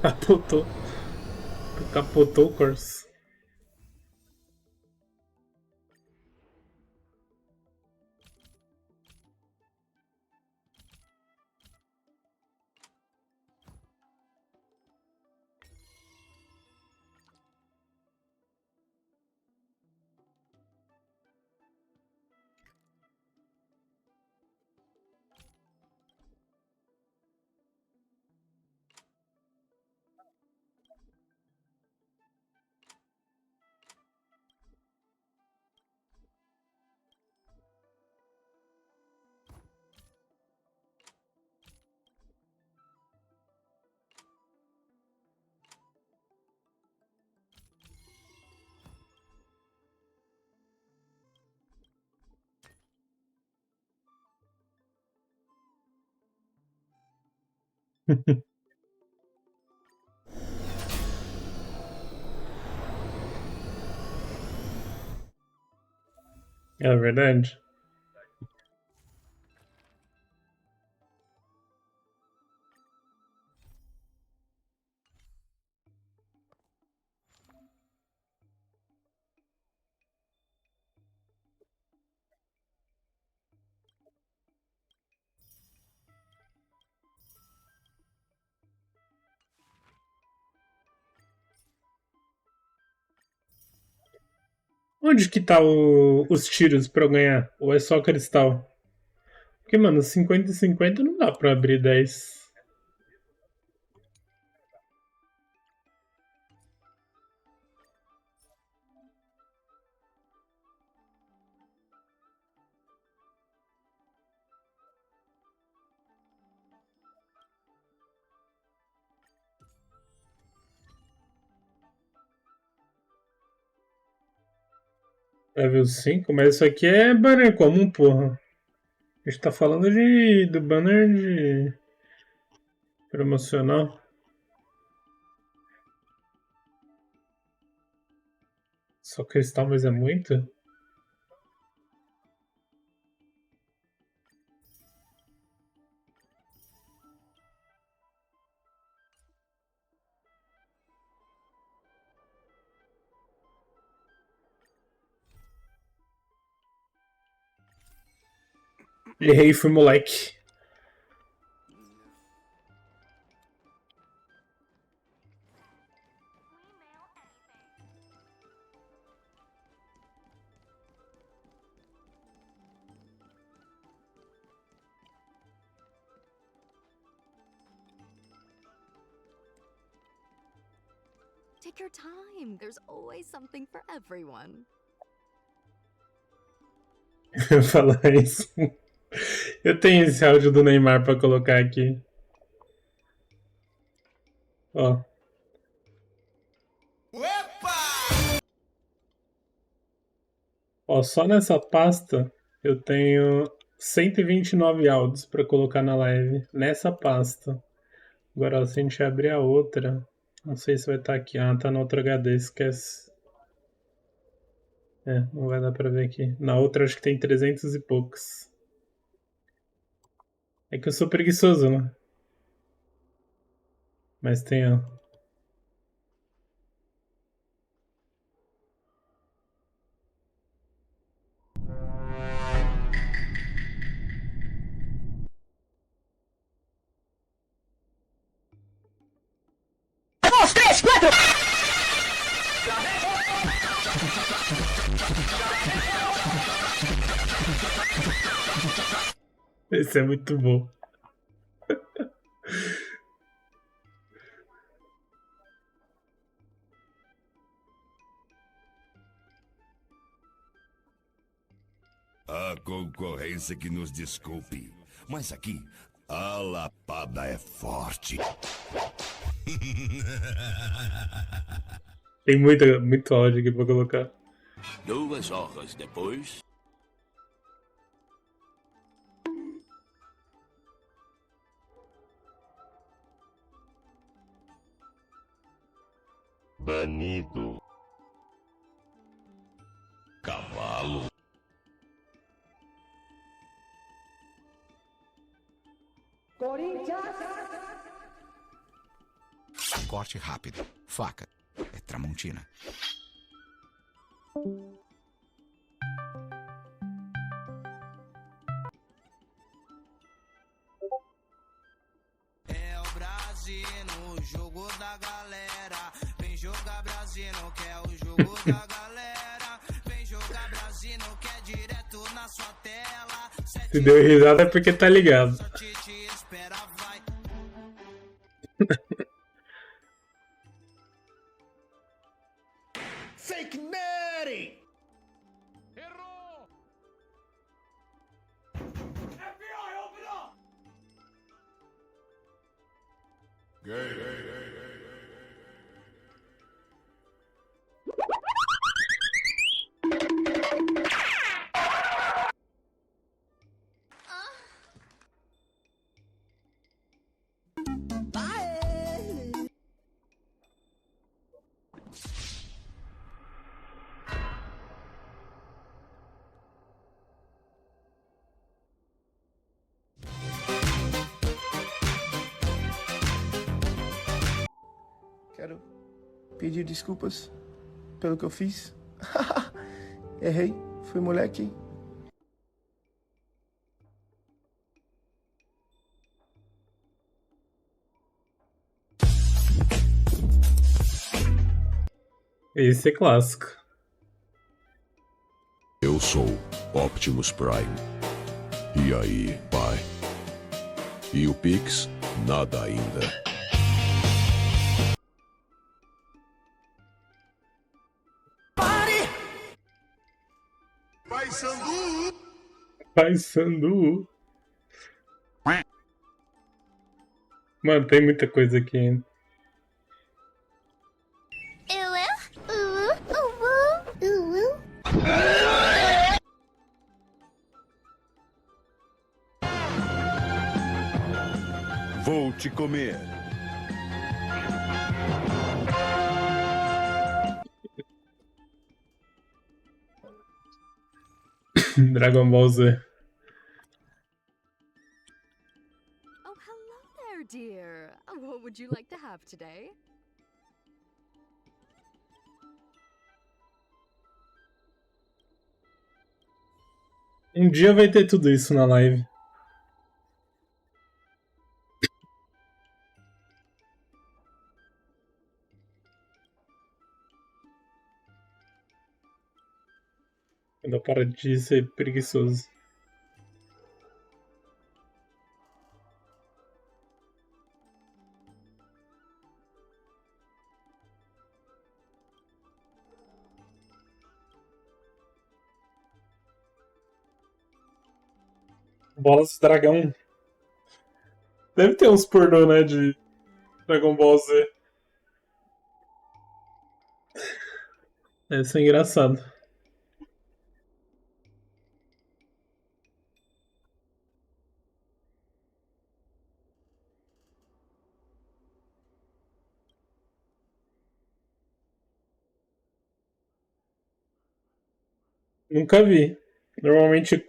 Capotou. Capotou o Corsa. É verdade. Onde que tá os tiros pra eu ganhar? Ou é só cristal? Porque, mano, 50 e 50 não dá pra abrir 10. Level 5, mas isso aqui é banner comum, porra. A gente tá falando do banner de promocional. Só cristal, mas é muito? Errei, fui moleque. Take your time. There's always something for everyone. Falar isso. Eu tenho esse áudio do Neymar pra colocar aqui. Ó. Ó, só nessa pasta eu tenho 129 áudios pra colocar na live. Nessa pasta. Agora, ó, se a gente abrir a outra, não sei se vai estar aqui. Ah, tá na outra HD, esquece. É, não vai dar pra ver aqui. Na outra acho que tem 300 e poucos. É que eu sou preguiçoso, né? Mas tem, ó. Esse é muito bom. A concorrência que nos desculpe, mas aqui a lapada é forte. Tem muito áudio aqui pra colocar. 2 horas depois. Banido. Cavalo. Corinthians! Corte rápido. Faca. É Tramontina. É o Brasil no jogo da galera. Vem jogar Brasil, não quer o jogo da galera. Vem jogar Brasil, não quer direto na sua tela. Se deu risada é porque tá ligado. Espera, vai. Fake Neri! Errou! FBI, open up! Quero pedir desculpas pelo que eu fiz. Errei, fui moleque. Esse é clássico. Eu sou Optimus Prime. E aí, pai? E o Pix? Nada ainda. Pare! Pai Sandu! Pai Sandu. Mano, tem muita coisa aqui ainda. Vou te comer. Dragon Ball Z. Oh, hello there, dear. What would you like to have today? Um dia vai ter tudo isso na live. Quando eu paro de ser preguiçoso. Bolas de dragão. Deve ter uns pornô, né, de Dragon Ball Z. Deve ser engraçado. Nunca vi. Normalmente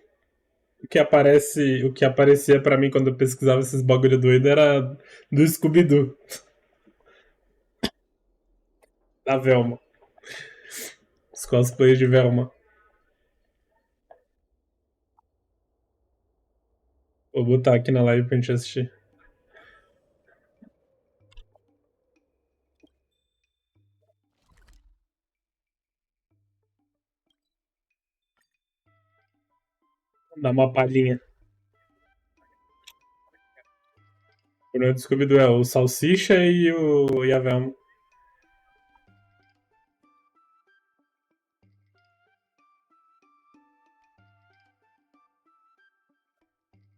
o que aparecia pra mim quando eu pesquisava esses bagulho doido era do Scooby-Doo. Da Velma. Os cosplays de Velma. Vou botar aqui na live pra gente assistir. Dá uma palhinha. O nome do Scooby-Doo é o Salsicha e a Velma.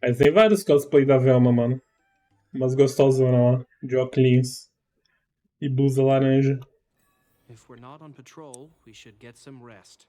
Mas tem vários cosplay da Velma, mano. Umas gostosonas lá, de óculos. E blusa laranja. If we're not on patrol, we should get some rest.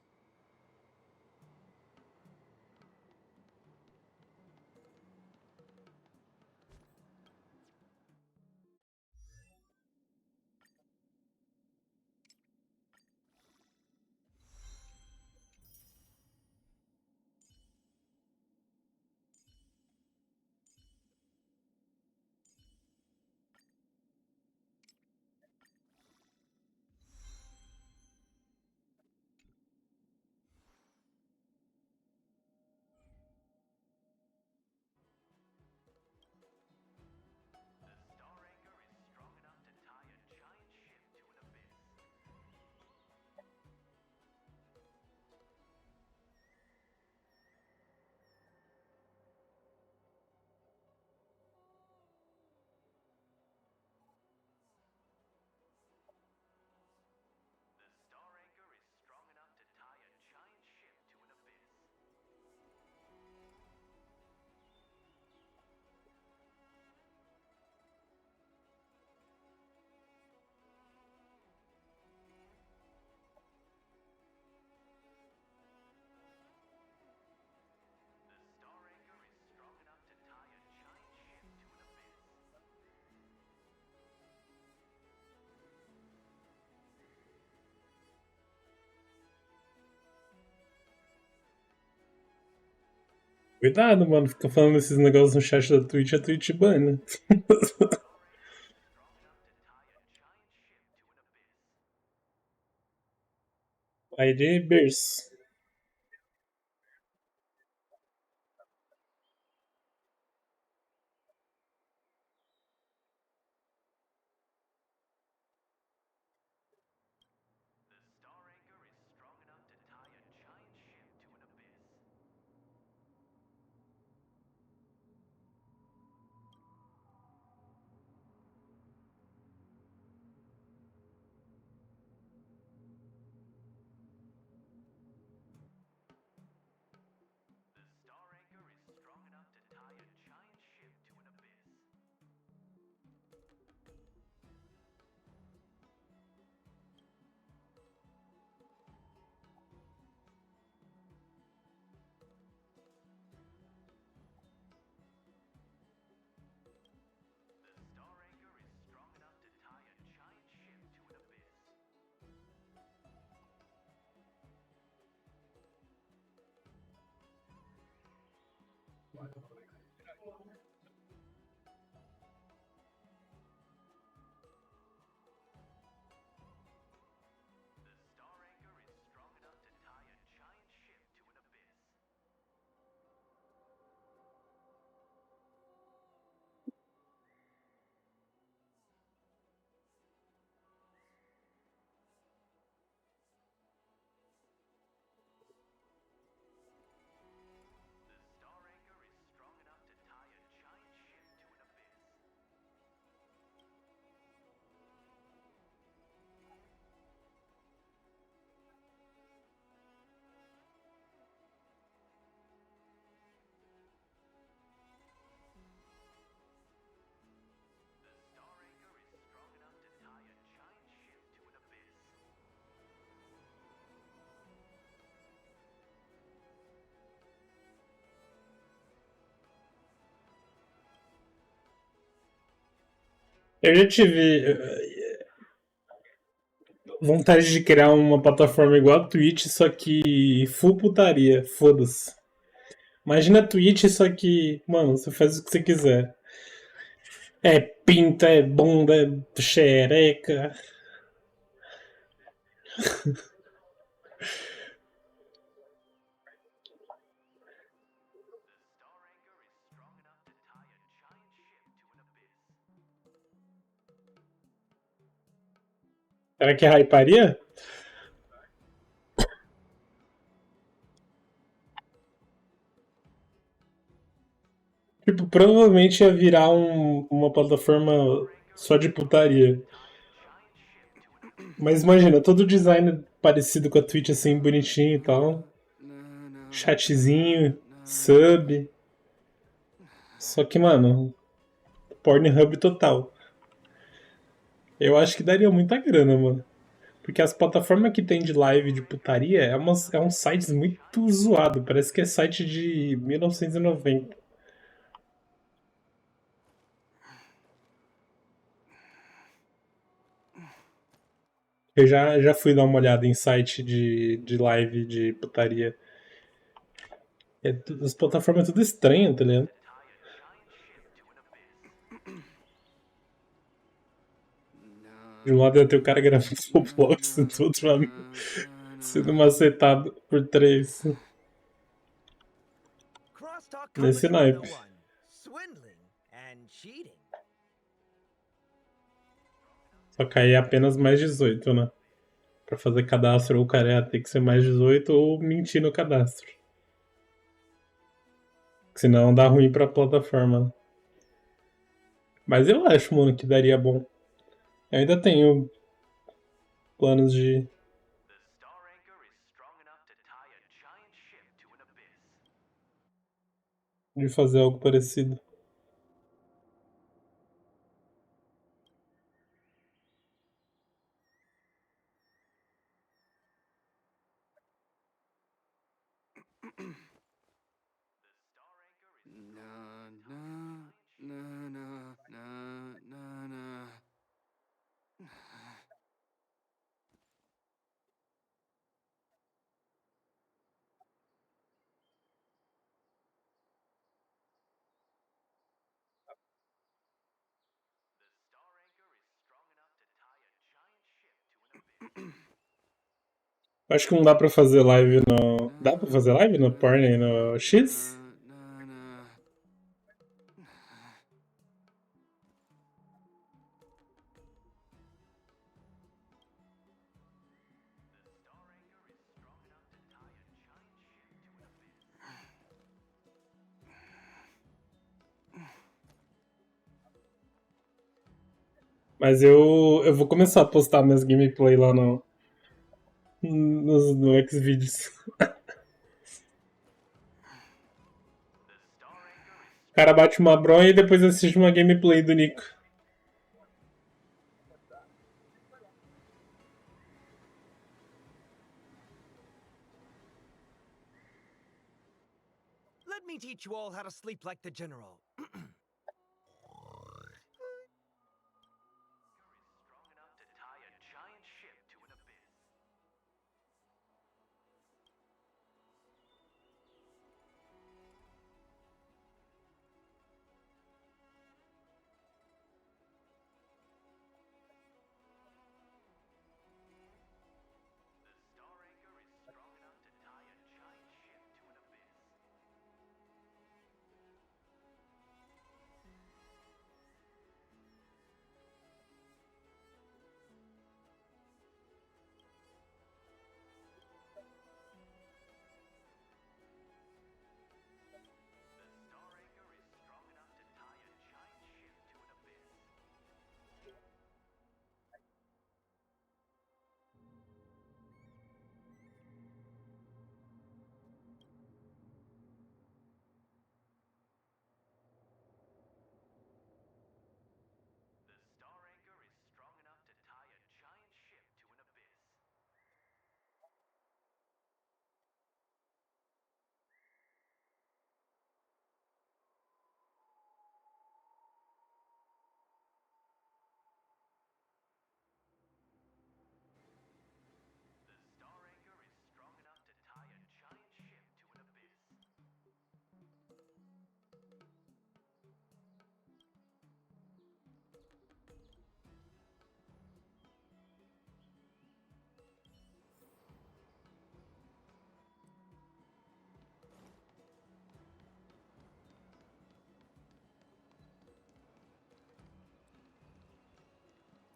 Cuidado, mano. Fica falando esses negócios no chat da Twitch, a Twitch bana. Aí de berço. Eu já tive vontade de criar uma plataforma igual a Twitch, só que full putaria, foda-se. Imagina a Twitch, só que, mano, você faz o que você quiser. É pinta, é bunda, é xereca. Será que hyparia? Tipo, provavelmente ia virar uma plataforma só de putaria. Mas imagina, todo o design parecido com a Twitch, assim, bonitinho e tal. Chatzinho, sub. Só que, mano, Pornhub total. Eu acho que daria muita grana, mano. Porque as plataformas que tem de live de putaria é um site muito zoado. Parece que é site de 1990. Eu já fui dar uma olhada em site de live de putaria. As plataformas é tudo estranho, tá ligado? De um lado ia ter o cara gravando Roblox, do outro lado sendo macetado por três. Nesse naipe. Só que aí é apenas mais 18, né? Pra fazer cadastro, ou o cara ia ter que ser mais 18 ou mentir no cadastro. Senão dá ruim pra plataforma. Né? Mas eu acho, mano, que daria bom. Eu ainda tenho planos de fazer algo parecido. Acho que não dá pra fazer live no... Dá pra fazer live no Porn e no X? Mas eu vou começar a postar minhas gameplay lá no Xvideos. O cara bate uma bronha e depois assiste uma gameplay do Nico. Let me teach you all how to sleep like the general.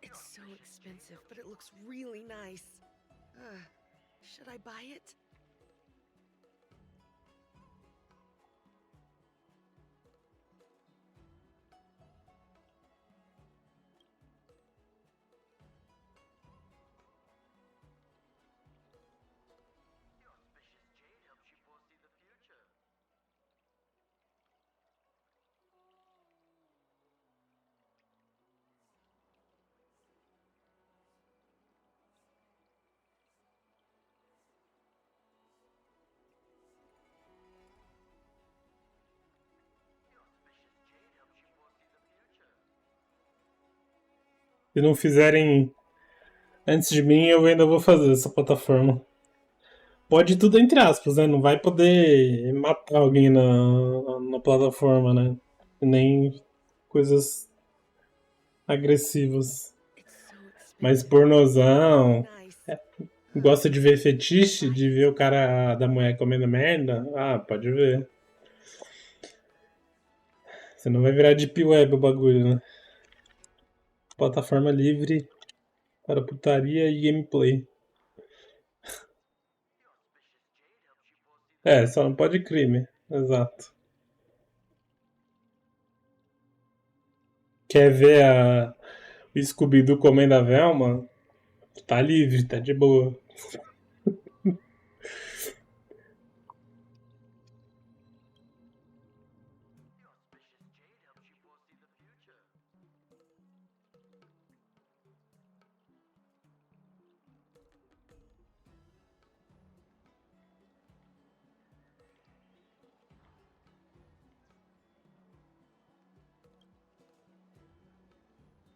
It's so expensive, but it looks really nice. Should I buy it? Se não fizerem antes de mim, eu ainda vou fazer essa plataforma. Pode tudo entre aspas, né? Não vai poder matar alguém na plataforma, né? Nem coisas agressivas. Mas pornozão, gosta de ver fetiche, de ver o cara da mulher comendo merda? Ah, pode ver. Você não vai virar deep web o bagulho, né? Plataforma livre para putaria e gameplay. É, só não pode crime. Exato. Quer ver o Scooby-Doo comendo a Velma? Tá livre, tá de boa.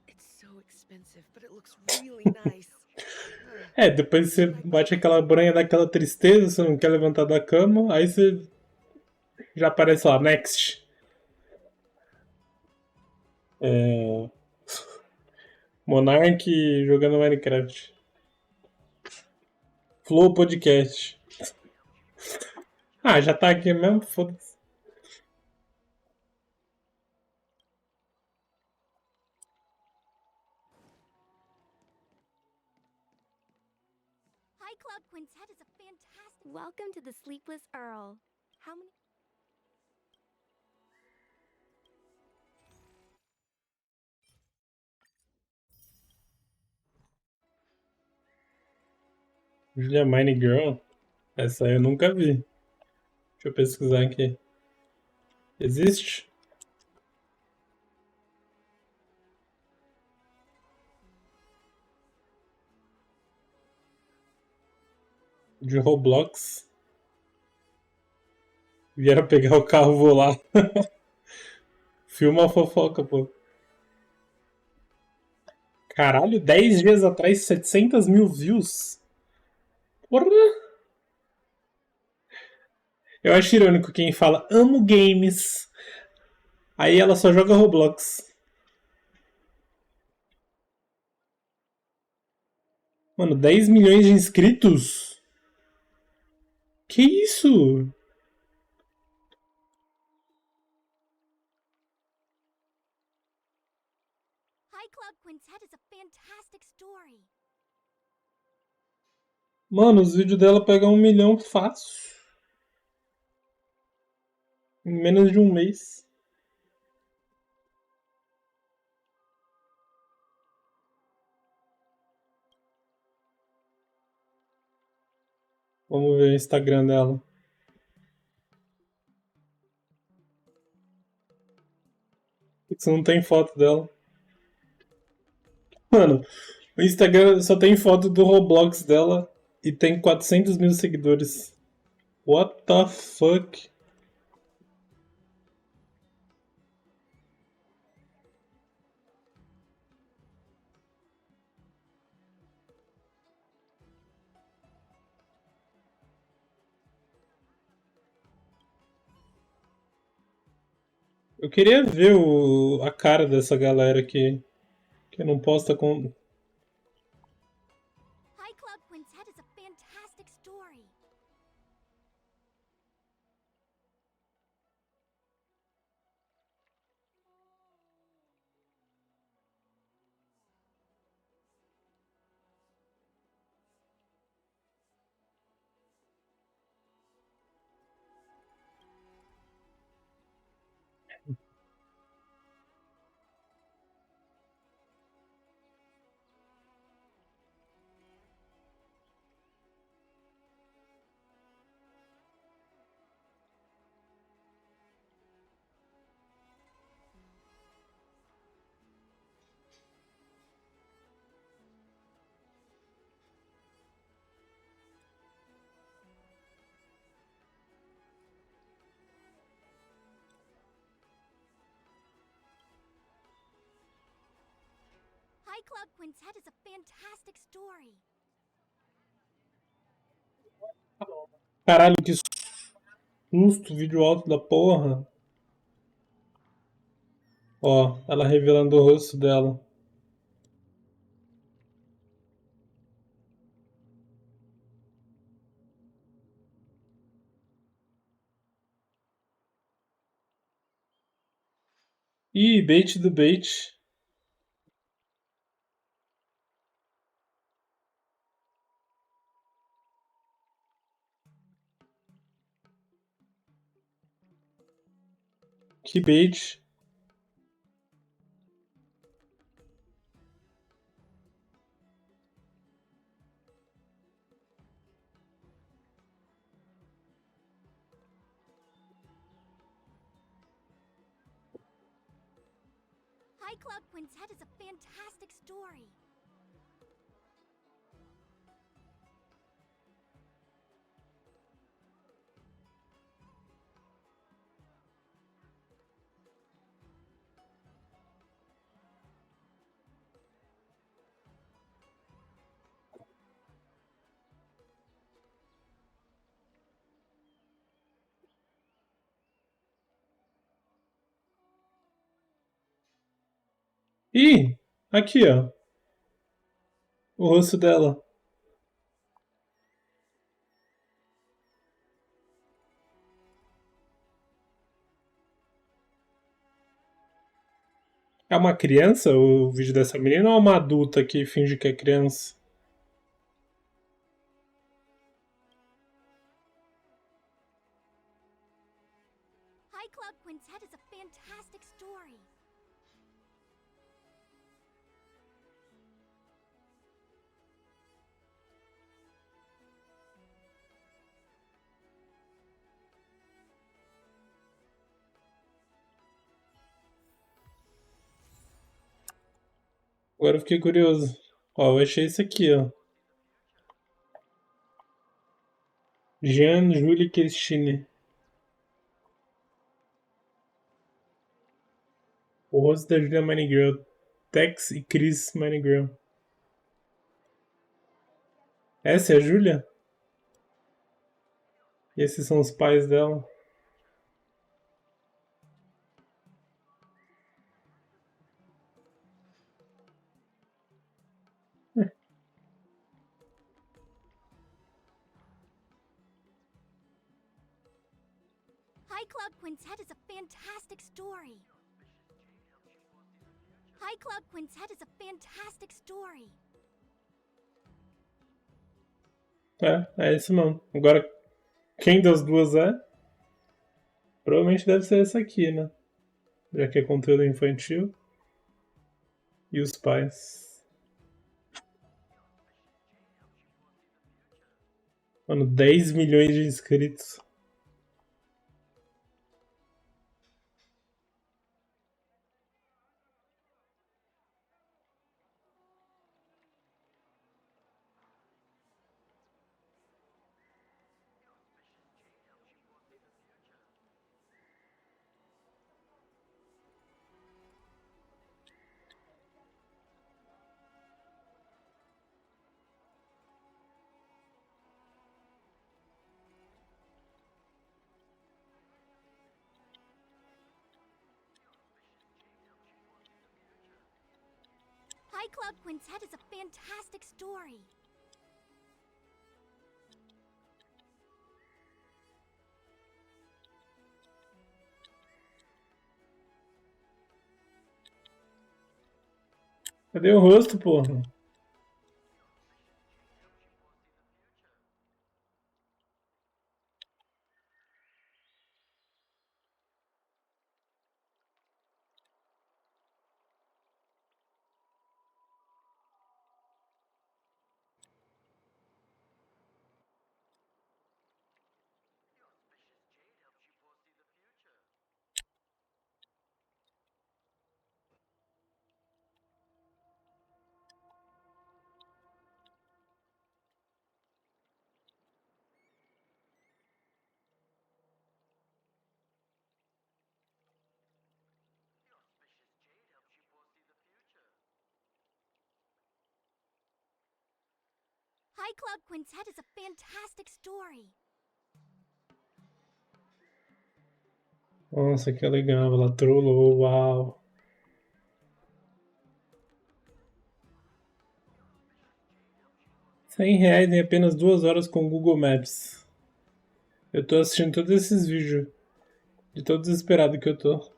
It's so expensive, but it looks really nice. É, depois você bate aquela branha daquela tristeza, você não quer levantar da cama, aí você já aparece lá, next. É... Monark jogando Minecraft. Flow Podcast. Ah, já tá aqui mesmo? Foda-se. High Club Quintet is a fantastic. Welcome to the Sleepless Earl. How many? Julia Mine Girl? Essa aí eu nunca vi. Deixa eu pesquisar aqui. Existe? De Roblox. Vieram pegar o carro, vou lá. Filma a fofoca, pô. Caralho, 10 dias atrás, 700 mil views. Porra! Eu acho irônico quem fala amo games. Aí ela só joga Roblox. Mano, 10 milhões de inscritos? Que isso? High Club Quintet is a fantastic story. Mano, os vídeos dela pegam 1 milhão fácil. Em menos de um mês. Vamos ver o Instagram dela. Por que você não tem foto dela? Mano, o Instagram só tem foto do Roblox dela e tem 400 mil seguidores. What the fuck? Eu queria ver a cara dessa galera que não posta com. High Club Quintet is a fantastic story. High Club Quintet is a fantastic story. Caralho, que susto, vídeo alto da porra. Ó, ela revelando o rosto dela. Ih, bait do bait. Que bait. High Club Quintet is a fantastic story. Ih, aqui ó. O rosto dela. É uma criança o vídeo dessa menina ou é uma adulta que finge que é criança? High Club Quintet is a fantastic story. Agora eu fiquei curioso. Ó, eu achei isso aqui, ó. Jean, Julie, Christine. O rosto da Julia Minegirl. Tex e Chris Minegirl. Essa é a Julia? E esses são os pais dela. High Club Quintet is a fantastic story. High Club Quintet is a fantastic story. É isso mesmo. Agora, quem das duas é? Provavelmente deve ser essa aqui, né? Já que é conteúdo infantil. E os pais. Mano, 10 milhões de inscritos. High Club Quintet is a fantastic story. Cadê o rosto, porra? High Club Quintet is a fantastic story. Nossa, que legal. Ela trollou, uau. R$ 100 em apenas 2 horas com o Google Maps. Eu tô assistindo todos esses vídeos. De tão desesperado que eu tô.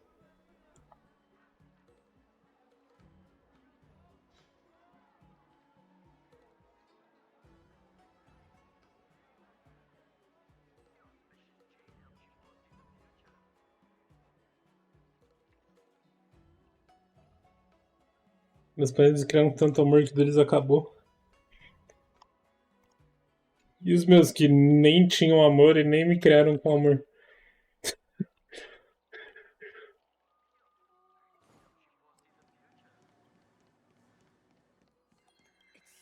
Meus pais criaram tanto amor que deles acabou. E os meus que nem tinham amor e nem me criaram com amor. It's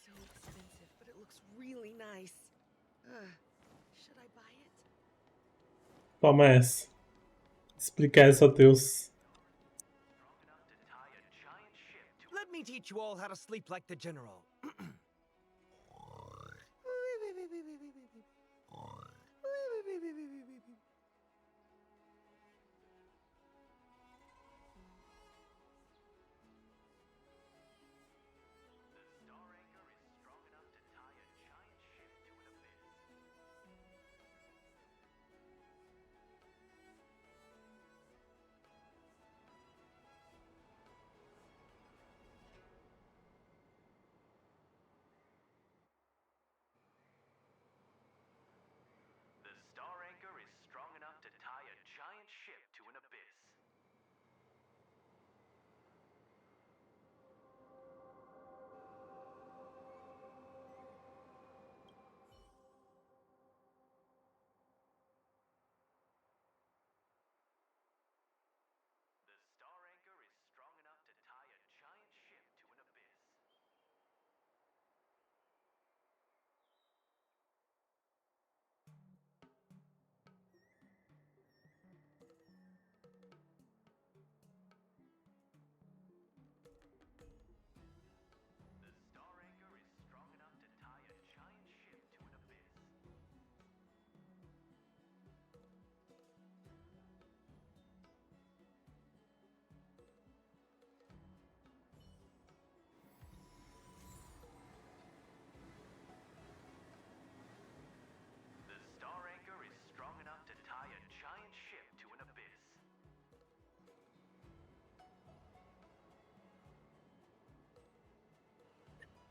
so expensive, but it looks really nice. Should I buy it? Toma essa. Explicar essa a Deus. Let me teach you all how to sleep like the general.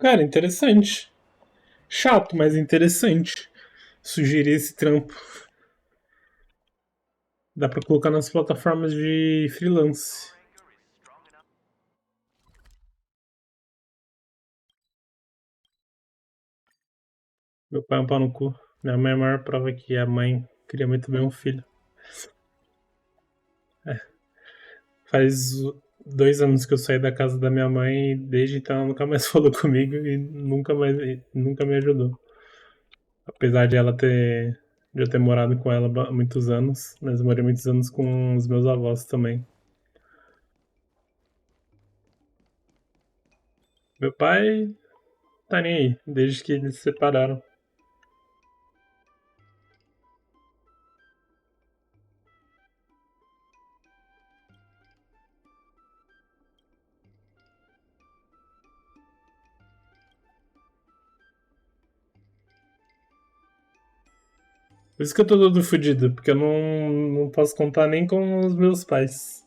Cara, interessante. Chato, mas interessante. Sugerir esse trampo. Dá pra colocar nas plataformas de freelance. Meu pai é um pau no cu. Minha mãe é a maior prova que a mãe queria muito bem um filho. É. Faz 2 anos que eu saí da casa da minha mãe e desde então ela nunca mais falou comigo e nunca me ajudou. Apesar de eu ter morado com ela há muitos anos, mas eu morei muitos anos com os meus avós também. Meu pai tá nem aí, desde que eles se separaram. Por isso que eu tô todo fudido, porque eu não posso contar nem com os meus pais.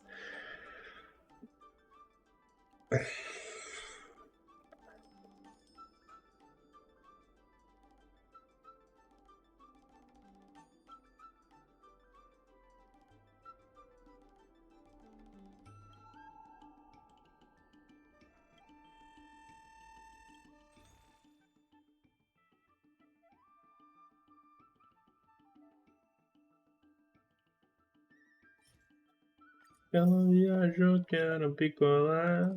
Eu não viajo, quero picolar.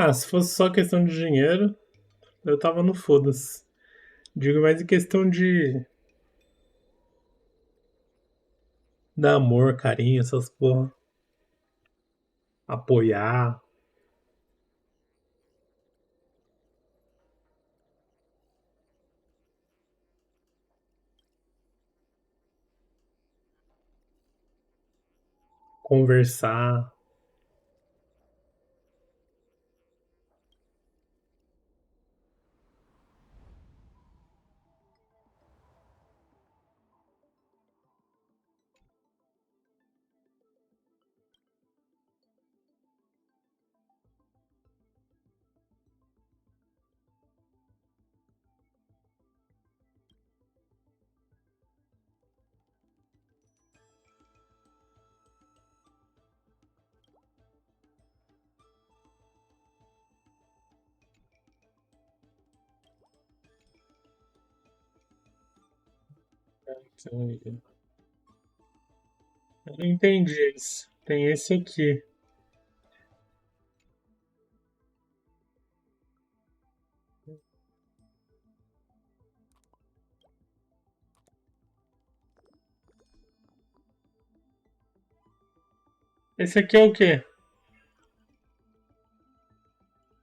Ah, se fosse só questão de dinheiro, eu tava no foda-se. Digo mais em questão de dar amor, carinho, essas porra. Apoiar. Conversar. Eu não entendi isso. Tem esse aqui. Esse aqui é o quê?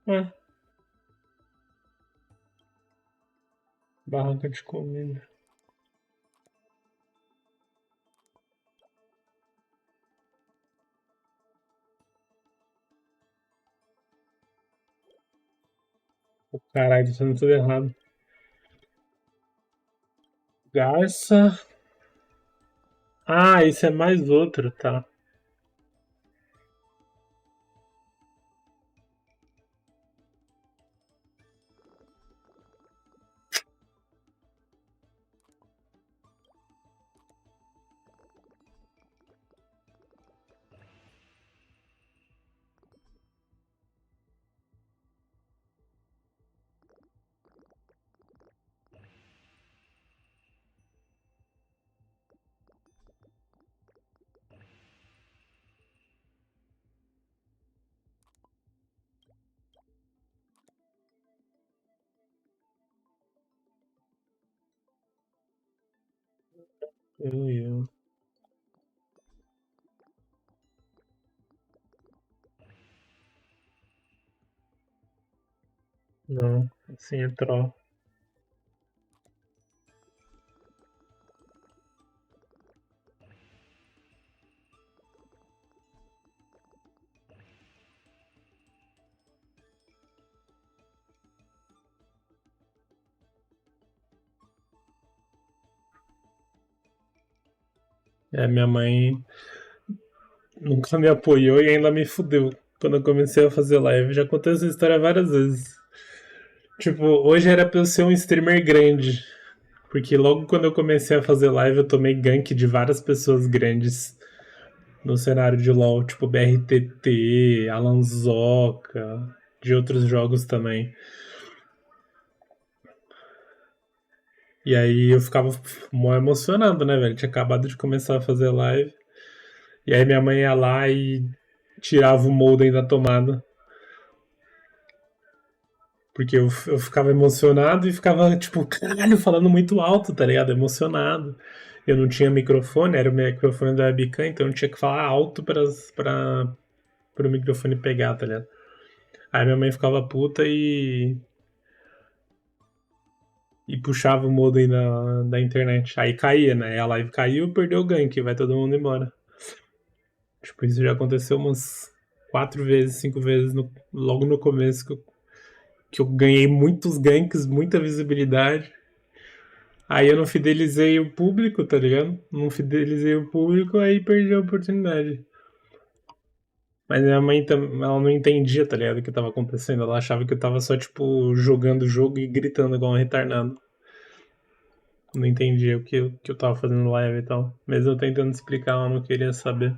Ah, barraca de comida. O caralho, tô fazendo tudo errado. Garça. Ah, isso é mais outro, tá. Eu. Não, assim é troll. É, minha mãe nunca me apoiou e ainda me fudeu. Quando eu comecei a fazer live, já contei essa história várias vezes. Tipo, hoje era pra eu ser um streamer grande. Porque logo quando eu comecei a fazer live, eu tomei gank de várias pessoas grandes no cenário de LoL, tipo BRTT, Alanzoca, de outros jogos também. E aí eu ficava mó emocionado, né, velho? Tinha acabado de começar a fazer live. E aí minha mãe ia lá e tirava o modem da tomada. Porque eu ficava emocionado e ficava, tipo, caralho, falando muito alto, tá ligado? Emocionado. Eu não tinha microfone, era o microfone da webcam, então eu tinha que falar alto pro microfone pegar, tá ligado? Aí minha mãe ficava puta e puxava o modem da internet. Aí caía, né? A live caiu, perdeu o gank, vai todo mundo embora. Tipo, isso já aconteceu umas 4 vezes, 5 vezes logo no começo que eu ganhei muitos ganks, muita visibilidade. Aí eu não fidelizei o público, tá ligado? Não fidelizei o público, aí perdi a oportunidade. Mas minha mãe, ela não entendia, tá ligado, o que tava acontecendo. Ela achava que eu tava só, tipo, jogando o jogo e gritando igual um retardado. Não entendia o que eu tava fazendo live e tal. Mesmo eu tentando explicar, ela não queria saber.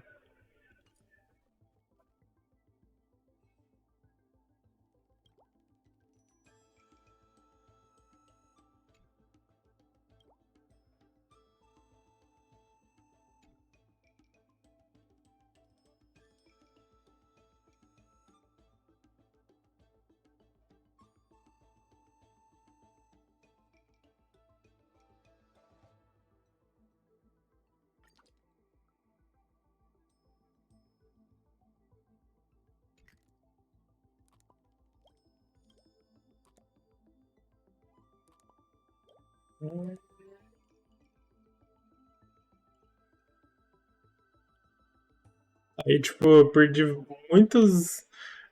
Aí, tipo, eu perdi muitos.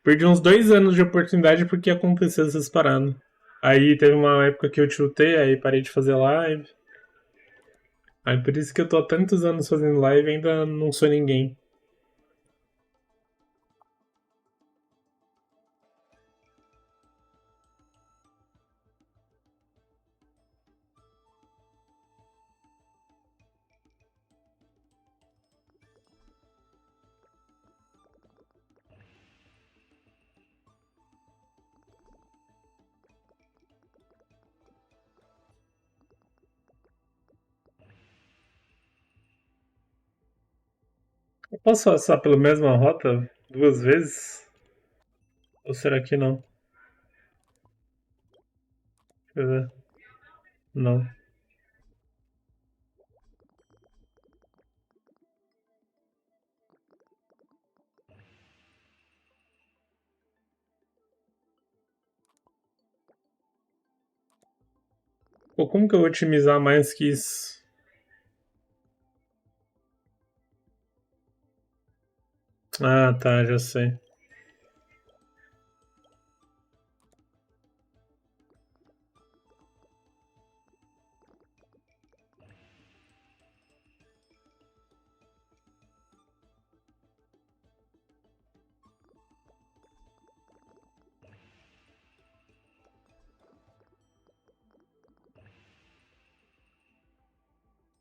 Perdi uns 2 anos de oportunidade porque aconteceu essas paradas. Aí teve uma época que eu tiltei, aí parei de fazer live. Aí por isso que eu tô há tantos anos fazendo live e ainda não sou ninguém. Eu posso passar pela mesma rota 2 vezes? Ou será que não? Deixa eu ver. Não. Pô, como que eu vou otimizar mais que isso? Ah, tá, já sei.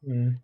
Hum.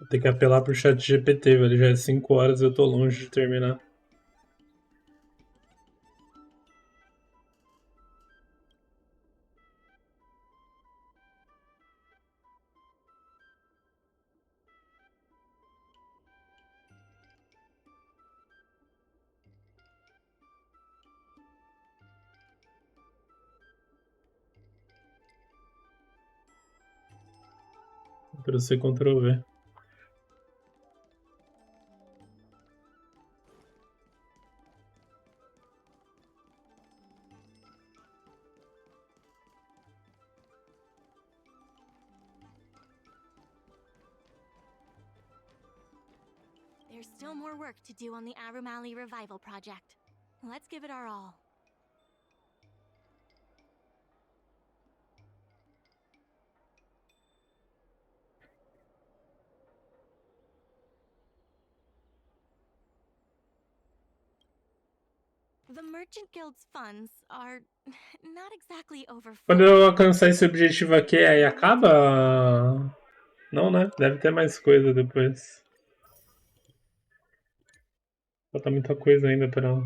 Vou ter que apelar pro chat GPT, velho. Já é 5 horas e eu tô longe de terminar. Ctrl-C, Ctrl-V. There's still more work to do on the Arumali Revival Project. Let's give it our all. The Merchant Guild's funds are not exactly overflowing. Quando eu alcançar esse objetivo aqui, aí acaba? Não, né? Deve ter mais coisa depois. Falta muita coisa ainda pra...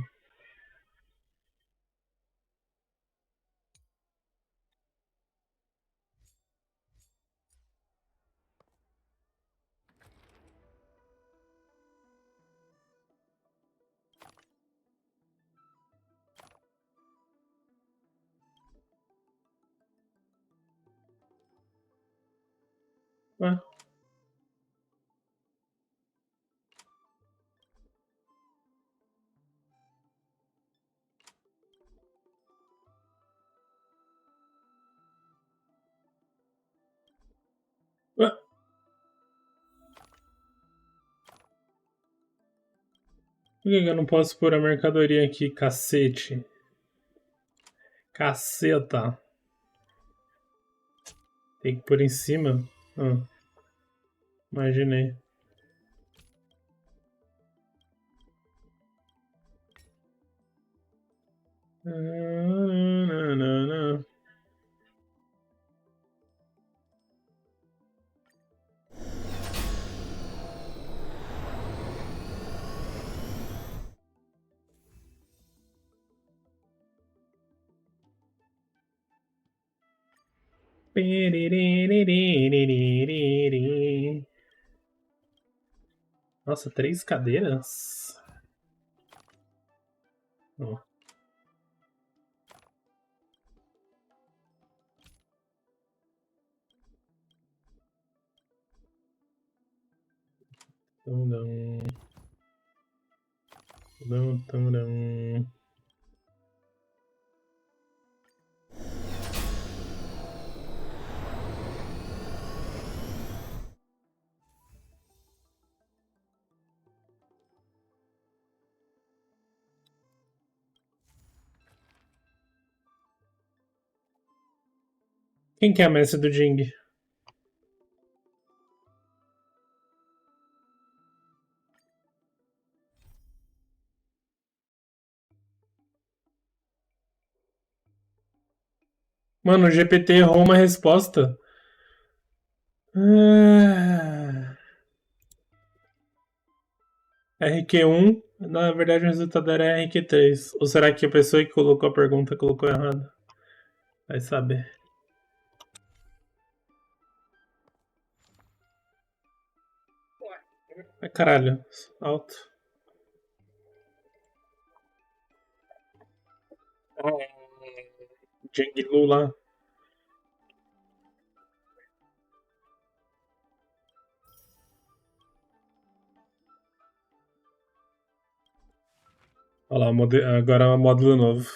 Ué? Ué? Por que eu não posso pôr a mercadoria aqui, cacete? Caceta. Tem que pôr em cima? Ah, imaginei. Nossa, 3 cadeiras? Oh. Quem que é a mestre do Jing? Mano, o GPT errou uma resposta. RQ1, na verdade o resultado era RQ3. Ou será que a pessoa que colocou a pergunta colocou errado? Vai saber. Ai, caralho, alto. Jing lá. Olha lá, agora é um módulo novo.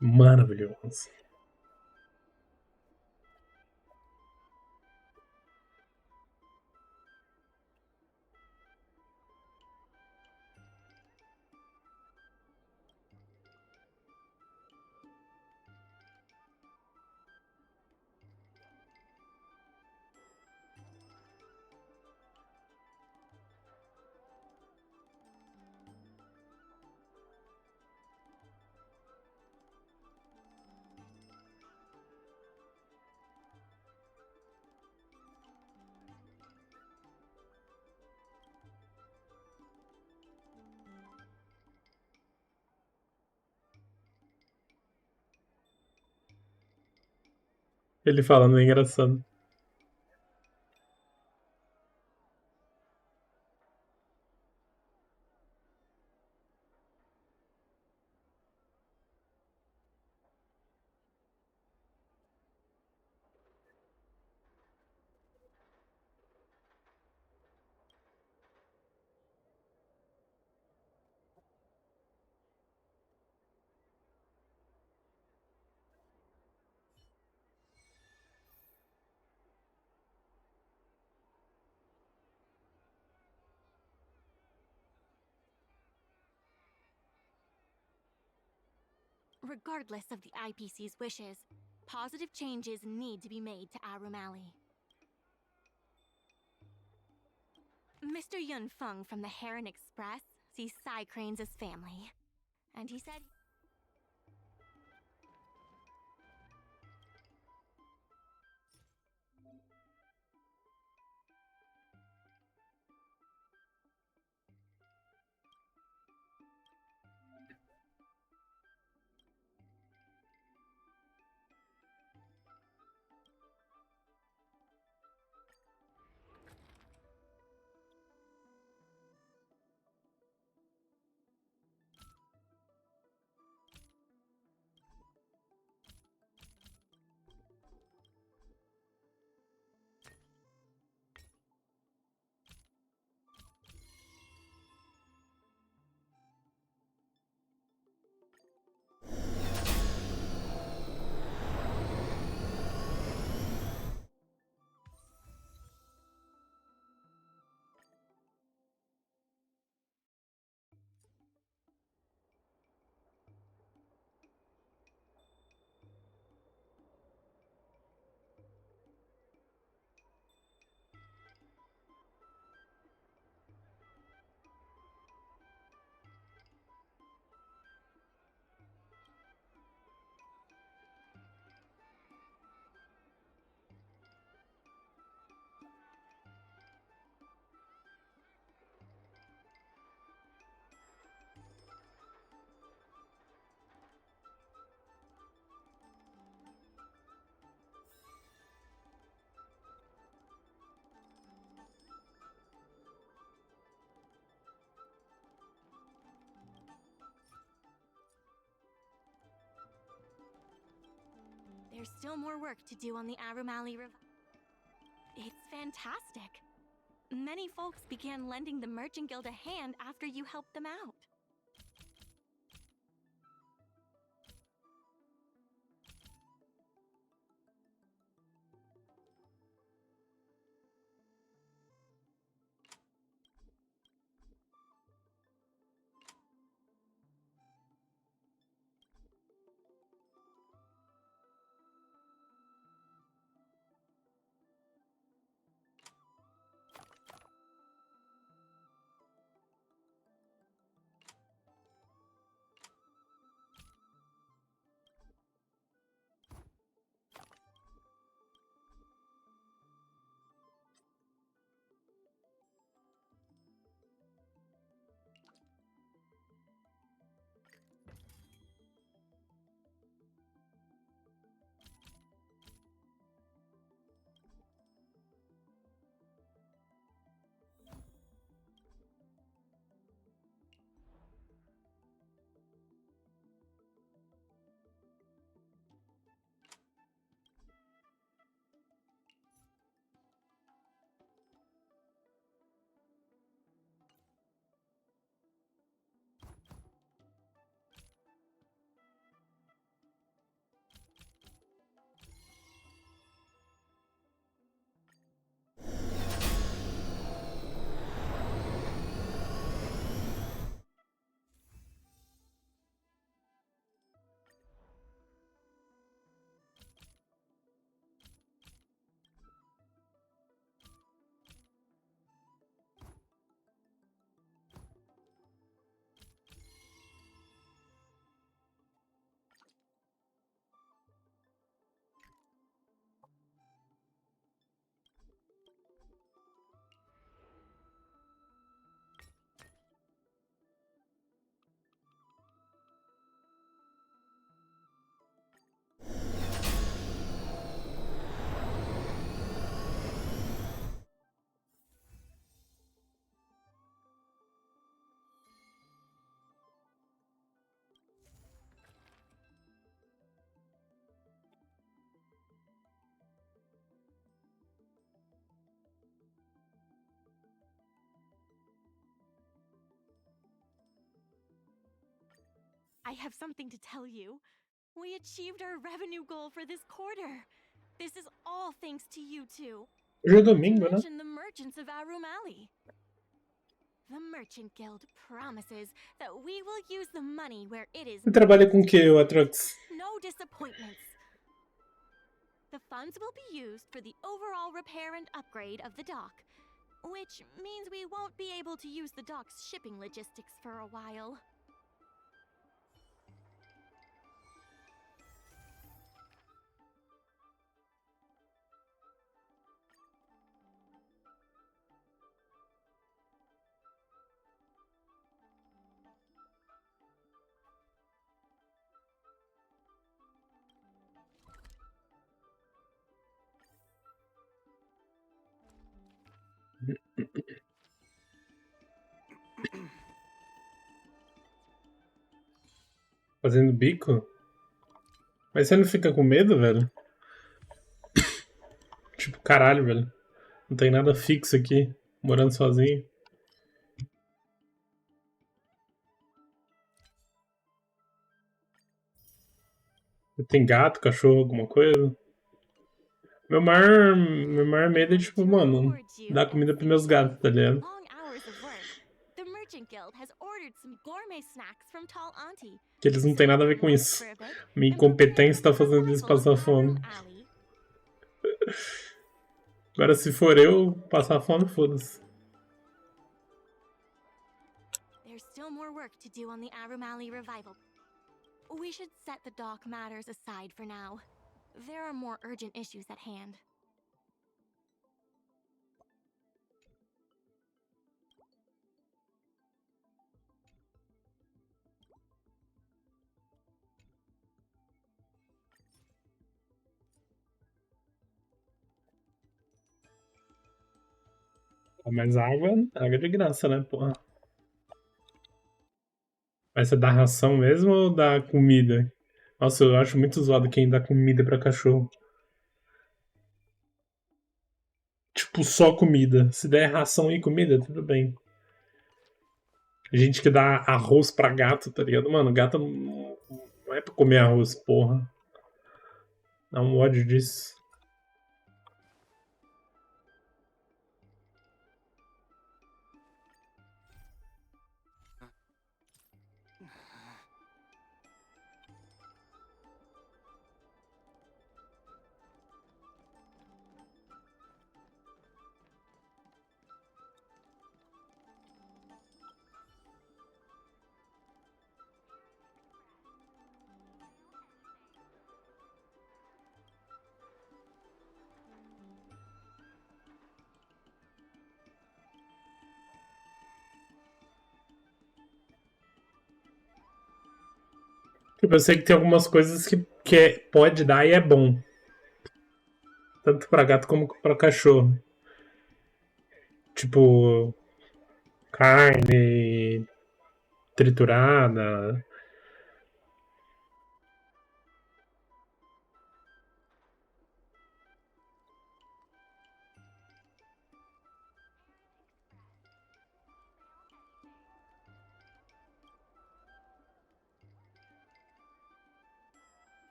Maravilhoso. Ele falando é engraçado. Regardless of the IPC's wishes, positive changes need to be made to Arum Alley. Mr. Yun Feng from the Heron Express sees Psy Cranes as family, and he said... There's still more work to do on the Arum Alley It's fantastic. Many folks began lending the Merchant Guild a hand after you helped them out. I have something to tell you. We achieved our revenue goal for this quarter. This is all thanks to you two. Hoje é domingo, né? The merchants of Arum Alley. The Merchant Guild promises that we will use the money where it is. Você trabalha com o que, Atrox? No disappointments. The funds will be used for the overall repair and upgrade of the dock, which means we won't be able to use the dock's shipping logistics for a while. Fazendo bico? Mas você não fica com medo, velho? Tipo, caralho, velho. Não tem nada fixo aqui, morando sozinho. Tem gato, cachorro, alguma coisa? Meu maior medo é, tipo, mano, dar comida pros meus gatos, tá ligado? The Merchant Guild has ordered some gourmet snacks from Tall Auntie. Que eles não tem nada a ver com isso. Minha incompetência tá fazendo eles passar fome. Agora, se for eu passar fome, foda-se. There's still more work to do on the Arum Alley revival. We should set the dock matters aside for now. There are more urgent issues at hand. Mas água de graça, né, porra? Mas você dá ração mesmo ou dá comida? Nossa, eu acho muito zoado quem dá comida pra cachorro. Tipo, só comida. Se der ração e comida, tudo bem. Gente que dá arroz pra gato, tá ligado? Mano, gato não é pra comer arroz, porra. Dá um ódio disso. Tipo, eu sei que tem algumas coisas que pode dar e é bom. Tanto pra gato como pra cachorro. Tipo, carne triturada.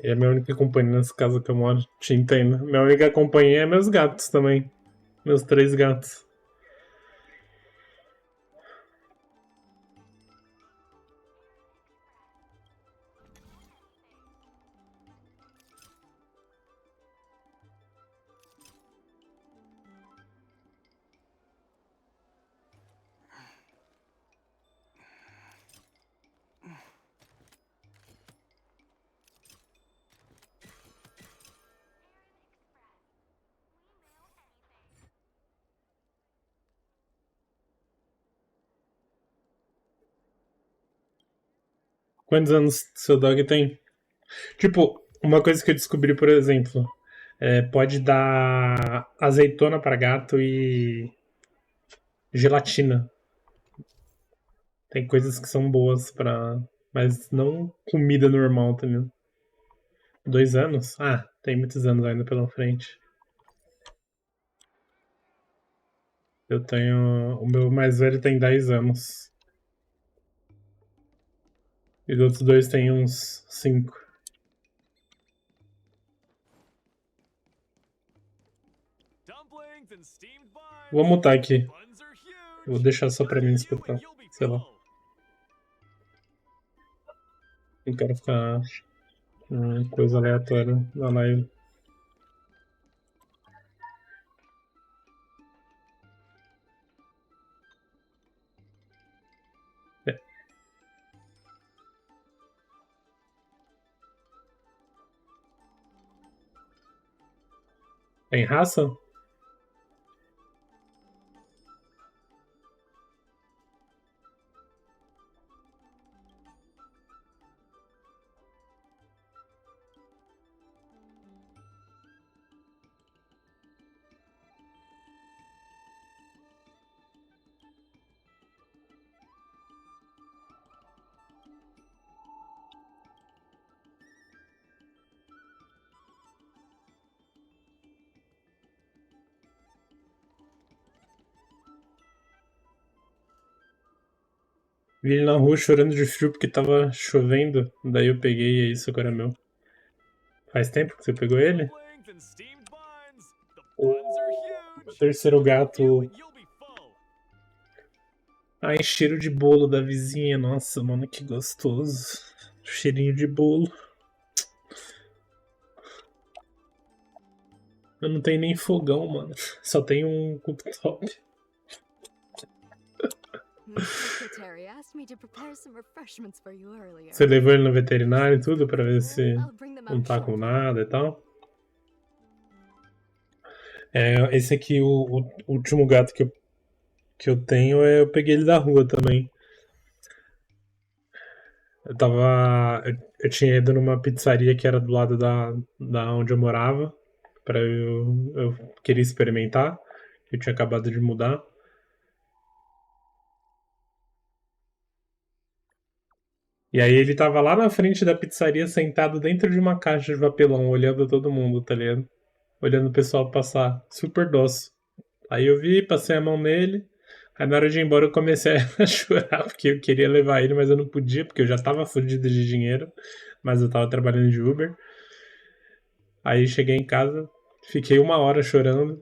E é a minha única companhia nessa casa que eu moro. Te entendo. Minha única companhia é meus gatos também. Meus 3 gatos. Quantos anos seu dog tem? Tipo, uma coisa que eu descobri, por exemplo, pode dar azeitona para gato e gelatina. Tem coisas que são boas pra. Mas não comida normal, tá ligado? 2 anos? Ah, tem muitos anos ainda pela frente. Eu tenho. O meu mais velho tem 10 anos. E os outros dois tem uns 5. Vou mutar aqui. Vou deixar só pra mim escutar. Sei lá. Não quero ficar coisa aleatória na live. É. Tem raça? Vi ele na rua chorando de frio porque tava chovendo. Daí eu peguei e é isso, agora é meu. Faz tempo que você pegou ele? O terceiro gato. Ai, cheiro de bolo da vizinha. Nossa, mano, que gostoso. Cheirinho de bolo. Eu não tenho nem fogão, mano. Só tenho um cooktop. Secretary asked me to prepare some refreshments for you earlier. Você levou ele no veterinário e tudo pra ver se não tá com nada e tal? É, esse aqui, o último gato que eu tenho, eu peguei ele da rua também. Eu tava. Eu tinha ido numa pizzaria que era do lado da onde eu morava. Eu queria experimentar. Eu tinha acabado de mudar. E aí ele tava lá na frente da pizzaria, sentado dentro de uma caixa de papelão, olhando todo mundo, tá ligado? Olhando o pessoal passar. Super dócil. Aí eu vi, passei a mão nele. Aí na hora de ir embora eu comecei a chorar, porque eu queria levar ele, mas eu não podia, porque eu já tava fudido de dinheiro. Mas eu tava trabalhando de Uber. Aí cheguei em casa, fiquei 1 hora chorando.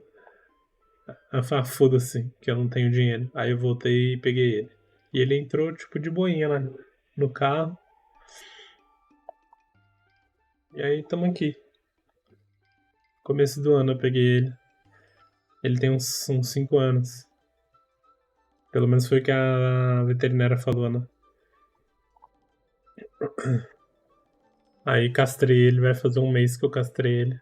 Eu falei, foda-se, que eu não tenho dinheiro. Aí eu voltei e peguei ele. E ele entrou, tipo, de boinha lá no carro. E aí tamo aqui. Começo do ano eu peguei ele. Ele tem uns 5 anos. Pelo menos foi o que a veterinária falou, né? Aí castrei ele, vai fazer 1 mês que eu castrei ele.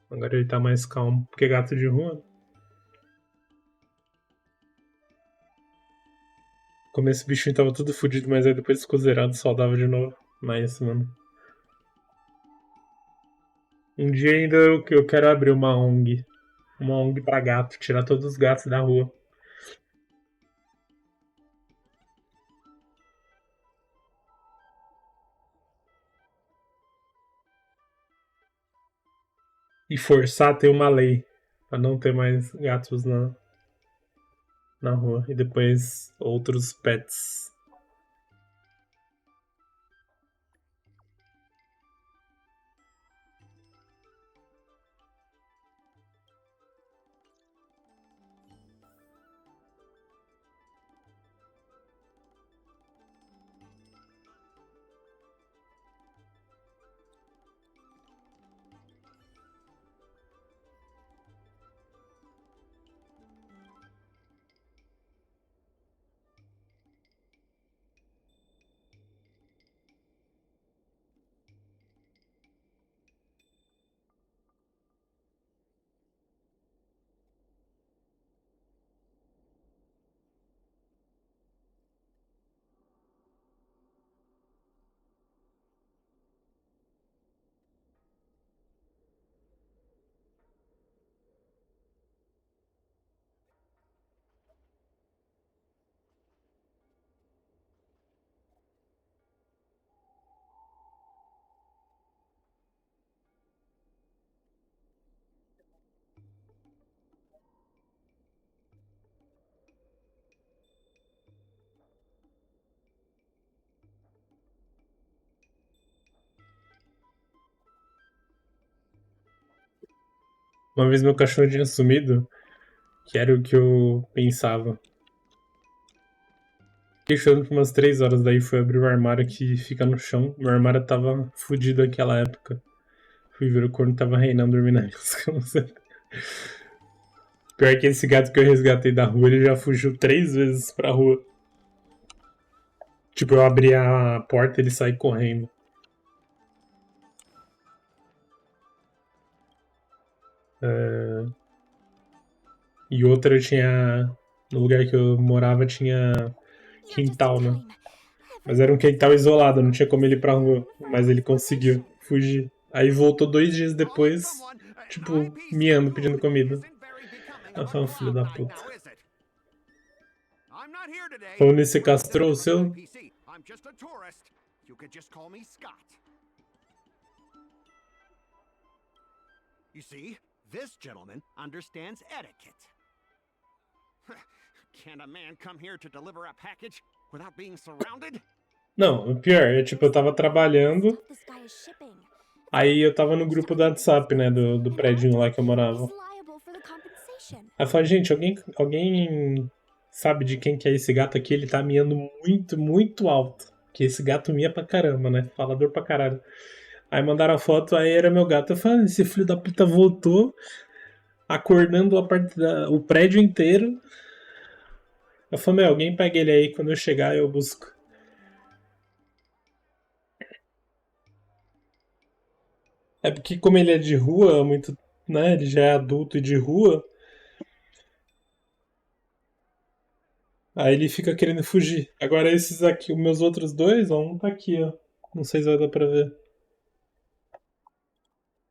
Agora ele tá mais calmo, porque gato de rua. No começo o bichinho tava tudo fudido, mas aí depois ficou zerado, saudável de novo. Nice, mano. Um dia ainda eu quero abrir uma ONG. Uma ONG pra gato, tirar todos os gatos da rua. E forçar a ter uma lei pra não ter mais gatos na rua. E depois outros pets. Uma vez meu cachorro tinha sumido, que era o que eu pensava. Fiquei chorando por umas 3 horas, daí fui abrir o armário que fica no chão. Meu armário tava fudido naquela época. Fui ver o corno tava reinando dormindo nas camas. Pior que esse gato que eu resgatei da rua, ele já fugiu 3 vezes pra rua. Tipo, eu abri a porta e ele sai correndo. E outra eu tinha... No lugar que eu morava tinha quintal, né? Mas era um quintal isolado, não tinha como ele ir pra rua. Mas ele conseguiu fugir. Aí voltou 2 dias depois, tipo, miando, pedindo comida. Ah, foi um filho da puta. Falando nisso, você castrou o seu? I'm just a tourist. You could just call me Scott. You see, this gentleman understands etiquette. Can a man come here to deliver a package without being surrounded? Não, o pior é, tipo, eu tava trabalhando, aí eu tava no grupo do WhatsApp, né, do prédio lá que eu morava. Aí eu falei, gente, alguém sabe de quem que é esse gato aqui? Ele tá miando muito, muito alto. Que esse gato mia pra caramba, né? Falador pra caralho. Aí mandaram a foto, aí era meu gato. Eu falei, esse filho da puta voltou, acordando o prédio inteiro. Eu falei, alguém pega ele aí, quando eu chegar eu busco. É porque como ele é de rua, muito, né? Ele já é adulto e de rua. Aí ele fica querendo fugir. Agora esses aqui, os meus outros dois, ó, um tá aqui, ó. Não sei se vai dar pra ver.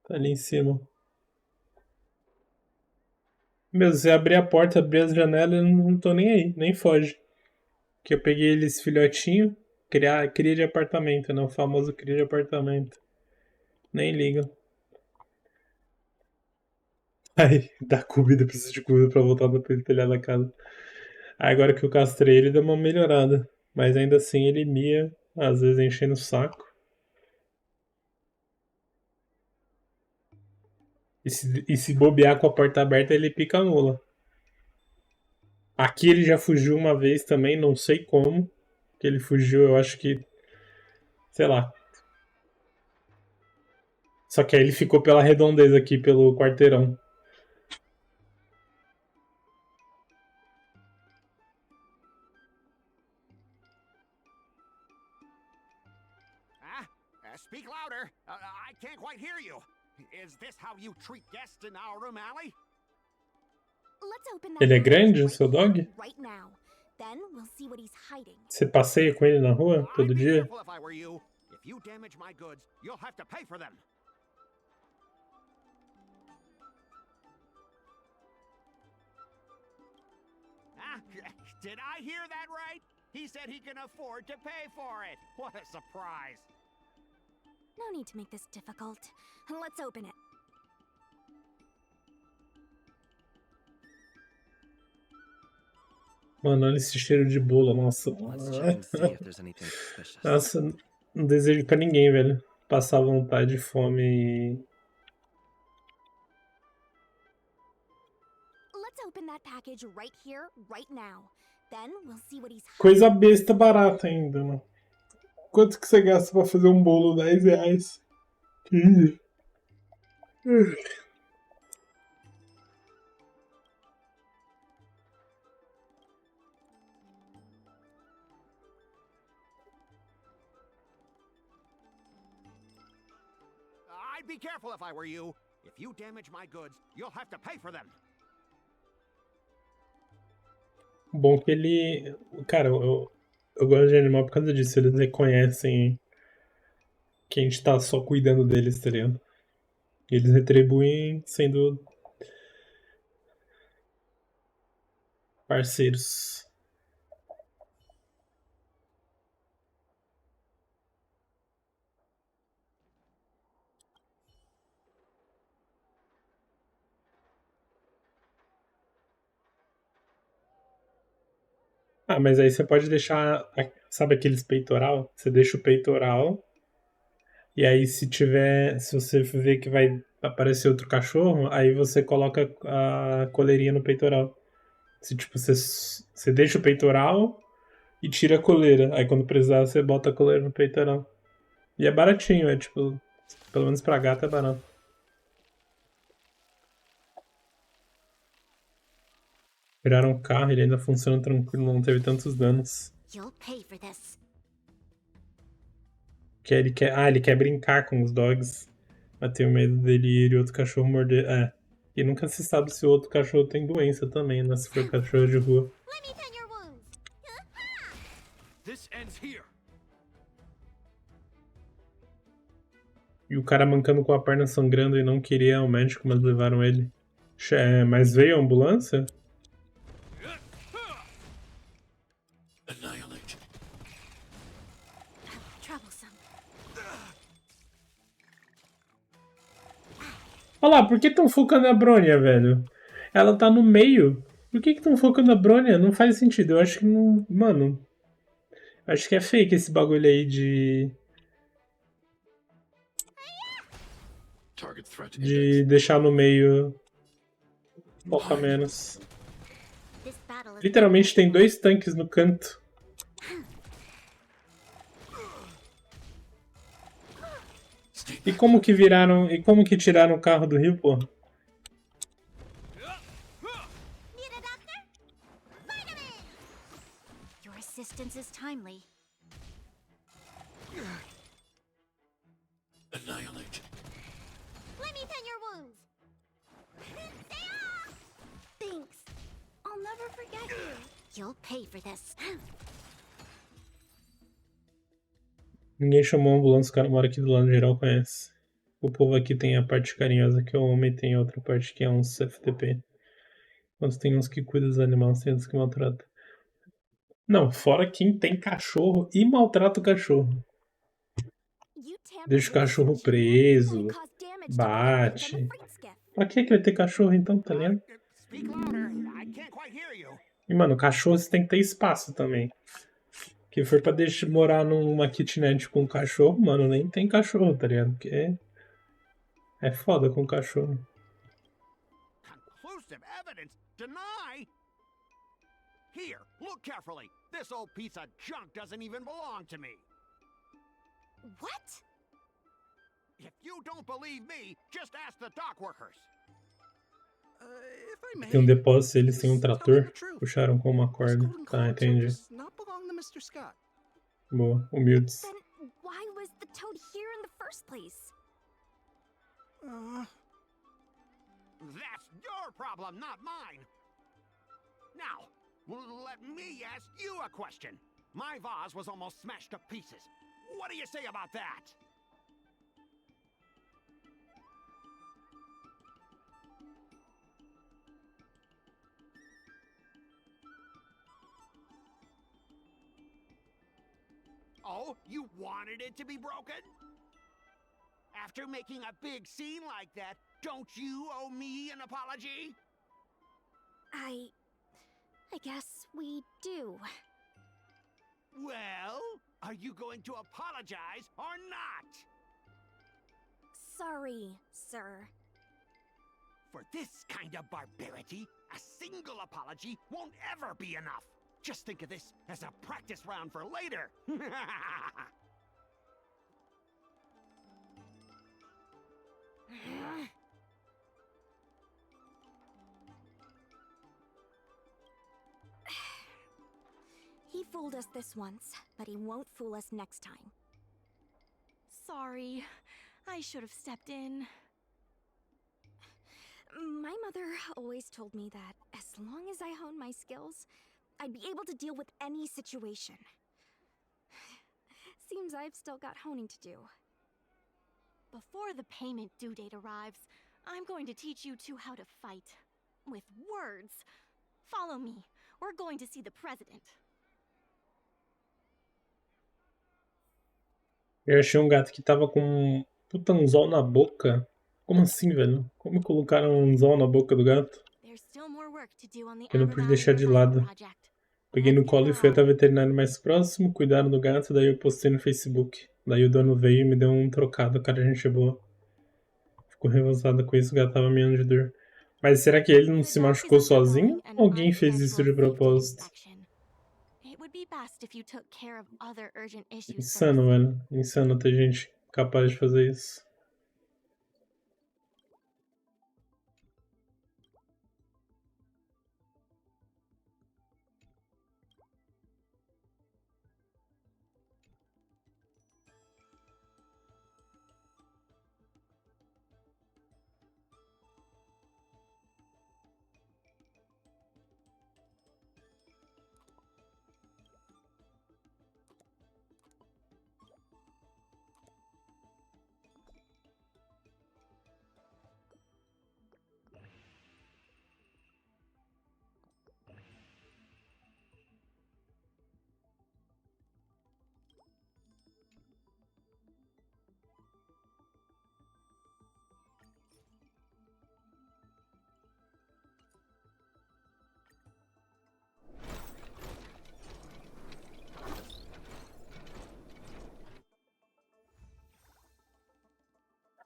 Tá ali em cima. Meu, se abrir a porta, abrir as janelas, eu não tô nem aí, nem foge. Que eu peguei eles filhotinho, cria de apartamento, né? O famoso cria de apartamento. Nem ligam. Aí, dá comida, precisa de comida pra voltar no telhado da casa. Aí agora que eu castrei ele, deu uma melhorada. Mas ainda assim ele mia, às vezes enchendo o saco. E se bobear com a porta aberta, ele pica a mula. Aqui ele já fugiu uma vez também, não sei como. Que ele fugiu, eu acho que. Sei lá. Só que aí ele ficou pela redondeza aqui, pelo quarteirão. Speak louder. I can't quite hear you. Is this how you treat guests in our room alley? Ele é grande, o seu dog? Você passeia com ele na rua todo dia? Careful if I were you. If you damage my goods, you'll have to pay for them. Did I hear that right? He said he can afford to pay for it. What a surprise. No need to make this difficult. Let's open it. Mano, olha esse cheiro de bolo, nossa. Nossa, não desejo pra ninguém, velho. Passar vontade, fome e... Let's open that package right here, right now. Then we'll see what he's Coisa besta barata ainda, né? Quanto que você gasta pra fazer um bolo? 10 reais. I'd be careful if I were you. If you damage my goods, you'll have to pay for them. Bom que ele... Cara, eu gosto de animal por causa disso. Eles reconhecem que a gente tá só cuidando deles, tá ligado? E eles retribuem sendo parceiros. Ah, mas aí você pode deixar, sabe aqueles peitoral? Você deixa o peitoral e aí se você ver que vai aparecer outro cachorro, aí você coloca a coleirinha no peitoral. Se, tipo, você deixa o peitoral e tira a coleira. Aí quando precisar, você bota a coleira no peitoral. E é baratinho, é tipo, pelo menos pra gato é barato. Viraram um carro, ele ainda funciona tranquilo, não teve tantos danos. You'll pay for this. Ele quer brincar com os dogs. Mas tenho medo dele ir e outro cachorro morder. É. E nunca se sabe se o outro cachorro tem doença também, né? Se for cachorro de rua. Let me tend your wounds. This ends here. E o cara mancando com a perna sangrando e não queria ir ao médico, mas levaram ele. Mas veio a ambulância? Troublesome. Olha lá, por que estão focando a Brônia, velho? Ela tá no meio. Por que estão focando a Brônia? Não faz sentido. Eu acho que não. Mano. Acho que é fake esse bagulho aí de. De deixar no meio. Foca menos. Literalmente tem 2 tanques no canto. E como que viraram. E como que tiraram o carro do rio, porra? Need a doctor? Vitamin! Your assistance is timely. Annihilate. Let me tend your wounds. Thanks. I'll never forget you. You'll pay for this. Ninguém chamou a ambulância, o cara mora aqui do lado, geral conhece. O povo aqui tem a parte carinhosa que é o homem, tem a outra parte que é uns FTP. Enquanto tem uns que cuidam dos animais, tem uns que maltratam. Não, fora quem tem cachorro e maltrata o cachorro. Deixa o cachorro preso, bate. Pra que vai ter cachorro então, tá ligado? E mano, cachorro você tem que ter espaço também. Que for pra deixar morar numa kitnet com cachorro, mano, nem tem cachorro, tá ligado? Porque é foda com cachorro. Conclusive evidence? Deny? Here, look carefully. This old piece of junk doesn't even belong to me. What? If you don't believe me, just ask the dock workers. If I may, Tem um depósito, eles têm um trator, the truth. puxaram com uma corda. Tá, entendi. Does not belong to Mr. Scott. Boa, humildes. Then why was the toad here in the first place? That's your problem, not mine. Now, let me ask you a question. My vase was almost smashed to pieces. What do you say about that? Oh, you wanted it to be broken? After making a big scene like that, don't you owe me an apology? I guess we do. Well, are you going to apologize or not? Sorry, sir. For this kind of barbarity, a single apology won't ever be enough. Just think of this as a practice round for later. He fooled us this once, but he won't fool us next time. Sorry. I should have stepped in. My mother always told me that as long as I honed my skills, I'd be able to deal with any situation. Seems I've still got honing to do. Before the payment due date arrives, I'm going to teach you two how to fight. With words. Follow me. We're going to see the president. Eu achei um gato que tava com um puta anzol na boca. Como assim, velho? Como colocaram um anzol na boca do gato? There's still more work to do on the Eu não pude deixar de lado. Peguei no colo e fui até o veterinário mais próximo, cuidaram do gato, daí eu postei no Facebook. Daí o dono veio e me deu um trocado, cara, gente boa. Ficou revoltada com isso, o gato tava miando de dor. Mas será que ele não se machucou sozinho? Ou alguém fez isso de propósito? It would be best if you took care of other urgent issues Insano, first. velho. Insano ter gente capaz de fazer isso.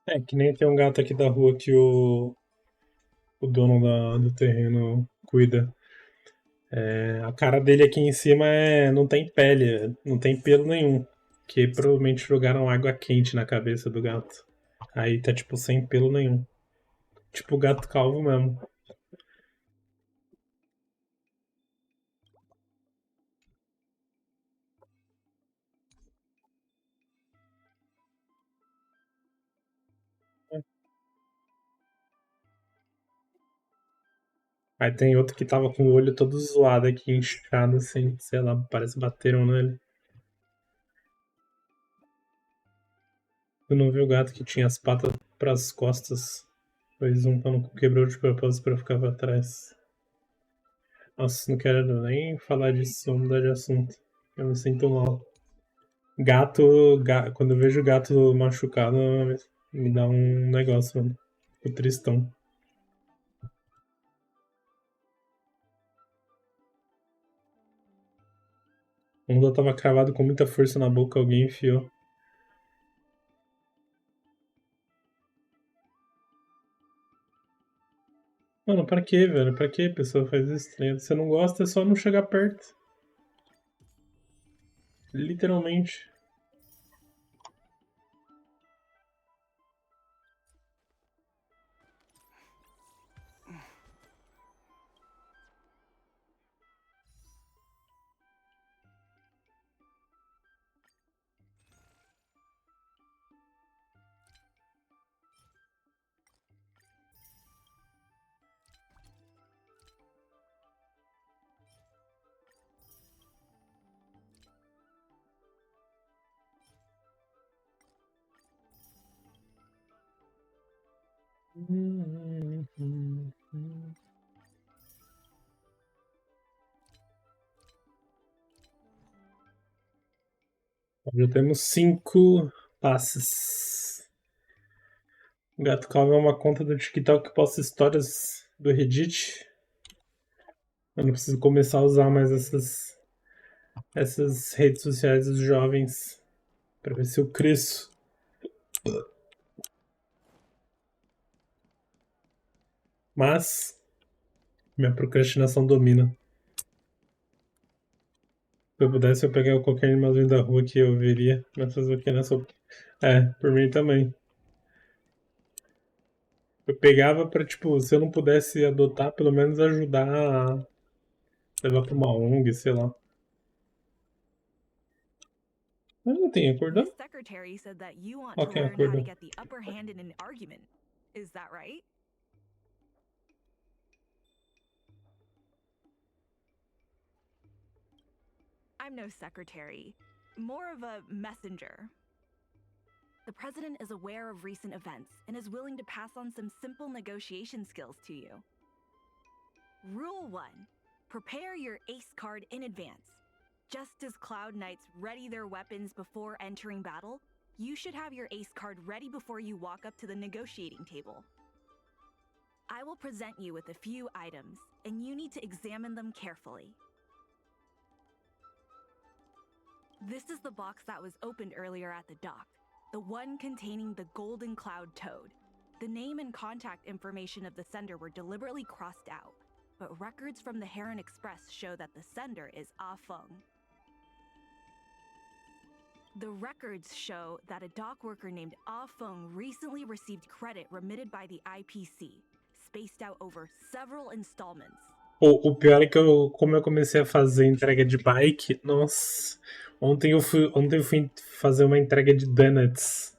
É, que nem tem um gato aqui da rua que o dono do terreno cuida. É, a cara dele aqui em cima não tem pele, não tem pelo nenhum. Que provavelmente jogaram água quente na cabeça do gato. Aí tá tipo sem pelo nenhum. Tipo gato calvo mesmo. Aí tem outro que tava com o olho todo zoado aqui, inchado assim, sei lá, parece bateram nele. Tu não viu o gato que tinha as patas pras costas? Pois um pano quebrou de propósito pra ficar pra trás. Nossa, não quero nem falar disso, vamos mudar de assunto. Eu me sinto mal. Quando eu vejo gato machucado, me dá um negócio, mano. Fico tristão. Um tava cravado com muita força na boca, alguém enfiou. Mano, pra quê, velho? Pra que a pessoa faz isso? Tá ligado? Se você não gosta, é só não chegar perto. Literalmente. Já temos 5 passes. O Gato Calvo é uma conta do TikTok que posta histórias do Reddit. Eu não preciso começar a usar mais essas redes sociais dos jovens pra ver se eu cresço. Mas minha procrastinação domina. Se eu pudesse, eu pegar qualquer animalzinho da rua que eu veria. Mas fazer o que nessa. É, por mim também. Eu pegava pra, tipo, se eu não pudesse adotar, pelo menos ajudar a levar pra uma ONG, sei lá. Mas não tem acordão? Miss Secretary said that you want Ok, to learn how to acordou. get the upper hand in an argument. Is that right? I'm no secretary, more of a messenger. The president is aware of recent events and is willing to pass on some simple negotiation skills to you. Rule 1. Prepare your ace card in advance. Just as Cloud Knights ready their weapons before entering battle, you should have your ace card ready before you walk up to the negotiating table. I will present you with a few items, and you need to examine them carefully. This is the box that was opened earlier at the dock, the one containing the Golden Cloud Toad. The name and contact information of the sender were deliberately crossed out, but records from the Heron Express show that the sender is Ah Feng. The records show that a dock worker named Ah Feng recently received credit remitted by the IPC, spaced out over several installments. O pior é que como eu comecei a fazer entrega de bike, nossa, ontem eu fui fazer uma entrega de donuts.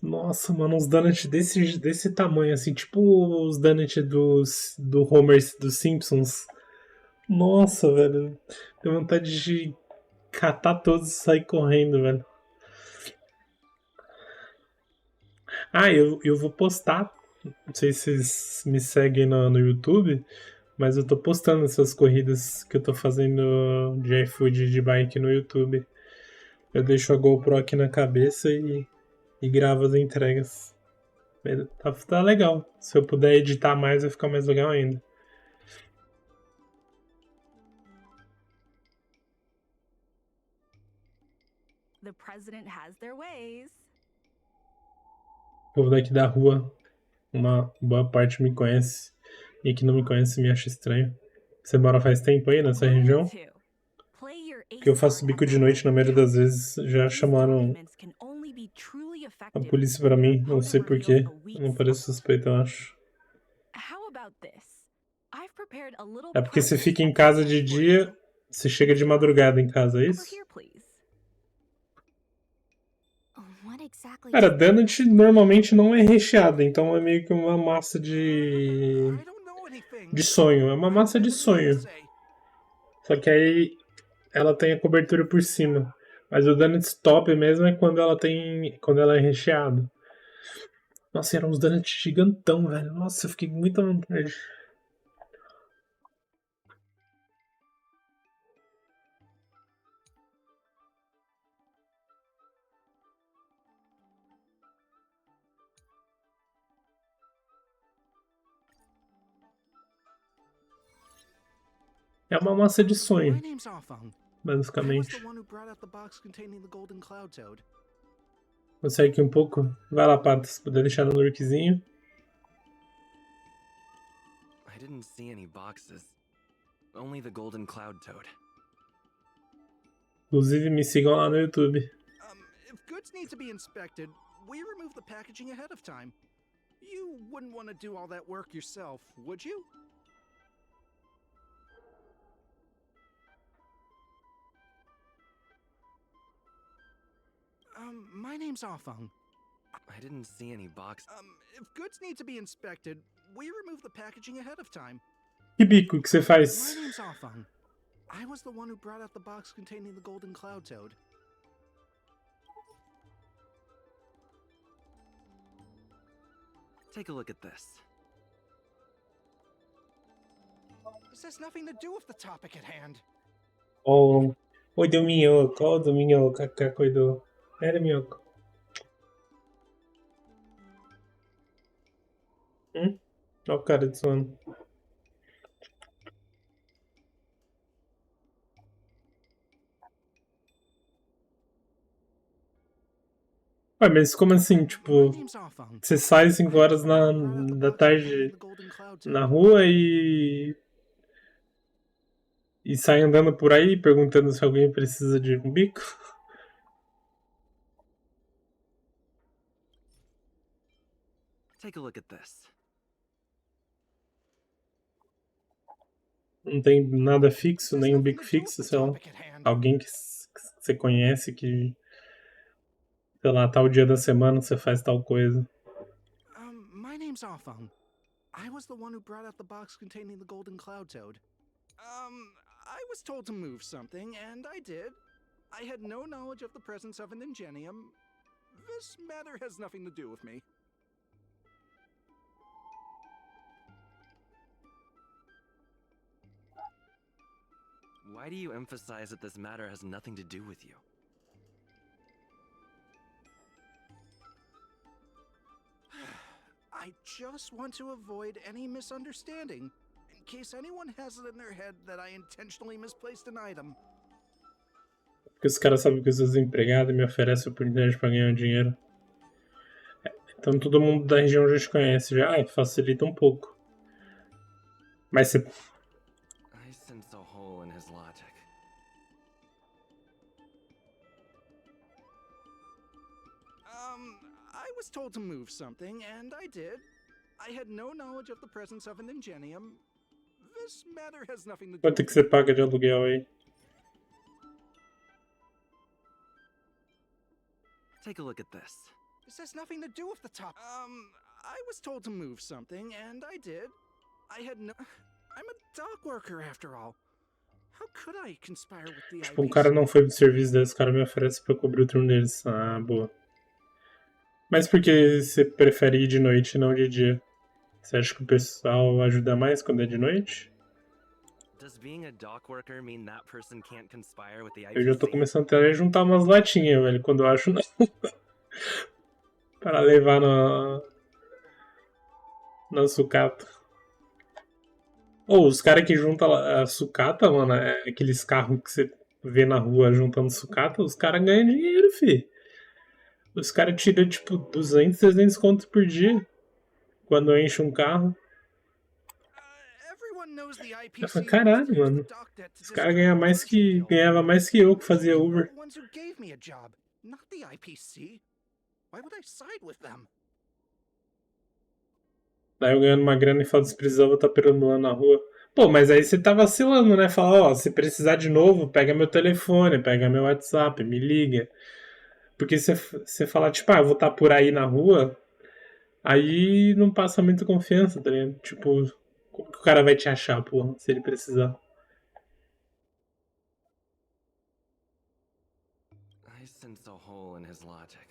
Nossa, mano, uns donuts desse tamanho, assim, tipo os donuts do Homer dos Simpsons. Nossa, velho, deu vontade de catar todos e sair correndo, velho. Ah, eu vou postar, não sei se vocês me seguem no YouTube, mas eu tô postando essas corridas que eu tô fazendo de iFood de bike no YouTube. Eu deixo a GoPro aqui na cabeça e gravo as entregas. Tá legal. Se eu puder editar mais, vai ficar mais legal ainda. The president has their ways. O povo daqui da rua, uma boa parte me conhece. E que não me conhece me acha estranho. Você mora faz tempo aí nessa região? Porque eu faço bico de noite, na maioria das vezes já chamaram a polícia pra mim, não sei porquê. Não parece suspeito, eu acho. É porque você fica em casa de dia, você chega de madrugada em casa, é isso? Cara, donut normalmente não é recheado, então é meio que uma massa de sonho. É uma massa de sonho. Só que aí ela tem a cobertura por cima. Mas o donut top mesmo é quando ela é recheada. Nossa, eram uns donuts gigantão, velho. Nossa, eu fiquei com muita vontade. É uma massa de sonho, basicamente. Vou sair aqui um pouco. Vai lá, Pato, se puder deixar no lurkzinho. I didn't see any boxes. Only the golden cloud toad. Inclusive, me sigam lá no YouTube. If goods need to be inspected, we remove the packaging ahead of time. You wouldn't want to do all that work yourself, would you? My name's Ah Feng. I didn't see any box. If goods need to be inspected, we remove the packaging ahead of time. Que bico que você faz? My name's Ah Feng. I was the one who brought out the box containing the golden cloud toad. Take a look at this. This has nothing to do with the topic at hand. Oh, oi do minhoco, ó do minhoco, a cuidou. Era minhoco. Ó o cara de sono. Ué, mas como assim, tipo, você sai 5 horas da tarde na rua e sai andando por aí perguntando se alguém precisa de um bico? Take a look at this. Não tem nada fixo, nem um bico fixo, sei lá. Alguém que você conhece que, sei lá, tal dia da semana você faz tal coisa. My name's Ah Feng. I was the one who brought out the box containing the golden cloud toad. I was told to move something, and I did. I had no knowledge of the presence of an ingenium. This matter has nothing to do with me. Why do you emphasize that this matter has nothing to do with you? I just want to avoid any misunderstanding, in case anyone has it in their head that I intentionally misplaced an item. Porque os caras sabem que eu sou desempregado e me oferecem oportunidade pra ganhar dinheiro. Então todo mundo da região já te conhece, já facilita um pouco. Mas você... I sense a hole in his logic. I was told to move something, and I did. I had no knowledge of the presence of an ingenium. This matter has nothing to do Quanto que você paga de aluguel aí? Take a look at this. This has nothing to do with the top. I was told to move something, and I did. I had no... I'm a dock worker, after all. How could I conspire with the Tipo, um cara não foi pro serviço deles, o cara me oferece pra cobrir o turno deles. Ah, boa. Mas por que você prefere ir de noite e não de dia? Você acha que o pessoal ajuda mais quando é de noite? Does being a dock worker mean that person can't conspire with the IPC? Eu já tô começando até a juntar umas latinhas, velho, quando eu acho para levar na sucata. Ou os caras que juntam a sucata, mano, é aqueles carros que você vê na rua juntando sucata, os caras ganham dinheiro, fi. Os caras tiram, tipo, 200, 300 contos por dia quando enche um carro. Eu falei, caralho, mano. Os caras ganhava mais que eu que fazia Uber. Daí eu ganhando uma grana e falo, se precisar, eu vou estar perambulando na rua. Pô, mas aí você tá vacilando, né? Fala, ó, se precisar de novo, pega meu telefone, pega meu WhatsApp, me liga. Porque você fala, tipo, eu vou estar por aí na rua, aí não passa muita confiança, tá ligado? Tipo, como que o cara vai te achar, porra, se ele precisar? I sense a hole in his logic.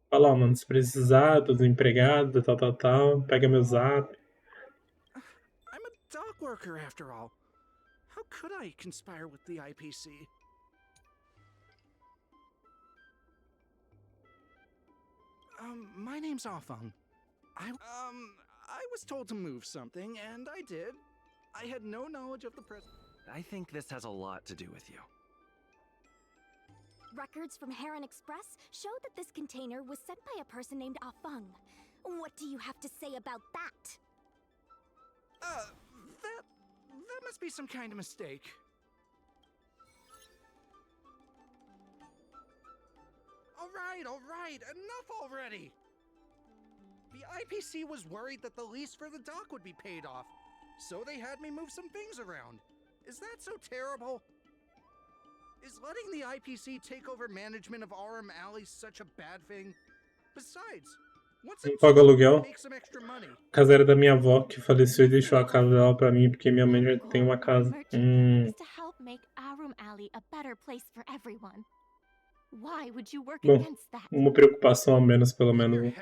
Fala, ó, mano, se precisar, tô desempregado, tal, pega meu zap. I'm a dock worker, after all. How could I conspire with the IPC? My name's Afang. I was told to move something, and I did. I had no knowledge of the present. I think this has a lot to do with you. Records from Heron Express show that this container was sent by a person named Afang. What do you have to say about that? That must be some kind of mistake. All right, enough already! The IPC was worried that the lease for the dock would be paid off, so they had me move some things around. Is that so terrible? Is letting the IPC take over management of RM Alley such a bad thing? Besides, once Não pago aluguel. make some extra money. A casa era da minha avó, que faleceu e deixou a casa dela pra mim, porque minha mãe já tem uma casa. To help make Arum Alley a better place for everyone. Why would you work Bom, against that? uma preocupação a menos, pelo menos.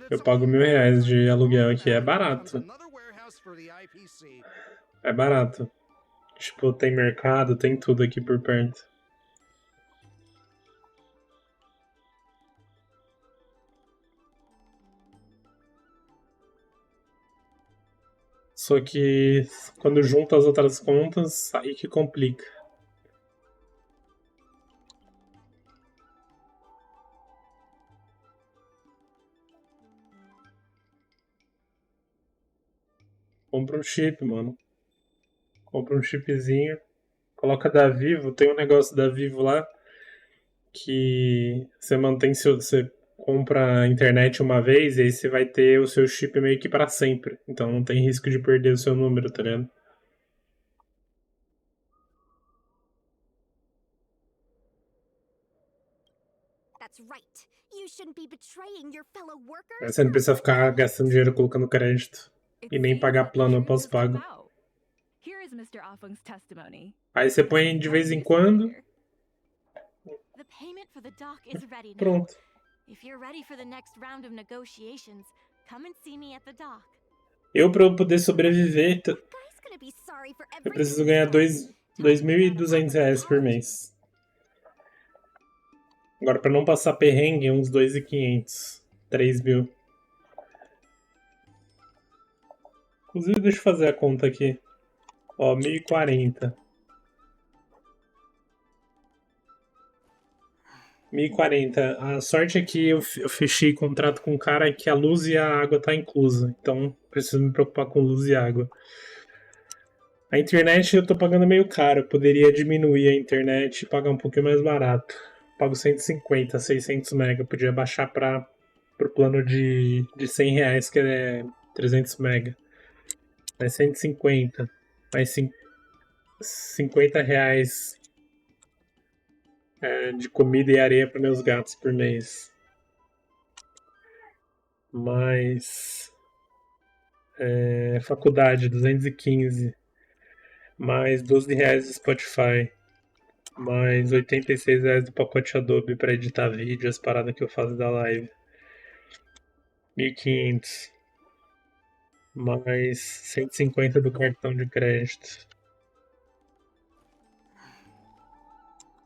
Eu pago R$1.000 de aluguel aqui, é barato. É barato. Tipo, tem mercado, tem tudo aqui por perto. Só que quando junta as outras contas, aí que complica. Compra um chip, mano. Compra um chipzinho. Coloca da Vivo. Tem um negócio da Vivo lá que você mantém você compra a internet uma vez e aí você vai ter o seu chip meio que pra sempre. Então não tem risco de perder o seu número, tá ligado? That's right. You shouldn't be betraying your fellow workers. Aí você não precisa ficar gastando dinheiro colocando crédito. E nem pagar plano, eu posso pago. Here is Mr. Afang's testimony. Aí você põe de vez em quando. The payment for the dock is ready now. Pronto. If you're ready for the next round of negotiations, come and see me at the dock. Eu, pra eu poder sobreviver, eu preciso ganhar R$2.200 por mês. Agora, pra não passar perrengue, uns 2.500. 3.000. Inclusive, deixa eu fazer a conta aqui. Ó, 1.040. 1.040. A sorte é que eu fechei contrato com um cara que a luz e a água tá inclusa. Então preciso me preocupar com luz e água. A internet eu tô pagando meio caro. Eu poderia diminuir a internet e pagar um pouquinho mais barato. Pago 150, 600 mega. Eu podia baixar pro plano de R$ 100, que é 300 mega. Mais 150. Mais R$ 50 de comida e areia para meus gatos por mês. Mais faculdade, 215. Mais R$ 12 do Spotify. Mais R$ 86 do pacote Adobe para editar vídeo, as paradas que eu faço da live. 1.500. Mais 150 do cartão de crédito.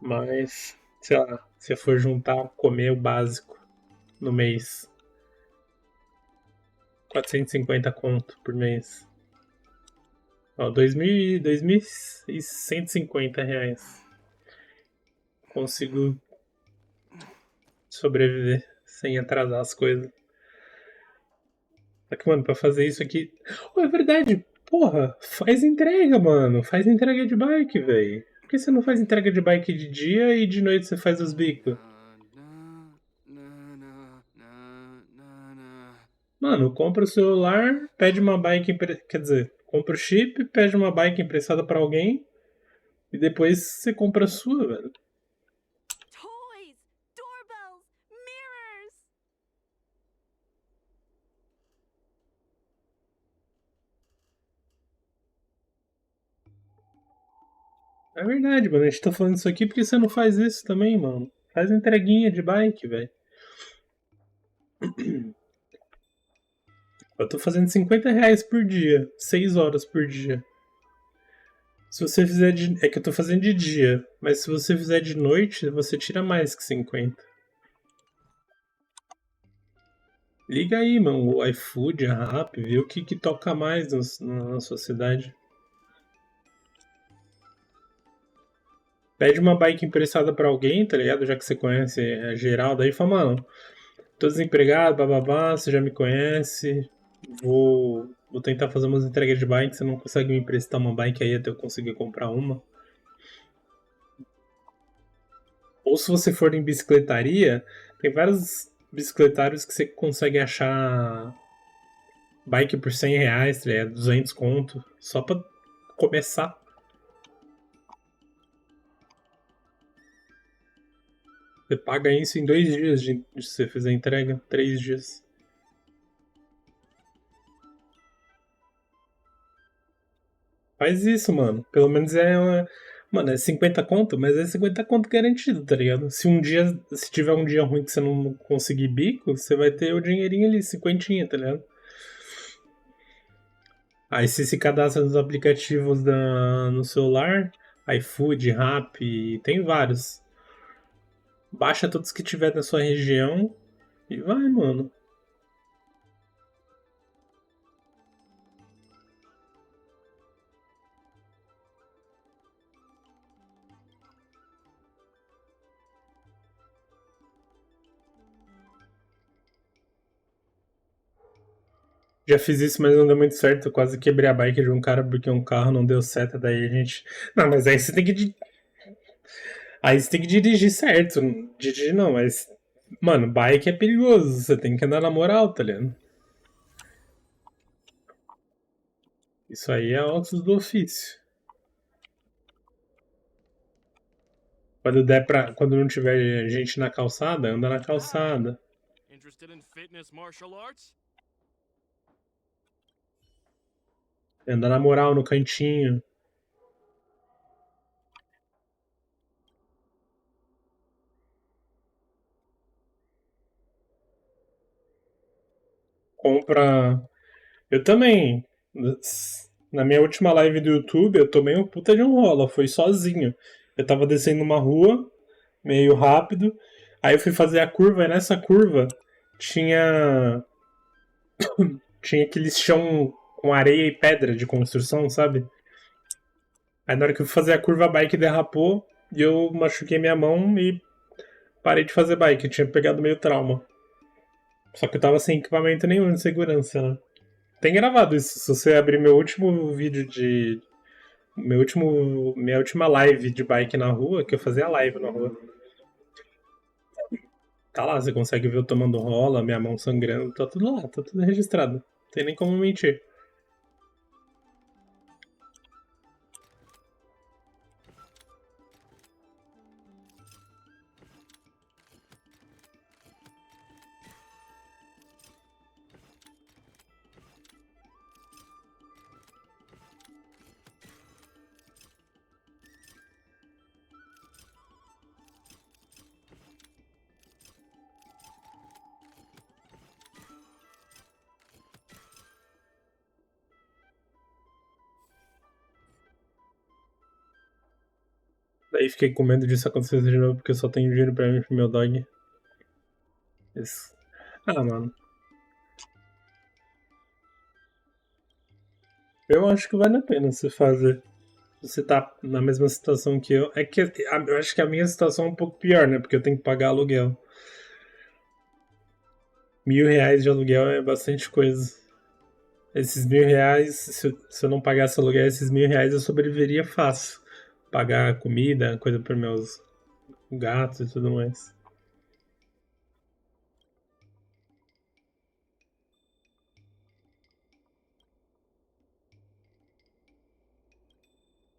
Mais, sei lá, se eu for juntar, comer o básico no mês. 450 conto por mês. Ó, 2.150 reais. Consigo sobreviver sem atrasar as coisas. Só que, mano, pra fazer isso aqui... Oh, é verdade! Porra, faz entrega, mano. Faz entrega de bike, velho. Por que você não faz entrega de bike de dia e de noite você faz os bicos? Mano, compra o celular, pede uma bike... Quer dizer, compra o chip, pede uma bike emprestada pra alguém e depois você compra a sua, velho. Toys, doorbells, mirrors. É verdade, mano. A gente tá falando isso aqui porque você não faz isso também, mano. Faz entreguinha de bike, velho. Eu tô fazendo R$ 50 por dia. 6 horas por dia. Se você fizer de... É que eu tô fazendo de dia. Mas se você fizer de noite, você tira mais que 50. Liga aí, mano. O iFood, a Rappi, vê o que toca mais na sua cidade. Pede uma bike emprestada pra alguém, tá ligado? Já que você conhece a geral. Daí fala, mano, tô desempregado, bababá, você já me conhece. Vou tentar fazer umas entregas de bike. Você não consegue me emprestar uma bike aí até eu conseguir comprar uma. Ou se você for em bicicletaria, tem vários bicicletários que você consegue achar bike por R$ 100, 200 conto, só pra começar. Você paga isso em 2 dias de você fazer a entrega, 3 dias. Faz isso, mano. Pelo menos mano, é 50 conto, mas é 50 conto garantido, tá ligado? Se tiver um dia ruim que você não conseguir bico, você vai ter o dinheirinho ali, 50, tá ligado? Aí você se cadastra nos aplicativos no celular, iFood, Rappi, tem vários. Baixa todos que tiver na sua região e vai, mano. Já fiz isso, mas não deu muito certo. Eu quase quebrei a bike de um cara porque um carro não deu seta. Daí a gente. Não, mas aí você tem que. Aí você tem que dirigir certo. Dirigir não, mas. Mano, bike é perigoso. Você tem que andar na moral, tá ligado? Isso aí é ossos do ofício. Quando não tiver gente na calçada, anda na calçada. Interested in fitness martial arts? Anda na moral, no cantinho. Compra. Eu também. Na minha última live do YouTube, eu tomei um puta de um rola. Foi sozinho. Eu tava descendo uma rua, meio rápido. Aí eu fui fazer a curva, e nessa curva tinha. Tinha aquele chão com areia e pedra de construção, sabe? Aí na hora que eu fui fazer a curva, a bike derrapou e eu machuquei minha mão e Parei de fazer bike, eu tinha pegado meio trauma. Só que eu tava sem equipamento nenhum de segurança, né? Tem gravado isso. Se você abrir meu último vídeo de. Minha última live de bike na rua, que eu fazia live na rua. Tá lá, você consegue ver eu tomando rola, minha mão sangrando, tá tudo lá, tá tudo registrado. Não tem nem como mentir. Daí fiquei com medo disso acontecer de novo, porque eu só tenho dinheiro pra mim e pro meu dog. Isso. Ah, mano. Eu acho que vale a pena você fazer. Você tá na mesma situação que eu. É que eu acho que a minha situação é um pouco pior, né? Porque eu tenho que pagar aluguel. R$ 1.000 de aluguel é bastante coisa. Esses R$ 1.000, se eu não pagasse aluguel, esses R$ 1.000 eu sobreviveria fácil. Pagar comida, coisa para meus gatos e tudo mais.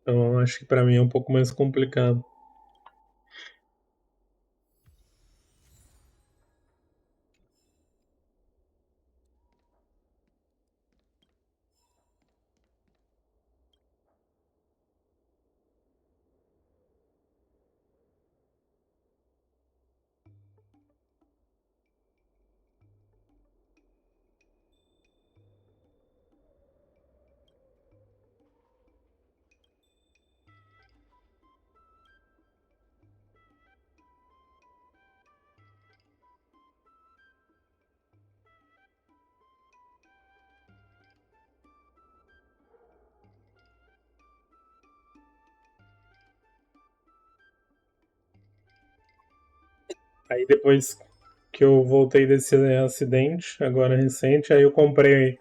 Então acho que para mim é um pouco mais complicado. Aí depois que eu voltei desse acidente, agora recente, aí eu comprei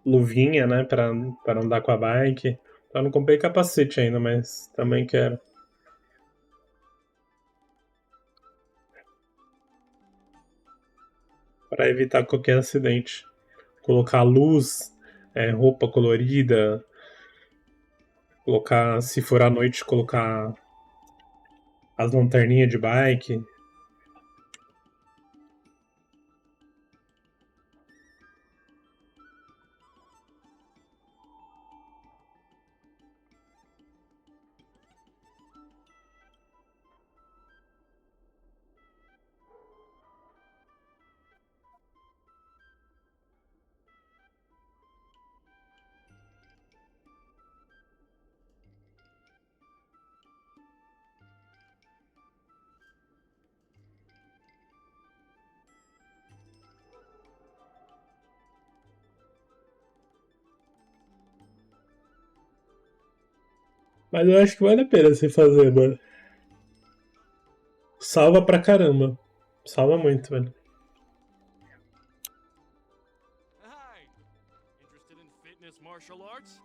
luvinha, né, pra andar com a bike. Eu não comprei capacete ainda, mas também quero. Para evitar qualquer acidente. Colocar luz, roupa colorida, colocar, se for à noite, colocar as lanterninhas de bike. Mas eu acho que vale a pena você fazer, mano. Salva pra caramba. Salva muito, velho. Hi! Interested in fitness martial arts?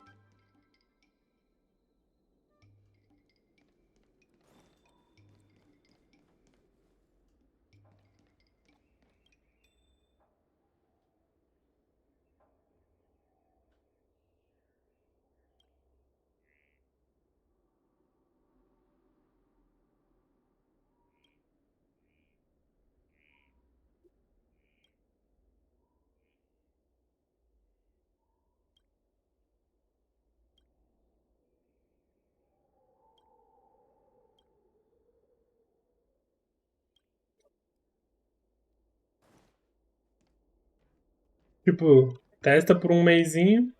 Tipo, testa por um mesinho.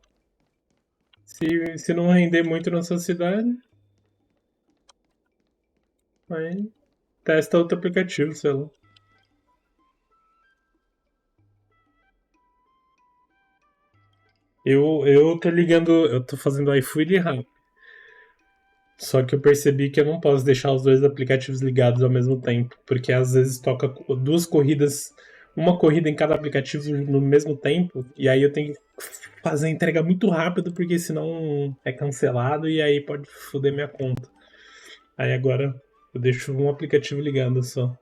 Se não render muito na sua cidade, aí testa outro aplicativo, sei lá. Eu tô ligando, eu tô fazendo iFood e Rappi. Só que eu percebi que eu não posso deixar os dois aplicativos ligados ao mesmo tempo, porque às vezes toca duas corridas, uma corrida em cada aplicativo no mesmo tempo, e aí eu tenho que fazer a entrega muito rápido, porque senão é cancelado e aí pode foder minha conta. Aí agora eu deixo um aplicativo ligando só.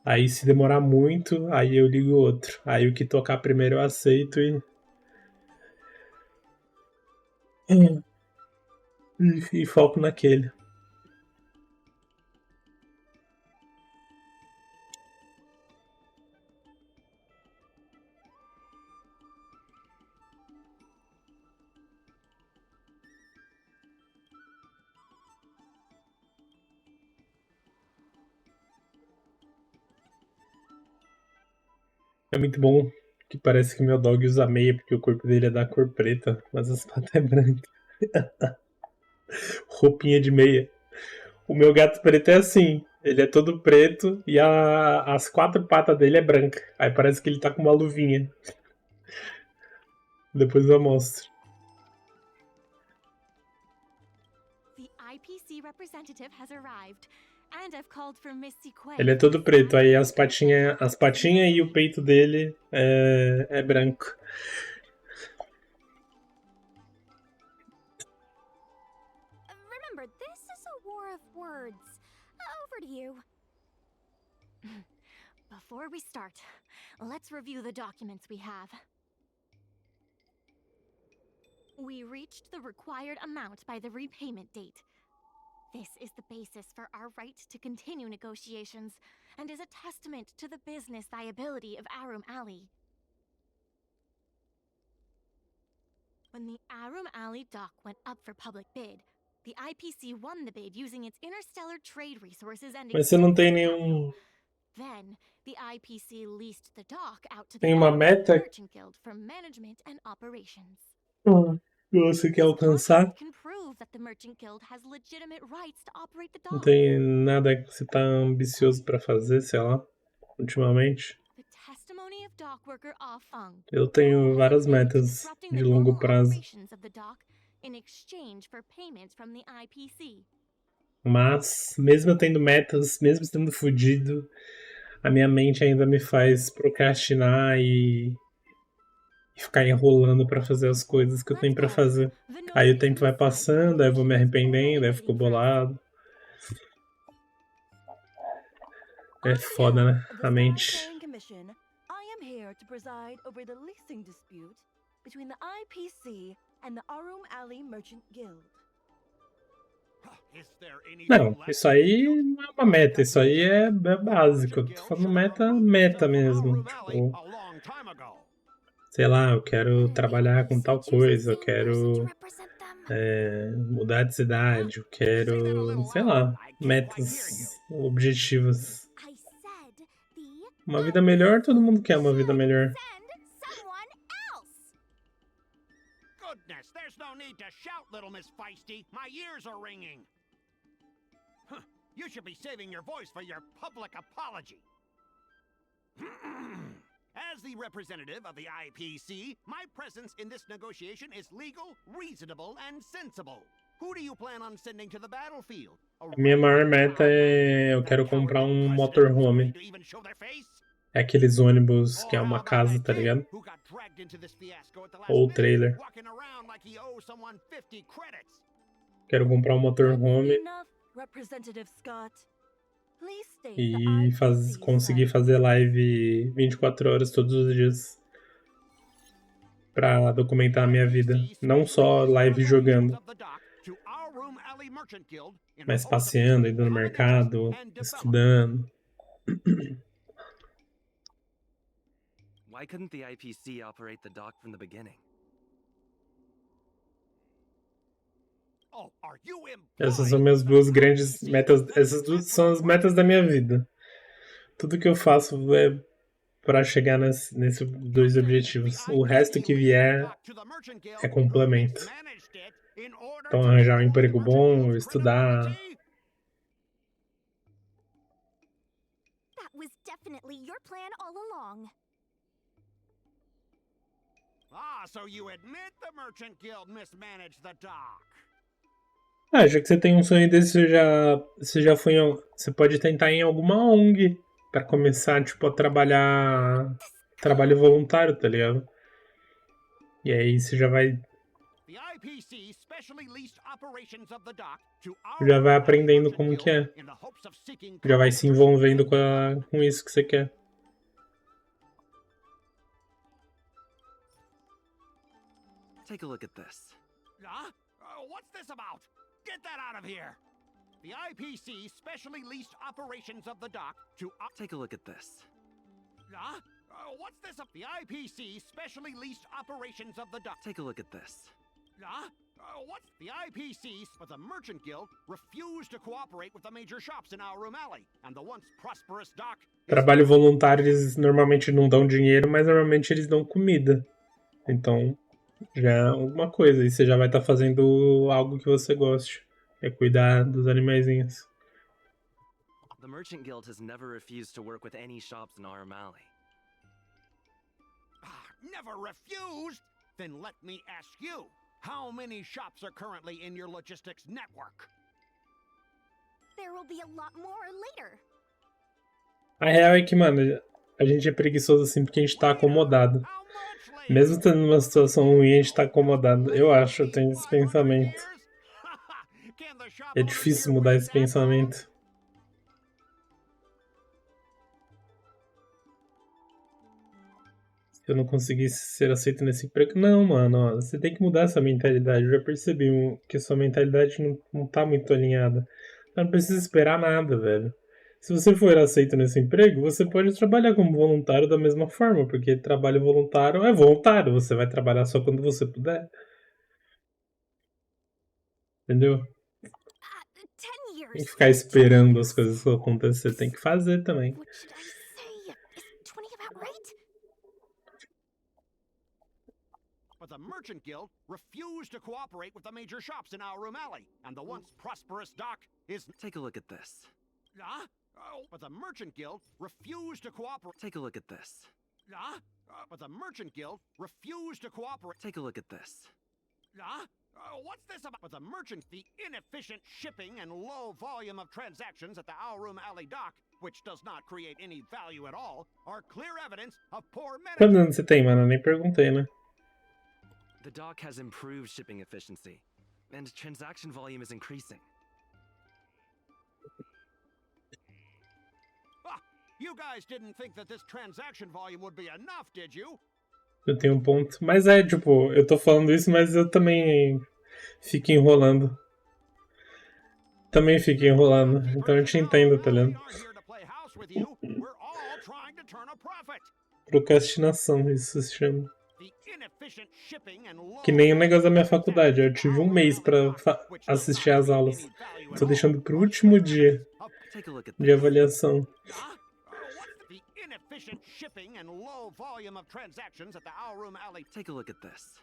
Aí se demorar muito, aí eu ligo outro. Aí o que tocar primeiro eu aceito e foco naquele. É muito bom que parece que meu dog usa meia porque o corpo dele é da cor preta, mas as patas é branca. Roupinha de meia. O meu gato preto é assim. Ele é todo preto e as quatro patas dele é branca. Aí parece que ele tá com uma luvinha. Depois eu mostro. The IPC representative has arrived, and I've called for Miss Sequay. Ele é todo preto, aí as patinhas e o peito dele é branco. Remember, this is a war of words. Over to you. Before we start, let's review the documents we have. We reached the required amount by the repayment date. This is the basis for our right to continue negotiations, and is a testament to the business viability of Arum Alley. When the Arum Alley dock went up for public bid, the IPC won the bid using its interstellar trade resources and Mas você não tem nenhum... Then, the IPC leased the dock out to the Tem uma meta Merchant Guild for management and operations. que você quer alcançar? Can prove that the Merchant Guild has legitimate rights to operate the Não dock. tem nada que você tá ambicioso pra fazer, sei lá, ultimamente? The testimony of dock worker Ah Feng, Eu tenho várias metas de longo prazo. operations of the dock in exchange for payments from the IPC. Mas, mesmo eu tendo metas, mesmo estando fudido, a minha mente ainda me faz procrastinar e ficar enrolando pra fazer as coisas que eu tenho pra fazer. Aí o tempo vai passando, aí eu vou me arrependendo, aí eu fico bolado. É foda, né? A mente. Commission, I am here to preside over the leasing dispute between the IPC and the Arum Alley Merchant Guild. Não, isso aí não é uma meta, isso aí é básico. Eu tô falando meta mesmo. Tipo, sei lá, eu quero trabalhar com tal coisa, eu quero mudar de cidade, eu quero, sei lá, metas objetivas. Uma vida melhor, todo mundo quer uma vida melhor. Goodness, there's no need to shout, little Miss Feisty. My ears are ringing. You should be saving your voice for your public apology. As the representative of the IPC, my presence in this negotiation is legal, reasonable, and sensible. Who do you plan on sending to the battlefield? A minha maior meta é eu quero comprar um motorhome. É aqueles ônibus que é uma casa, tá ligado? Ou trailer. Quero comprar um motorhome e conseguir fazer live 24 horas todos os dias pra documentar a minha vida. Não só live jogando, mas passeando, indo no mercado, estudando. Why couldn't the IPC operate the dock from the beginning? Essas são minhas duas grandes metas. Essas duas são as metas da minha vida. Tudo que eu faço é pra chegar nesses dois objetivos. O resto que vier é complemento. Então, arranjar um emprego bom, estudar. That was definitely your plan all along. Ah, so you admit the Merchant Guild mismanaged the dock. Ah, já que você tem um sonho desse, você já foi você pode tentar ir em alguma ONG pra começar, tipo, a trabalhar trabalho voluntário, tá ligado? E aí você The IPC specially leased operations of the dock to já our vai Alley aprendendo Merchant como que Guild é. in the hopes of seeking Já vai se cooperation envolvendo and com isso que você quer. Take a look at this. Huh? What's this about? Get that out of here! The IPC specially leased operations of the dock to Take a look at this. Huh? What's this? The IPC specially leased operations of the dock. Take a look at this. Huh? What's the IPC? But the Merchant Guild refused to cooperate with the major shops in Our Room Alley, and the once prosperous dock. Trabalho voluntário, eles normalmente não dão dinheiro, mas normalmente eles dão comida. Então, já é alguma coisa. E você já vai estar fazendo algo que você goste. É cuidar dos animaizinhos. The Merchant Guild has never refused to work with any shops in Arum Alley. Never refused? Then let me ask you, how many shops are currently in your logistics network? There will be a lot more later. A real é que, mano, a gente é preguiçoso assim porque a gente tá acomodado. Mesmo estando numa situação ruim, a gente tá acomodado. Eu acho, eu tenho esse pensamento. É difícil mudar esse pensamento. Se eu não conseguisse ser aceito nesse emprego. Não, mano, ó, você tem que mudar essa mentalidade. Eu já percebi que sua mentalidade não tá muito alinhada. Não precisa esperar nada, velho. Se você for aceito nesse emprego, você pode trabalhar como voluntário da mesma forma, porque trabalho voluntário é voluntário, você vai trabalhar só quando você puder. Entendeu? Tem que ficar esperando as coisas acontecer, tem que fazer também. But the Merchant Guild refused to cooperate with the major shops in Our Room Alley, and the once prosperous dock is. Take a look at this. Huh? But the Merchant Guild refused to cooperate. Take a look at this. Huh? But the Merchant Guild refused to cooperate. Take a look at this. Huh? What's this about? But the inefficient shipping and low volume of transactions at the Our Room Alley dock, which does not create any value at all, are clear evidence of poor management. Quantos anos você tem, mano? Eu nem perguntei, né? The dock has improved shipping efficiency, and transaction volume is increasing. You guys didn't think that this transaction volume would be enough, did you? Eu tenho um ponto. Mas é, tipo, eu tô falando isso, mas eu também fico enrolando. Também fico enrolando. Então eu te entendo, tá ligado? Procrastinação, isso se chama. Que nem o negócio da minha faculdade. Eu tive um mês pra assistir às aulas. Tô deixando pro último dia de avaliação. Shipping and low volume of transactions at the Our Room Alley. Take a look at this.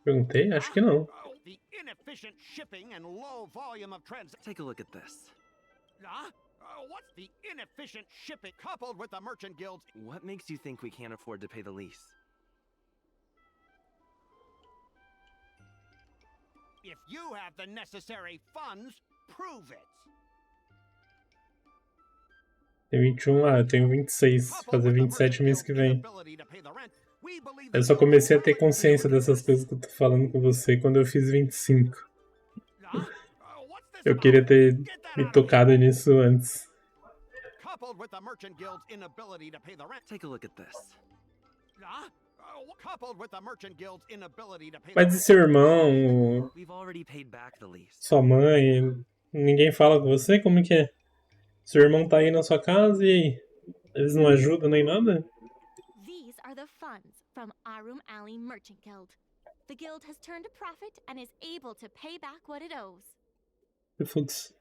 Perguntei? Acho que não. The inefficient shipping and low volume of Take a look at this. What's the inefficient shipping coupled with the Merchant Guild's? What makes you think we can't afford to pay the lease? If you have the necessary funds, prove it. Tem 21 lá, eu tenho 26. Fazer 27 mês que vem. Eu só comecei a ter consciência dessas coisas que eu tô falando com você quando eu fiz 25. Eu queria ter me tocado nisso antes. Take a look at this. Mas e seu irmão? Sua mãe? Ninguém fala com você? Como que é? Seu irmão tá aí na sua casa e aí? Eles não ajudam nem nada? These are the funds from Arum Alley Merchant Guild. The guild has turned a profit and is able to pay back what it owes. Putz.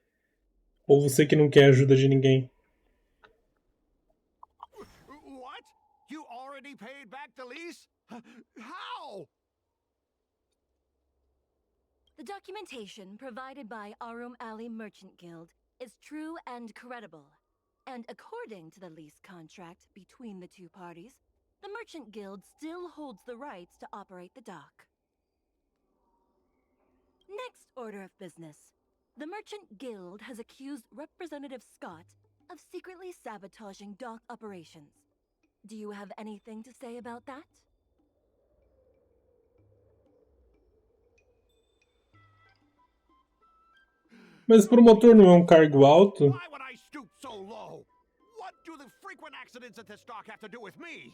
Ou você que não quer ajuda de ninguém. What? You already paid back the lease? How? The documentation provided by Arum Alley Merchant Guild is true and credible. And according to the lease contract between the two parties, the Merchant Guild still holds the rights to operate the dock. Next order of business. The Merchant Guild has accused Representative Scott of secretly sabotaging dock operations. Do you have anything to say about that? Mas promotor não é um cargo alto? Why would I stoop so low? What do the frequent accidents at this dock have to do with me?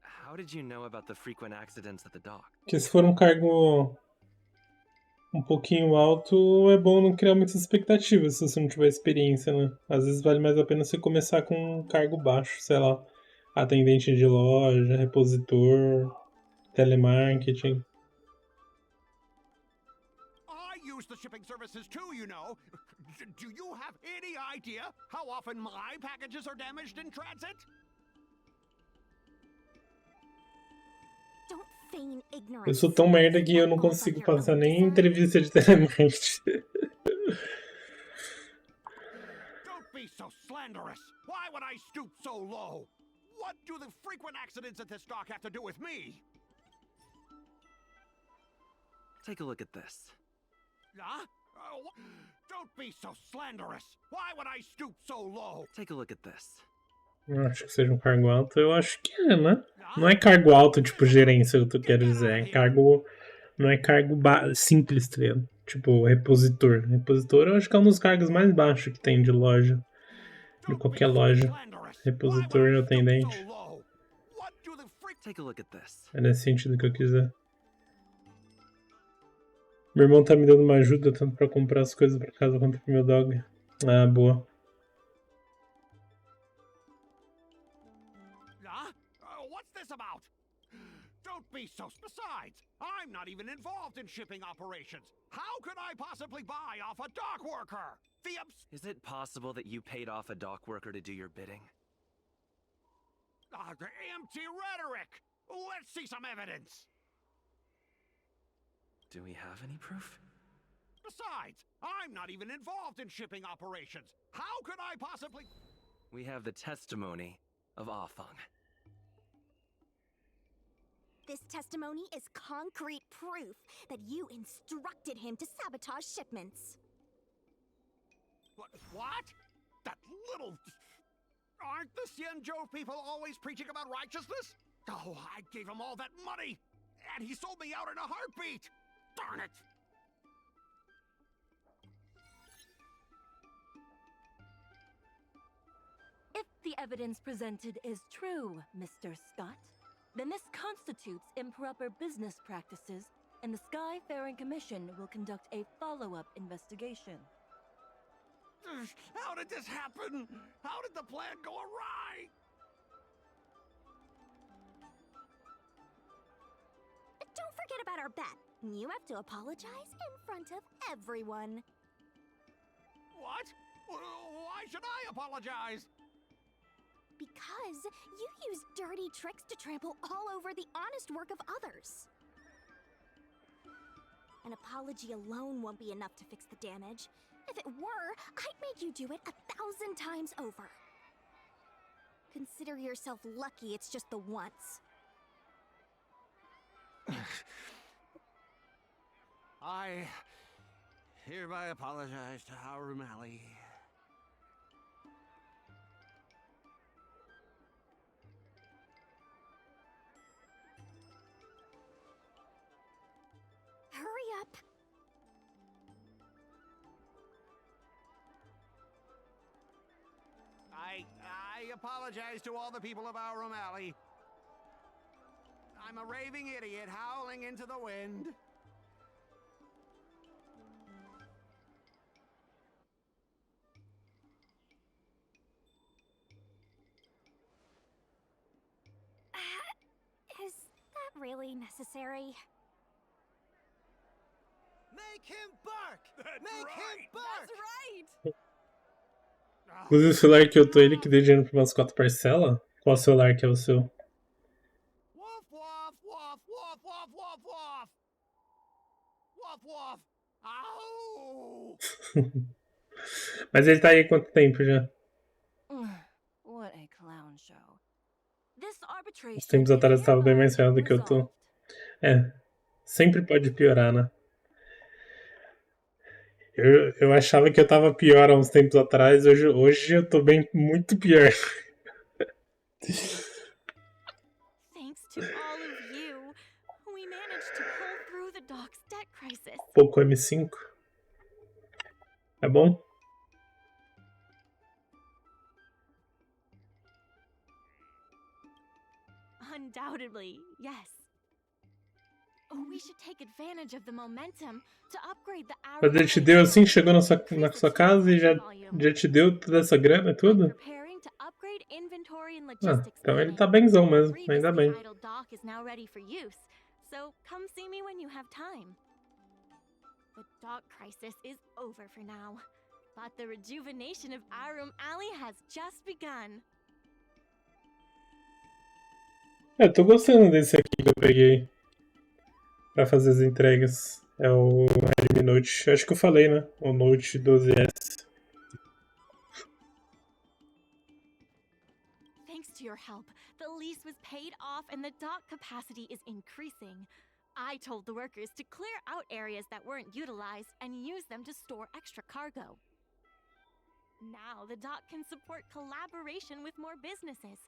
How did you know about the frequent accidents at the dock? Porque se for um cargo um pouquinho alto, é bom não criar muitas expectativas se você não tiver experiência, né? Às vezes vale mais a pena você começar com um cargo baixo, sei lá, atendente de loja, repositor, telemarketing. I use the shipping services too, you know. Do you have any idea how often my packages are damaged in transit? Don't feign ignorance. Eu sou tão merda que eu não consigo passar nem entrevista de telemarketing. Don't be so slanderous. Why would I stoop so low? What do the frequent accidents at this dock have to do with me? Take a look at this. Huh? Don't be so slanderous. Why would I stoop so low? Take a look at this. Não acho que seja um cargo alto. Eu acho que é, né? Não é cargo alto, tipo gerência, eu quero dizer. É cargo... Não é cargo simples, tá ligado? Tipo, repositor. Repositor eu acho que é um dos cargos mais baixos que tem de loja. De qualquer loja. Repositor e atendente. Take a look at this. É nesse sentido que eu quiser. Meu irmão tá me dando uma ajuda tanto pra comprar as coisas pra casa quanto pro meu dog. Ah, boa. What's this about? Don't be so... Besides, I'm not even involved in shipping operations. How could I possibly buy off a dock worker? Is it possible that you paid off a dock worker to do your bidding? Empty rhetoric! Let's see some evidence! Do we have any proof? Besides, I'm not even involved in shipping operations. How could I possibly... We have the testimony of Afeng. This testimony is concrete proof that you instructed him to sabotage shipments. What? That little... Aren't the Xianzhou people always preaching about righteousness? Oh, I gave him all that money, and he sold me out in a heartbeat! Darn it! If the evidence presented is true, Mr. Scott, then this constitutes improper business practices, and the Skyfaring Commission will conduct a follow-up investigation. How did this happen? How did the plan go awry? Don't forget about our bet. You have to apologize in front of everyone. What? Why should I apologize? Because you use dirty tricks to trample all over the honest work of others. An apology alone won't be enough to fix the damage. If it were, I'd make you do it 1,000 times over. Consider yourself lucky it's just the once. I hereby apologize to our O'Malley. Hurry up. I apologize to all the people of our O'Malley. I'm a raving idiot howling into the wind. Is that really necessary? Make him bark! That's Make right. him bark! That's right! Inclusive, o celular que eu tô, ele que deu dinheiro pra umas 4 parcelas. Qual celular que é o seu? Woof, woof, woof, woof, woof, woof, woof. Woof, woof. Au! Mas ele tá aí há quanto tempo já? What a clown show. This arbitration Uns tempos atrás ele tava bem mais ferrado do que eu tô. É. Sempre pode piorar, né? Eu achava que eu tava pior há uns tempos atrás, hoje eu tô bem muito pior. Thanks to all of you, we managed to pull through the dock's debt crisis. Pouco M5. É bom? Undoubtedly, yes. We should take advantage of the momentum to upgrade the Mas ele te deu assim, chegou na sua casa e já te deu toda essa grana e tudo? Preparing to upgrade inventory and Ah, logistics então ele planning. tá benzão mesmo, The ainda bem. previously idle dock is now ready for use, so come see me when you have time. The dock crisis is over for now, but the rejuvenation of Arum Alley has just begun. Eu tô gostando desse aqui que eu peguei pra fazer as entregas. É o Redmi Note. Acho que eu falei, né? O Note 12S. Thanks to your help, the lease was paid off and the dock capacity is increasing. I told the workers to clear out areas that weren't utilized and use them to store extra cargo. Now the dock can support collaboration with more businesses.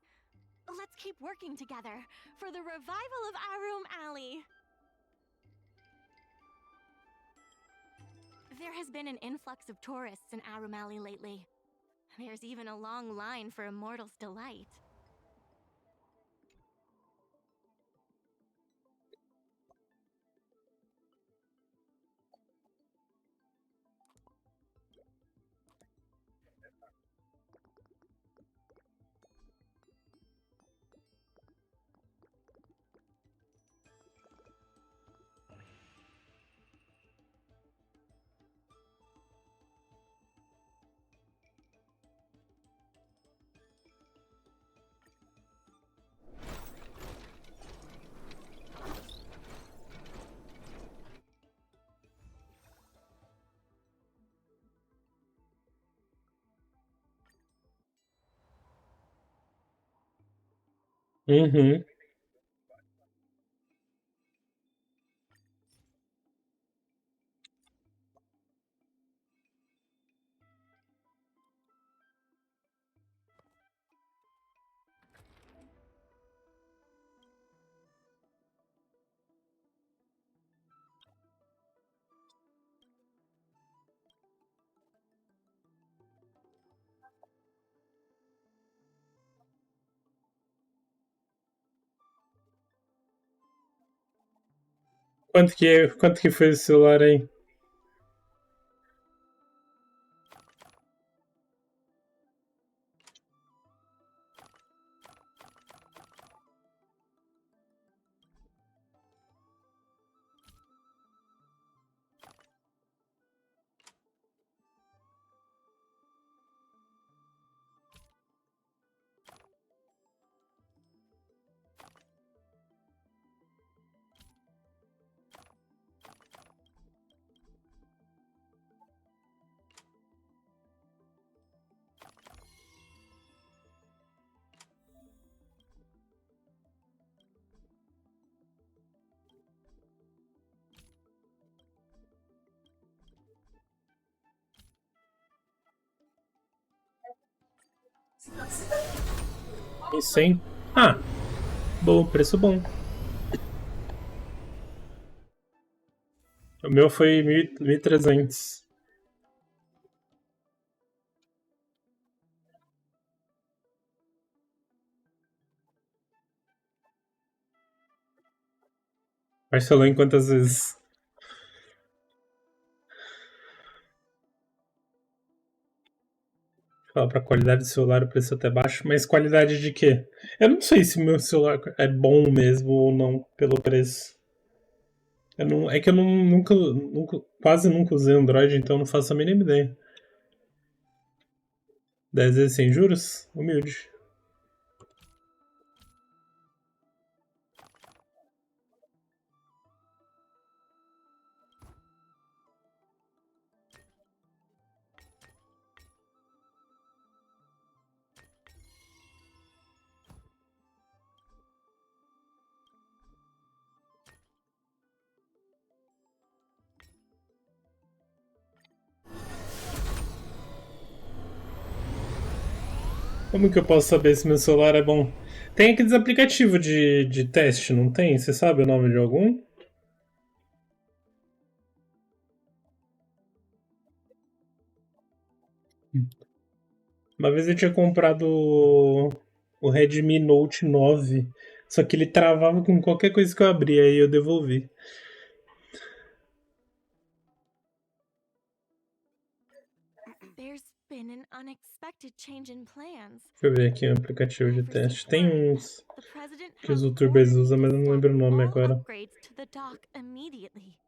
Let's keep working together for the revival of Arum Alley. There has been an influx of tourists in Arum Alley lately. There's even a long line for Immortal's Delight. Uhum. Quanto que foi esse celular aí? Em 100? Ah, bom, preço bom. O meu foi 1.300. Parcelou em quantas vezes? Fala pra qualidade do celular, o preço até baixo, mas qualidade de quê? Eu não sei se meu celular é bom mesmo ou não pelo preço. É que eu quase nunca usei Android, então não faço a mínima ideia. 10 vezes sem juros? Humilde. Como que eu posso saber se meu celular é bom? Tem aqueles aplicativos de teste, não tem? Você sabe o nome de algum? Uma vez eu tinha comprado o Redmi Note 9, só que ele travava com qualquer coisa que eu abria, aí eu devolvi. There's been an unexpected change in plans. Deixa eu ver aqui um aplicativo de teste. Tem uns The president que os has youtubers ordered me usam, to mas eu não stop lembro o nome all agora. upgrades to the dock immediately.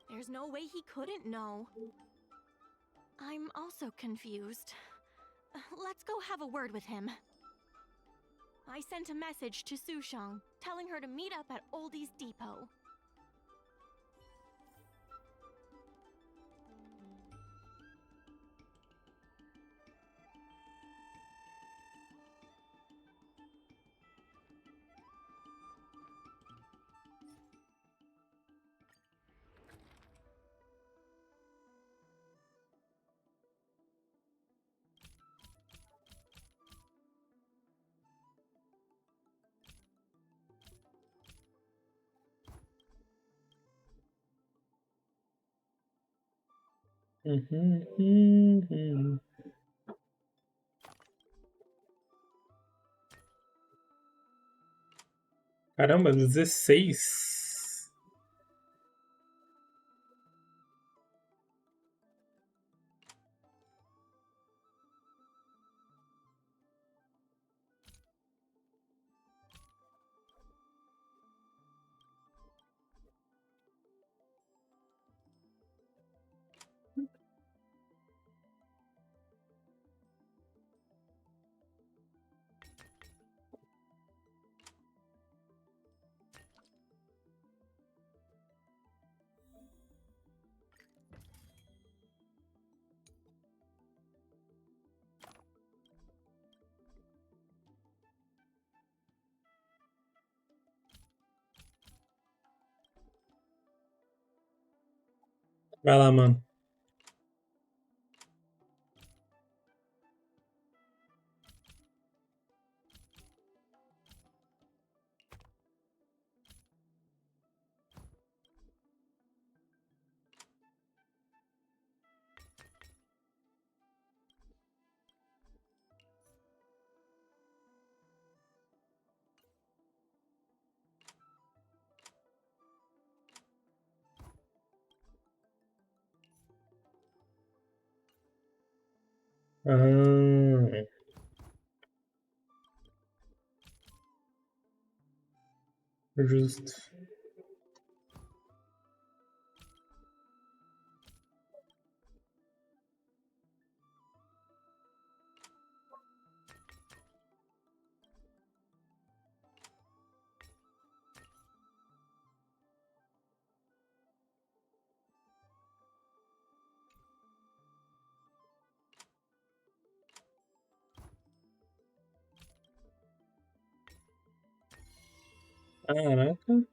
There's no way he couldn't know. I'm also confused. Let's go have a word with him. I sent a message to Sushang, telling her to meet up at Oldie's Depot. Caramba, 16. Vai lá, mano. Ah, justo. Caraca.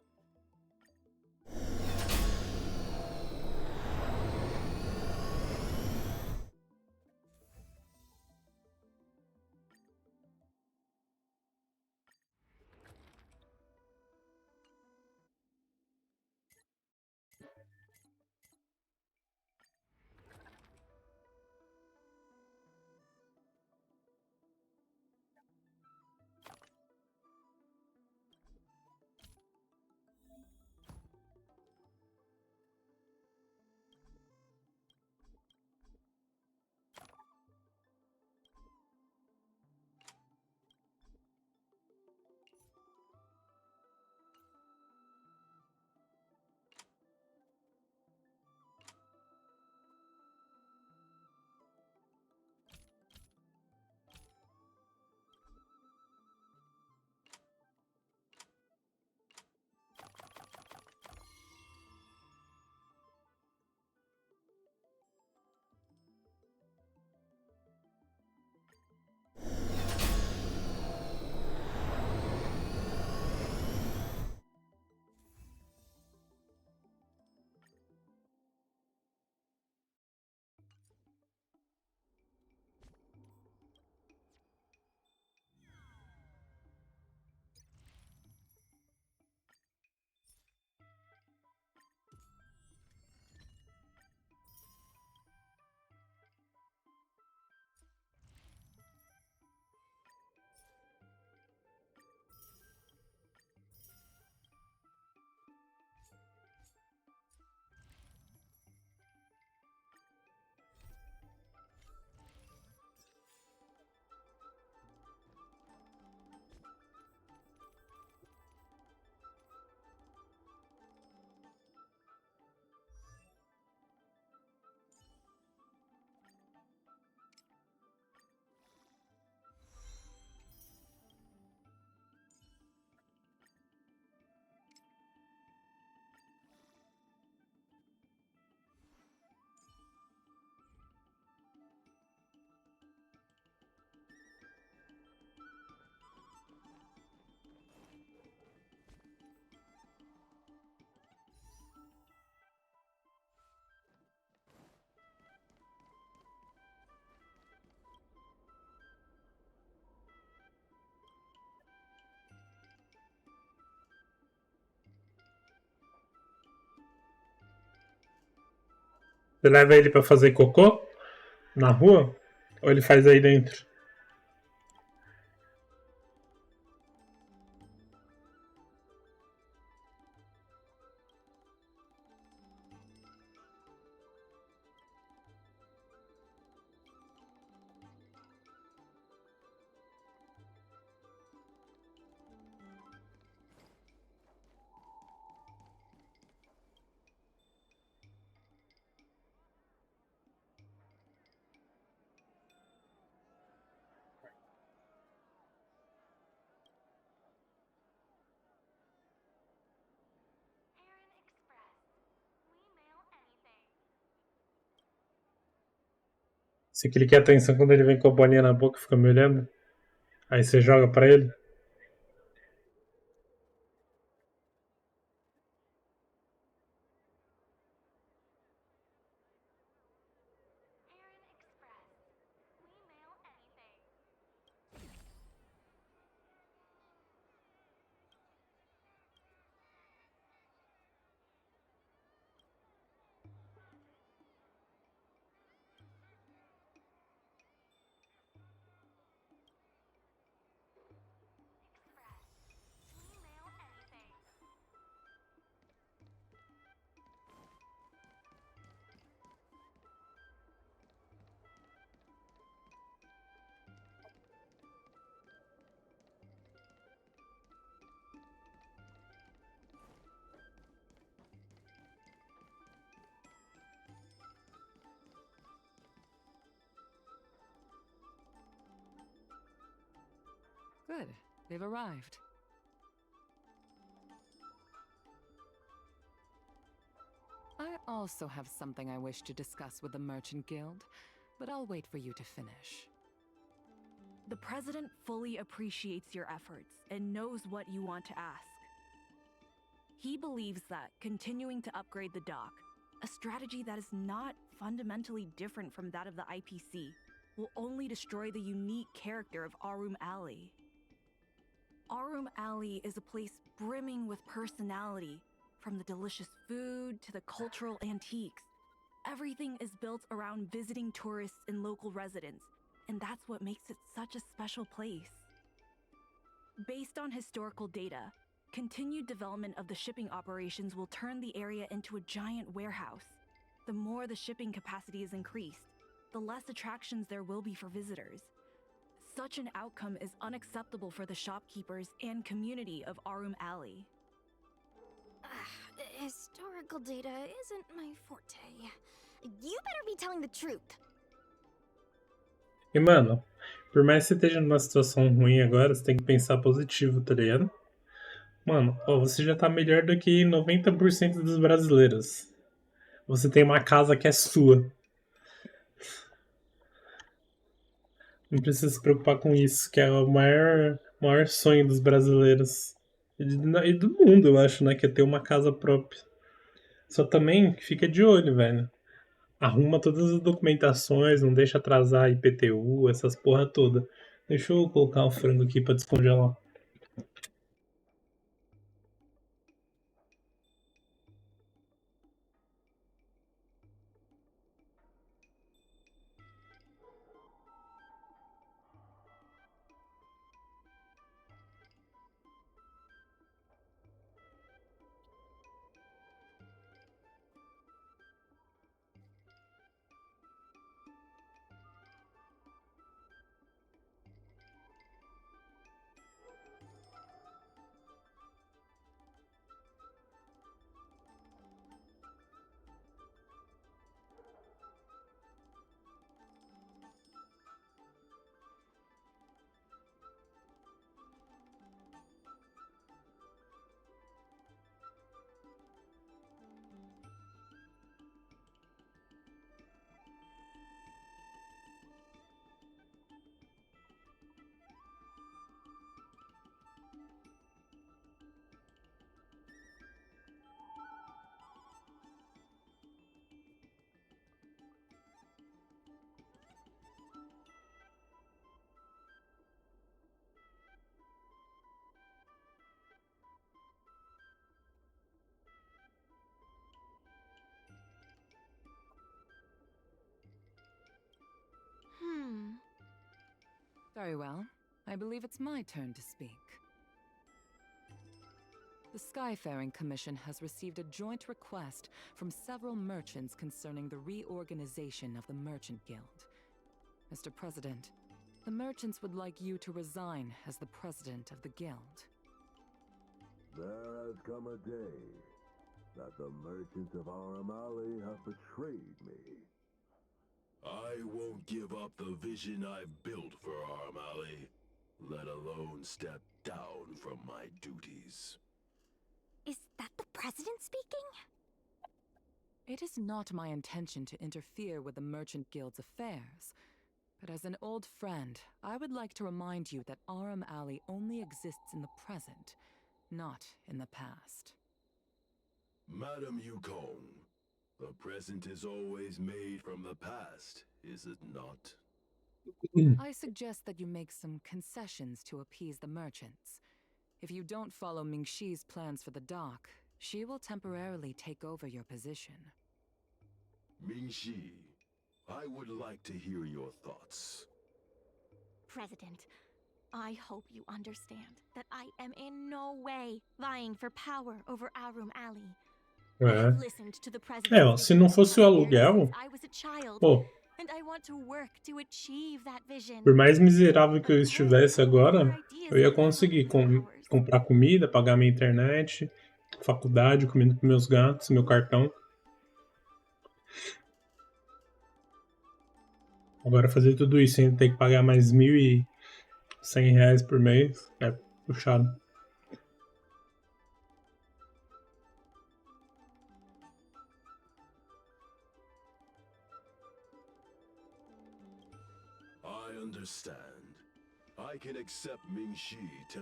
Você leva ele pra fazer cocô na rua? Ou ele faz aí dentro? Se ele quer atenção quando ele vem com a bolinha na boca e fica me olhando, aí você joga pra ele. Good. They've arrived. I also have something I wish to discuss with the Merchant Guild, but I'll wait for you to finish. The President fully appreciates your efforts and knows what you want to ask. He believes that continuing to upgrade the dock, a strategy that is not fundamentally different from that of the IPC, will only destroy the unique character of Arum Alley. Arum Alley is a place brimming with personality, from the delicious food to the cultural antiques. Everything is built around visiting tourists and local residents, and that's what makes it such a special place. Based on historical data, continued development of the shipping operations will turn the area into a giant warehouse. The more the shipping capacity is increased, the less attractions there will be for visitors. Such an outcome is unacceptable for the shopkeepers and community of Arum Alley. Historical data isn't my forte. You better be telling the truth. E, mano, por mais que você esteja numa situação ruim agora, você tem que pensar positivo, tá ligado? Mano, ó, você já tá melhor do que 90% dos brasileiros. Você tem uma casa que é sua. Não precisa se preocupar com isso, que é o maior sonho dos brasileiros. E do mundo, eu acho, né? Que é ter uma casa própria. Só também fica de olho, velho. Arruma todas as documentações, não deixa atrasar IPTU, essas porra toda. Deixa eu colocar o frango aqui pra descongelar. Very well. I believe it's my turn to speak. The Skyfaring Commission has received a joint request from several merchants concerning the reorganization of the Merchant Guild. Mr. President, the merchants would like you to resign as the president of the guild. There has come a day that the merchants of Aramali have betrayed me. I won't give up the vision I've built for Aramali, let alone step down from my duties. Is that the president speaking? It is not my intention to interfere with the Merchant Guild's affairs, but as an old friend, I would like to remind you that Aram Alley only exists in the present, not in the past. Madam Yukong, the present is always made from the past, is it not? I suggest that you make some concessions to appease the merchants. If you don't follow Mingxi's plans for the dock, she will temporarily take over your position. Mingxi, I would like to hear your thoughts. President, I hope you understand that I am in no way vying for power over Arum Alley. I have listened to the president. Ó, se não fosse o aluguel, I was a child, pô, and I want to work to achieve that vision. por mais miserável que eu estivesse agora, eu ia conseguir comprar comida, pagar minha internet, faculdade, comida para meus gatos, meu cartão. Agora fazer tudo isso sem ter que pagar mais R$ 1.100 por mês é puxado.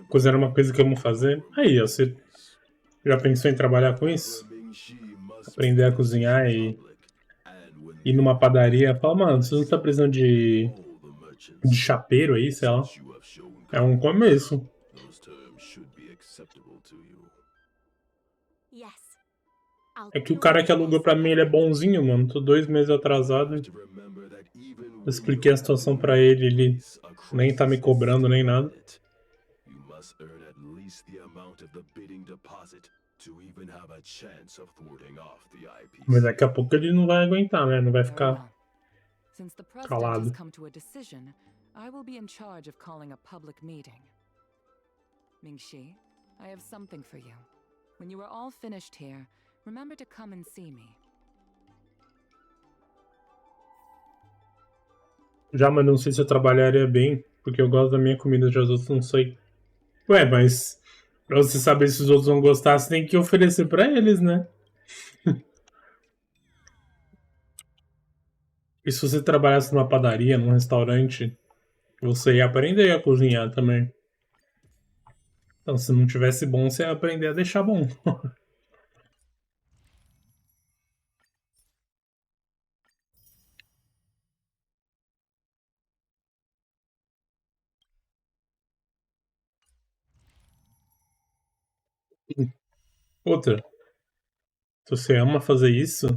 Cozinhar uma coisa que eu amo fazer. Aí, ó, você já pensou em trabalhar com isso? Aprender a cozinhar e ir numa padaria e falar, mano, você não tá precisando de chapeiro aí, sei lá. É um começo. É que o cara que alugou pra mim, ele é bonzinho, mano. Tô 2 meses atrasado. Eu expliquei a situação pra ele, ele nem tá me cobrando nem nada. Mas daqui a pouco ele não vai aguentar, né? Não vai ficar calado. I will be in charge of calling a public meeting. Mingxi, I have something for you. When you are all finished here, remember to come and see me. Já, mas não sei se eu trabalharia bem, porque eu gosto da minha comida, já os outros não sei. Ué, mas pra você saber se os outros vão gostar, você tem que oferecer pra eles, né? E se você trabalhasse numa padaria, num restaurante, você ia aprender a cozinhar também. Então, se não tivesse bom, você ia aprender a deixar bom. Outra, se você ama fazer isso,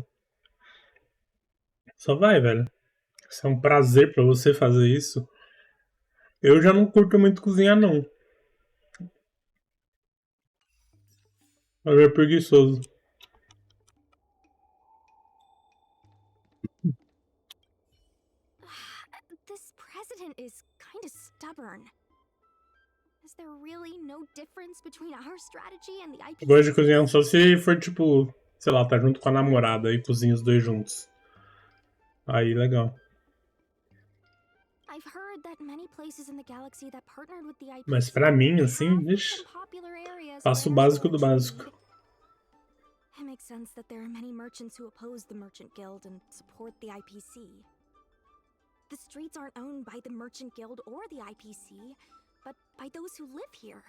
só vai, velho. Se é um prazer pra você fazer isso. Eu já não curto muito cozinhar, não. Eu é preguiçoso. This president is kind of stubborn. Is there really no difference between our strategy and the IPC? Gosto de cozinhar só se for tipo, sei lá, tá junto com a namorada e cozinha os dois juntos. Aí, legal. I've heard that many places in the galaxy that partnered with the IPC. Mas pra mim, assim, ixi, faço o básico do básico. It makes sense that there are many merchants who oppose the Merchant Guild and support the IPC. The streets aren't owned by the Merchant Guild or the IPC, but by those who live here.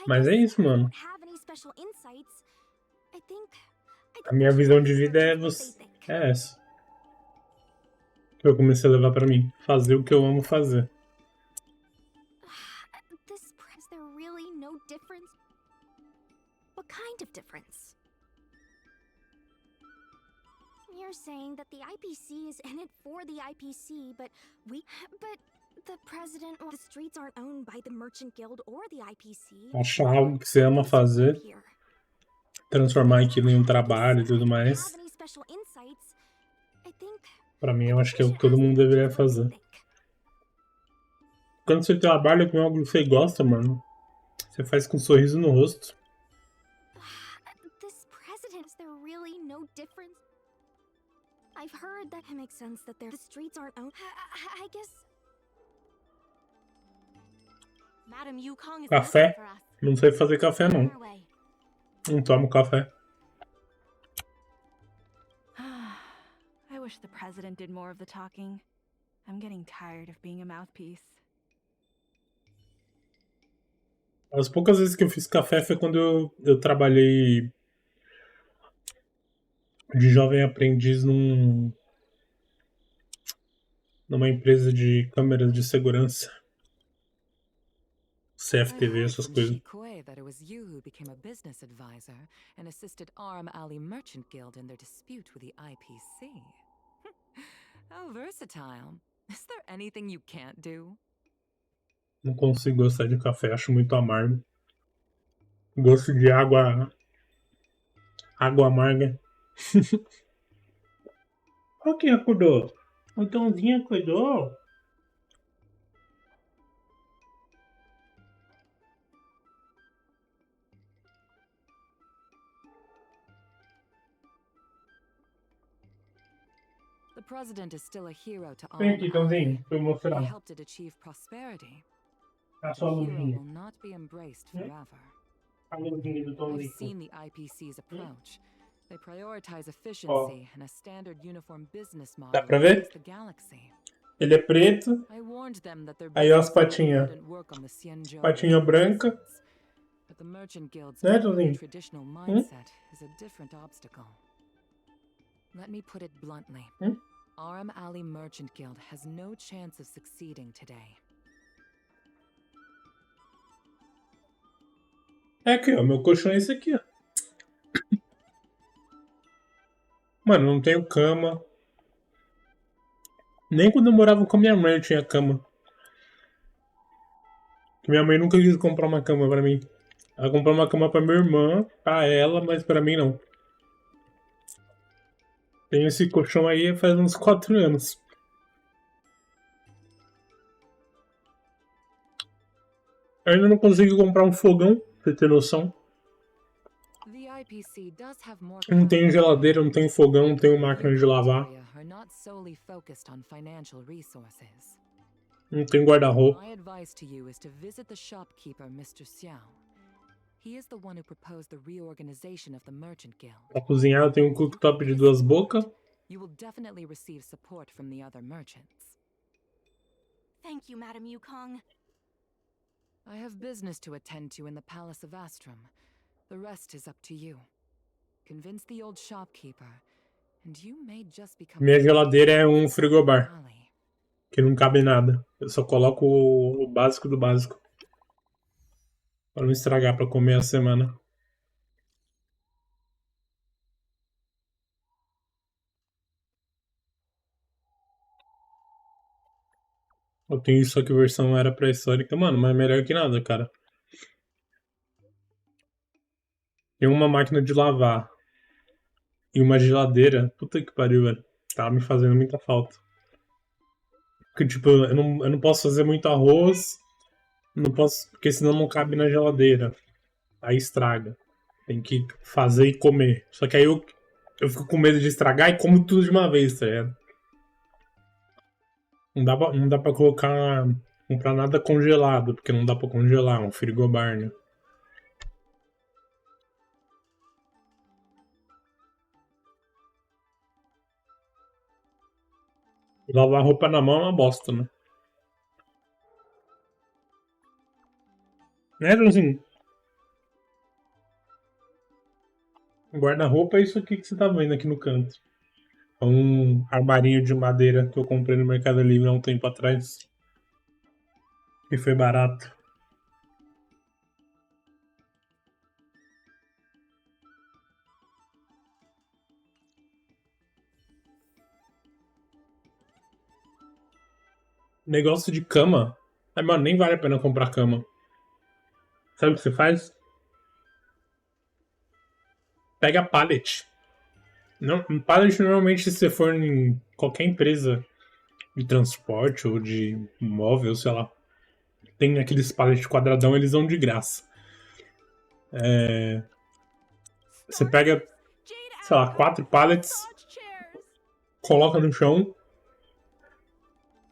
Mas é isso, mano. Have any special insights? I think A minha visão de vida é essa. Que eu comecei a levar pra mim. Fazer o que eu amo fazer. Is there really no difference? What kind of difference? You're saying that the IPC is in it for the IPC, but The president, the streets aren't owned by the Merchant Guild or the IPC. Achar algo que você ama fazer, transformar aquilo em um trabalho e tudo mais. Any special insights? I think Pra mim, eu acho que é o que todo mundo deveria fazer. Quando você trabalha com algo que você gosta, mano, você faz com um sorriso no rosto. this president, is there really no difference? I've heard that it makes sense that the streets aren't owned. I guess. Madam Yukong is Café? looking for us. Não sei fazer café, não. Não tomo café. I wish the president did more of the talking. I'm getting tired of being a mouthpiece. As poucas vezes que eu fiz café foi quando eu trabalhei de jovem aprendiz numa empresa de câmeras de segurança. CFTV, essas coisas. That it was you who became a business advisor and assisted Aram Alley Merchant Guild in their dispute with the IPC. How versatile. Is there anything you can't do? Não consigo gostar de café, acho muito amargo. Gosto de água amarga. Olha quem acordou. O Tãozinho acordou. The president is still a hero to Vem Aram aqui, Tãozinho, Alley. pra eu mostrar. He helped it achieve prosperity. A The sua hero luvinha. will not be embraced forever. A luvinha do I've Tãozinho. seen the IPC's approach. They prioritize efficiency and a standard uniform business model Dá pra ver? across the galaxy. Ele é preto. I warned them that their Aí ó as business model patinhas. wouldn't work on the Xianzhou Patinha branca. resistance. But the Merchant Guild's Né, purely Tãozinho? traditional mindset is a different obstacle. Let me put it bluntly. Aram Alley Merchant Guild has no chance of succeeding today. É aqui, ó. Meu colchão é esse aqui, ó. Mano, não tenho cama. Nem quando eu morava com minha mãe eu tinha cama. Minha mãe nunca quis comprar uma cama pra mim. Ela comprou uma cama pra minha irmã, pra ela, mas pra mim não. Tenho esse colchão aí faz uns 4 anos. Eu ainda não consegui comprar um fogão, pra você ter noção. The IPC does have more Não tenho geladeira, não tenho fogão, não tenho máquina de lavar. are not solely focused on financial resources. Não tenho guarda-roupa. My advice to you is to visit the shopkeeper, Mr. Xiao. He is the one who proposed the reorganization of the Merchant Guild. Pra cozinhar eu tenho um cooktop de 2 bocas. You will definitely receive support from the other merchants. Thank you, Madam Yukong. I have business to attend to in the Palace of Astrum. The rest is up to you. Convince the old shopkeeper, and you may just become... Minha geladeira é um frigobar. Que não cabe nada. Eu só coloco o básico do básico. Pra não estragar pra comer a semana. Eu tenho isso aqui, versão era pré-histórica. Mano, mas melhor que nada, cara. Tem uma máquina de lavar. E uma geladeira. Puta que pariu, velho. Tá me fazendo muita falta. Porque, tipo, eu não posso fazer muito arroz. Não posso, porque senão não cabe na geladeira. Aí estraga. Tem que fazer e comer. Só que aí eu fico com medo de estragar e como tudo de uma vez, tá ligado? Não dá pra comprar nada congelado, porque não dá pra congelar, um frigobar, né? Lavar roupa na mão é uma bosta, né? Né, Joãozinho? Guarda-roupa é isso aqui que você tá vendo aqui no canto. É um armarinho de madeira que eu comprei no Mercado Livre há um tempo atrás. E foi barato. Negócio de cama. Aí, mano, nem vale a pena comprar cama. Sabe o que você faz? Pega pallet. Não, pallet normalmente, se você for em qualquer empresa de transporte ou de móvel, sei lá, tem aqueles pallets quadradão, eles dão de graça. Você pega, sei lá, 4 pallets, coloca no chão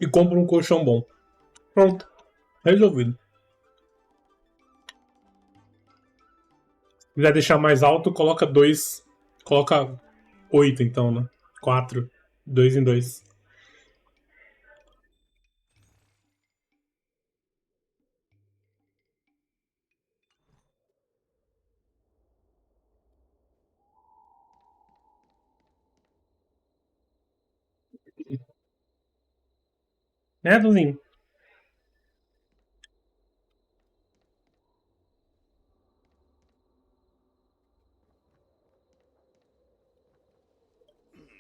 e compra um colchão bom. Pronto. Resolvido. Se quiser deixar mais alto, coloca 2. Coloca 8 então, né? 4. 2 em 2. Né, Duzinho?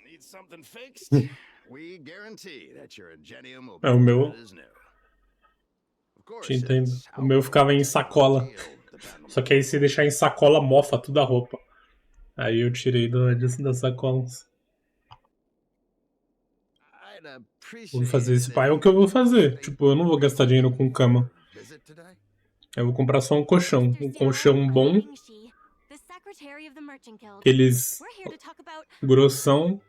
Need something fixed? We guarantee that your ingenium will be É o meu. good as new. Of Te course, entendo. it's O meu ficava em sacola. Só que aí se deixar em sacola, mofa toda a roupa. Aí eu tirei das sacolas. Vou fazer esse pai. É o que eu vou fazer. Tipo, eu não vou gastar dinheiro com cama. Eu vou comprar só um colchão. Um colchão bom. Aqueles grossão.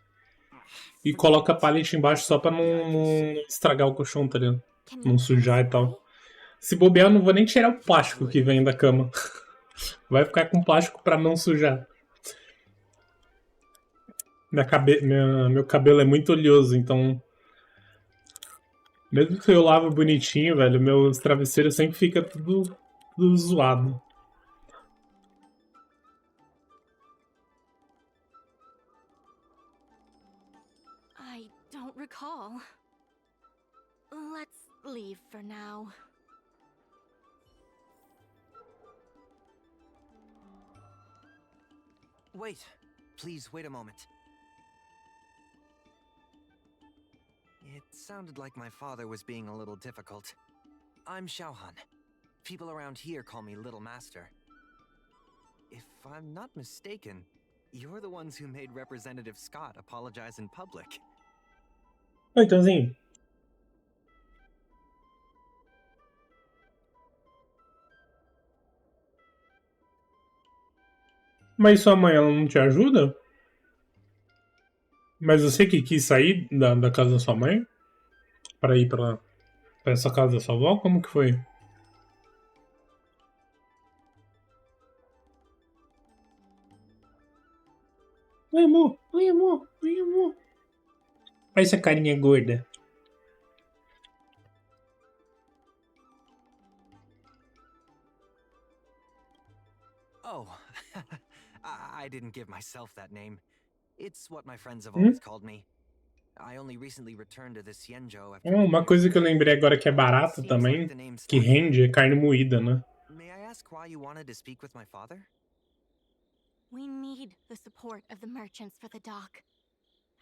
E coloca pallet embaixo só pra não estragar o colchão, tá ligado? Não sujar e tal. Se bobear, eu não vou nem tirar o plástico que vem da cama. Vai ficar com plástico pra não sujar. Meu cabelo é muito oleoso, então. Mesmo que eu lavo bonitinho, velho, meus travesseiros sempre fica tudo zoado. I don't recall. Let's leave for now. Wait. Please wait a moment. It sounded like my father was being a little difficult. I'm Xiaohan. People around here call me Little Master. If I'm not mistaken, you're the ones who made Representative Scott apologize in public. Oi, Tãozinho. Mas sua mãe, ela não te ajuda? Mas você que quis sair da casa da sua mãe? Pra ir pra essa casa da sua avó? Como que foi? Oi, amor. Oi, amor. Oi, amor. Olha essa carinha gorda. Oh, I didn't give myself that name. It's what my friends have always called me. I only recently returned to the Xianzhou after Uma coisa que eu lembrei agora que é barata também, que rende, é carne moída, né? May I ask why you wanted to speak with my father? We need the support of the merchants for the dock.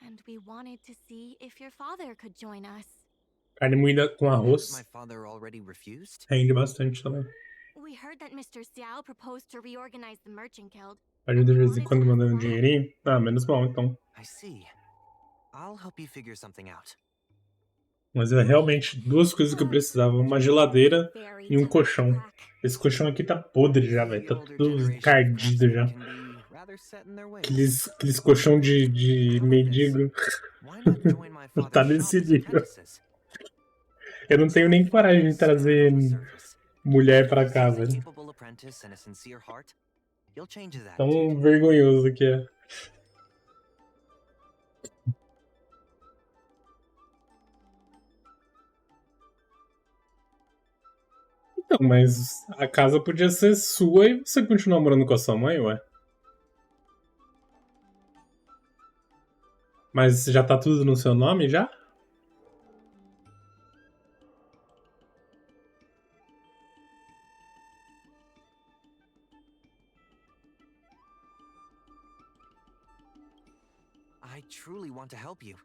And we wanted to see if your father could join us. Carne moída com arroz. My father already refused? Rende bastante também. We heard that Mr. Xiao proposed to reorganize the Merchant Guild. Ajuda de vez em quando mandando um dinheirinho. Ah, menos mal, então. I see. I'll help you figure something out. Mas é realmente duas coisas que eu precisava. Uma geladeira e um colchão. Esse colchão aqui tá podre já, velho. Tá tudo encardido já. Aqueles colchão de mendigo. Tá desse nível. Eu não tenho nem coragem de trazer mulher pra cá, velho. Tão vergonhoso que é. Então, mas a casa podia ser sua e você continuar morando com a sua mãe, ué. Mas já tá tudo no seu nome, já? I truly want to help you,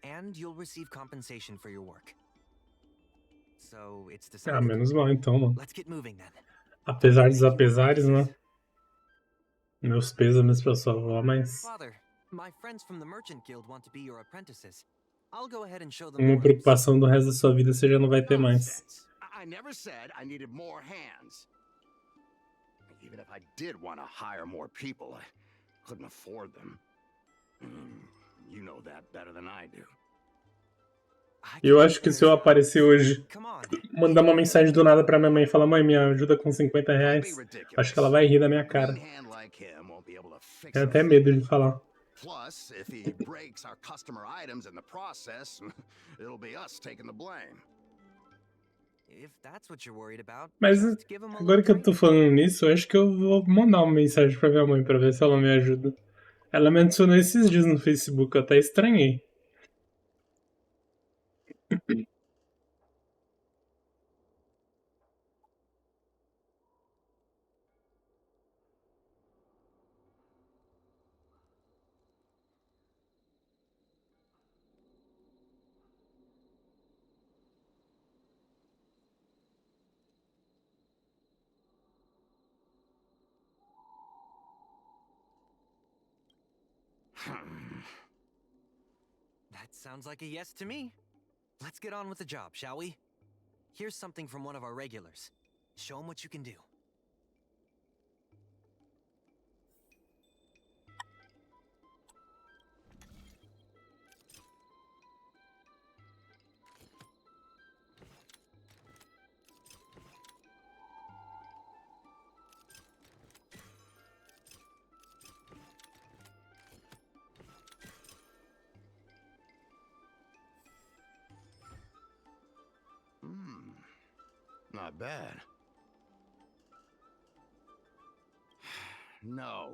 and you'll receive compensation for your work. So it's Ah, decided. menos mal então, mano. Let's get moving then. Apesar dos apesares, né? Meus pêsames pra sua avó, mas Father, my friends from the Merchant Guild want to be your apprentices. I'll go ahead and show them uma the ropes. preocupação do resto da sua vida você já não vai ter mais. Nonsense. I never said I needed more hands. Even if I did want to hire more people, I couldn't afford them. You know that better than I do. Eu acho que se eu aparecer hoje, mandar uma mensagem do nada pra minha mãe e falar: mãe, me ajuda com 50 reais, acho que ela vai rir da minha cara. Tenho até medo de falar. Plus, if he breaks our customer items in the process, it'll be us taking the blame. If that's what you're worried about, Mas just give him a agora que eu tô falando nisso, eu acho que eu vou mandar uma mensagem pra minha mãe pra ver se ela me ajuda. Ela me adicionou esses dias no Facebook, eu até estranhei. That sounds like a yes to me. Let's get on with the job, shall we? Here's something from one of our regulars. Show him what you can do. Not bad. No.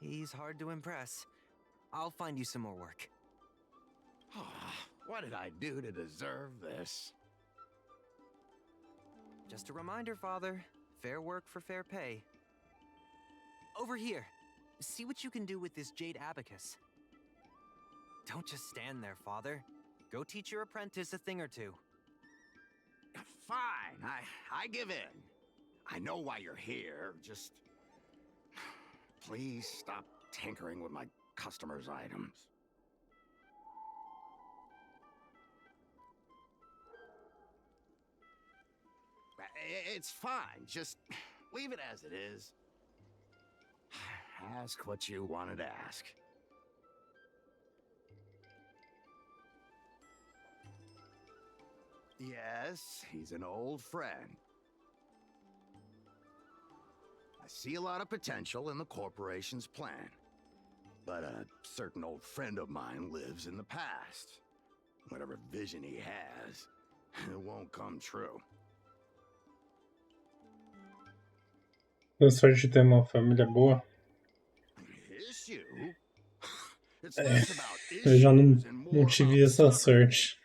He's hard to impress. I'll find you some more work. What did I do to deserve this? Just a reminder, Father. Fair work for fair pay. Over here. See what you can do with this jade abacus. Don't just stand there, Father. Go teach your apprentice a thing or two. Fine, I give in. I know why you're here, just... Please stop tinkering with my customers' items. It's fine, just leave it as it is. Ask what you wanted to ask. Yes, he's an old friend. I see a lot of potential in the corporation's plan. But a certain old friend of mine lives in the past. Whatever vision he has, it won't come true. Tenho sorte de ter uma família boa. Issue? It's É, less about eu já issues and não more tive about essa stubbornness. sorte.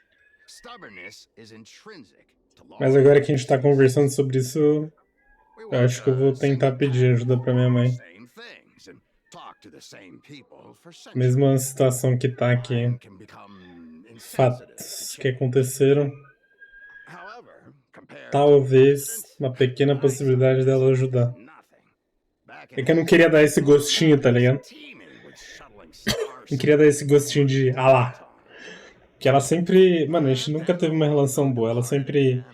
Stubbornness is intrinsic to Mas law. agora que a gente tá conversando sobre isso, eu acho que eu vou tentar pedir ajuda pra minha mãe. Same things and talk to the same people for centuries. Mesmo a situação que tá aqui, Can become fatos que aconteceram, However, compared talvez uma pequena possibilidade dela ajudar. É que eu não queria dar esse gostinho, tá ligado? Eu queria dar esse gostinho de, ah lá. Que ela sempre, mano, a gente nunca teve uma relação boa, ela sempre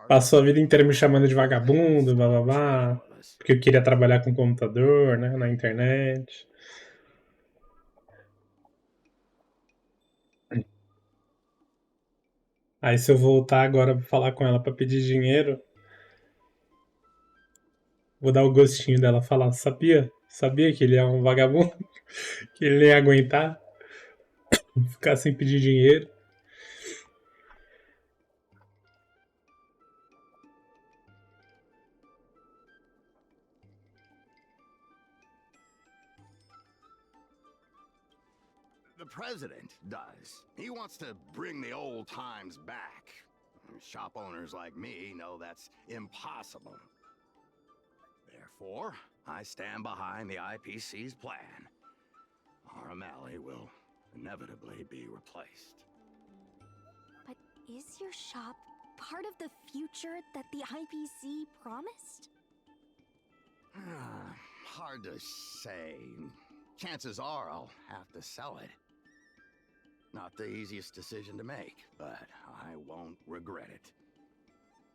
passou a vida inteira me chamando de vagabundo, blá blá blá, porque eu queria trabalhar com computador, né, na internet. Aí se eu voltar agora pra falar com ela pra pedir dinheiro, vou dar o gostinho dela falar, sabia? Sabia que ele é um vagabundo? Que ele nem ia aguentar? Ficar sem pedir dinheiro? The president does. He wants to bring the old times back. Shop owners like me know that's impossible. Therefore, I stand behind the IPC's plan. Our O'Malley will inevitably be replaced. But is your shop part of the future that the IPC promised? Hard to say. Chances are I'll have to sell it. Not the easiest decision to make, but I won't regret it.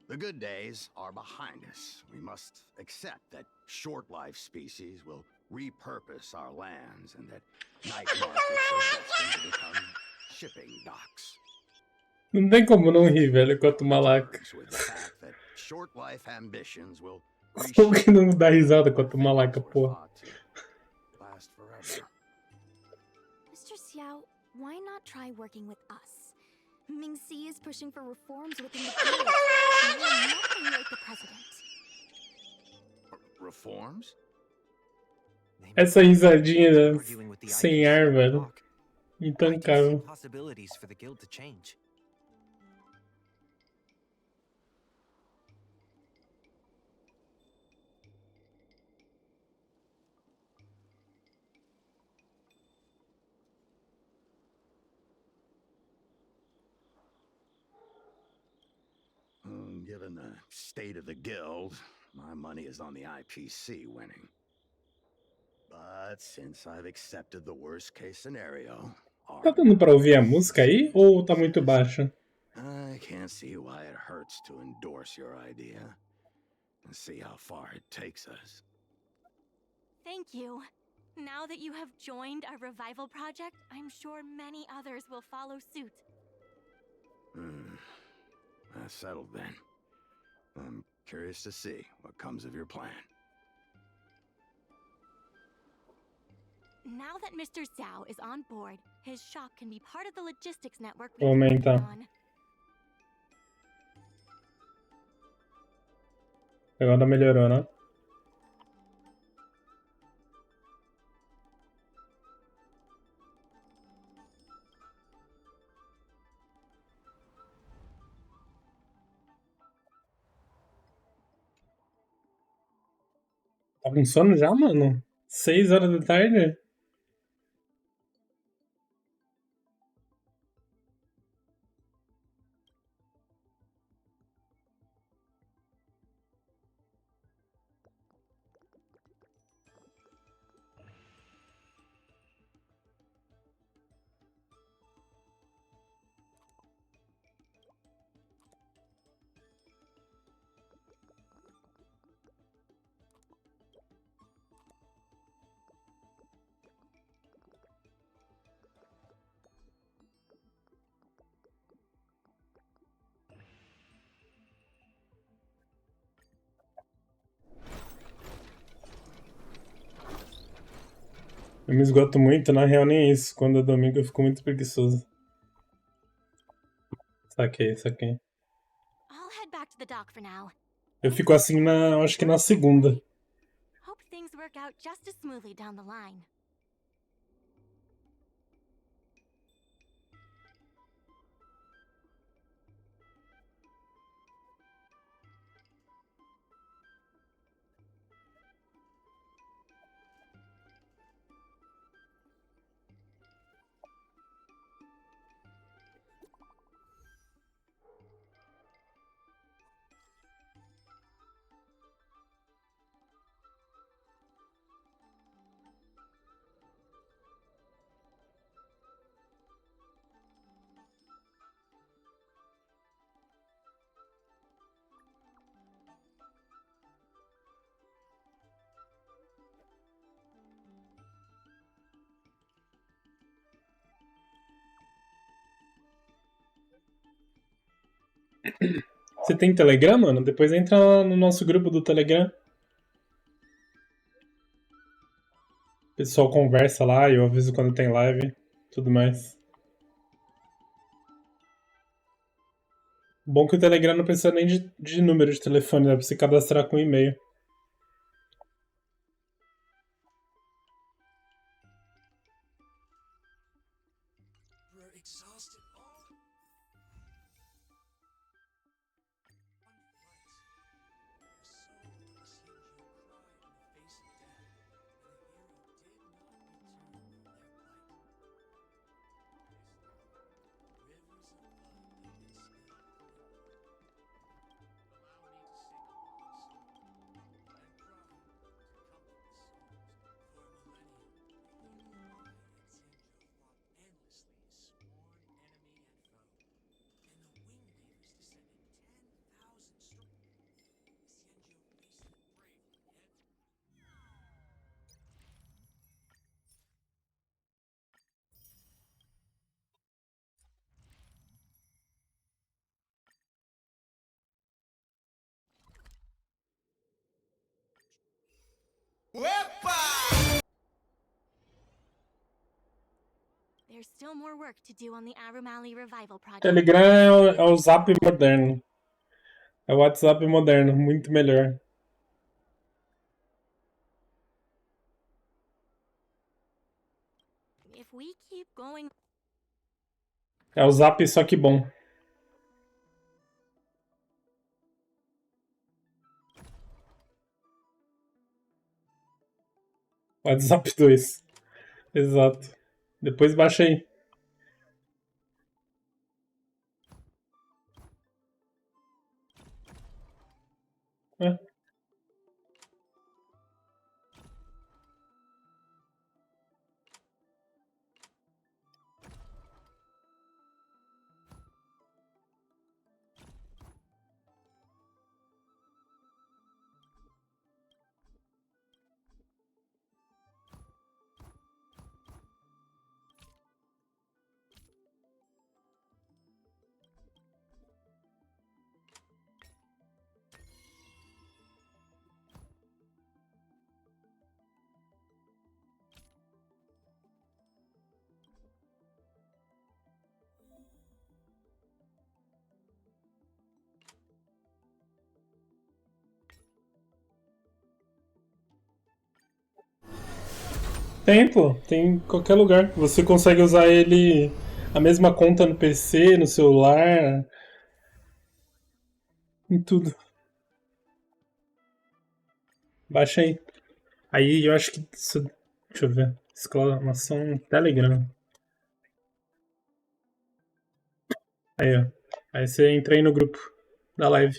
The good days are behind us. We must accept that short-life species will repurpose our lands and that night markets are destined to become shipping docks. Não tem como não rir, velho, enquanto malaca. With the fact that short-life ambitions will Como que não dá risada enquanto malaca, porra? last forever. Mr. Xiao, why not try working with us? Ming-Si is pushing for reforms within the guild. You're nothing like the president. Reforms? Essa risadinha sem ar, velho. Intancável. Possibilities for the guild to change. Given the state of the guild, my money is on the IPC winning. But since I've accepted the worst case scenario, Tá dando pra ouvir a música aí ou tá muito baixa? I can't see why it hurts to endorse your idea and see how far it takes us. Thank you. Now that you have joined our revival project, I'm sure many others will follow suit. That's settled then. I'm curious to see what comes of your plan. Now that Mr. Zhao is on board, his shop can be part of the logistics network Vou we've been aumentar. working on. Agora melhorou, né? Tá com sono já, mano? 6 horas da tarde? Eu me esgoto muito, na real nem isso. Quando é domingo eu fico muito preguiçoso. Saquei. I'll head back to the dock for now. Eu fico assim acho que na segunda. Hope things work out just as smoothly down the line. Você tem Telegram, mano? Depois entra lá no nosso grupo do Telegram. O pessoal conversa lá, eu aviso quando tem live, tudo mais. Bom que o Telegram não precisa nem de número de telefone, dá pra se cadastrar com e-mail. There's still more work to do on the Arum Alley revival project. Telegram é o Zap moderno. É o WhatsApp moderno, muito melhor. If we keep going... É o Zap, só que bom. WhatsApp 2. Exato. Depois baixa aí. É. Tem, pô. Tem em qualquer lugar. Você consegue usar ele, a mesma conta no PC, no celular, em tudo. Baixa aí. Aí eu acho que isso... Deixa eu ver. Exclamação Telegram. Aí, ó. Aí você entra aí no grupo da live.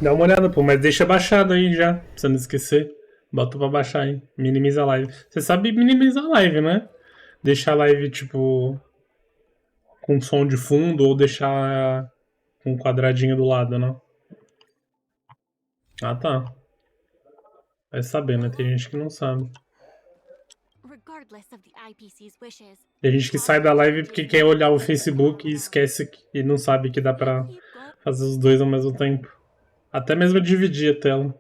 Dá uma olhada, pô, mas deixa baixado aí já, pra você não esquecer. Bota pra baixar aí. Minimiza a live. Você sabe minimizar a live, né? Deixar a live, tipo, com som de fundo ou deixar com um quadradinho do lado, né? Ah, tá. Vai saber, né? Tem gente que não sabe. Regardless of the IPC's wishes, Tem gente que sai da live porque quer olhar o Facebook e esquece e não sabe que dá pra fazer os dois ao mesmo tempo. Até mesmo dividir a tela.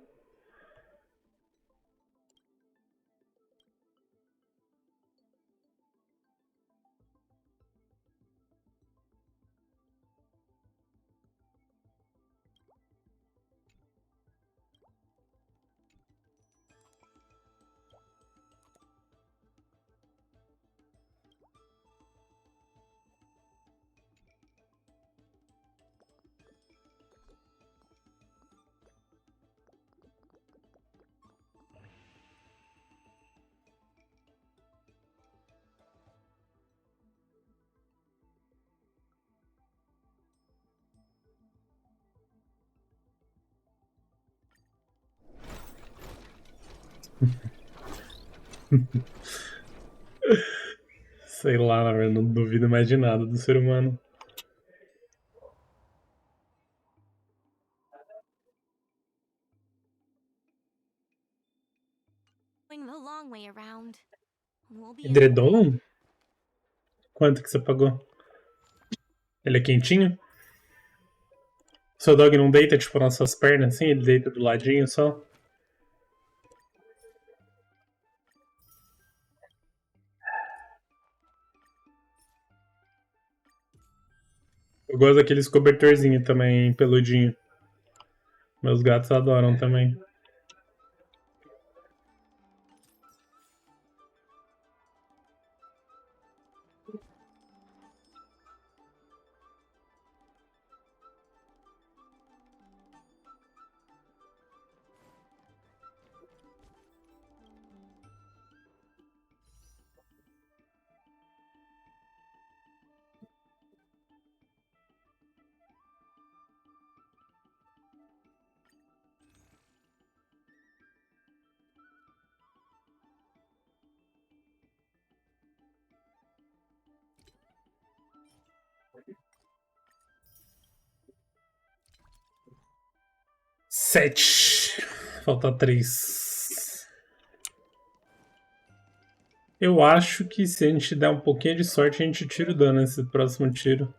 Sei lá, na verdade, não duvido mais de nada do ser humano. going the long way around. We'll be Edredom? Quanto que você pagou? Ele é quentinho? Seu dog não deita, tipo, nas suas pernas, assim? Ele deita do ladinho só? Eu gosto daqueles cobertorzinhos também, peludinho. Meus gatos adoram também. Sete. Falta 3. Eu acho que se a gente der um pouquinho de sorte, a gente tira o dano nesse próximo tiro.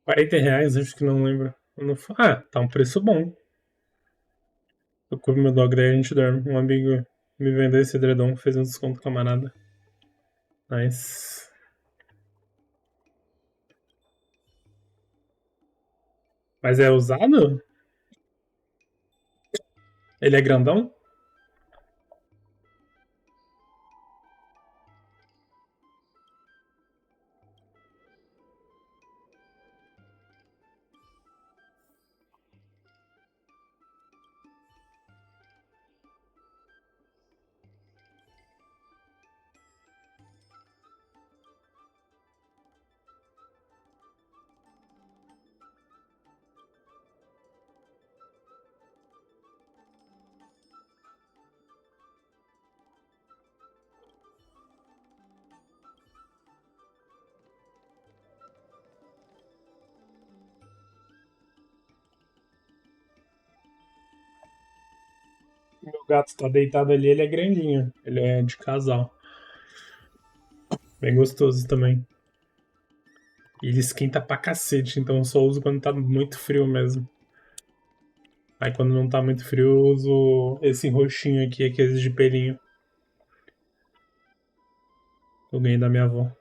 R$ 40, acho que não lembro. Ah, tá um preço bom. Eu como meu dog, daí a gente dorme. Um amigo me vendeu esse edredom, fez um desconto camarada. Nice. Mas é usado? Ele é grandão? Meu gato tá deitado ali, ele é grandinho. Ele é de casal. Bem gostoso também. E ele esquenta pra cacete, então eu só uso quando tá muito frio mesmo. Aí quando não tá muito frio, eu uso esse roxinho aqui, aqueles de pelinho. Eu ganhei da minha avó.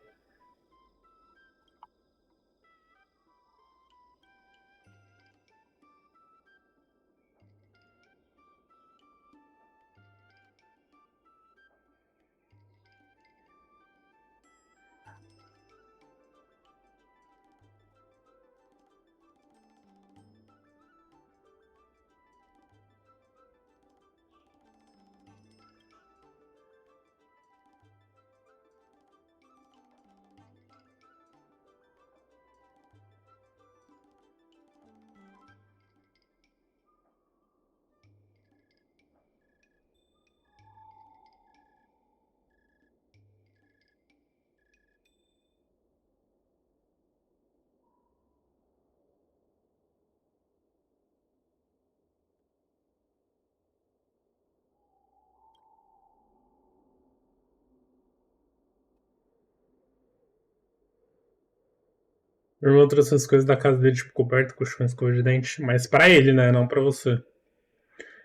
Meu irmão trouxe as coisas da casa dele, tipo, coberto, colchão, escova de dente. Mas pra ele, né? Não pra você.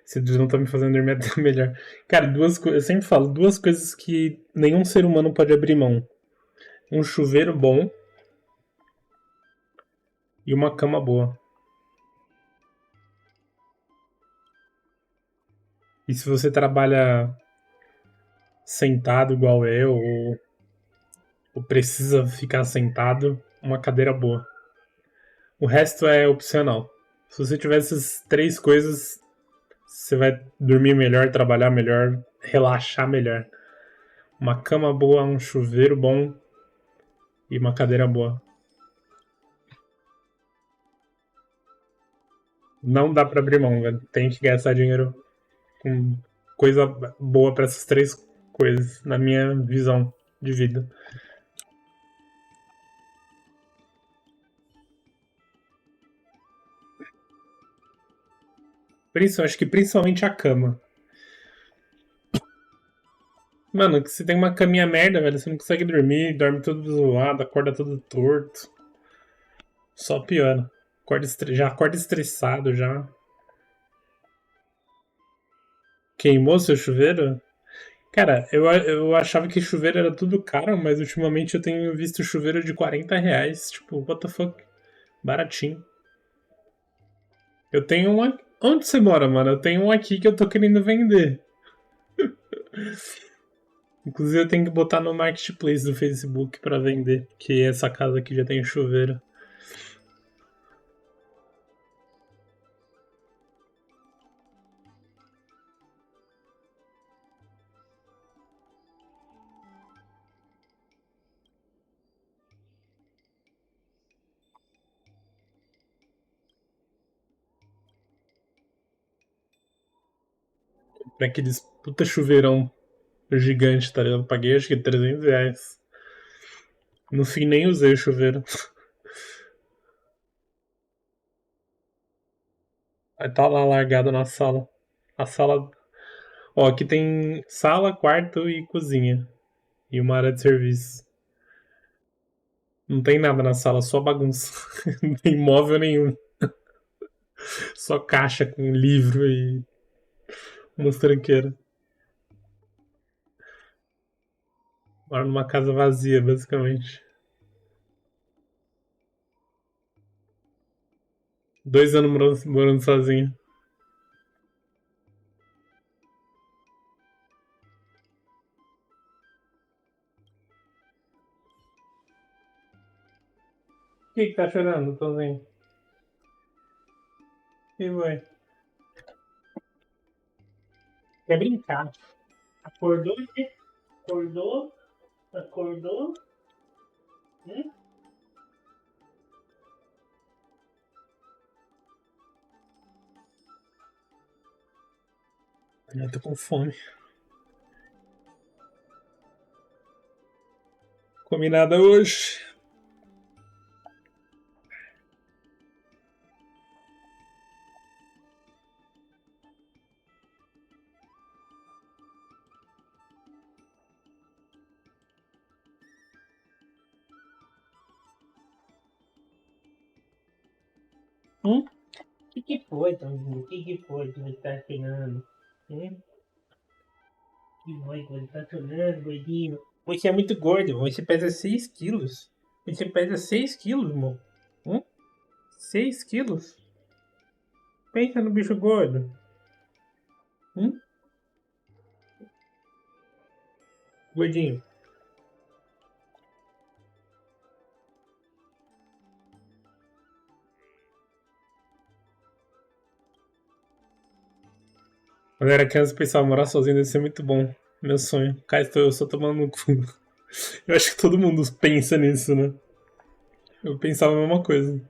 Esse Deus não tá me fazendo dormir até melhor. Cara, eu sempre falo, duas coisas que nenhum ser humano pode abrir mão. Um chuveiro bom e uma cama boa. E se você trabalha sentado igual eu, ou precisa ficar sentado, uma cadeira boa. O resto é opcional. Se você tiver essas três coisas, você vai dormir melhor, trabalhar melhor, relaxar melhor. Uma cama boa, um chuveiro bom e uma cadeira boa. Não dá pra abrir mão, velho. Tem que gastar dinheiro com coisa boa pra essas três coisas, na minha visão de vida. Acho que principalmente a cama. Mano, que você tem uma caminha merda, velho, você não consegue dormir, dorme todo zoado, acorda todo torto. Só piora. Já acorda estressado já. Queimou seu chuveiro? Cara, eu achava que chuveiro era tudo caro, mas ultimamente eu tenho visto chuveiro de R$ 40. Tipo, what the fuck? Baratinho. Eu tenho um aqui. Onde você mora, mano? Eu tenho um aqui que eu tô querendo vender. Inclusive eu tenho que botar no marketplace do Facebook pra vender, que essa casa aqui já tem chuveiro. Pra aqueles puta chuveirão gigante, tá ligado? Eu paguei acho que R$ 300. No fim nem usei o chuveiro. Aí tá lá largado na sala. A sala. Ó, aqui tem sala, quarto e cozinha. E uma área de serviço. Não tem nada na sala, só bagunça. Não tem móvel nenhum. Só caixa com livro e umas tranqueiras. Moro numa casa vazia, basicamente. 2 anos morando sozinho. O que tá chorando, Tozinho? E vai? Quer brincar? Acordou, né? Acordou? Acordou? Hum? Eu tô com fome. Comi nada hoje. O que foi, Tozinho? O que foi que você tá chorando? Que foi que você tá chorando, gordinho? Você é muito gordo, você pesa 6 quilos. Você pesa 6 quilos, amor. 6 quilos? Pensa no bicho gordo. Gordinho. Quando eu era criança, eu pensava morar sozinho deve ser muito bom. Meu sonho. Cara, eu só tomando no cu. Eu acho que todo mundo pensa nisso, né? Eu pensava a mesma coisa.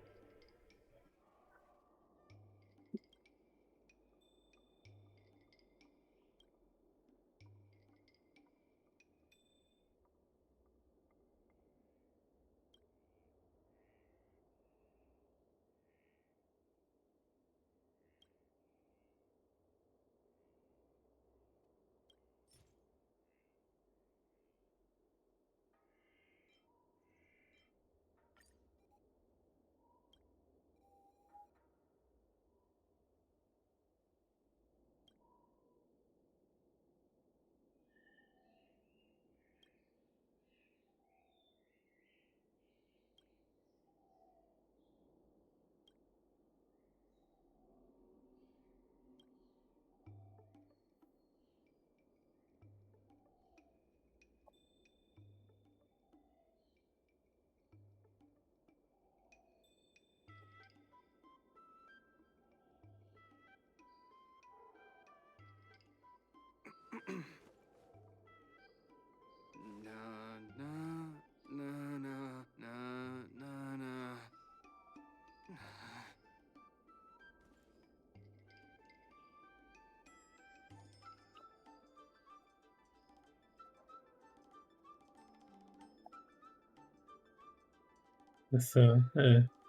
Essa,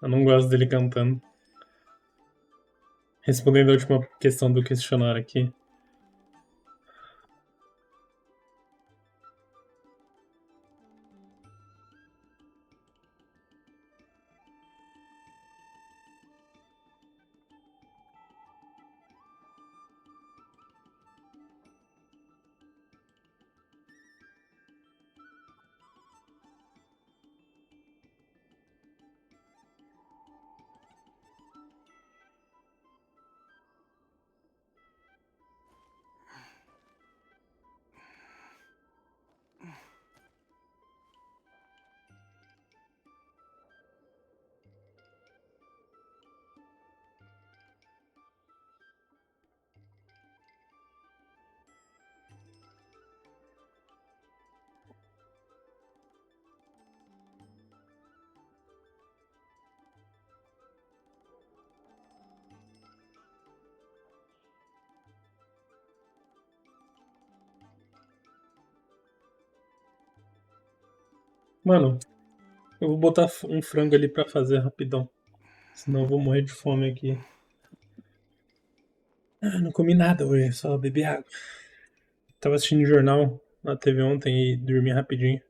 eu não gosto dele cantando. Respondendo a última questão do questionário aqui. Mano, eu vou botar um frango ali pra fazer rapidão. Senão eu vou morrer de fome aqui. Ah, não comi nada hoje, só bebi água. Tava assistindo jornal na TV ontem e dormi rapidinho.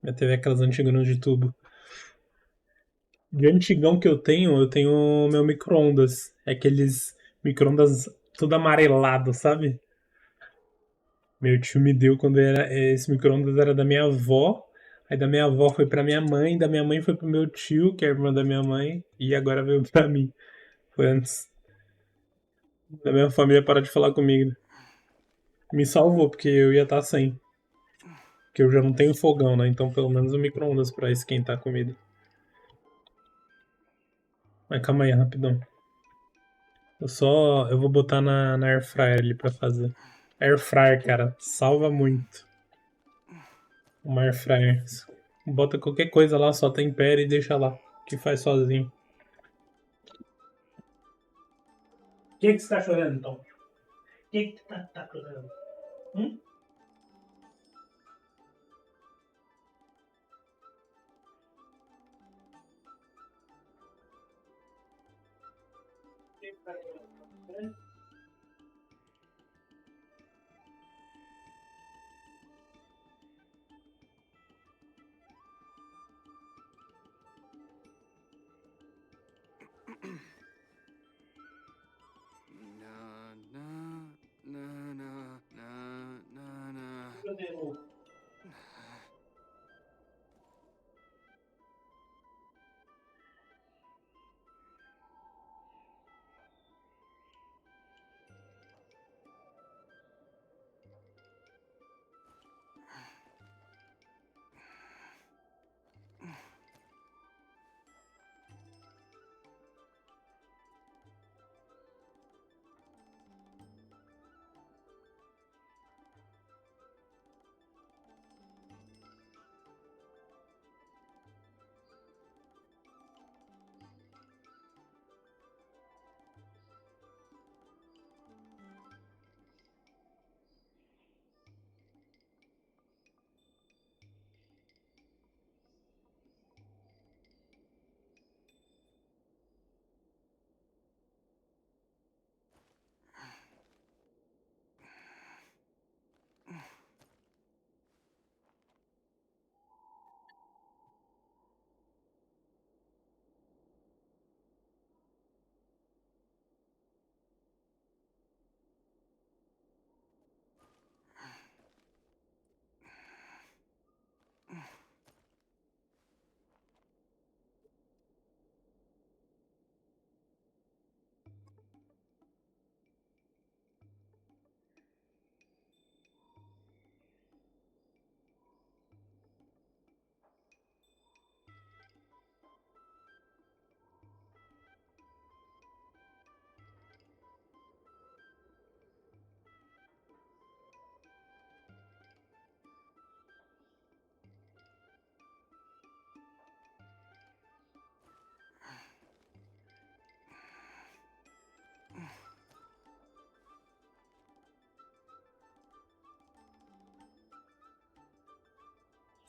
Minha TV é aquelas antigas de tubo. De antigão que eu tenho meu micro-ondas. É aqueles micro-ondas tudo amarelado, sabe? Meu tio me deu quando era. Esse micro-ondas era da minha avó. Aí da minha avó foi pra minha mãe, da minha mãe foi pro meu tio, que é a irmã da minha mãe, e agora veio pra mim. Foi antes da minha família parar de falar comigo. Me salvou, porque eu ia estar sem. Porque eu já não tenho fogão, né? Então pelo menos o micro-ondas pra esquentar a comida. Mas calma aí, rapidão. Eu vou botar na air fryer ali pra fazer. Air fryer, cara, salva muito. Uma air fryer. Bota qualquer coisa lá, só tempera e deixa lá, que faz sozinho. O que você tá chorando, Tom? O que você tá chorando?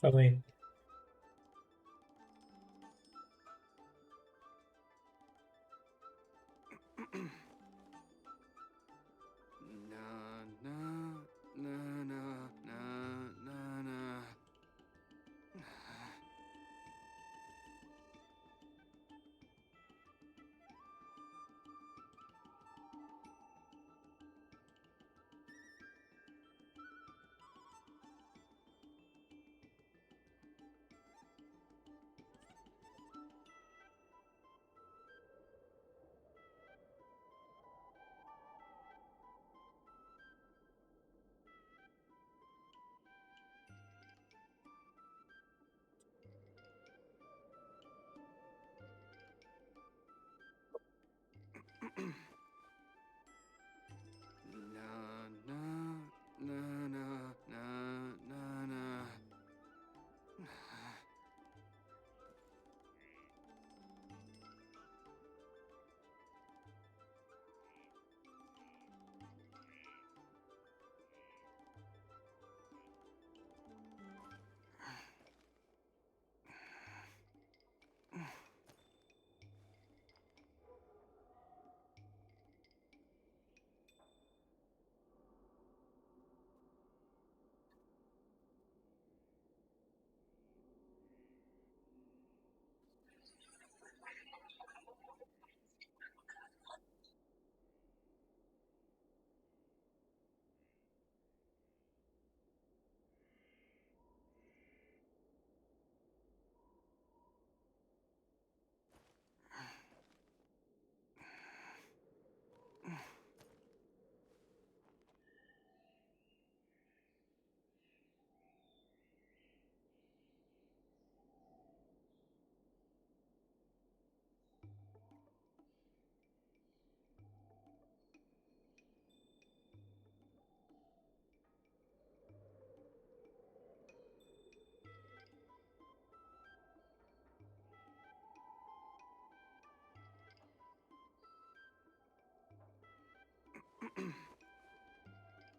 Calma aí.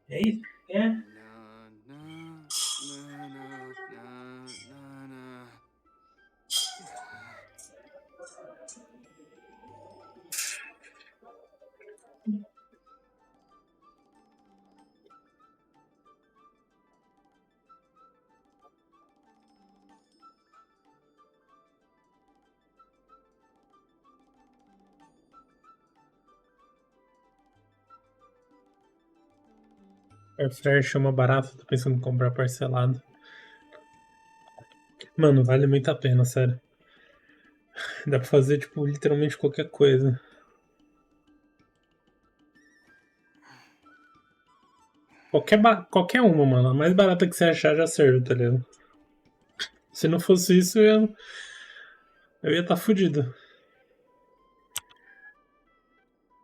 É isso? É? Airfryer chama barato, tô pensando em comprar parcelado. Mano, vale muito a pena, sério. Dá pra fazer, tipo, literalmente qualquer coisa. Qualquer uma, mano. A mais barata que você achar já serve, tá ligado? Se não fosse isso, eu ia tá fudido.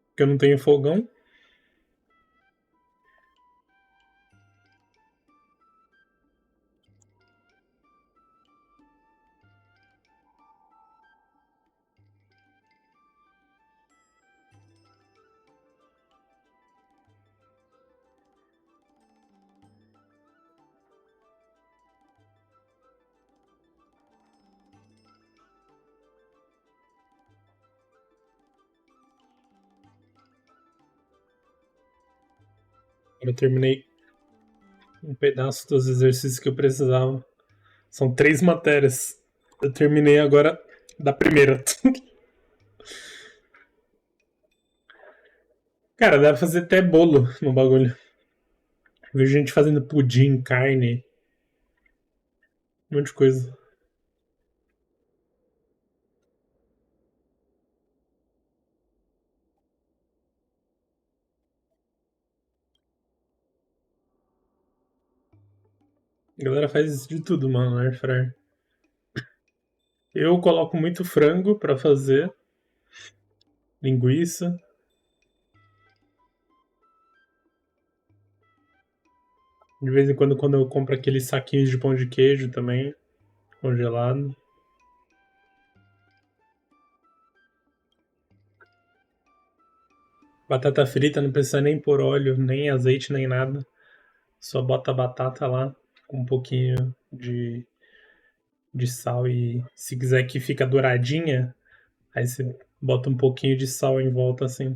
Porque eu não tenho fogão. Eu terminei um pedaço dos exercícios que eu precisava. São 3 matérias. Eu terminei agora da primeira. Cara, dá pra fazer até bolo no bagulho. Vejo gente fazendo pudim, carne, um monte de coisa. A galera faz de tudo, mano, no air fryer. Eu coloco muito frango pra fazer, linguiça. De vez em quando eu compro aqueles saquinhos de pão de queijo também, congelado. Batata frita não precisa nem pôr óleo, nem azeite, nem nada. Só bota a batata lá com um pouquinho de sal e se quiser que fica douradinha, aí você bota um pouquinho de sal em volta assim.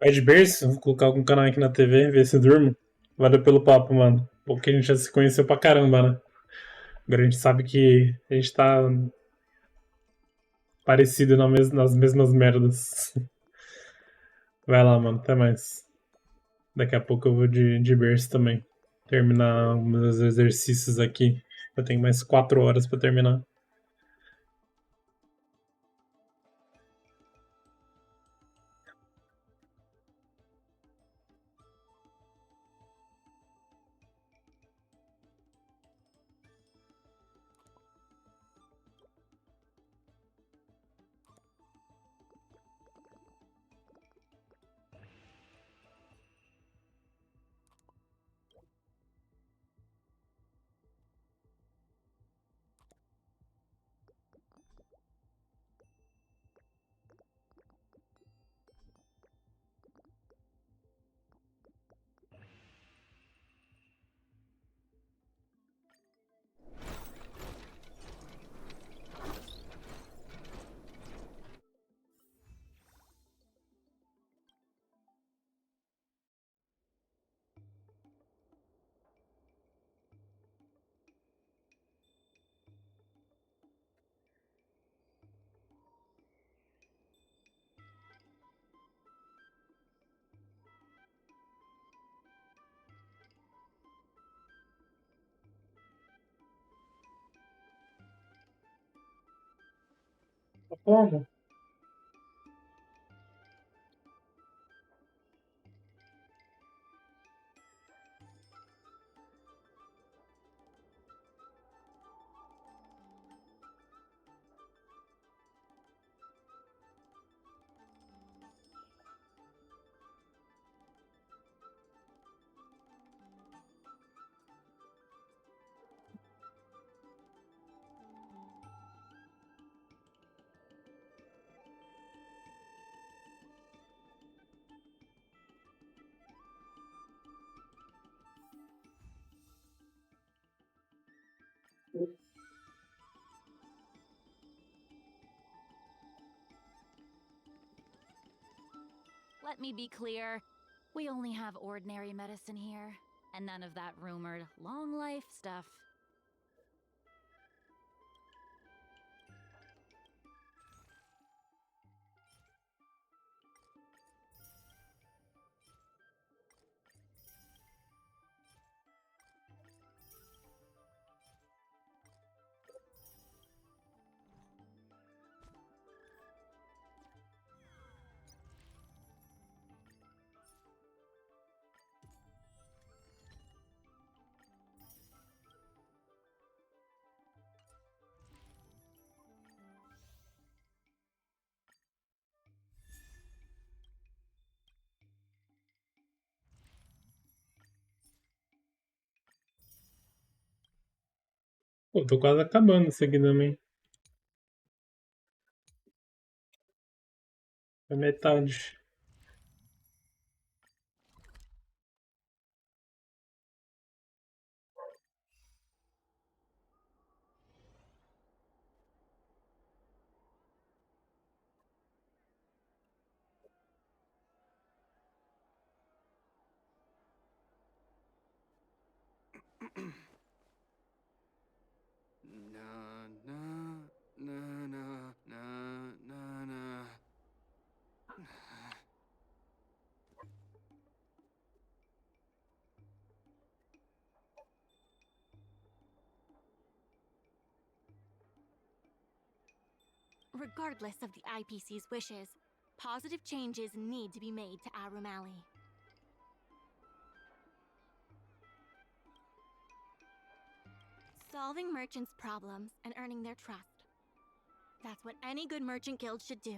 Vai de berço, vou colocar algum canal aqui na TV, ver se durmo. Valeu pelo papo, mano. Porque a gente já se conheceu pra caramba, né? Agora a gente sabe que a gente tá parecido nas mesmas merdas. Vai lá, mano. Até mais. Daqui a pouco eu vou de berço também. Terminar meus exercícios aqui. Eu tenho mais 4 horas pra terminar. Como? Let me be clear. We only have ordinary medicine here, and none of that rumored long life stuff. Pô, tô quase acabando isso aqui também. É metade. Regardless of the IPC's wishes, positive changes need to be made to Arum Alley. Solving merchants' problems and earning their trust. That's what any good merchant guild should do.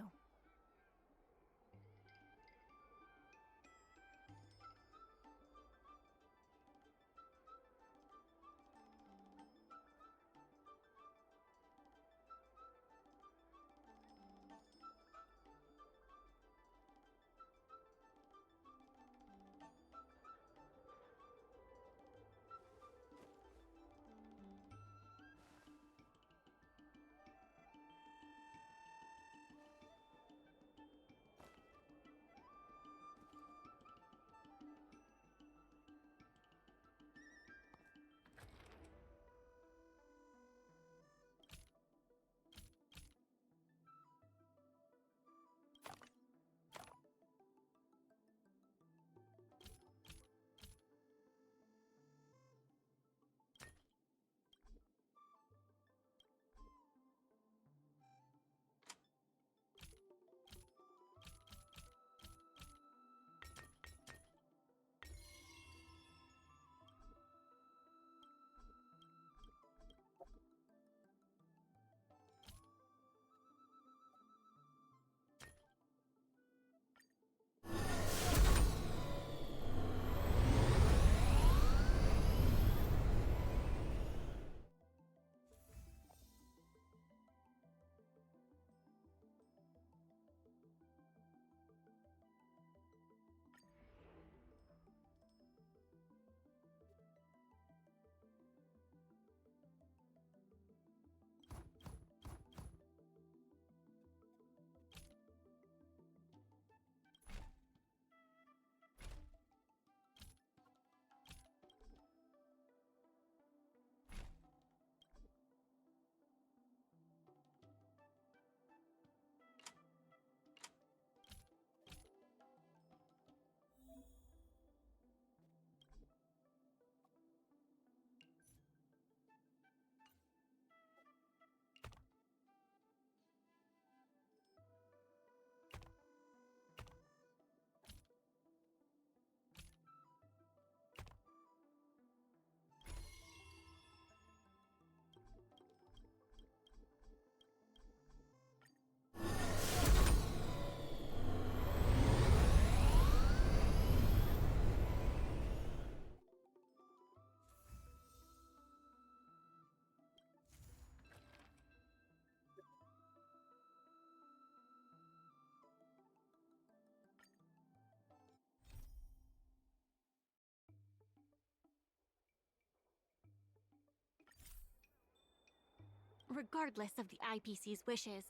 regardless of the IPC's wishes.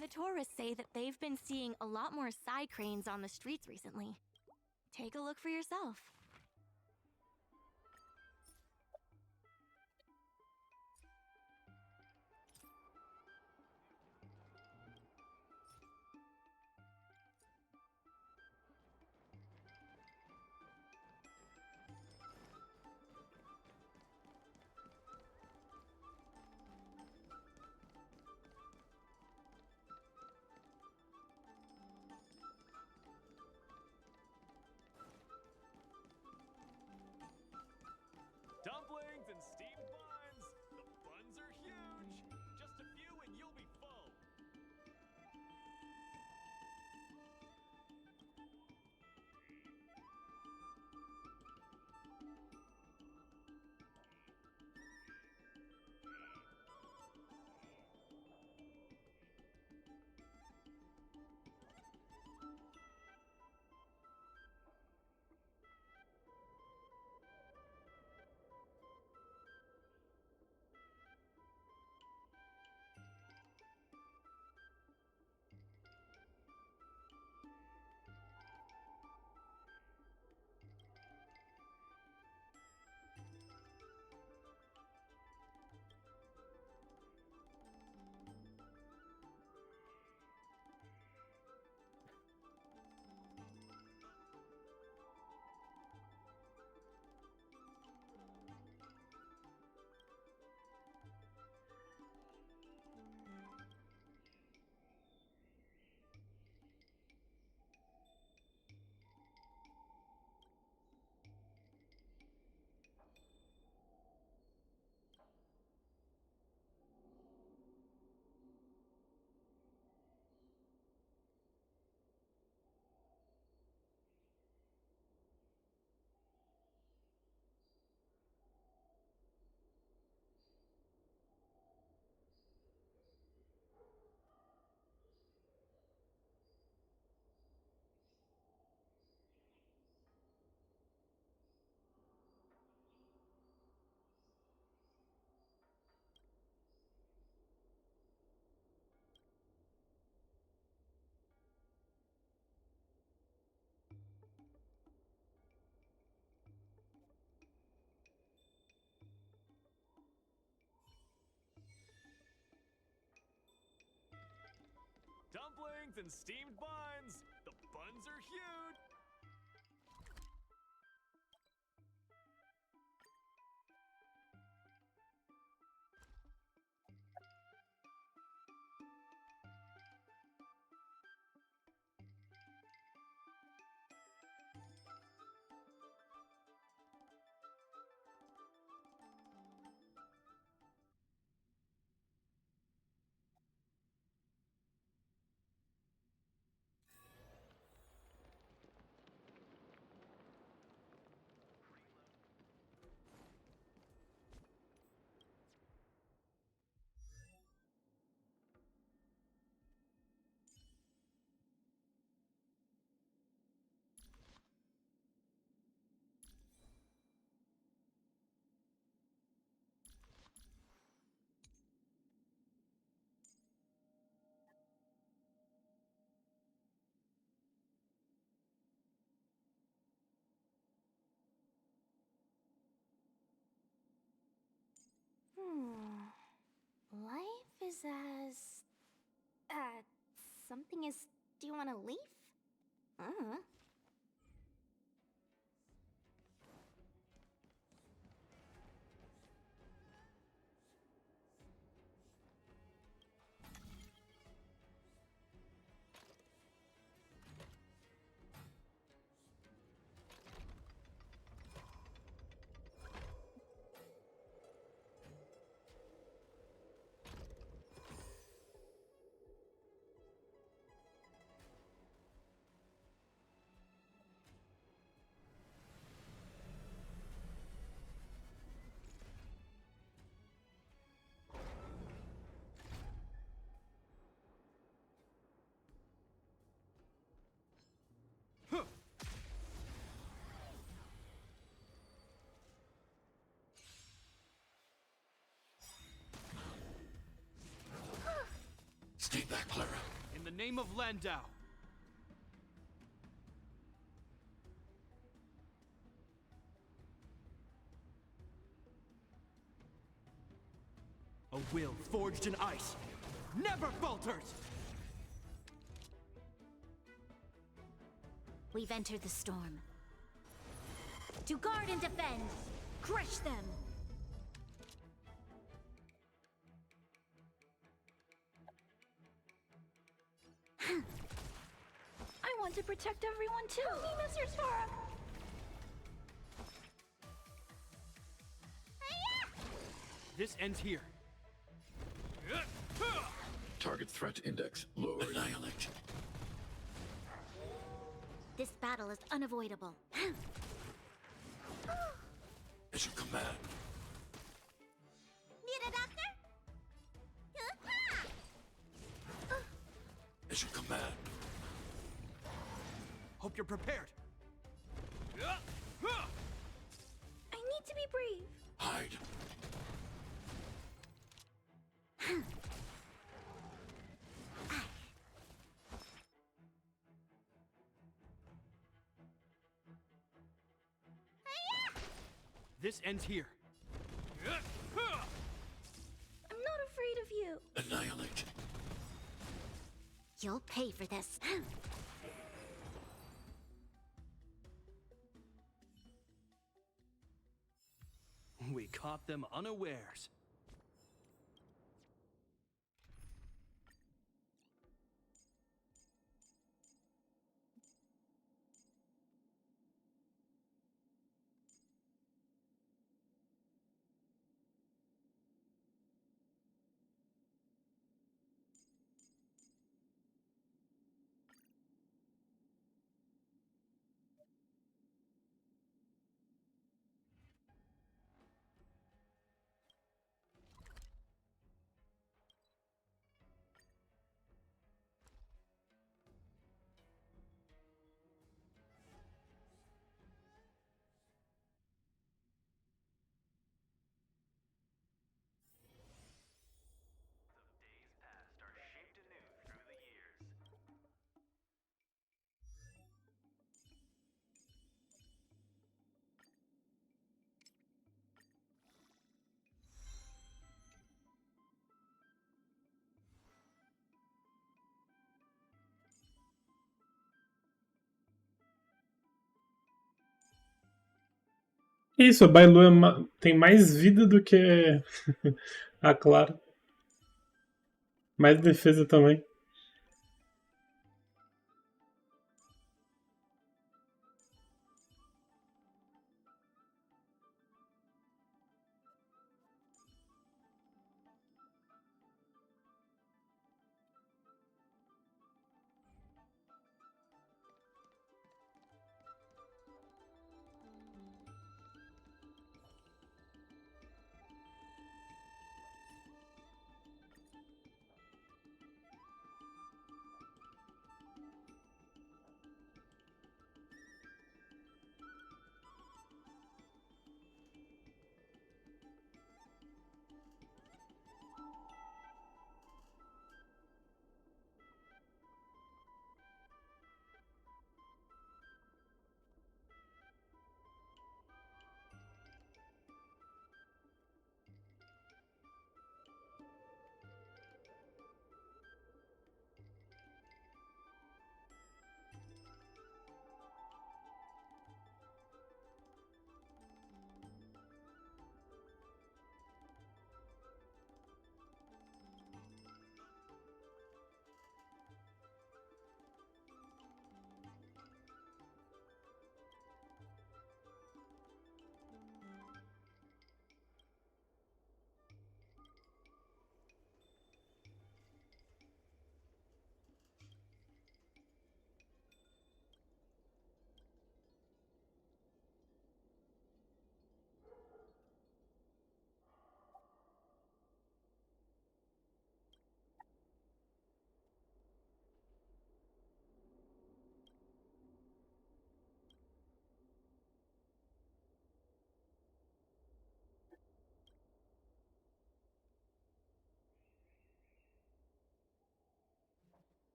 The tourists say that they've been seeing a lot more side cranes on the streets recently. Take a look for yourself. Dumplings and steamed buns! The buns are huge! Just a few and you'll be full! Dumplings and steamed buns! The buns are huge! Life is as... something is... Do you want to leave? name of Landau. A will forged in ice never falters! We've entered the storm. To guard and defend! Crush them! I want to protect everyone too! Help me, Mr. Svara! This ends here. Target threat index lowered. Annihilate. This battle is unavoidable. At your command. Need a doctor? At your command. Hope you're prepared. I need to be brave. Hide. This ends here. I'm not afraid of you. Annihilate. You'll pay for this. We caught them unawares. Isso, a Bailu tem mais vida do que a Clara. Mais defesa também.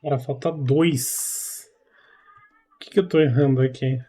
Cara, falta 2. O que eu tô errando aqui?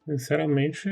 Sinceramente,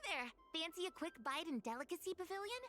there! Fancy a quick bite in Delicacy Pavilion?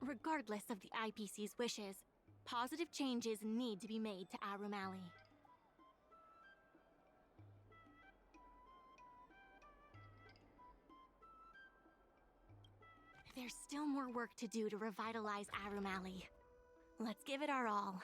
Regardless of the IPC's wishes, positive changes need to be made to Arum Alley. There's still more work to do to revitalize Arum Alley. Let's give it our all.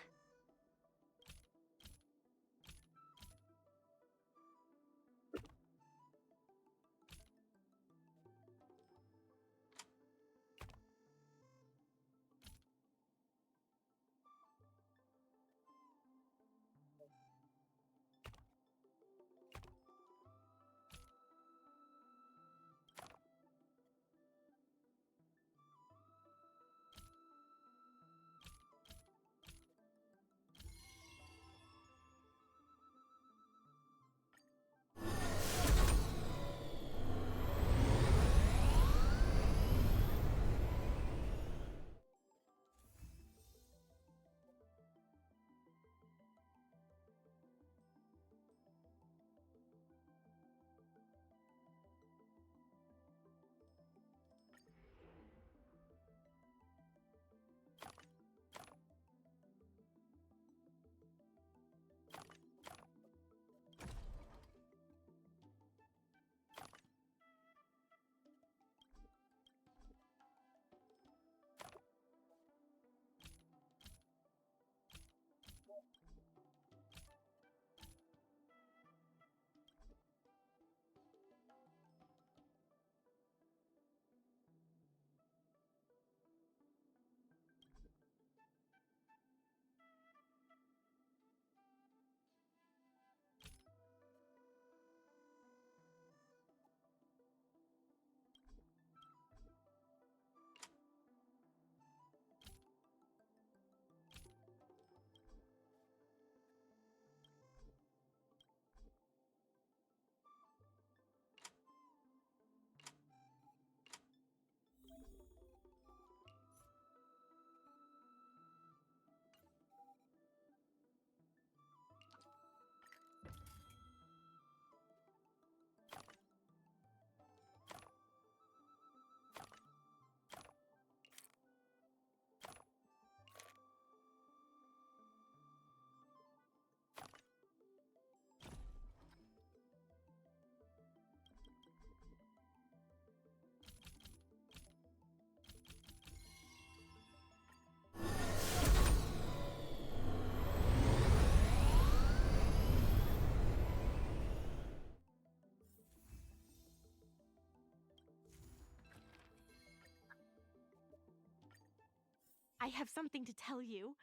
I have something to tell you.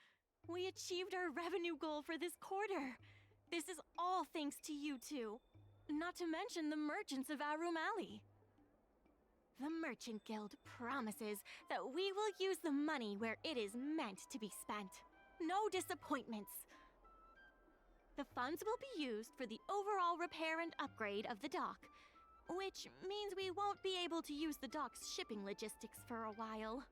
We achieved our revenue goal for this quarter. This is all thanks to you two. Not to mention the merchants of Arum Alley. The Merchant Guild promises that we will use the money where it is meant to be spent. No disappointments. The funds will be used for the overall repair and upgrade of the dock, which means we won't be able to use the dock's shipping logistics for a while.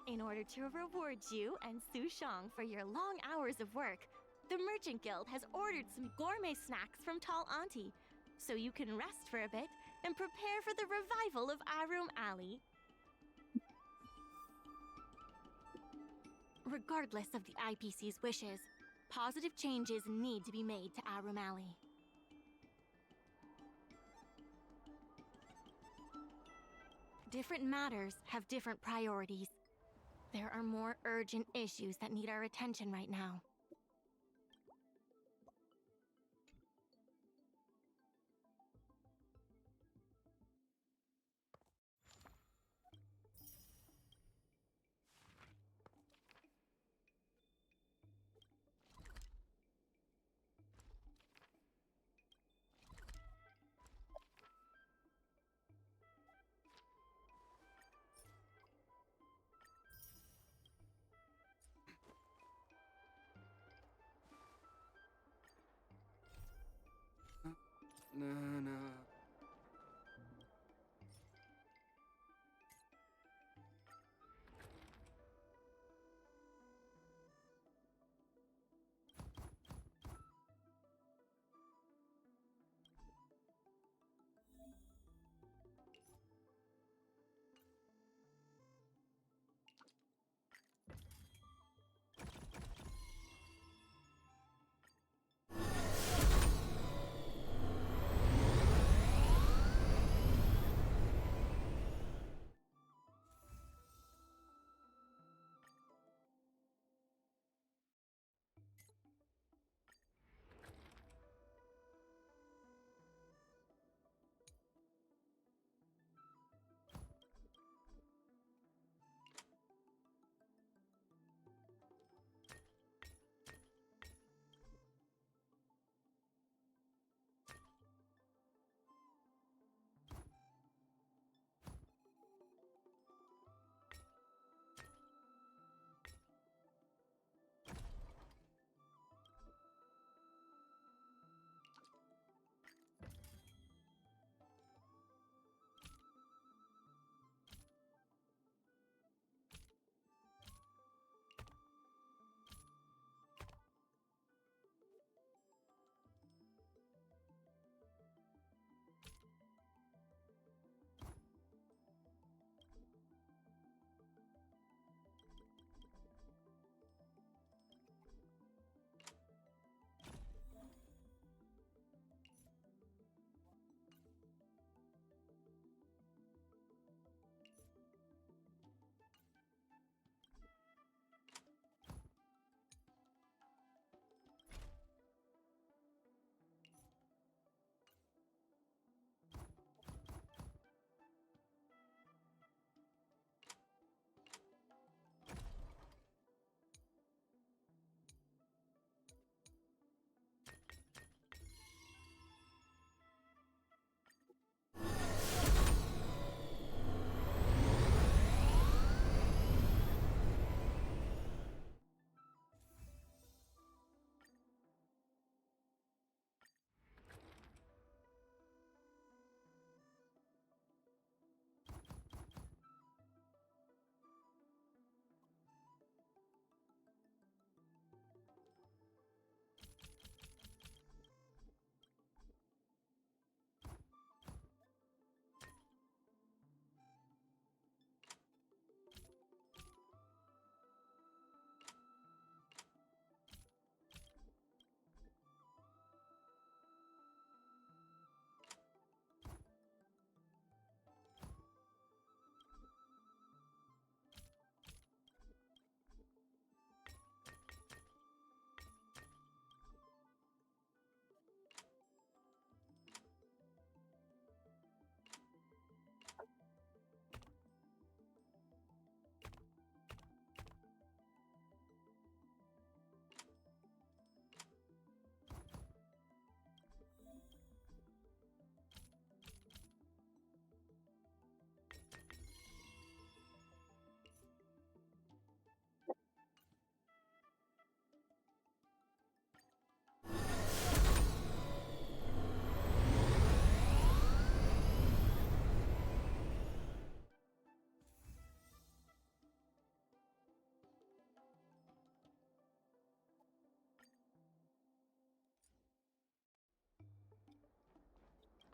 In order to reward you and Su Shang for your long hours of work, the Merchant Guild has ordered some gourmet snacks from Tall Auntie, so you can rest for a bit and prepare for the revival of Arum Alley. Regardless of the IPC's wishes, positive changes need to be made to Arum Alley. Different matters have different priorities. There are more urgent issues that need our attention right now.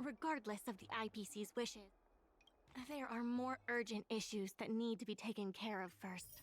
regardless of the IPC's wishes. There are more urgent issues that need to be taken care of first.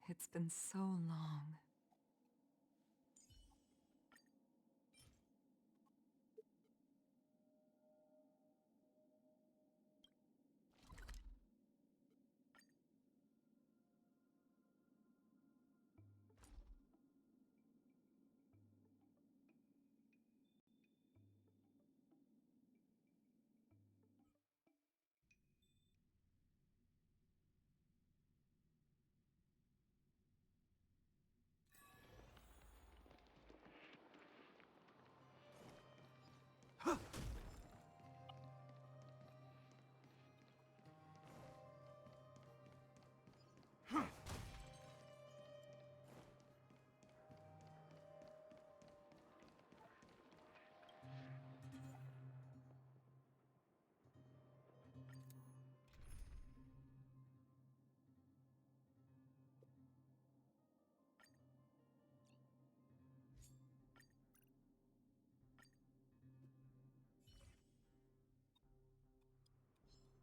It's been so long.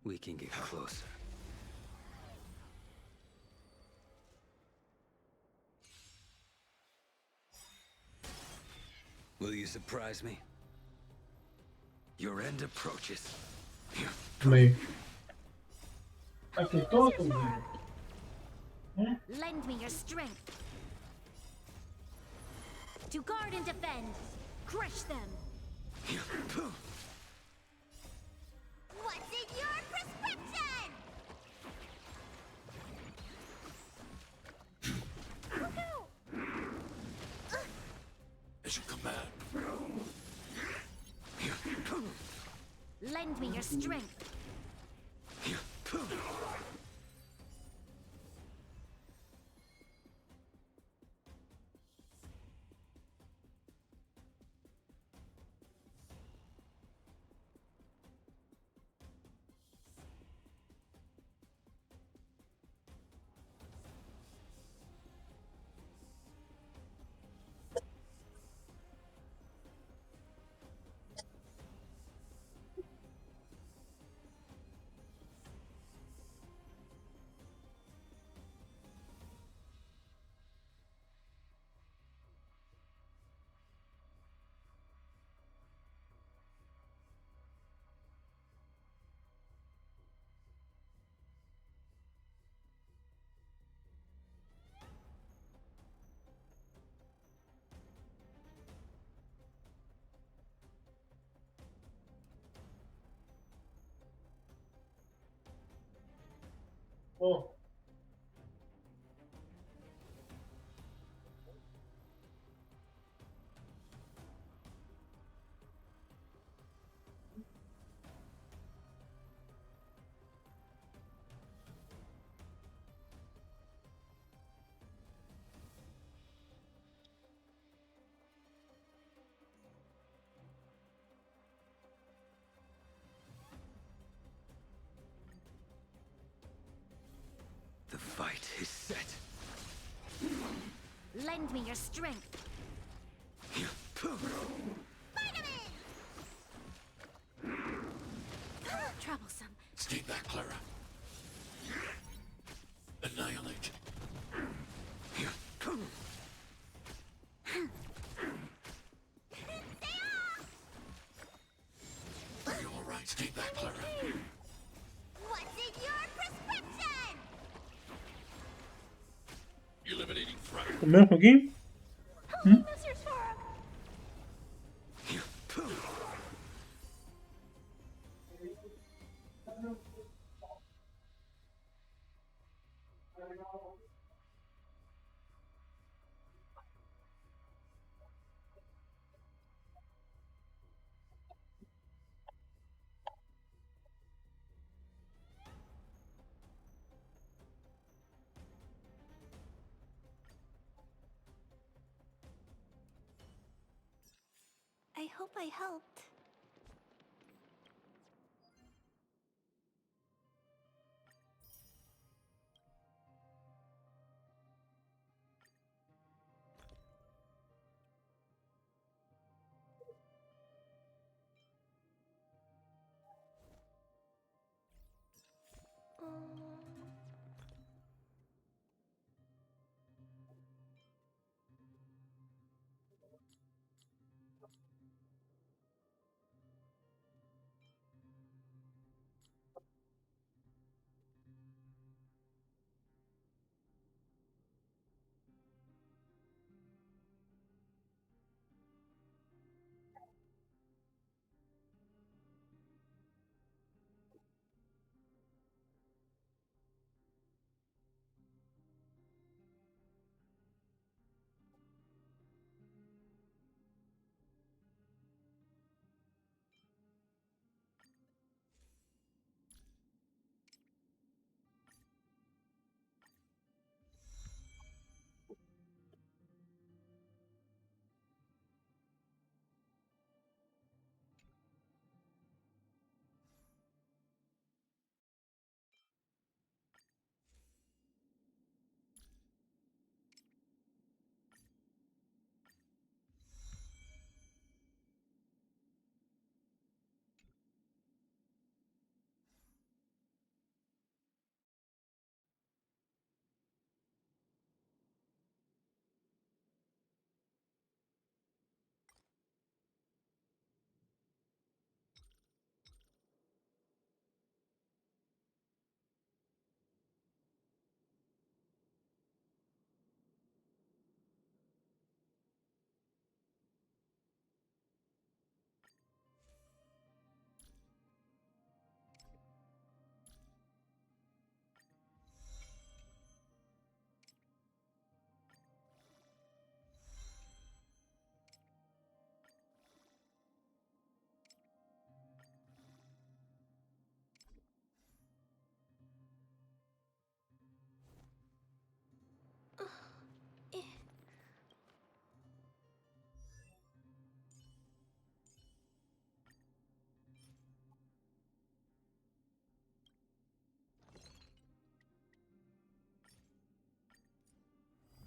We can get closer. Will you surprise me? Your end approaches. Meio. Aqui, todo mundo. Lend me your strength. To guard and defend. Crush them. What's in your prescription? As you command. Lend me your strength. Oh. The fight is set. Lend me your strength. Troublesome. Stay back, Clara. Annihilate. Are you all right? Stay back, Clara. What's in your prescription? Eliminating fragment. Come here, again? Mr. Sora. I hope I helped.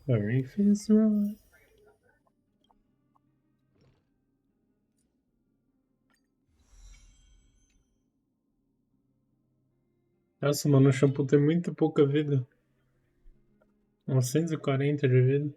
Very fast run. Nossa, mano, o shampoo tem muito pouca vida. 940 de vida.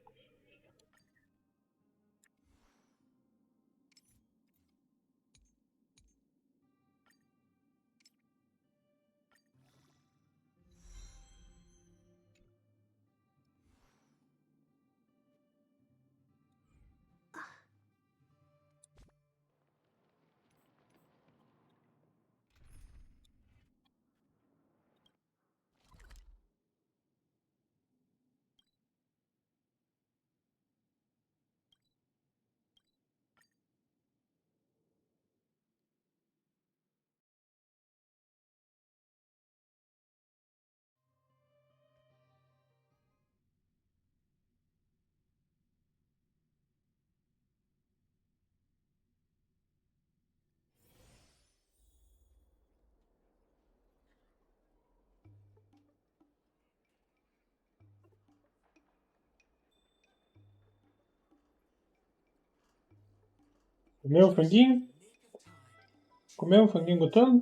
Comeu o franguinho? Comeu o franguinho gostoso?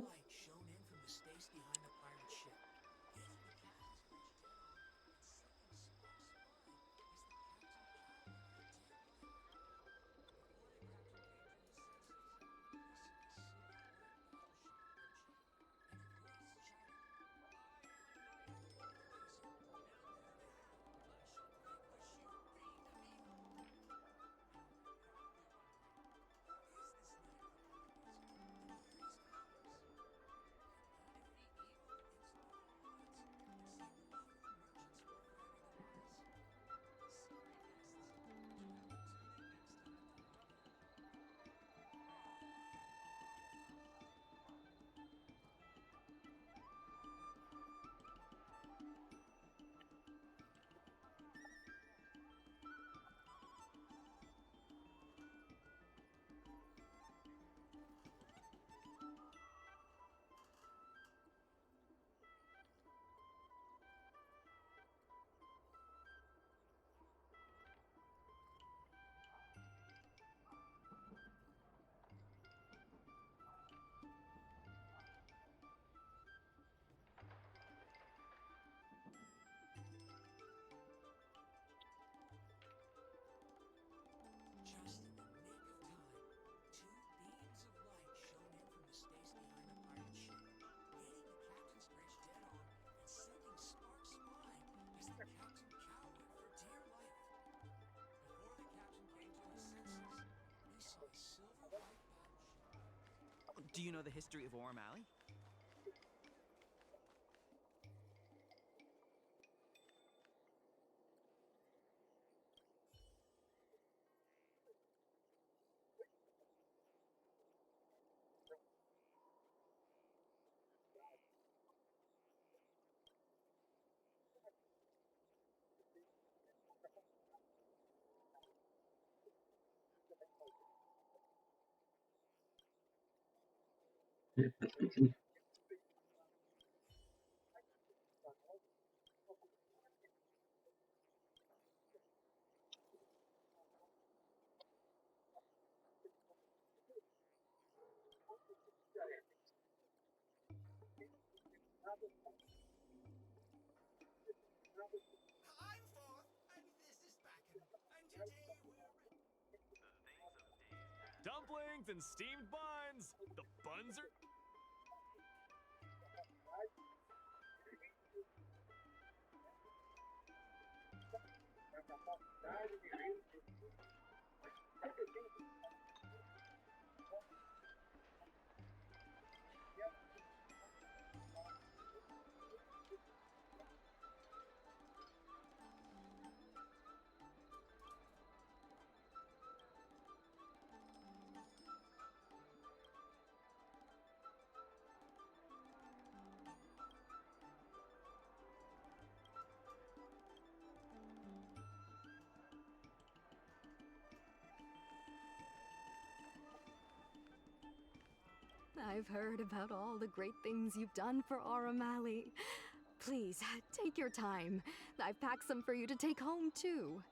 Do you know the history of Orem Alley? Dumplings and steamed buns. The buns are... I've heard about all the great things you've done for Aurum Alley. Please, take your time. I've packed some for you to take home, too.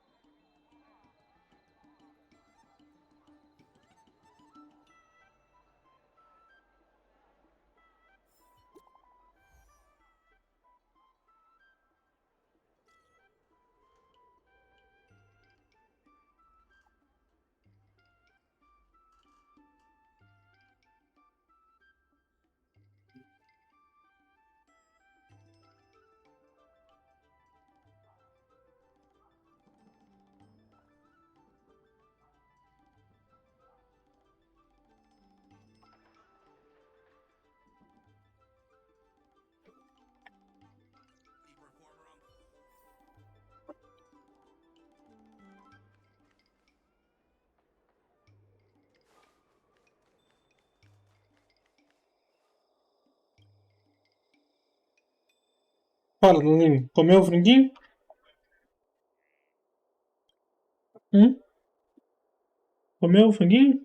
Fala, Lulinho. Comeu o franguinho? Comeu o franguinho?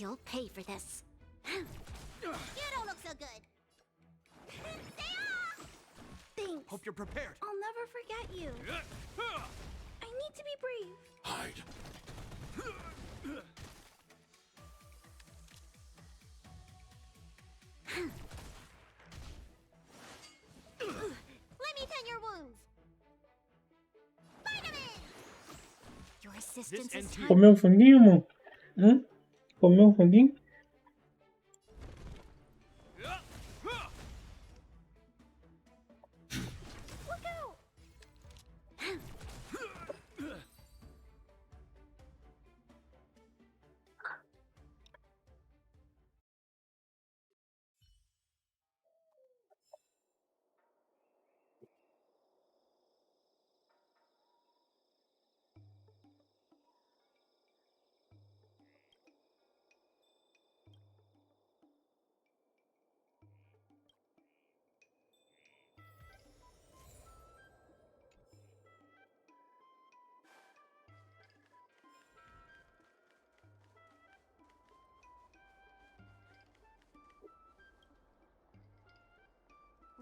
You'll pay for this. You don't look so good. Thanks. Hope you're prepared. I'll never forget you. I need to be brave. Hide. Let me tend your wounds. Vitamin! Your assistance is time. Comeu um franguinho, amor? Comeu um franguinho? Look out!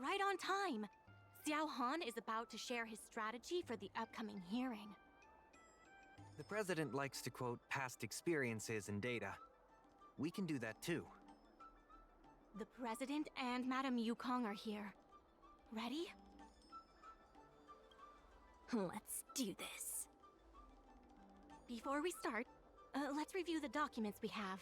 Right on time. Xiao Han is about to share his strategy for the upcoming hearing. The president likes to quote past experiences and data. We can do that too. The president and Madame Yukong are here. Ready? Let's do this. Before we start, let's review the documents we have.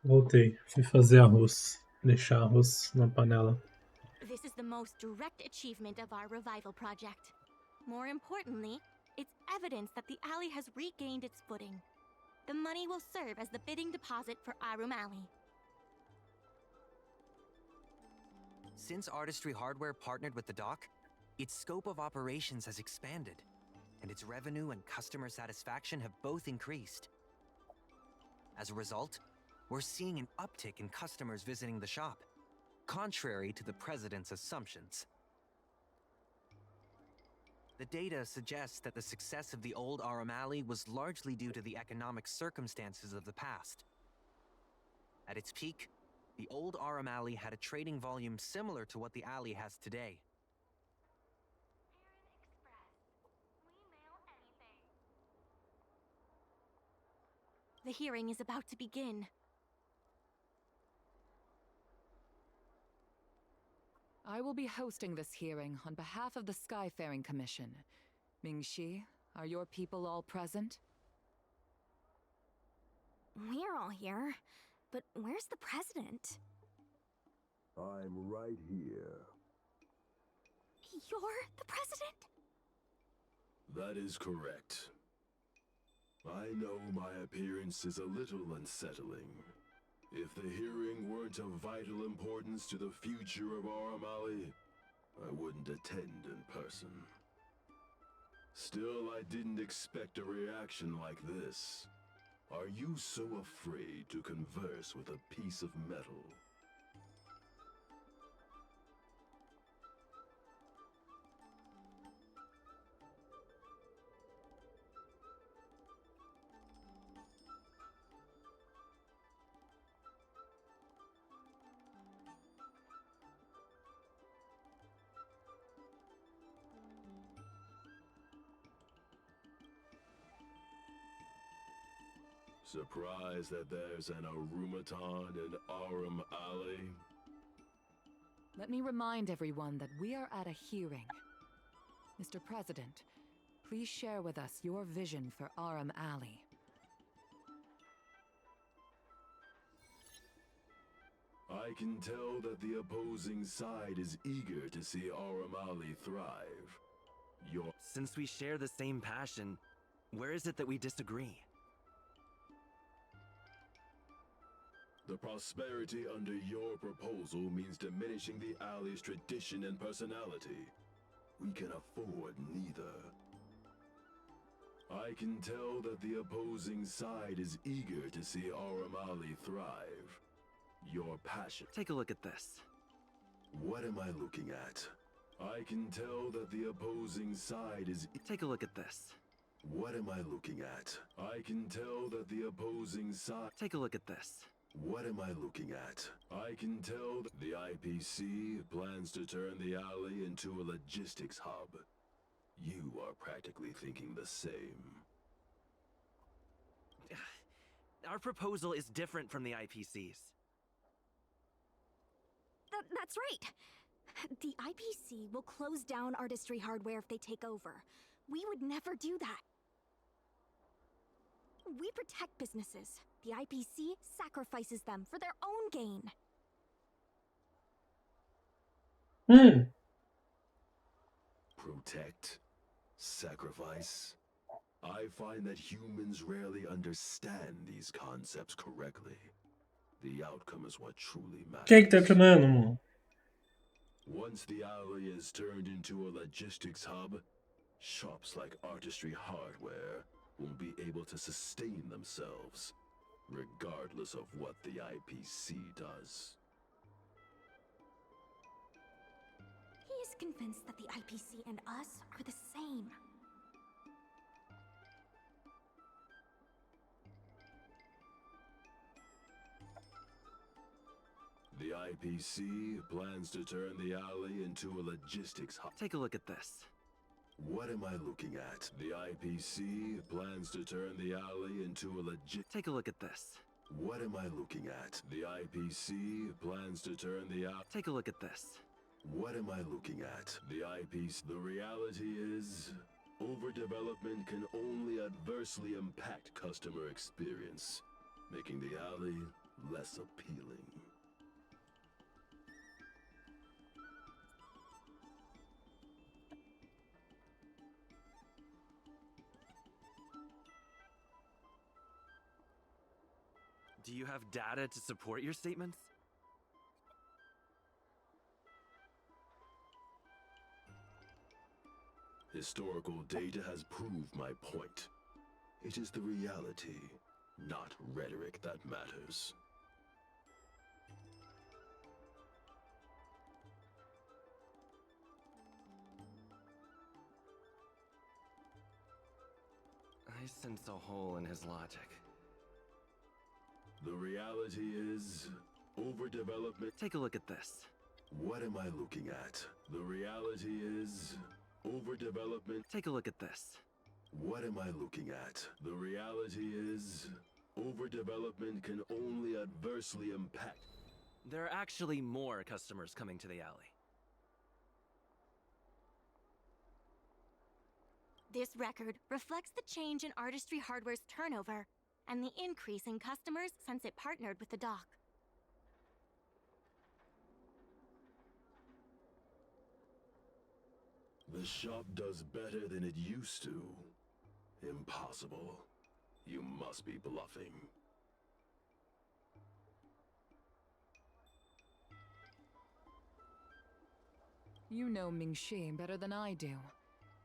Voltei. Fui fazer arroz. Deixar arroz na panela. This is the most direct achievement of our revival project. More importantly, it's evidence that the alley has regained its footing. The money will serve as the bidding deposit for Arum Alley. Since Artistry Hardware partnered with the dock, its scope of operations has expanded, and its revenue and customer satisfaction have both increased. As a result, we're seeing an uptick in customers visiting the shop, contrary to the president's assumptions. The data suggests that the success of the old Arum Alley was largely due to the economic circumstances of the past. At its peak, the old Arum Alley had a trading volume similar to what the alley has today. The hearing is about to begin. I will be hosting this hearing on behalf of the Skyfaring Commission. Mingxi, are your people all present? We're all here, but where's the president? I'm right here. You're the president? That is correct. I know my appearance is a little unsettling. If the hearing weren't of vital importance to the future of Arum Alley, I wouldn't attend in person. Still, I didn't expect a reaction like this. Are you so afraid to converse with a piece of metal? Surprised that there's an Arumaton in Arum Alley? Let me remind everyone that we are at a hearing. Mr. President, please share with us your vision for Arum Alley. I can tell that the opposing side is eager to see Arum Alley thrive. Since we share the same passion, where is it that we disagree? The prosperity under your proposal means diminishing the alley's tradition and personality. We can afford neither. I can tell that the opposing side is eager to see Arum Alley thrive. Your passion. Take a look at this. What am I looking at? I can tell that the opposing side is... Take a look at this. What am I looking at? I can tell that the opposing side... Take a look at this. What am I looking at? I can tell that the IPC plans to turn the alley into a logistics hub. You are practically thinking the same. Our proposal is different from the IPC's. That's right. The IPC will close down Artistry Hardware if they take over. We would never do that. We protect businesses. The IPC sacrifices them for their own gain. Protect? Sacrifice? I find that humans rarely understand these concepts correctly. The outcome is what truly matters. Quem é que tá chamando, mano? Once the alley is turned into a logistics hub, shops like Artistry Hardware won't be able to sustain themselves, regardless of what the IPC does. He is convinced that the IPC and us are the same. The IPC plans to turn the alley into a logistics hub. Take a look at this. What am I looking at? The IPC plans to turn the alley into a Take a look at this. What am I looking at? The IPC plans to turn the alley. Take a look at this. What am I looking at? The IPC. The reality is, overdevelopment can only adversely impact customer experience, making the alley less appealing. Do you have data to support your statements? Historical data has proved my point. It is the reality, not rhetoric, that matters. I sense a hole in his logic. The reality is overdevelopment. Take a look at this. What am I looking at? The reality is overdevelopment. Take a look at this. What am I looking at? The reality is overdevelopment can only adversely impact. There are actually more customers coming to the alley. This record reflects the change in Artistry Hardware's turnover and the increase in customers since it partnered with the dock. The shop does better than it used to. Impossible. You must be bluffing. You know Ming-Shi better than I do.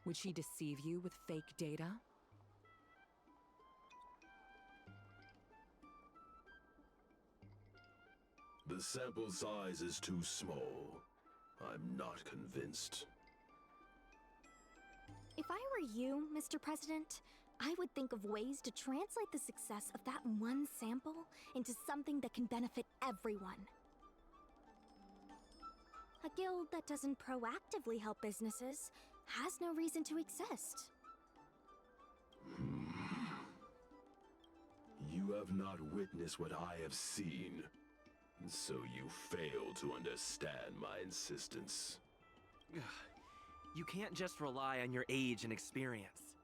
Would she deceive you with fake data? The sample size is too small. I'm not convinced. If I were you, Mr. President, I would think of ways to translate the success of that one sample into something that can benefit everyone. A guild that doesn't proactively help businesses has no reason to exist. You have not witnessed what I have seen, so you fail to understand my insistence. You can't just rely on your age and experience.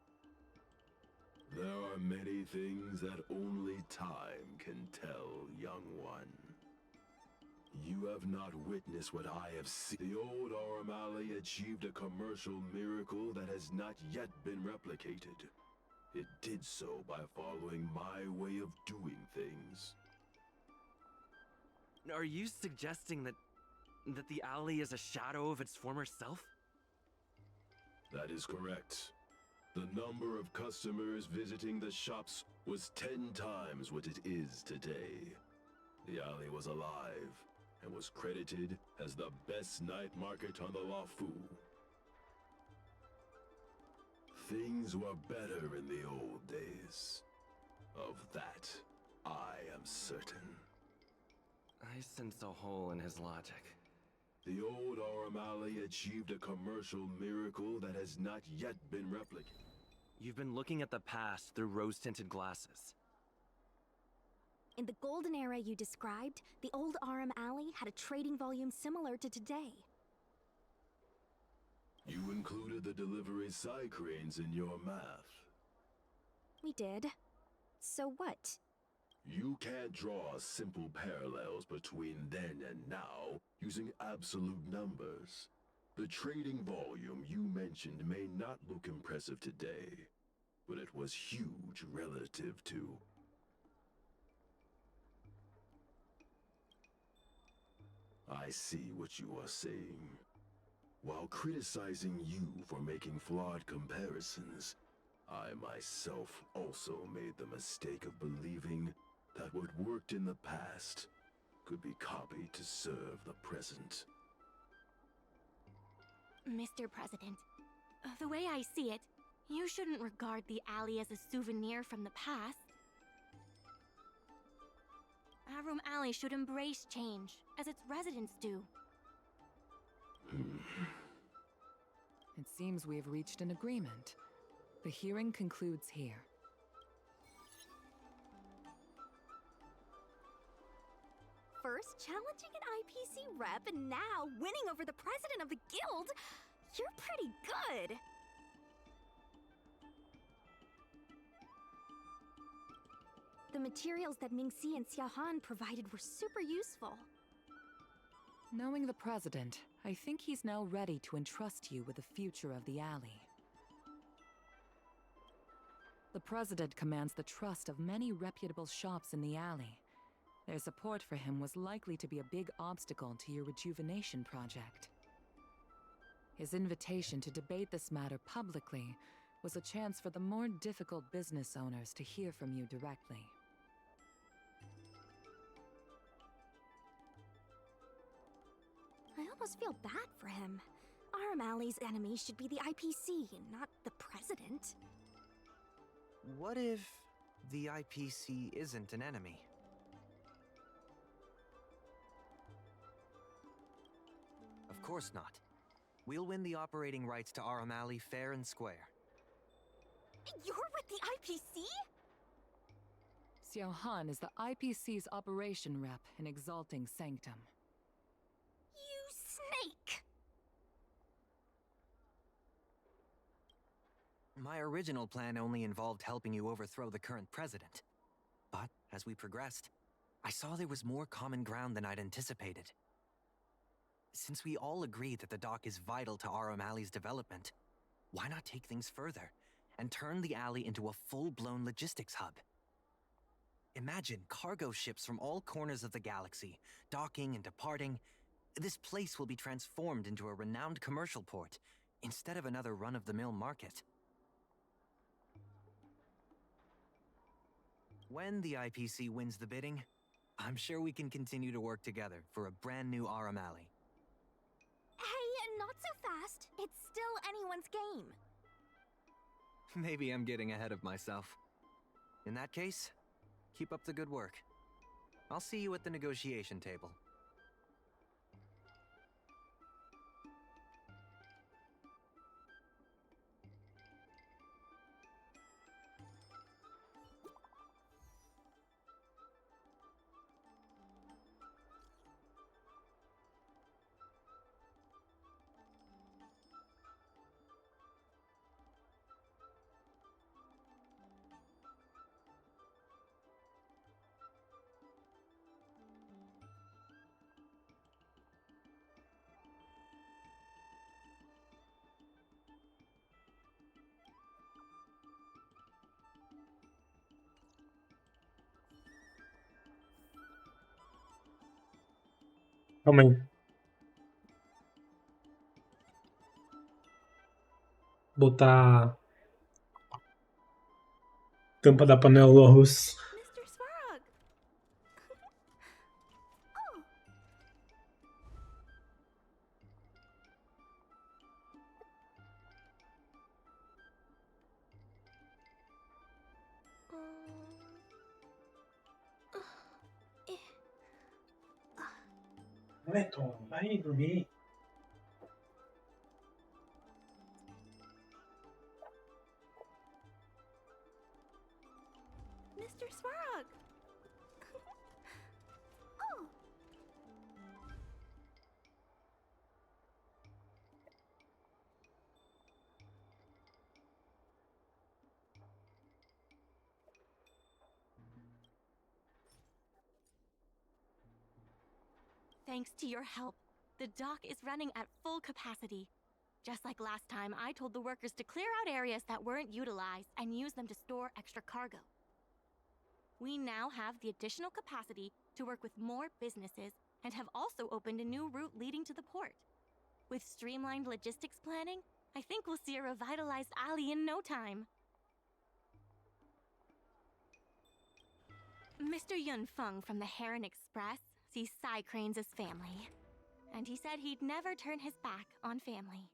There are many things that only time can tell, young one. You have not witnessed what I have seen. The old O'Malley achieved a commercial miracle that has not yet been replicated. It did so by following my way of doing things. Are you suggesting that the alley is a shadow of its former self? That is correct. The number of customers visiting the shops was 10 times what it is today. The alley was alive and was credited as the best night market on the Lafu. Things were better in the old days. Of that, I am certain. I sense a hole in his logic. The old O'Malley achieved a commercial miracle that has not yet been replicated. You've been looking at the past through rose-tinted glasses. In the golden era you described, the old RM Alley had a trading volume similar to today. You included the delivery side cranes in your math. We did. So what? You can't draw simple parallels between then and now using absolute numbers. The trading volume you mentioned may not look impressive today, but it was huge relative to... I see what you are saying. While criticizing you for making flawed comparisons, I myself also made the mistake of believing that what worked in the past could be copied to serve the present. Mr. President, the way I see it, you shouldn't regard the alley as a souvenir from the past. Arum Alley should embrace change, as its residents do. It seems we have reached an agreement. The hearing concludes here. First challenging an IPC rep and now winning over the president of the guild? You're pretty good! the materials that Mingxi and Xiaohan provided were super useful. Knowing the President, I think he's now ready to entrust you with the future of the alley. The President commands the trust of many reputable shops in the alley. Their support for him was likely to be a big obstacle to your rejuvenation project. His invitation to debate this matter publicly was a chance for the more difficult business owners to hear from you directly. I almost feel bad for him. Aram Alley's enemy should be the IPC, not the President. What if the IPC isn't an enemy? Of course not. We'll win the operating rights to Aram Alley fair and square. You're with the IPC? Xiaohan is the IPC's operation rep in Exalting Sanctum. You snake! My original plan only involved helping you overthrow the current president. But as we progressed, I saw there was more common ground than I'd anticipated. Since we all agree that the dock is vital to Aram Alley's development, why not take things further and turn the alley into a full-blown logistics hub? Imagine cargo ships from all corners of the galaxy, docking and departing. This place will be transformed into a renowned commercial port, instead of another run-of-the-mill market. When the IPC wins the bidding, I'm sure we can continue to work together for a brand new Aram Alley. Hey, not so fast. It's still anyone's game. Maybe I'm getting ahead of myself. In that case, keep up the good work. I'll see you at the negotiation table. Calma aí. Botar tampa da panela do arroz. Mr. Svarog! Oh! Vai, Tom, vai dormir. Mr. Svarog! Oh! Thanks to your help, the dock is running at full capacity. Just like last time, I told the workers to clear out areas that weren't utilized and use them to store extra cargo. We now have the additional capacity to work with more businesses and have also opened a new route leading to the port. With streamlined logistics planning, I think we'll see a revitalized alley in no time. Mr. Yun Feng from the Heron Express sees Psy Cranes as family, and he said he'd never turn his back on family.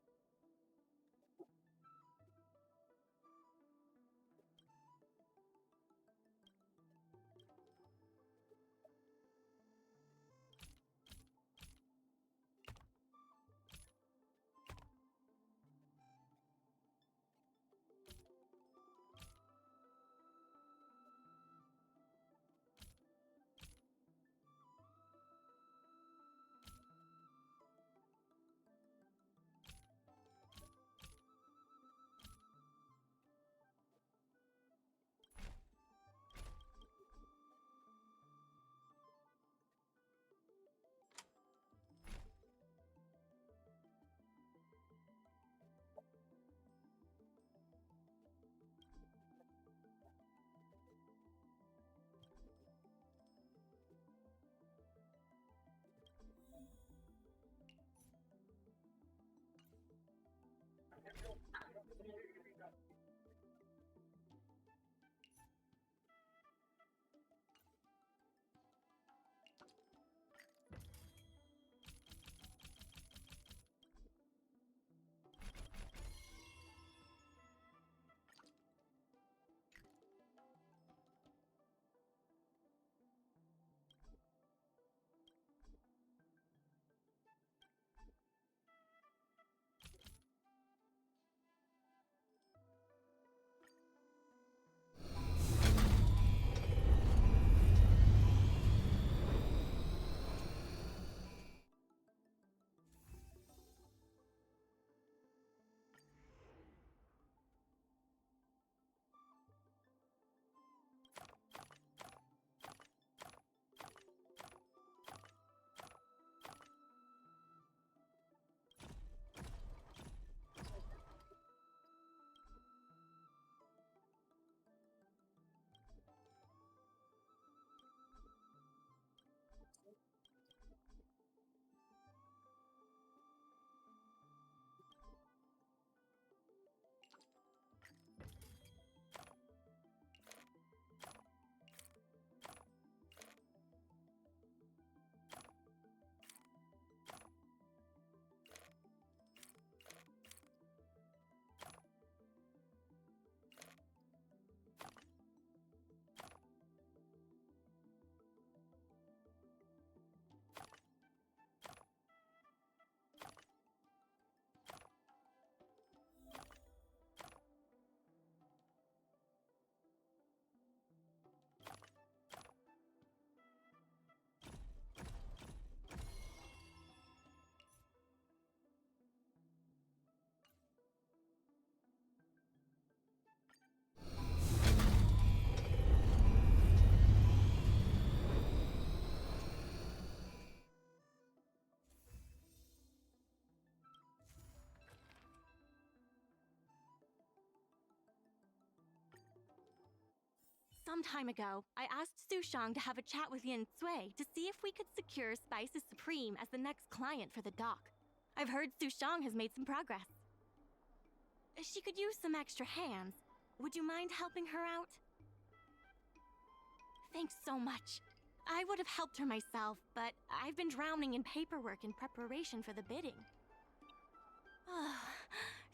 Some time ago, I asked Sushang to have a chat with Yin Sui to see if we could secure Spices Supreme as the next client for the dock. I've heard Sushang has made some progress. She could use some extra hands. Would you mind helping her out? Thanks so much. I would have helped her myself, but I've been drowning in paperwork in preparation for the bidding.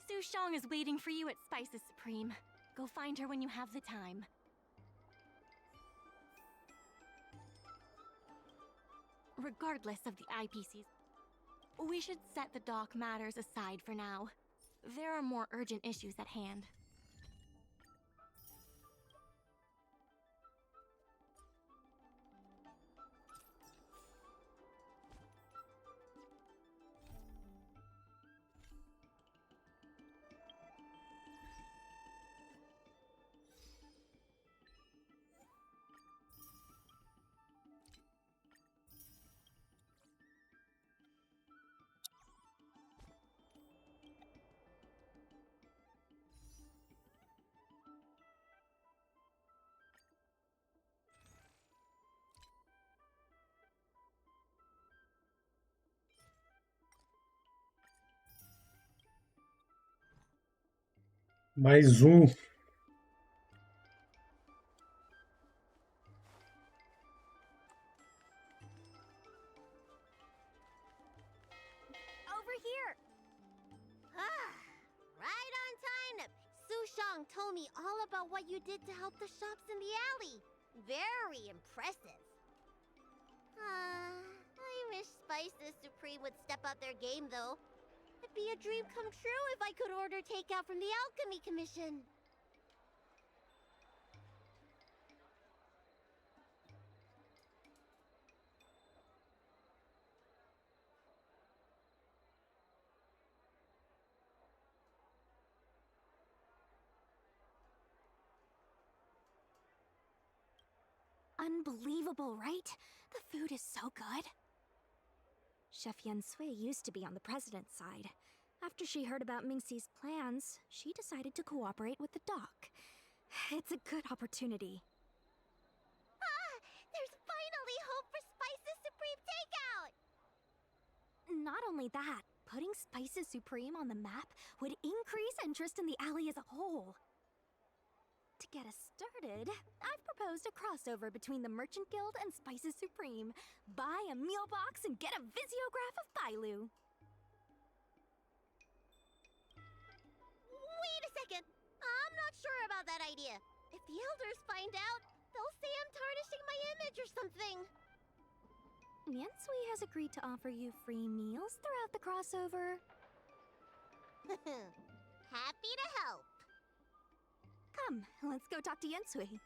Sushang is waiting for you at Spices Supreme. Go find her when you have the time. Regardless of the IPCs, we should set the dock matters aside for now. There are more urgent issues at hand. Mais um. Over here! Right on time! Sushang told me all about what you did to help the shops in the alley. Very impressive. I wish Spices Supreme would step up their game, though. It'd be a dream come true if I could order takeout from the Alchemy Commission. Unbelievable, right? The food is so good. Chef Yen Sui used to be on the president's side. After she heard about Mingxi's plans, she decided to cooperate with the dock. It's a good opportunity. There's finally hope for Spices Supreme takeout! Not only that, putting Spices Supreme on the map would increase interest in the alley as a whole. To get us started, I've proposed a crossover between the Merchant Guild and Spices Supreme. Buy a meal box and get a visiograph of Bailu. Wait a second! I'm not sure about that idea. If the elders find out, they'll say I'm tarnishing my image or something. Yen Sui has agreed to offer you free meals throughout the crossover. Happy to help. Come, let's go talk to Yen Sui.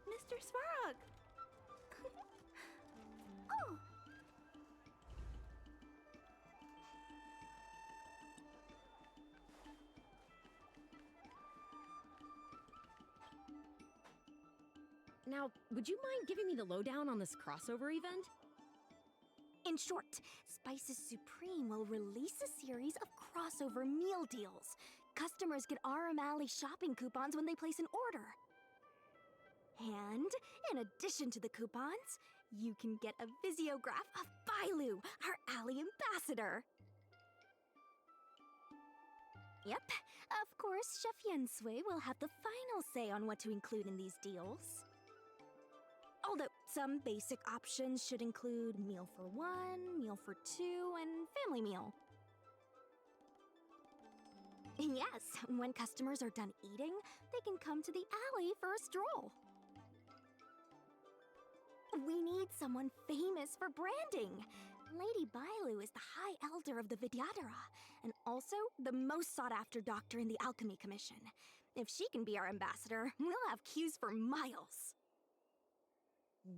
Mr. Svarog! Oh! Now, would you mind giving me the lowdown on this crossover event? In short, Spices Supreme will release a series of crossover meal deals. Customers get RM Alley shopping coupons when they place an order. And, in addition to the coupons, you can get a visiograph of Bailu, our alley ambassador. Yep, of course, Chef Yen Sui will have the final say on what to include in these deals. Although some basic options should include meal for one, meal for two, and family meal. Yes, when customers are done eating, they can come to the alley for a stroll. We need someone famous for branding. Lady Bailu is the High Elder of the Vidyadhara, and also the most sought-after doctor in the Alchemy Commission. If she can be our ambassador, we'll have queues for miles.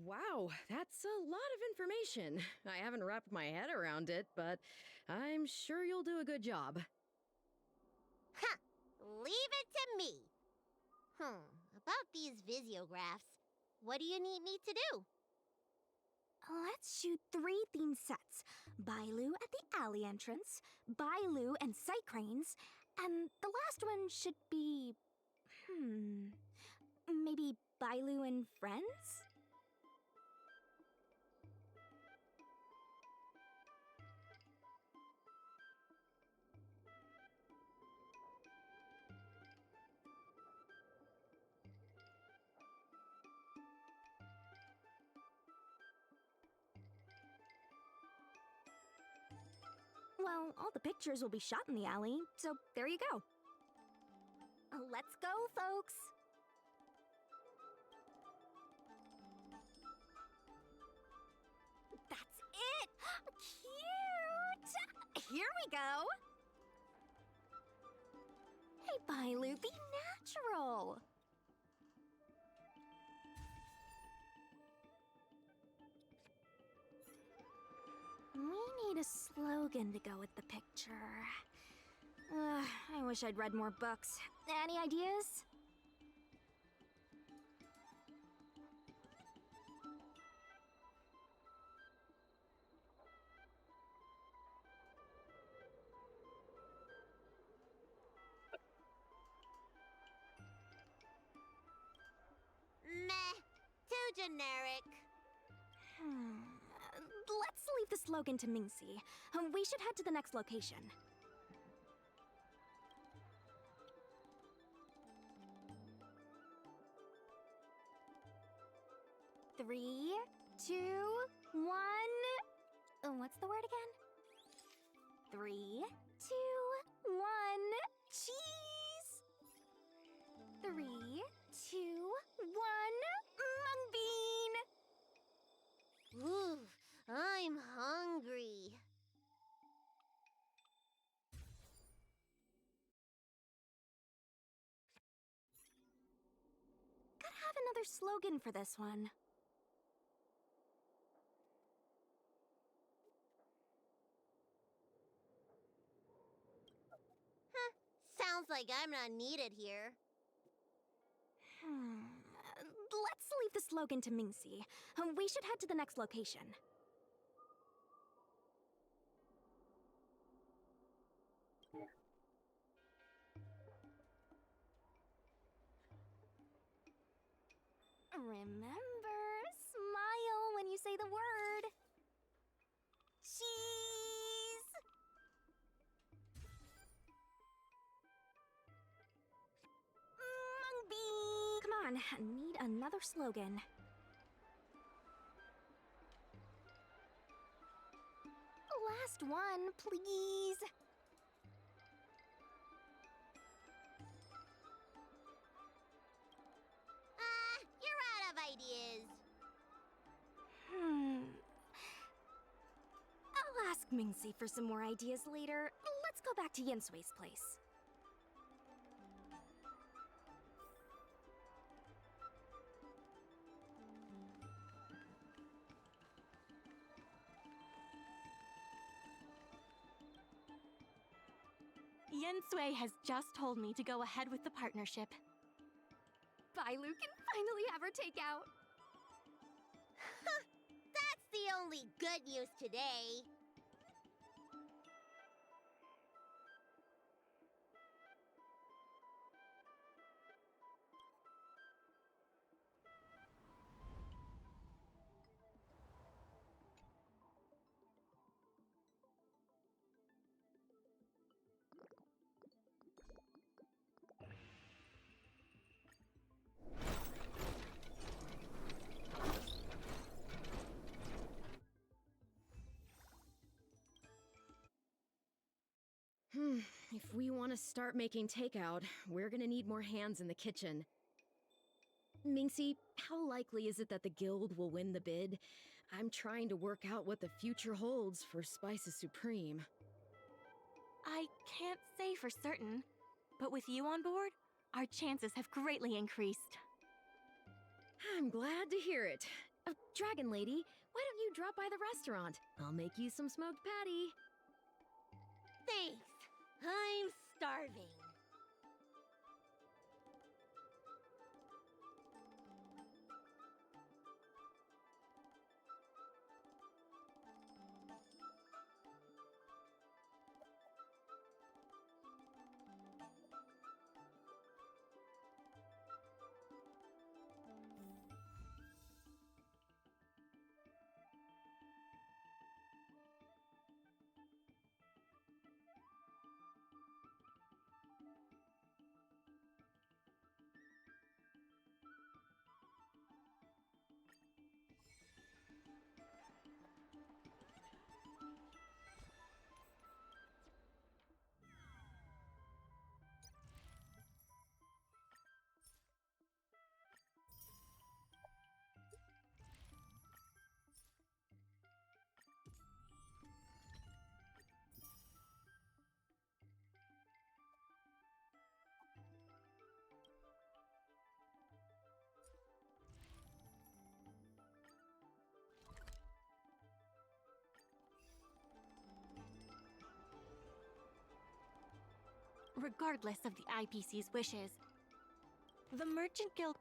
Wow, that's a lot of information. I haven't wrapped my head around it, but I'm sure you'll do a good job. Ha! Leave it to me! About these visiographs, what do you need me to do? Let's shoot 3 theme sets. Bailu at the alley entrance, Bailu and sight cranes, and the last one should be... maybe Bailu and friends? Well, all the pictures will be shot in the alley, so there you go. Let's go, folks! That's it! Cute! Here we go! Hey, Bailu, be natural! We need a slogan to go with the picture. I wish I'd read more books. Any ideas? Meh. Too generic. Let's leave the slogan to Mingxi. We should head to the next location. Three, two, one. What's the word again? 3, 2, 1. Cheese! 3, 2, 1. Mung bean! Ooh, I'm hungry. Gotta have another slogan for this one. Sounds like I'm not needed here. Let's leave the slogan to Mingxi. We should head to the next location. Remember, smile when you say the word. Cheese! Mung bean! Come on, I need another slogan. Last one, please. You're out of ideas. I'll ask Mingxi for some more ideas later. Let's go back to Yinsui's place. Yensui has just told me to go ahead with the partnership. Bailu can finally have her takeout. That's the only good news today. If we want to start making takeout, we're gonna need more hands in the kitchen. Mingxi, how likely is it that the guild will win the bid? I'm trying to work out what the future holds for Spices Supreme. I can't say for certain, but with you on board, our chances have greatly increased. I'm glad to hear it. Dragon Lady, why don't you drop by the restaurant? I'll make you some smoked patty. Thanks. I'm starving. regardless of the IPC's wishes. The Merchant Guild.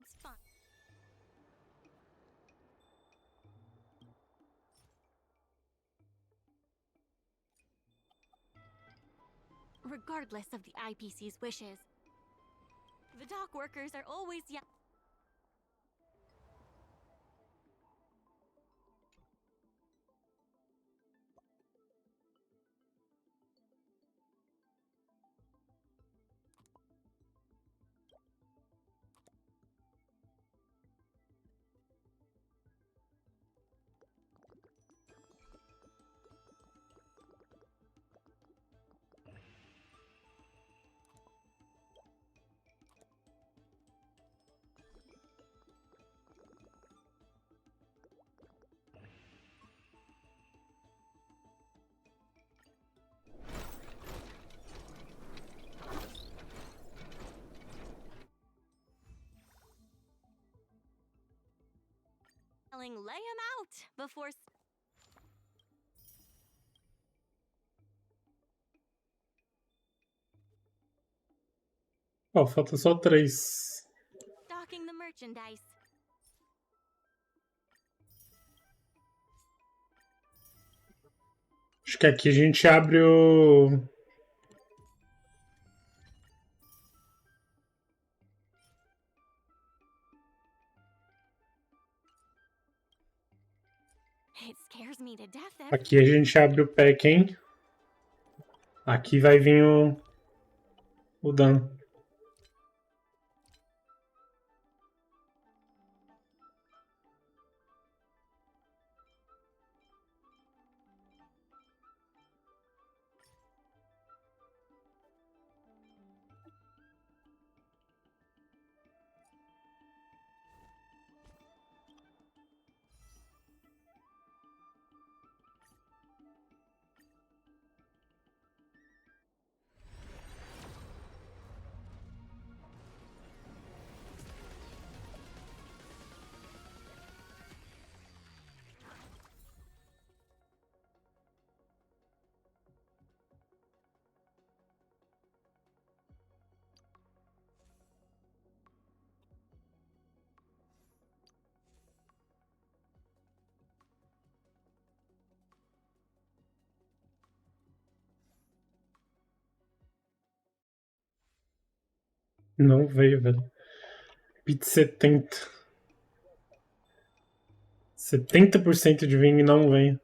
It's fun. Regardless of the IPC's wishes. The dock workers are always young. Lay him out before. Ó, falta só 3. Stocking the merchandise. Acho que aqui a gente abre o... It scares me to death. Aqui a gente abre o pack, hein? Aqui vai vir o dano. Não veio, velho. Pit 70. 70% de vinho e não vem.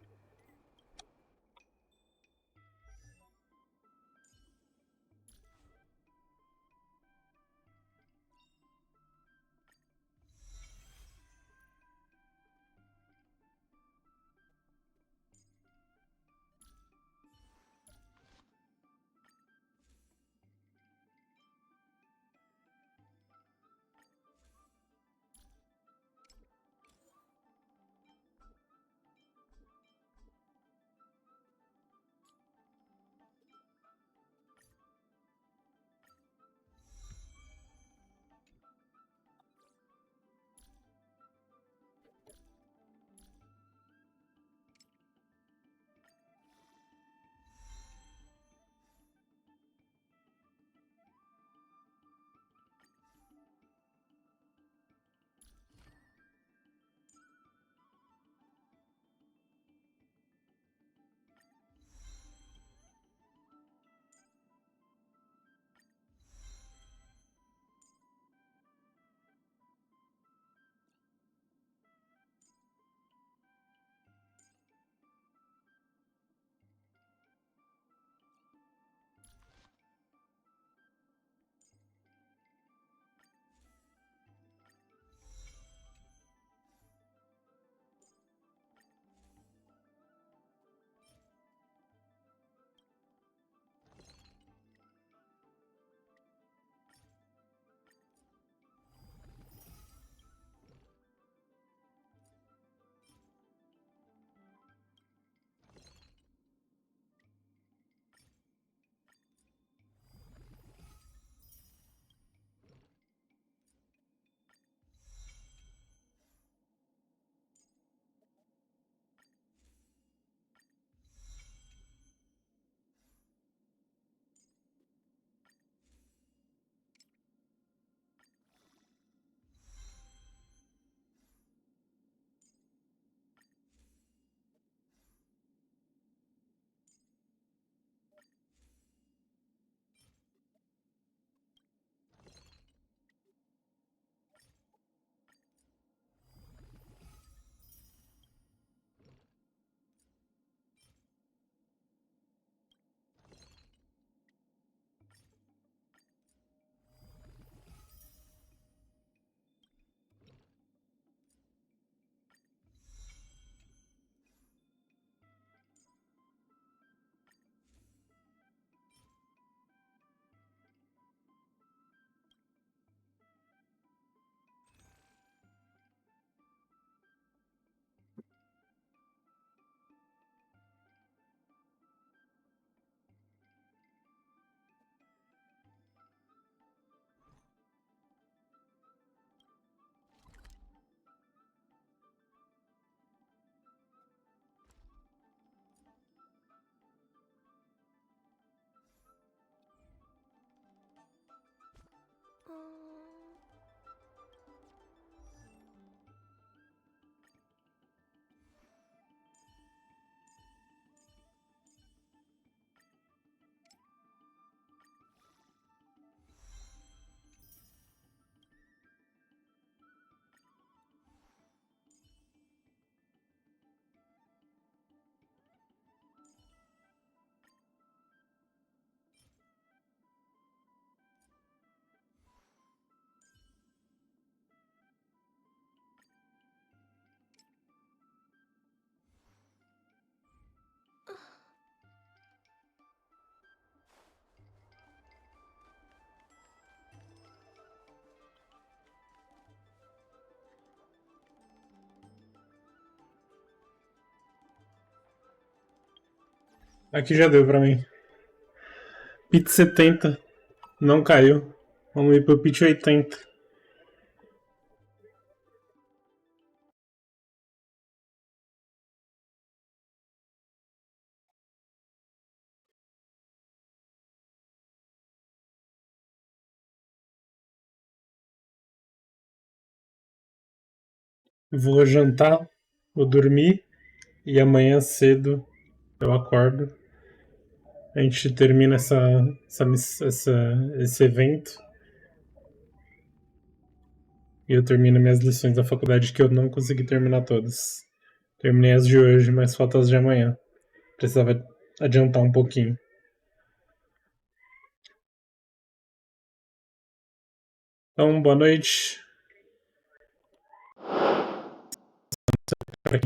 Aqui já deu pra mim. Pit 70. Não caiu. Vamos ir pro Pit 80. Vou jantar, vou dormir e amanhã cedo eu acordo. A gente termina esse evento e eu termino minhas lições da faculdade que eu não consegui terminar todas. Terminei as de hoje, mas faltam as de amanhã. Precisava adiantar um pouquinho. Então, boa noite.